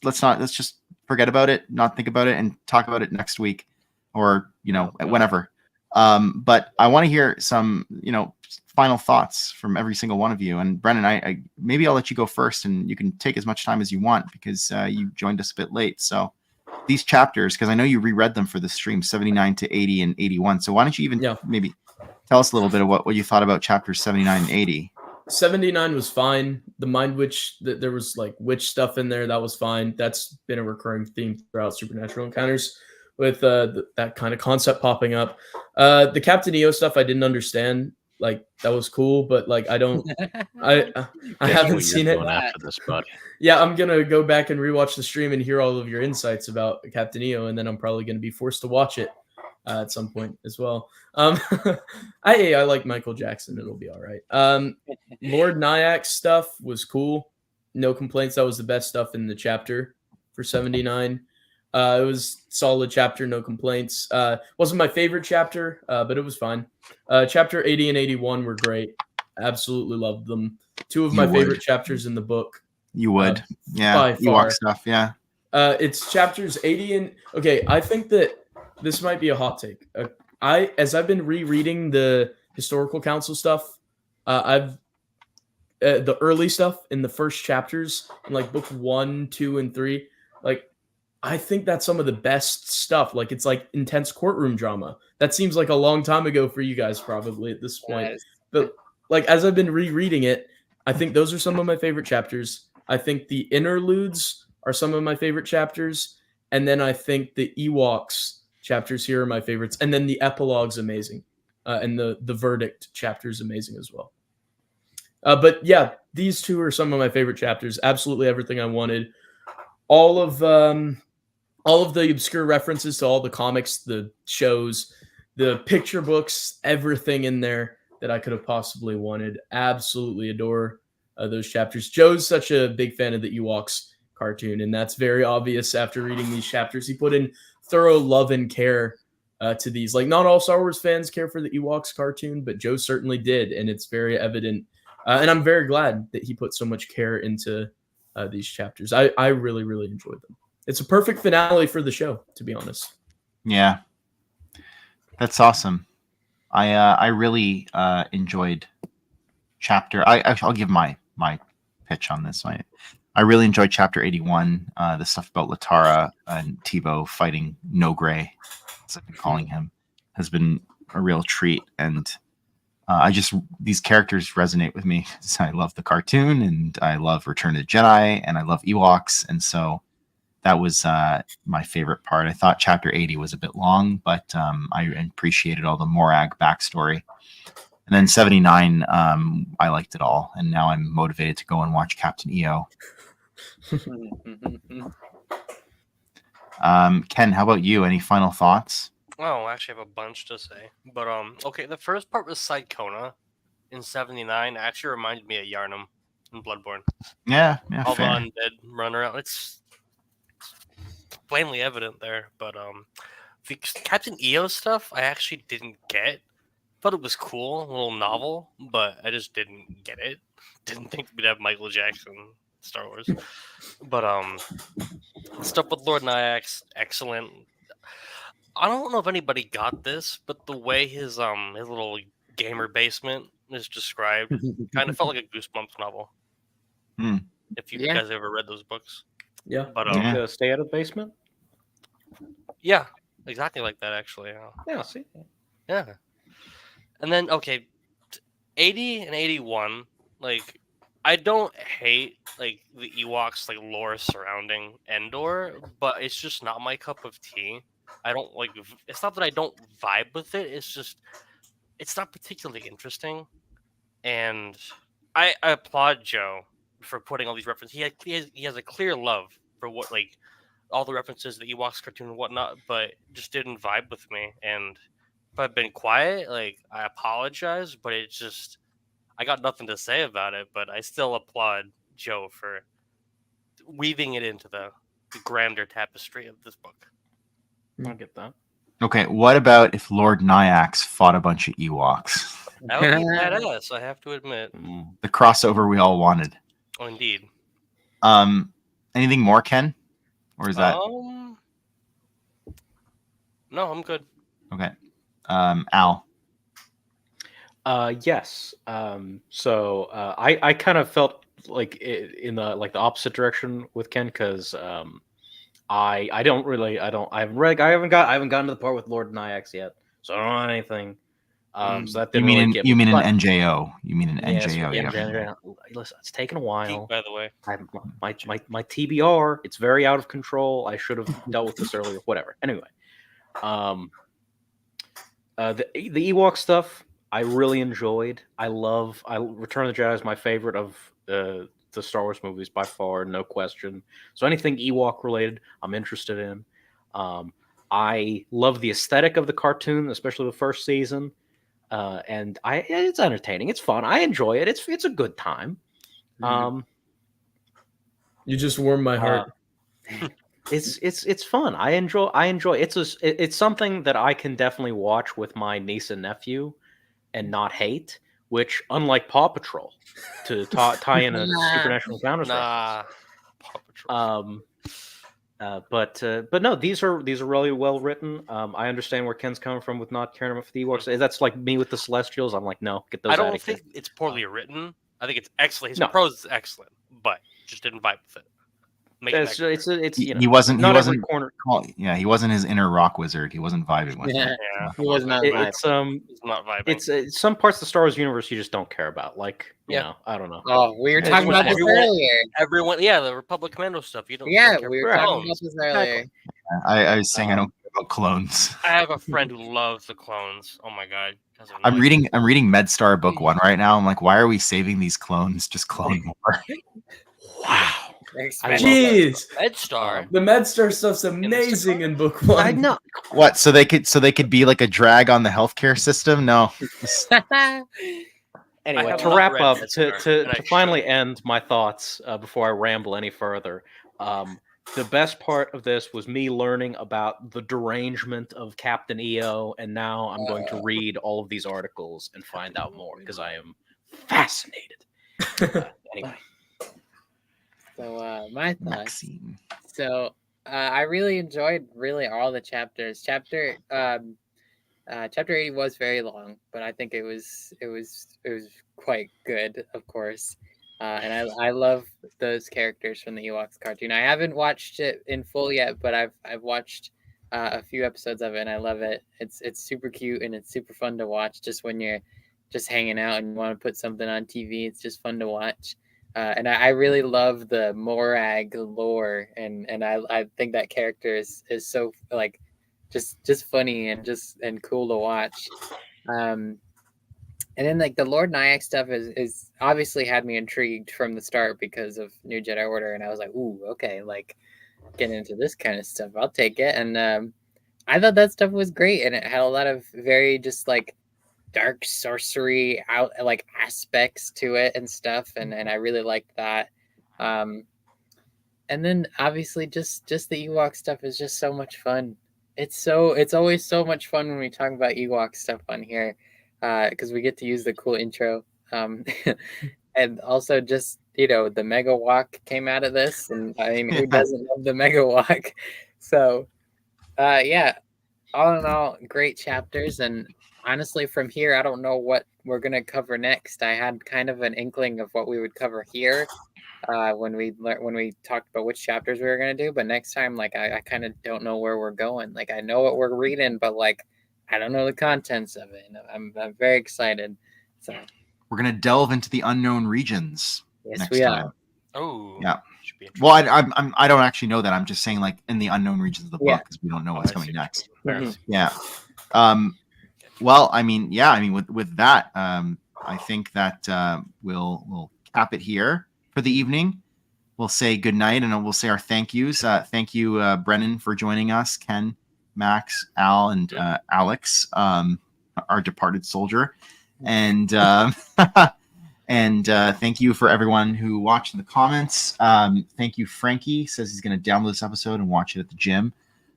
just forget about it, not think about it, and talk about it next week, or whenever. But I want to hear some, final thoughts from every single one of you. And Brennan, I maybe I'll let you go first, and you can take as much time as you want because you joined us a bit late. So these chapters, because I know you reread them for the stream, 79 to 80 and 81. So why don't you even maybe tell us a little bit of what you thought about chapters 79 and 80? 79 was fine. The mind witch, there was like witch stuff in there. That was fine. That's been a recurring theme throughout Supernatural Encounters with that kind of concept popping up. The Captain EO stuff I didn't understand. Like that was cool, but like I haven't seen it. After this, buddy. Yeah, I'm gonna go back and rewatch the stream and hear all of your insights about Captain EO, and then I'm probably gonna be forced to watch it at some point as well. I like Michael Jackson. It'll be all right. Lord Nyack stuff was cool. No complaints. That was the best stuff in the chapter for 79. It was solid chapter. No complaints. Wasn't my favorite chapter, but it was fine. Chapter 80 and 81 were great. Absolutely loved them. Two of my favorite chapters in the book. You would. Yeah. By far. Ewok stuff. Yeah. It's chapters 80 and okay. I think that this might be a hot take. As I've been rereading the historical council stuff, I've the early stuff in the first chapters, in like book 1, 2, and 3. Like, I think that's some of the best stuff. Like, it's like intense courtroom drama. That seems like a long time ago for you guys, probably at this point. Yes. But like, as I've been rereading it, I think those are some of my favorite chapters. I think the interludes are some of my favorite chapters, and then I think the Ewoks chapters here are my favorites, and then the epilogue's amazing, and the verdict chapter is amazing as well. But yeah, these two are some of my favorite chapters. Absolutely everything I wanted. All of the obscure references to all the comics, the shows, the picture books, everything in there that I could have possibly wanted. Absolutely adore those chapters. Joe's such a big fan of the Ewoks cartoon, and that's very obvious after reading these chapters. He put in thorough love and care to these. Like, not all Star Wars fans care for the Ewoks cartoon, but Joe certainly did, and it's very evident. And I'm very glad that he put so much care into these chapters. I really, really enjoyed them. It's a perfect finale for the show, to be honest. Yeah, that's awesome. I really enjoyed chapter. I'll give my pitch on this. I really enjoyed chapter 81. The stuff about Latara and Tebow fighting No Gray, as I've been calling him, has been a real treat. And these characters resonate with me. I love the cartoon, and I love Return of the Jedi, and I love Ewoks. And so that was my favorite part. I thought chapter 80 was a bit long, but I appreciated all the Morag backstory. And then 79, I liked it all. And now I'm motivated to go and watch Captain EO. Ken, how about you? Any final thoughts? Oh, I actually have a bunch to say. But okay, the first part with Psychona in 79 actually reminded me of Yharnam in Bloodborne. Yeah, all fair. the undead run around. It's plainly evident there. But the Captain EO stuff I actually didn't get. Thought it was cool, a little novel, but I just didn't get it. Didn't think we'd have Michael Jackson Star Wars. But stuff with Lord Nyack's excellent. I don't know if anybody got this, but the way his little gamer basement is described kind of felt like a Goosebumps novel. If you guys ever read those books. Yeah. But Stay out of the basement? Yeah, exactly like that actually. Yeah, see? Yeah. And then, okay, 80 and 81, like, I don't hate, like, the Ewoks, like, lore surrounding Endor, but it's just not my cup of tea. I don't, like, it's not that I don't vibe with it, it's just, it's not particularly interesting. And I applaud Joe for putting all these references. He has a clear love for what, like, all the references, the Ewoks cartoon and whatnot, but just didn't vibe with me. And if I've been quiet, like, I apologize, but it's just, I got nothing to say about it, but I still applaud Joe for weaving it into the grander tapestry of this book. I'll get that. Okay, what about if Lord Nyax fought a bunch of Ewoks? That would be badass, I have to admit. The crossover we all wanted. Oh, indeed. Anything more, Ken? Or is that... No, I'm good. Okay. Al. Yes. So I kind of felt like in the opposite direction with Ken, because I haven't gotten to the part with Lord Nyax yet, so I don't know anything. So that You didn't mean really in get you me. mean But an NJO? You mean an yes, NJO? yeah, Yeah. listen, it's taken a while. By the way, My TBR, it's very out of control. I should have dealt with this earlier. Whatever. Anyway, the Ewok stuff I really enjoyed. Return of the Jedi is my favorite of the Star Wars movies by far, no question. So anything Ewok related, I'm interested in. I love the aesthetic of the cartoon, especially the first season, and it's entertaining. It's fun. I enjoy it. It's a good time. You just warmed my heart. It's fun. I enjoy. It's something that I can definitely watch with my niece and nephew and not hate. Which, unlike Paw Patrol, to tie in a Supernatural Encounters Paw Patrol. But no, these are really well written. I understand where Ken's coming from with not caring for the Ewoks. That's like me with the Celestials. I'm like, no, get those. I out don't of here. think it's poorly written. I think it's excellent. His No. prose is excellent, but just didn't vibe with it. He wasn't corner. He wasn't his inner rock wizard. He wasn't vibing with it. He was not vibing. It's not vibing. It's some parts of the Star Wars universe you just don't care about. Like, you know, I don't know. Oh, we were talking about this earlier. Everyone, the Republic Commando stuff. You don't. Yeah, care we were for talking clones. about this earlier. I was saying I don't care about clones. I have a friend who loves the clones. Oh my god! I'm reading MedStar book 1 right now. I'm like, why are we saving these clones? Just clone more. Wow. Jeez, MedStar. The MedStar stuff's amazing in book 1. I know. What? So they could be like a drag on the healthcare system? No. Anyway, have to not wrap read up, MedStar, to and I finally end my thoughts before I ramble any further, the best part of this was me learning about the derangement of Captain EO, and now I'm going to read all of these articles and find out more because I am fascinated. Anyway. So my thoughts. So I really enjoyed all the chapters. Chapter 80 was very long, but I think it was quite good, of course. And I love those characters from the Ewoks cartoon. I haven't watched it in full yet, but I've watched a few episodes of it, and I love it. It's super cute and it's super fun to watch. Just when you're just hanging out and you want to put something on TV, it's just fun to watch. And I really love the Morag lore, and I think that character is so like just funny and cool to watch. And then like the Lord Nyack stuff is obviously had me intrigued from the start because of New Jedi Order, and I was like, ooh, okay, like getting into this kind of stuff, I'll take it. And I thought that stuff was great, and it had a lot of very just like dark sorcery aspects to it and stuff, and I really liked that. And then obviously just the Ewok stuff is just so much fun. It's always so much fun when we talk about Ewok stuff on here, because we get to use the cool intro, and also just the Mega Walk came out of this, and I mean, who doesn't love the Mega Walk? So yeah, all in all, great chapters. And honestly, from here, I don't know what we're going to cover next. I had kind of an inkling of what we would cover here when we talked about which chapters we were going to do. But next time, like, I kind of don't know where we're going. Like, I know what we're reading, but, like, I don't know the contents of it. And I'm very excited. So we're going to delve into the unknown regions next time. Are. Oh, yeah. Well, I don't actually know that. I'm just saying, like, in the unknown regions of the book, because we don't know what's coming next. Yeah. Well, I mean, with that, I think that we'll cap it here for the evening. We'll say good night, and we'll say our thank yous. Thank you, Brennan, for joining us. Ken, Max, Al, and Alex, our departed soldier, and and thank you for everyone who watched in the comments. Thank you, Frankie. Says he's going to download this episode and watch it at the gym.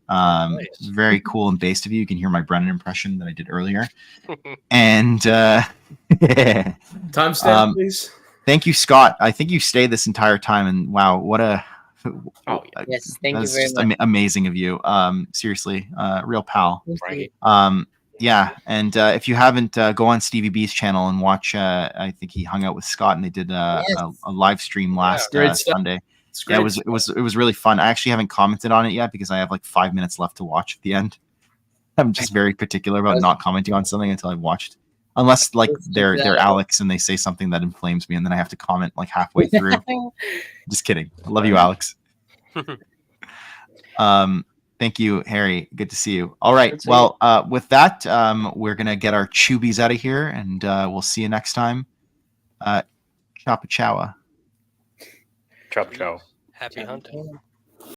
Nice. Very cool and based of you. You can hear my Brennan impression that I did earlier. And timestamp, please. Thank you, Scott. I think you stayed this entire time, and wow, what a yes, thank you very just much. Amazing of you. Seriously, real pal. Right. Yeah, and if you haven't, go on Stevie B's channel and watch. I think he hung out with Scott, and they did a live stream last Great stuff. Sunday. It's Yeah, great. it was really fun. I actually haven't commented on it yet because I have like 5 minutes left to watch at the end. I'm just very particular about not commenting on something until I've watched, unless like they're Alex and they say something that inflames me, and then I have to comment like halfway through. Just kidding. I love you, Alex. Thank you, Harry. Good to see you. All right. Well, with that, we're gonna get our chewbies out of here, and we'll see you next time. Choppa chowa. Chop chow. Happy hunting.